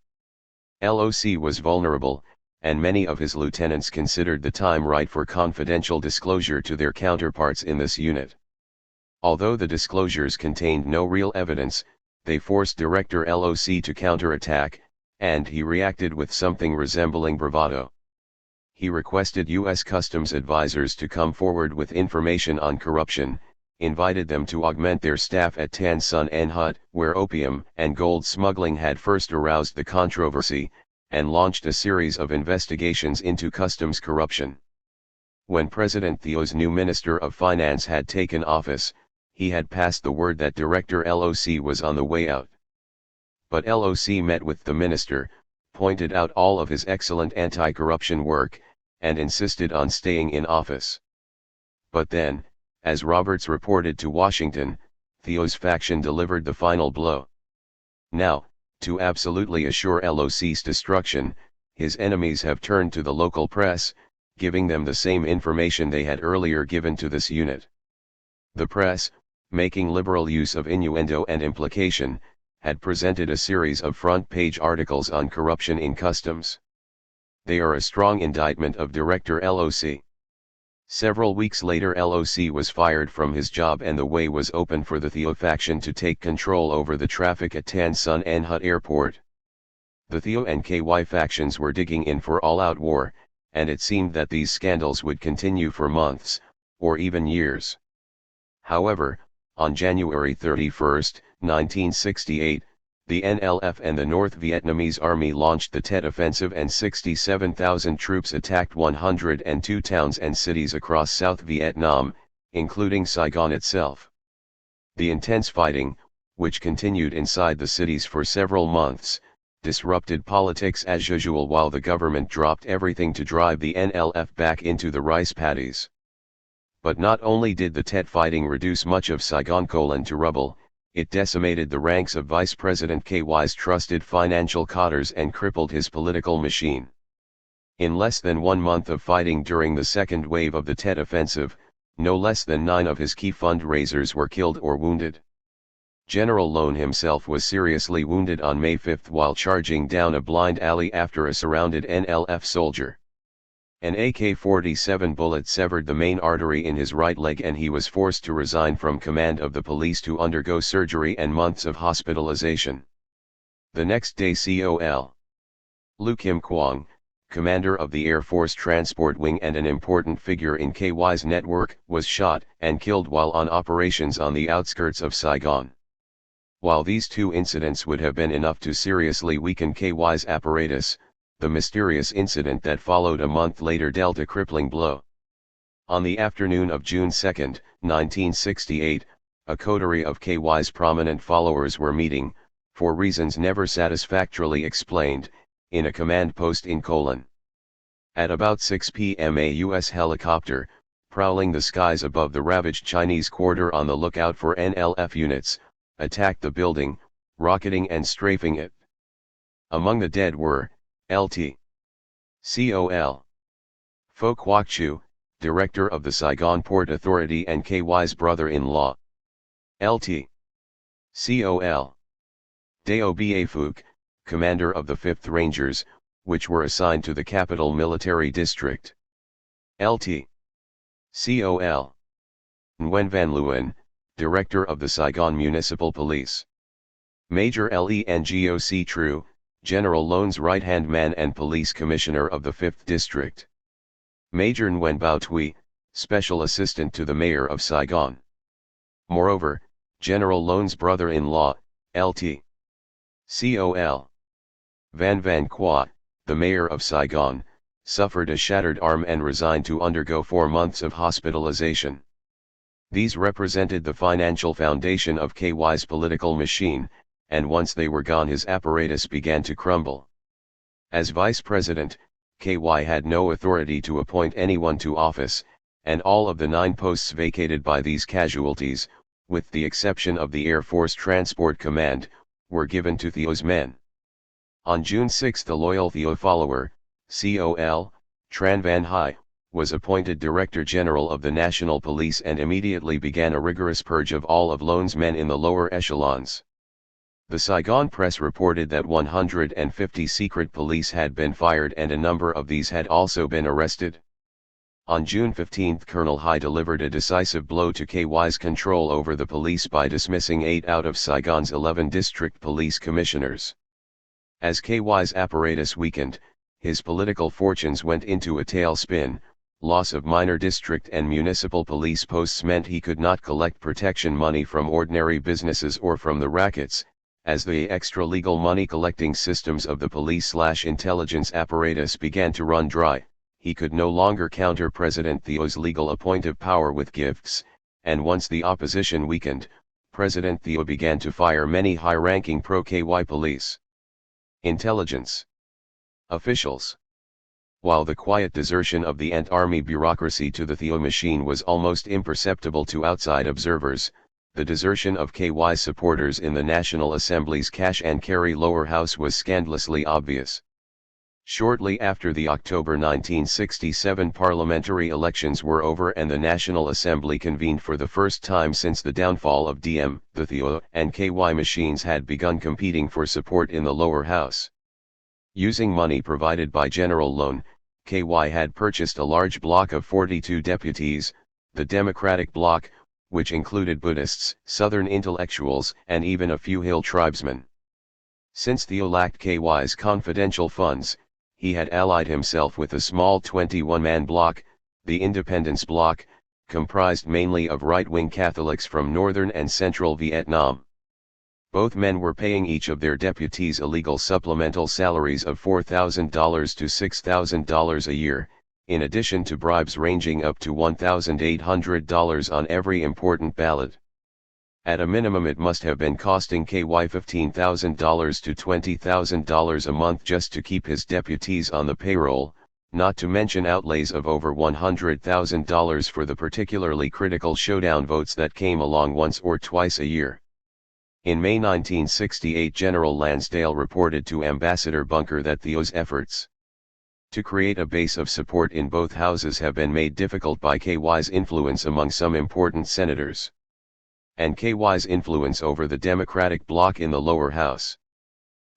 LOC was vulnerable, and many of his lieutenants considered the time right for confidential disclosure to their counterparts in this unit. Although the disclosures contained no real evidence, they forced Director LOC to counterattack, and he reacted with something resembling bravado. He requested U.S. Customs advisors to come forward with information on corruption, invited them to augment their staff at Tan Son Nhut, where opium and gold smuggling had first aroused the controversy, and launched a series of investigations into customs corruption. When President Theo's new Minister of Finance had taken office, he had passed the word that Director LOC was on the way out. But LOC met with the minister, pointed out all of his excellent anti-corruption work, and insisted on staying in office. But then, as Roberts reported to Washington, Theo's faction delivered the final blow. Now, to absolutely assure LOC's destruction, his enemies have turned to the local press, giving them the same information they had earlier given to this unit. The press, making liberal use of innuendo and implication, had presented a series of front-page articles on corruption in customs. They are a strong indictment of Director LOC. Several weeks later LOC was fired from his job and the way was open for the Theo faction to take control over the traffic at Tan Son Nhut Airport. The Theo and KY factions were digging in for all-out war, and it seemed that these scandals would continue for months, or even years. However, on January 31, 1968, the NLF and the North Vietnamese Army launched the Tet Offensive and 67,000 troops attacked 102 towns and cities across South Vietnam, including Saigon itself. The intense fighting, which continued inside the cities for several months, disrupted politics as usual while the government dropped everything to drive the NLF back into the rice paddies. But not only did the Tet fighting reduce much of Saigon to rubble, it decimated the ranks of Vice President KY's trusted financial cadres and crippled his political machine. In less than 1 month of fighting during the second wave of the Tet Offensive, no less than 9 of his key fundraisers were killed or wounded. General Lone himself was seriously wounded on May 5 while charging down a blind alley after a surrounded NLF soldier. An AK-47 bullet severed the main artery in his right leg and he was forced to resign from command of the police to undergo surgery and months of hospitalization. The next day Col. Lu Kim Kwang, commander of the Air Force Transport Wing and an important figure in KY's network, was shot and killed while on operations on the outskirts of Saigon. While these two incidents would have been enough to seriously weaken KY's apparatus, the mysterious incident that followed a month later dealt a crippling blow. On the afternoon of June 2, 1968, a coterie of KY's prominent followers were meeting, for reasons never satisfactorily explained, in a command post in Colon. At about 6 p.m. a U.S. helicopter, prowling the skies above the ravaged Chinese quarter on the lookout for NLF units, attacked the building, rocketing and strafing it. Among the dead were, Lt. Col. Pho Quoc Chu, director of the Saigon Port Authority and KY's brother-in-law. Lt. Col. Deo Ba Phuc, commander of the 5th Rangers, which were assigned to the Capital Military District. Lt. Col. Nguyen Van Luyen, director of the Saigon Municipal Police. Major Lengoc Tru, General Lone's right-hand man and police commissioner of the 5th District. Major Nguyen Bao Tui, special assistant to the mayor of Saigon. Moreover, General Lone's brother-in-law, Lt. Col. Van Van Qua, the mayor of Saigon, suffered a shattered arm and resigned to undergo 4 months of hospitalization. These represented the financial foundation of KY's political machine, and once they were gone his apparatus began to crumble. As vice president, KY had no authority to appoint anyone to office, and all of the 9 posts vacated by these casualties, with the exception of the Air Force Transport Command, were given to Theo's men. On June 6 the loyal Theo follower, Col. Tran Van Hai, was appointed Director General of the National Police and immediately began a rigorous purge of all of Lone's men in the lower echelons. The Saigon press reported that 150 secret police had been fired and a number of these had also been arrested. On June 15 Colonel Hai delivered a decisive blow to KY's control over the police by dismissing 8 out of Saigon's 11 district police commissioners. As KY's apparatus weakened, his political fortunes went into a tailspin. Loss of minor district and municipal police posts meant he could not collect protection money from ordinary businesses or from the rackets, as the extra-legal money-collecting systems of the police/intelligence apparatus began to run dry. He could no longer counter President Theo's legal appointive power with gifts, and once the opposition weakened, President Theo began to fire many high-ranking pro-KY police intelligence officials. While the quiet desertion of the Ant Army bureaucracy to the Theo machine was almost imperceptible to outside observers, the desertion of KY supporters in the National Assembly's cash and carry lower house was scandalously obvious. Shortly after the October 1967 parliamentary elections were over and the National Assembly convened for the first time since the downfall of DM, the Theo and KY machines had begun competing for support in the lower house. Using money provided by General Lone, KY had purchased a large block of 42 deputies, the Democratic Bloc, which included Buddhists, Southern intellectuals, and even a few hill tribesmen. Since Theo lacked KY's confidential funds, he had allied himself with a small 21-man bloc, the Independence Bloc, comprised mainly of right-wing Catholics from northern and central Vietnam. Both men were paying each of their deputies illegal supplemental salaries of $4,000 to $6,000 a year, in addition to bribes ranging up to $1,800 on every important ballot. At a minimum it must have been costing KY $15,000 to $20,000 a month just to keep his deputies on the payroll, not to mention outlays of over $100,000 for the particularly critical showdown votes that came along once or twice a year. In May 1968 General Lansdale reported to Ambassador Bunker that Theo's efforts to create a base of support in both houses have been made difficult by KY's influence among some important senators. and KY's influence over the Democratic bloc in the lower house.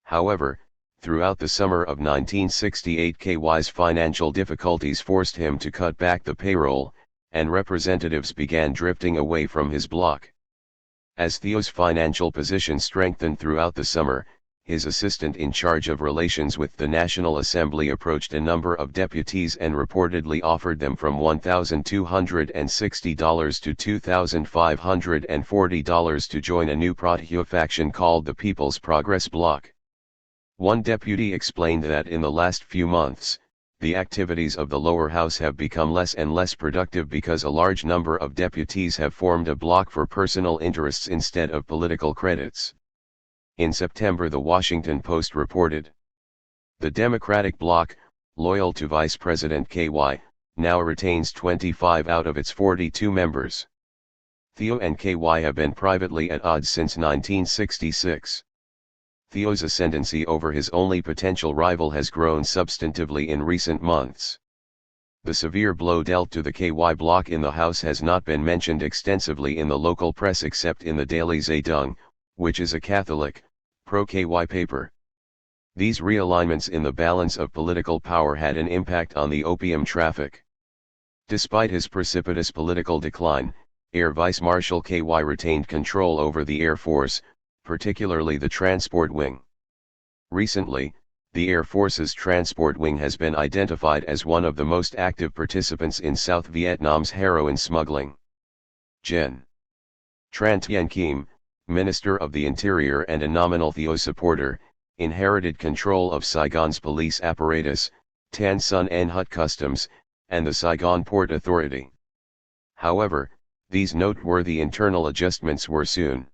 However, throughout the summer of 1968, KY's financial difficulties forced him to cut back the payroll, and representatives began drifting away from his bloc. As Theo's financial position strengthened throughout the summer, his assistant in charge of relations with the National Assembly approached a number of deputies and reportedly offered them from $1,260 to $2,540 to join a new Protégé faction called the People's Progress Bloc. One deputy explained that in the last few months, the activities of the lower house have become less and less productive because a large number of deputies have formed a bloc for personal interests instead of political credits. In September, the Washington Post reported, "The Democratic bloc, loyal to Vice President KY, now retains 25 out of its 42 members. Theo and KY have been privately at odds since 1966. Theo's ascendancy over his only potential rival has grown substantively in recent months. The severe blow dealt to the KY bloc in the House has not been mentioned extensively in the local press except in the Daily Zeitung, which is a Catholic, pro-KY paper. These realignments in the balance of political power had an impact on the opium traffic. Despite his precipitous political decline, Air Vice Marshal KY retained control over the Air Force, particularly the transport wing. Recently, the Air Force's transport wing has been identified as one of the most active participants in South Vietnam's heroin smuggling. Gen. Tran Tien Kim, Minister of the Interior and a nominal Theo supporter, inherited control of Saigon's police apparatus, Tan Son Nhut Customs, and the Saigon Port Authority. However, these noteworthy internal adjustments were soon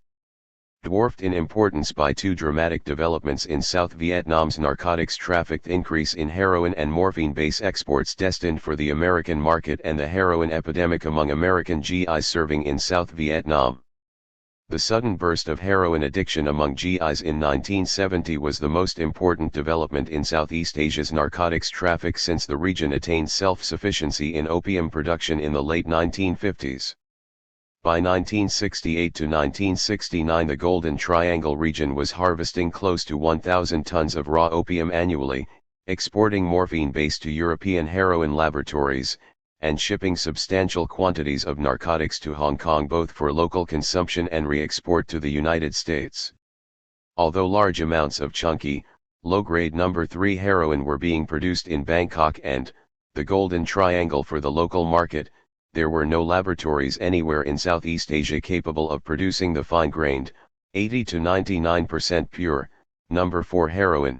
dwarfed in importance by two dramatic developments in South Vietnam's narcotics traffic: increase in heroin and morphine base exports destined for the American market, and the heroin epidemic among American GIs serving in South Vietnam. The sudden burst of heroin addiction among GIs in 1970 was the most important development in Southeast Asia's narcotics traffic since the region attained self-sufficiency in opium production in the late 1950s. By 1968 to 1969, the Golden Triangle region was harvesting close to 1,000 tons of raw opium annually, exporting morphine base to European heroin laboratories, and shipping substantial quantities of narcotics to Hong Kong both for local consumption and re-export to the United States. Although large amounts of chunky, low-grade No. 3 heroin were being produced in Bangkok and the Golden Triangle for the local market, there were no laboratories anywhere in Southeast Asia capable of producing the fine-grained, 80 to 99% pure, No. 4 heroin.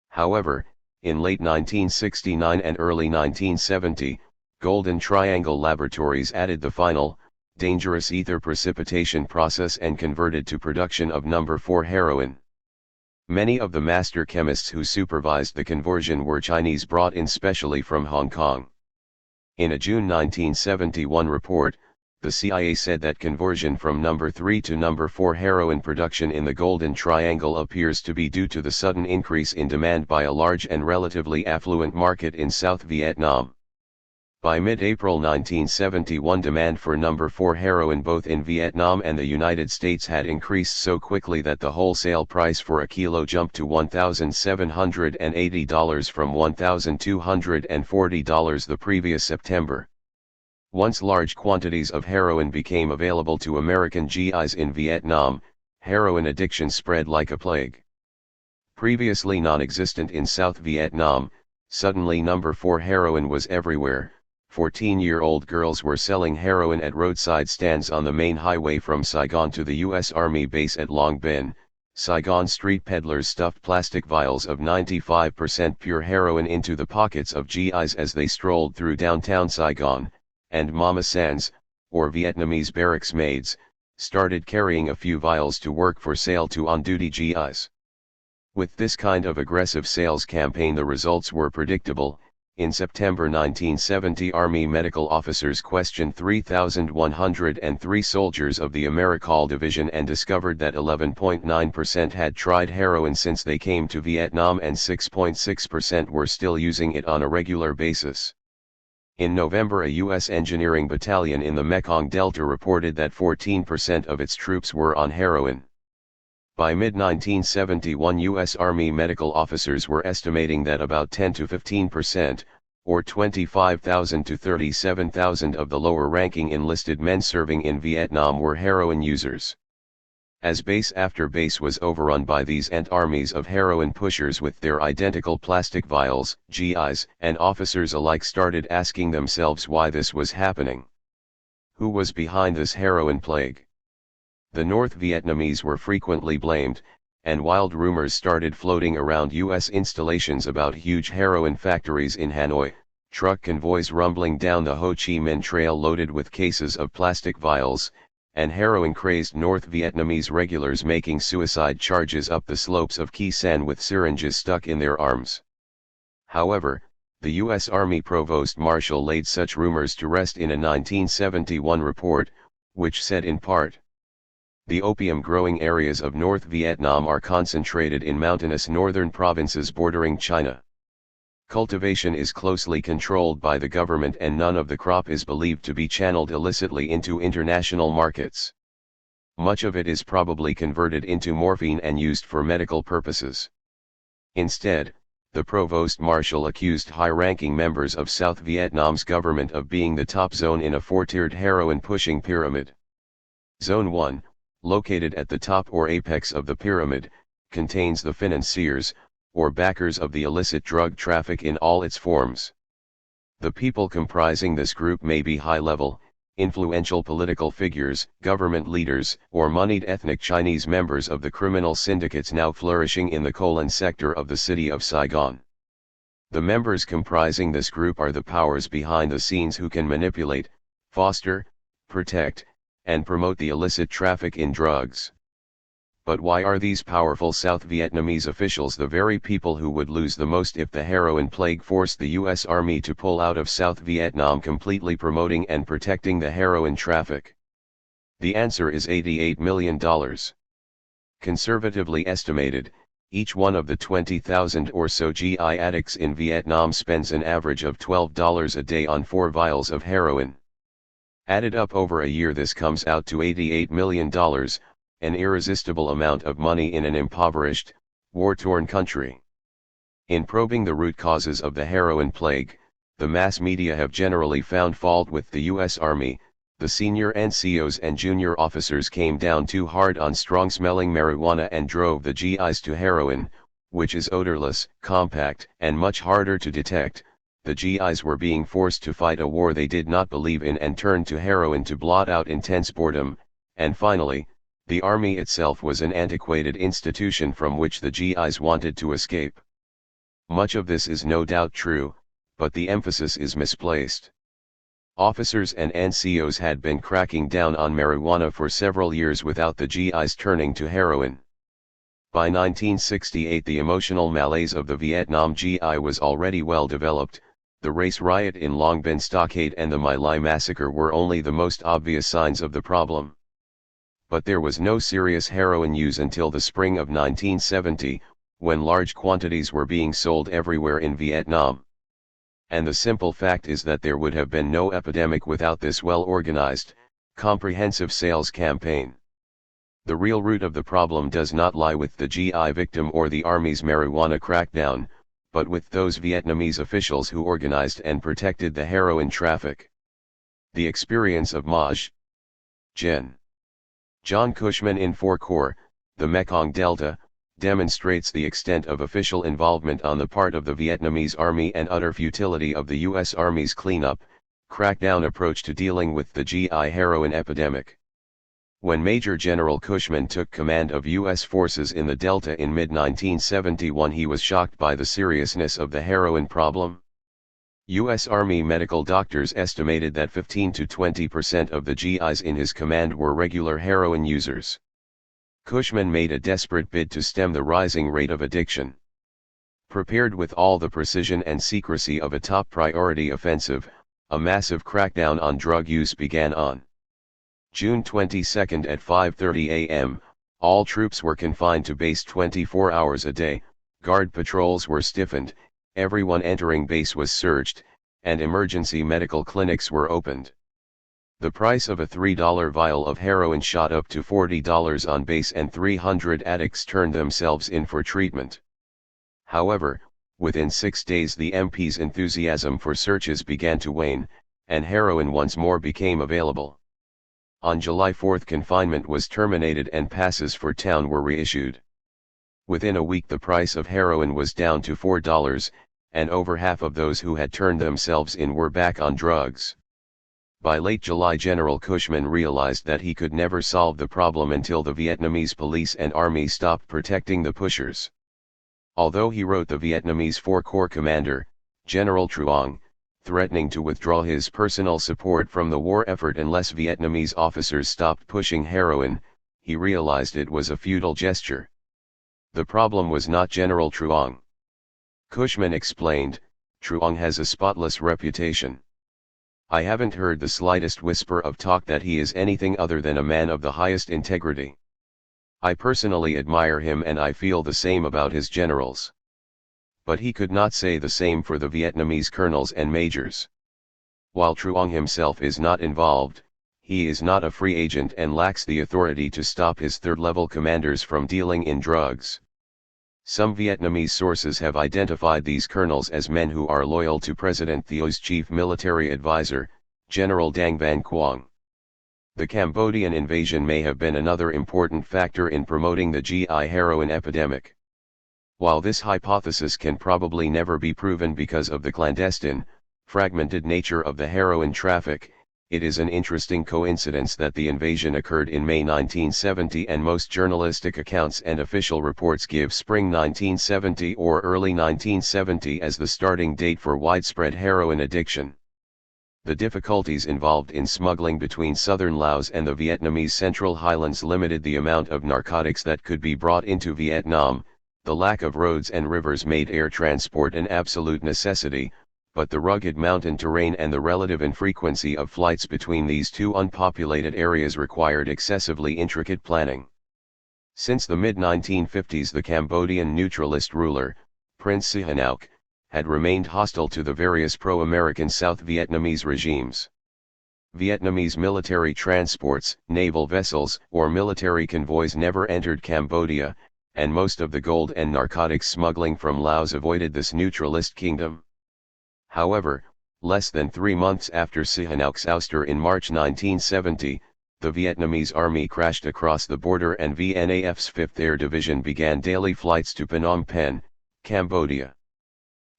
However, in late 1969 and early 1970, Golden Triangle Laboratories added the final, dangerous ether precipitation process and converted to production of No. 4 heroin. Many of the master chemists who supervised the conversion were Chinese, brought in specially from Hong Kong. In a June 1971 report, the CIA said that conversion from No. 3 to No. 4 heroin production in the Golden Triangle appears to be due to the sudden increase in demand by a large and relatively affluent market in South Vietnam. By mid-April 1971, demand for No. 4 heroin both in Vietnam and the United States had increased so quickly that the wholesale price for a kilo jumped to $1,780 from $1,240 the previous September. Once large quantities of heroin became available to American GIs in Vietnam, heroin addiction spread like a plague. Previously non-existent in South Vietnam, suddenly No. 4 heroin was everywhere. 14-year-old girls were selling heroin at roadside stands on the main highway from Saigon to the U.S. Army base at Long Binh. Saigon street peddlers stuffed plastic vials of 95% pure heroin into the pockets of GIs as they strolled through downtown Saigon, and Mama Sans, or Vietnamese barracks maids, started carrying a few vials to work for sale to on-duty GIs. With this kind of aggressive sales campaign, the results were predictable. In September 1970, Army medical officers questioned 3,103 soldiers of the AmeriCall Division and discovered that 11.9% had tried heroin since they came to Vietnam and 6.6% were still using it on a regular basis. In November, a U.S. engineering battalion in the Mekong Delta reported that 14% of its troops were on heroin. By mid-1971, U.S. Army medical officers were estimating that about 10 to 15%, or 25,000 to 37,000 of the lower-ranking enlisted men serving in Vietnam were heroin users. As base after base was overrun by these ant armies of heroin pushers with their identical plastic vials, GIs and officers alike started asking themselves why this was happening. Who was behind this heroin plague? The North Vietnamese were frequently blamed, and wild rumors started floating around U.S. installations about huge heroin factories in Hanoi, truck convoys rumbling down the Ho Chi Minh Trail loaded with cases of plastic vials, and heroin-crazed North Vietnamese regulars making suicide charges up the slopes of Khe Sanh with syringes stuck in their arms. However, the U.S. Army Provost Marshal laid such rumors to rest in a 1971 report, which said in part, "The opium-growing areas of North Vietnam are concentrated in mountainous northern provinces bordering China. Cultivation is closely controlled by the government and none of the crop is believed to be channeled illicitly into international markets. Much of it is probably converted into morphine and used for medical purposes." Instead, the Provost Marshal accused high-ranking members of South Vietnam's government of being the top zone in a four-tiered heroin-pushing pyramid. Zone 1, located at the top or apex of the pyramid, contains the financiers, or backers of the illicit drug traffic in all its forms. The people comprising this group may be high-level, influential political figures, government leaders, or moneyed ethnic Chinese members of the criminal syndicates now flourishing in the Kowloon sector of the city of Saigon. The members comprising this group are the powers behind the scenes who can manipulate, foster, protect, and promote the illicit traffic in drugs. But why are these powerful South Vietnamese officials the very people who would lose the most if the heroin plague forced the U.S. Army to pull out of South Vietnam, completely promoting and protecting the heroin traffic? The answer is $88 million. Conservatively estimated, each one of the 20,000 or so GI addicts in Vietnam spends an average of $12 a day on 4 vials of heroin. Added up over a year, this comes out to $88 million, an irresistible amount of money in an impoverished, war-torn country. In probing the root causes of the heroin plague, the mass media have generally found fault with the U.S. Army. The senior NCOs and junior officers came down too hard on strong-smelling marijuana and drove the GIs to heroin, which is odorless, compact, and much harder to detect. The GIs were being forced to fight a war they did not believe in and turned to heroin to blot out intense boredom, and finally, the Army itself was an antiquated institution from which the GIs wanted to escape. Much of this is no doubt true, but the emphasis is misplaced. Officers and NCOs had been cracking down on marijuana for several years without the GIs turning to heroin. By 1968, the emotional malaise of the Vietnam GI was already well developed. The race riot in Long Binh Stockade and the My Lai massacre were only the most obvious signs of the problem. But there was no serious heroin use until the spring of 1970, when large quantities were being sold everywhere in Vietnam. And the simple fact is that there would have been no epidemic without this well-organized, comprehensive sales campaign. The real root of the problem does not lie with the GI victim or the Army's marijuana crackdown, but with those Vietnamese officials who organized and protected the heroin traffic. The experience of Maj. Gen. John Cushman in 4 Corps, the Mekong Delta, demonstrates the extent of official involvement on the part of the Vietnamese Army and utter futility of the U.S. Army's cleanup, crackdown approach to dealing with the GI heroin epidemic. When Major General Cushman took command of U.S. forces in the Delta in mid-1971, he was shocked by the seriousness of the heroin problem. U.S. Army medical doctors estimated that 15 to 20% of the GIs in his command were regular heroin users. Cushman made a desperate bid to stem the rising rate of addiction. Prepared with all the precision and secrecy of a top priority offensive, a massive crackdown on drug use began on June 22 at 5:30 a.m. All troops were confined to base 24 hours a day, guard patrols were stiffened, everyone entering base was searched, and emergency medical clinics were opened. The price of a $3 vial of heroin shot up to $40 on base, and 300 addicts turned themselves in for treatment. However, within 6 days the MP's enthusiasm for searches began to wane, and heroin once more became available. On July 4 confinement was terminated and passes for town were reissued. Within a week the price of heroin was down to $4, and over half of those who had turned themselves in were back on drugs. By late July, General Cushman realized that he could never solve the problem until the Vietnamese police and army stopped protecting the pushers. Although he wrote the Vietnamese Four Corps commander, General Truong, threatening to withdraw his personal support from the war effort unless Vietnamese officers stopped pushing heroin, he realized it was a futile gesture. The problem was not General Truong. Cushman explained, "Truong has a spotless reputation. I haven't heard the slightest whisper of talk that he is anything other than a man of the highest integrity. I personally admire him and I feel the same about his generals." But he could not say the same for the Vietnamese colonels and majors. While Truong himself is not involved, he is not a free agent and lacks the authority to stop his third-level commanders from dealing in drugs. Some Vietnamese sources have identified these colonels as men who are loyal to President Thio's chief military advisor, General Dang Van Quang. The Cambodian invasion may have been another important factor in promoting the GI heroin epidemic. While this hypothesis can probably never be proven because of the clandestine, fragmented nature of the heroin traffic, it is an interesting coincidence that the invasion occurred in May 1970 and most journalistic accounts and official reports give spring 1970 or early 1970 as the starting date for widespread heroin addiction. The difficulties involved in smuggling between southern Laos and the Vietnamese Central Highlands limited the amount of narcotics that could be brought into Vietnam. The lack of roads and rivers made air transport an absolute necessity, but the rugged mountain terrain and the relative infrequency of flights between these two unpopulated areas required excessively intricate planning. Since the mid-1950s the Cambodian neutralist ruler, Prince Sihanouk, had remained hostile to the various pro-American South Vietnamese regimes. Vietnamese military transports, naval vessels, or military convoys never entered Cambodia, and most of the gold and narcotics smuggling from Laos avoided this neutralist kingdom. However, less than 3 months after Sihanouk's ouster in March 1970, the Vietnamese army crashed across the border and VNAF's 5th Air Division began daily flights to Phnom Penh, Cambodia.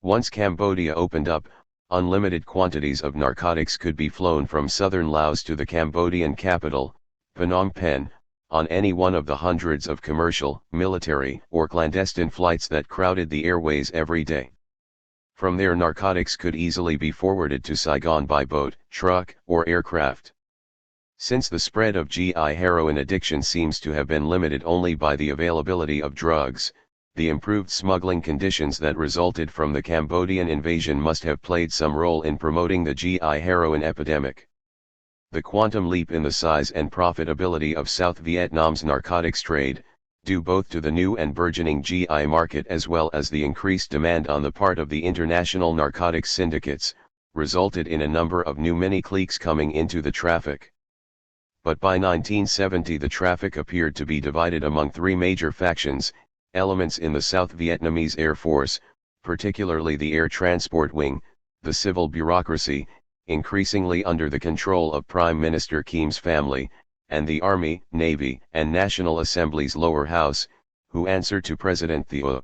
Once Cambodia opened up, unlimited quantities of narcotics could be flown from southern Laos to the Cambodian capital, Phnom Penh, on any one of the hundreds of commercial, military, or clandestine flights that crowded the airways every day. From there narcotics could easily be forwarded to Saigon by boat, truck, or aircraft. Since the spread of GI heroin addiction seems to have been limited only by the availability of drugs, the improved smuggling conditions that resulted from the Cambodian invasion must have played some role in promoting the GI heroin epidemic. The quantum leap in the size and profitability of South Vietnam's narcotics trade, due both to the new and burgeoning GI market as well as the increased demand on the part of the international narcotics syndicates, resulted in a number of new mini-cliques coming into the traffic. But by 1970 the traffic appeared to be divided among 3 major factions, elements in the South Vietnamese Air Force, particularly the Air Transport Wing, the civil bureaucracy, increasingly under the control of Prime Minister Kiem's family, and the Army, Navy, and National Assembly's lower house, who answered to President Thio.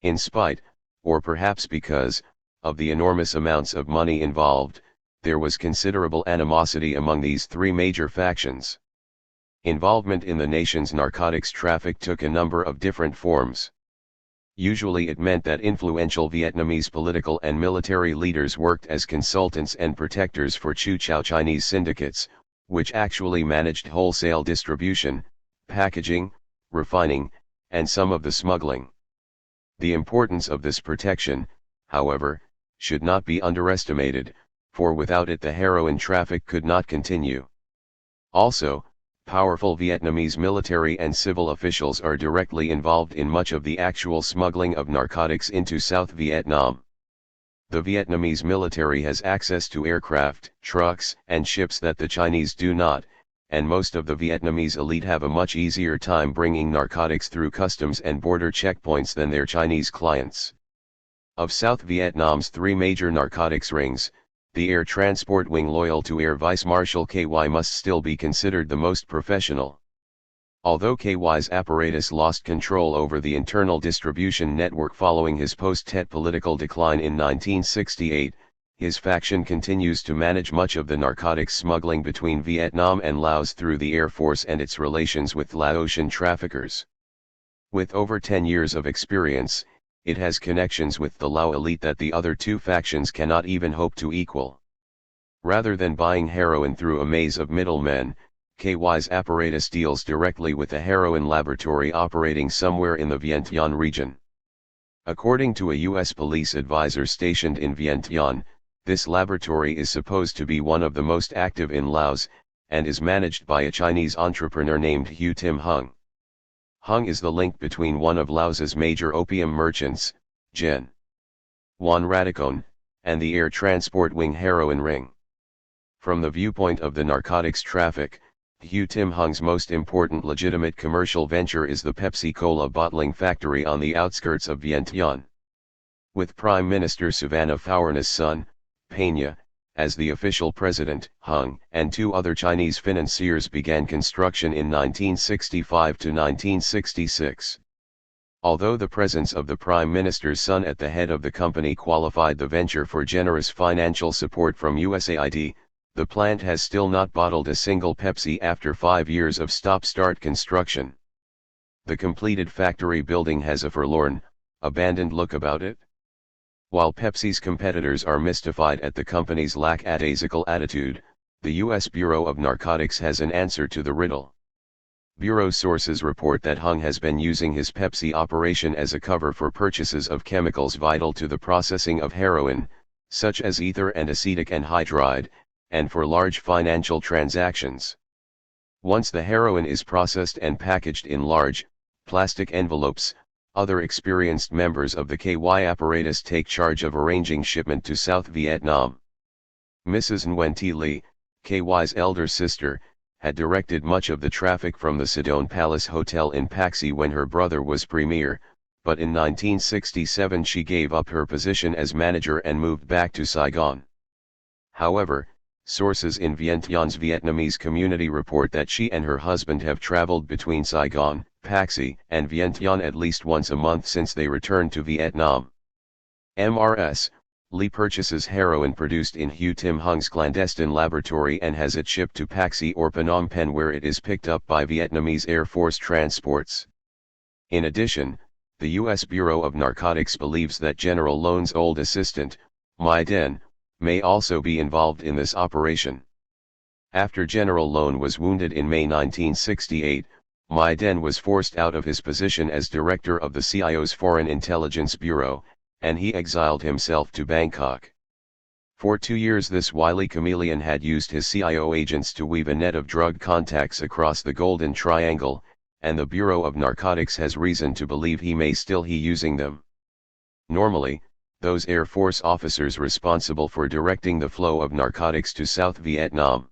In spite, or perhaps because, of the enormous amounts of money involved, there was considerable animosity among these 3 major factions. Involvement in the nation's narcotics traffic took a number of different forms. Usually it meant that influential Vietnamese political and military leaders worked as consultants and protectors for Chu Chow Chinese syndicates, which actually managed wholesale distribution, packaging, refining, and some of the smuggling. The importance of this protection, however, should not be underestimated, for without it the heroin traffic could not continue. Also, powerful Vietnamese military and civil officials are directly involved in much of the actual smuggling of narcotics into South Vietnam. The Vietnamese military has access to aircraft, trucks, and ships that the Chinese do not, and most of the Vietnamese elite have a much easier time bringing narcotics through customs and border checkpoints than their Chinese clients. Of South Vietnam's three major narcotics rings, the Air Transport Wing loyal to Air Vice Marshal KY must still be considered the most professional. Although KY's apparatus lost control over the internal distribution network following his post-Tet political decline in 1968, his faction continues to manage much of the narcotics smuggling between Vietnam and Laos through the Air Force and its relations with Laotian traffickers. With over 10 years of experience, it has connections with the Lao elite that the other two factions cannot even hope to equal. Rather than buying heroin through a maze of middlemen, KY's apparatus deals directly with a heroin laboratory operating somewhere in the Vientiane region. According to a U.S. police advisor stationed in Vientiane, this laboratory is supposed to be one of the most active in Laos, and is managed by a Chinese entrepreneur named Hu Tim Hung. Hung is the link between one of Laos's major opium merchants, Gen. Juan Radicon, and the Air Transport Wing heroin ring. From the viewpoint of the narcotics traffic, Hu Tim Hung's most important legitimate commercial venture is the Pepsi Cola bottling factory on the outskirts of Vientiane. With Prime Minister Savannah Phouarna's son, Peña, as the official president, Hung and two other Chinese financiers began construction in 1965 to 1966. Although the presence of the Prime Minister's son at the head of the company qualified the venture for generous financial support from USAID, the plant has still not bottled a single Pepsi after 5 years of stop-start construction. The completed factory building has a forlorn, abandoned look about it. While Pepsi's competitors are mystified at the company's lackadaisical attitude, the U.S. Bureau of Narcotics has an answer to the riddle. Bureau sources report that Hung has been using his Pepsi operation as a cover for purchases of chemicals vital to the processing of heroin, such as ether and acetic anhydride, and for large financial transactions. Once the heroin is processed and packaged in large, plastic envelopes, other experienced members of the KY apparatus take charge of arranging shipment to South Vietnam. Mrs. Nguyen Thi Le, KY's elder sister, had directed much of the traffic from the Sedone Palace Hotel in Paxi when her brother was premier, but in 1967 she gave up her position as manager and moved back to Saigon. However, sources in Vientiane's Vietnamese community report that she and her husband have traveled between Saigon, Paxi, and Vientiane at least once a month since they returned to Vietnam. Mrs. Lee purchases heroin produced in Hu Tim Hung's clandestine laboratory and has it shipped to Paxi or Phnom Penh, where it is picked up by Vietnamese Air Force transports. In addition, the U.S. Bureau of Narcotics believes that General Loan's old assistant, My Den, may also be involved in this operation. After General Loan was wounded in May 1968, My Den was forced out of his position as director of the CIO's Foreign Intelligence Bureau, and he exiled himself to Bangkok. For 2 years this wily chameleon had used his CIO agents to weave a net of drug contacts across the Golden Triangle, and the Bureau of Narcotics has reason to believe he may still be using them. Normally, those Air Force officers responsible for directing the flow of narcotics to South Vietnam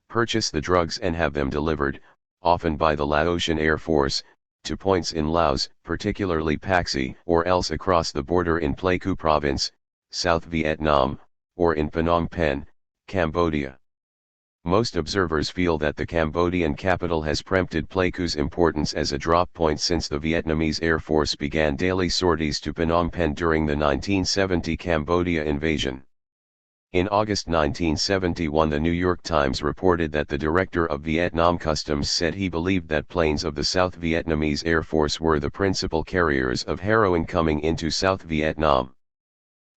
purchase the drugs and have them delivered, often by the Laotian Air Force, to points in Laos, particularly Paxi, or else across the border in Pleiku Province, South Vietnam, or in Phnom Penh, Cambodia. Most observers feel that the Cambodian capital has preempted Pleiku's importance as a drop point since the Vietnamese Air Force began daily sorties to Phnom Penh during the 1970 Cambodia invasion. In August 1971, the New York Times reported that the director of Vietnam Customs said he believed that planes of the South Vietnamese Air Force were the principal carriers of heroin coming into South Vietnam.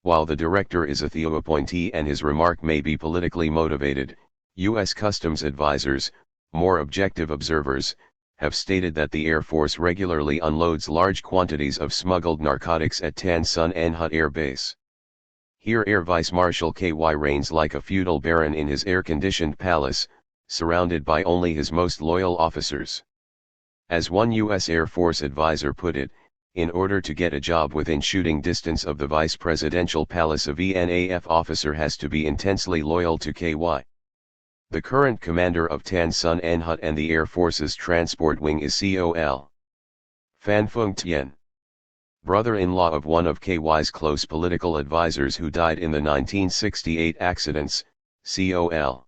While the director is a Theo appointee and his remark may be politically motivated, U.S. Customs advisors, more objective observers, have stated that the Air Force regularly unloads large quantities of smuggled narcotics at Tan Son Nhut Air Base. Here Air Vice Marshal KY reigns like a feudal baron in his air-conditioned palace, surrounded by only his most loyal officers. As one U.S. Air Force advisor put it, In order to get a job within shooting distance of the vice presidential palace, a VNAF officer has to be intensely loyal to KY. The current commander of Tan Son Nhut and the Air Force's Transport Wing is Col. Phan Phuong Thien, brother-in-law of one of KY's close political advisors who died in the 1968 accidents. Col.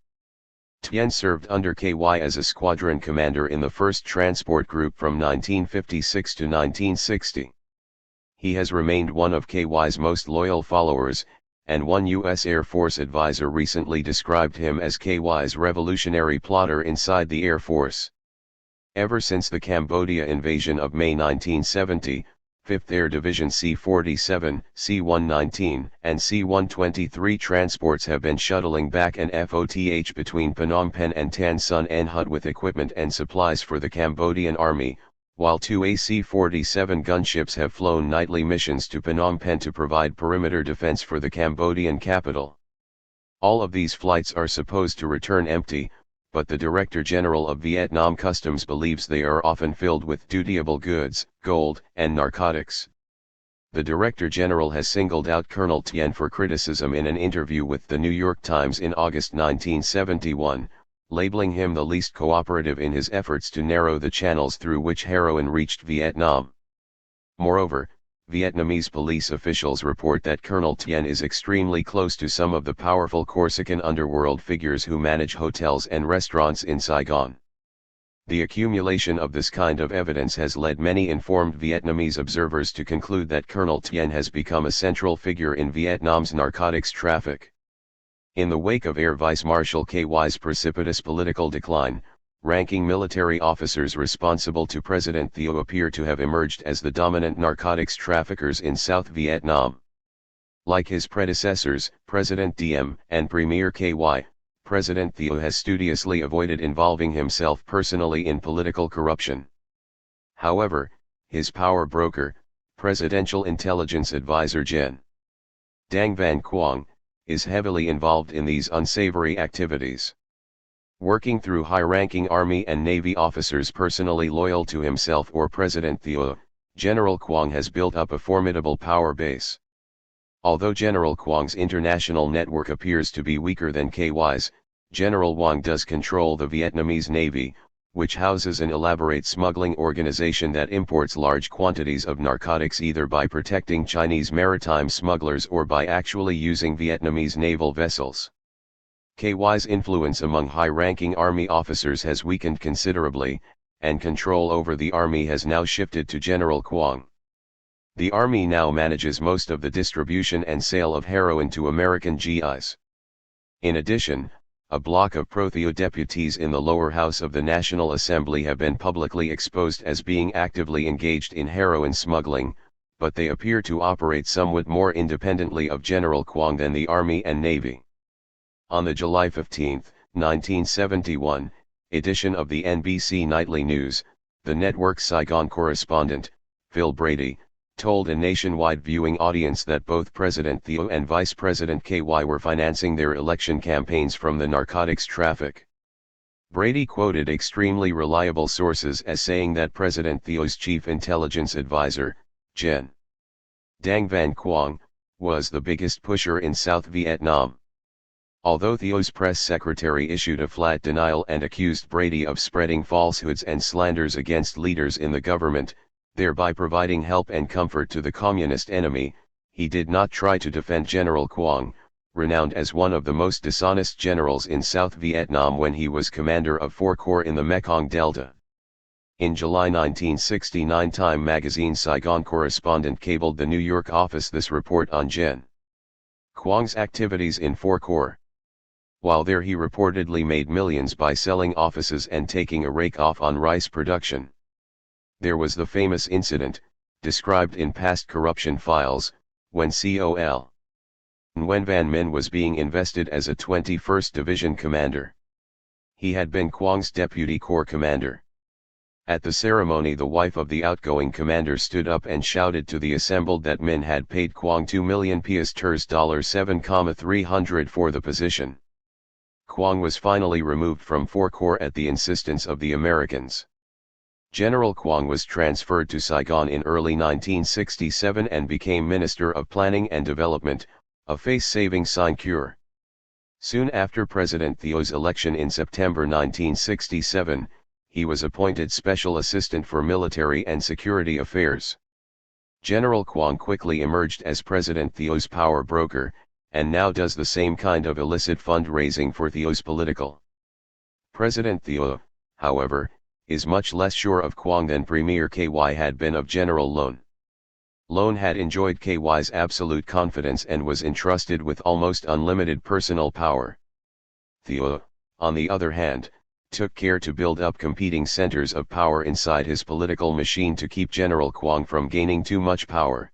Thien served under KY as a squadron commander in the 1st Transport Group from 1956 to 1960. He has remained one of KY's most loyal followers, and one U.S. Air Force advisor recently described him as KY's revolutionary plotter inside the Air Force. Ever since the Cambodia invasion of May 1970, 5th Air Division C-47, C-119, and C-123 transports have been shuttling back and forth between Phnom Penh and Tan Son Nhut with equipment and supplies for the Cambodian Army, while 2 AC-47 gunships have flown nightly missions to Phnom Penh to provide perimeter defense for the Cambodian capital. All of these flights are supposed to return empty, but the Director General of Vietnam Customs believes they are often filled with dutiable goods, gold, and narcotics. The Director General has singled out Colonel Thien for criticism in an interview with the New York Times in August 1971, labeling him the least cooperative in his efforts to narrow the channels through which heroin reached Vietnam. Moreover, Vietnamese police officials report that Colonel Thien is extremely close to some of the powerful Corsican underworld figures who manage hotels and restaurants in Saigon. The accumulation of this kind of evidence has led many informed Vietnamese observers to conclude that Colonel Thien has become a central figure in Vietnam's narcotics traffic. In the wake of Air Vice Marshal KY's precipitous political decline, ranking military officers responsible to President Thieu appear to have emerged as the dominant narcotics traffickers in South Vietnam. Like his predecessors, President Diem and Premier KY, President Thieu has studiously avoided involving himself personally in political corruption. However, his power broker, Presidential Intelligence Advisor Gen. Dang Van Quang, is heavily involved in these unsavory activities. Working through high-ranking Army and Navy officers personally loyal to himself or President Thieu, General Quang has built up a formidable power base. Although General Quang's international network appears to be weaker than KY's, General Quang does control the Vietnamese Navy, which houses an elaborate smuggling organization that imports large quantities of narcotics either by protecting Chinese maritime smugglers or by actually using Vietnamese naval vessels. KY's influence among high-ranking Army officers has weakened considerably, and control over the Army has now shifted to General Quang. The Army now manages most of the distribution and sale of heroin to American GIs. In addition, a block of pro-Thieu deputies in the lower house of the National Assembly have been publicly exposed as being actively engaged in heroin smuggling, but they appear to operate somewhat more independently of General Quang than the Army and Navy. On the July 15, 1971, edition of the NBC Nightly News, the network's Saigon correspondent, Phil Brady, told a nationwide viewing audience that both President Thieu and Vice President KY were financing their election campaigns from the narcotics traffic. Brady quoted extremely reliable sources as saying that President Thieu's chief intelligence advisor, Gen. Dang Van Quang, was the biggest pusher in South Vietnam. Although Thieu's press secretary issued a flat denial and accused Brady of spreading falsehoods and slanders against leaders in the government, thereby providing help and comfort to the communist enemy, he did not try to defend General Quang, renowned as one of the most dishonest generals in South Vietnam when he was commander of 4 Corps in the Mekong Delta. In July 1969, Time magazine's Saigon correspondent cabled the New York office this report on Gen. Quang's activities in 4 Corps. While there he reportedly made millions by selling offices and taking a rake off on rice production. There was the famous incident, described in past corruption files, when Col. Nguyen Van Minh was being invested as a 21st Division commander. He had been Quang's deputy corps commander. At the ceremony, the wife of the outgoing commander stood up and shouted to the assembled that Minh had paid Quang 2 million piasters $7,300 for the position. Quang was finally removed from 4 Corps at the insistence of the Americans. General Quang was transferred to Saigon in early 1967 and became Minister of Planning and Development, a face-saving sinecure. Soon after President Thiau's election in September 1967, he was appointed Special Assistant for Military and Security Affairs. General Quang quickly emerged as President Thiau's power broker, and now does the same kind of illicit fundraising for Thiau's political. President Thiau, however, is much less sure of Quang than Premier KY had been of General Lone. Lone had enjoyed KY's absolute confidence and was entrusted with almost unlimited personal power. Thiau, on the other hand, took care to build up competing centers of power inside his political machine to keep General Quang from gaining too much power.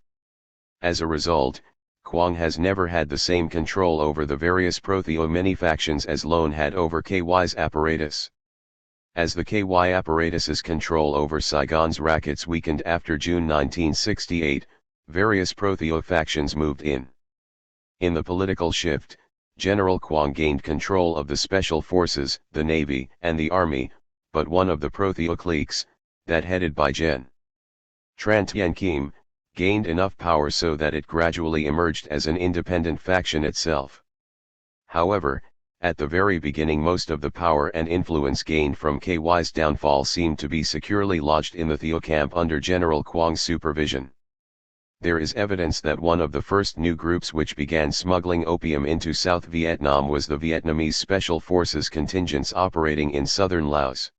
As a result, Quang has never had the same control over the various pro-Thiau mini-factions as Lone had over KY's apparatus. As the KY apparatus's control over Saigon's rackets weakened after June 1968, various pro-Thiau factions moved in. In the political shift, General Quang gained control of the Special Forces, the Navy, and the Army, but one of the pro-Thiau cliques, that headed by Gen. Tran Tien Kim, gained enough power so that it gradually emerged as an independent faction itself. However, at the very beginning most of the power and influence gained from KY's downfall seemed to be securely lodged in the Thiau camp under General Quang's supervision. There is evidence that one of the first new groups which began smuggling opium into South Vietnam was the Vietnamese Special Forces contingents operating in southern Laos.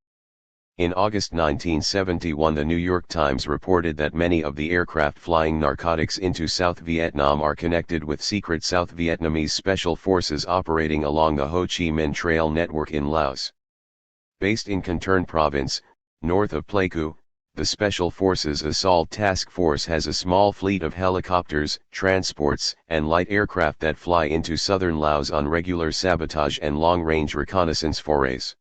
In August 1971, the New York Times reported that many of the aircraft flying narcotics into South Vietnam are connected with secret South Vietnamese special forces operating along the Ho Chi Minh Trail network in Laos. Based in Can Tern Province, north of Pleiku, the Special Forces Assault Task Force has a small fleet of helicopters, transports, and light aircraft that fly into southern Laos on regular sabotage and long-range reconnaissance forays.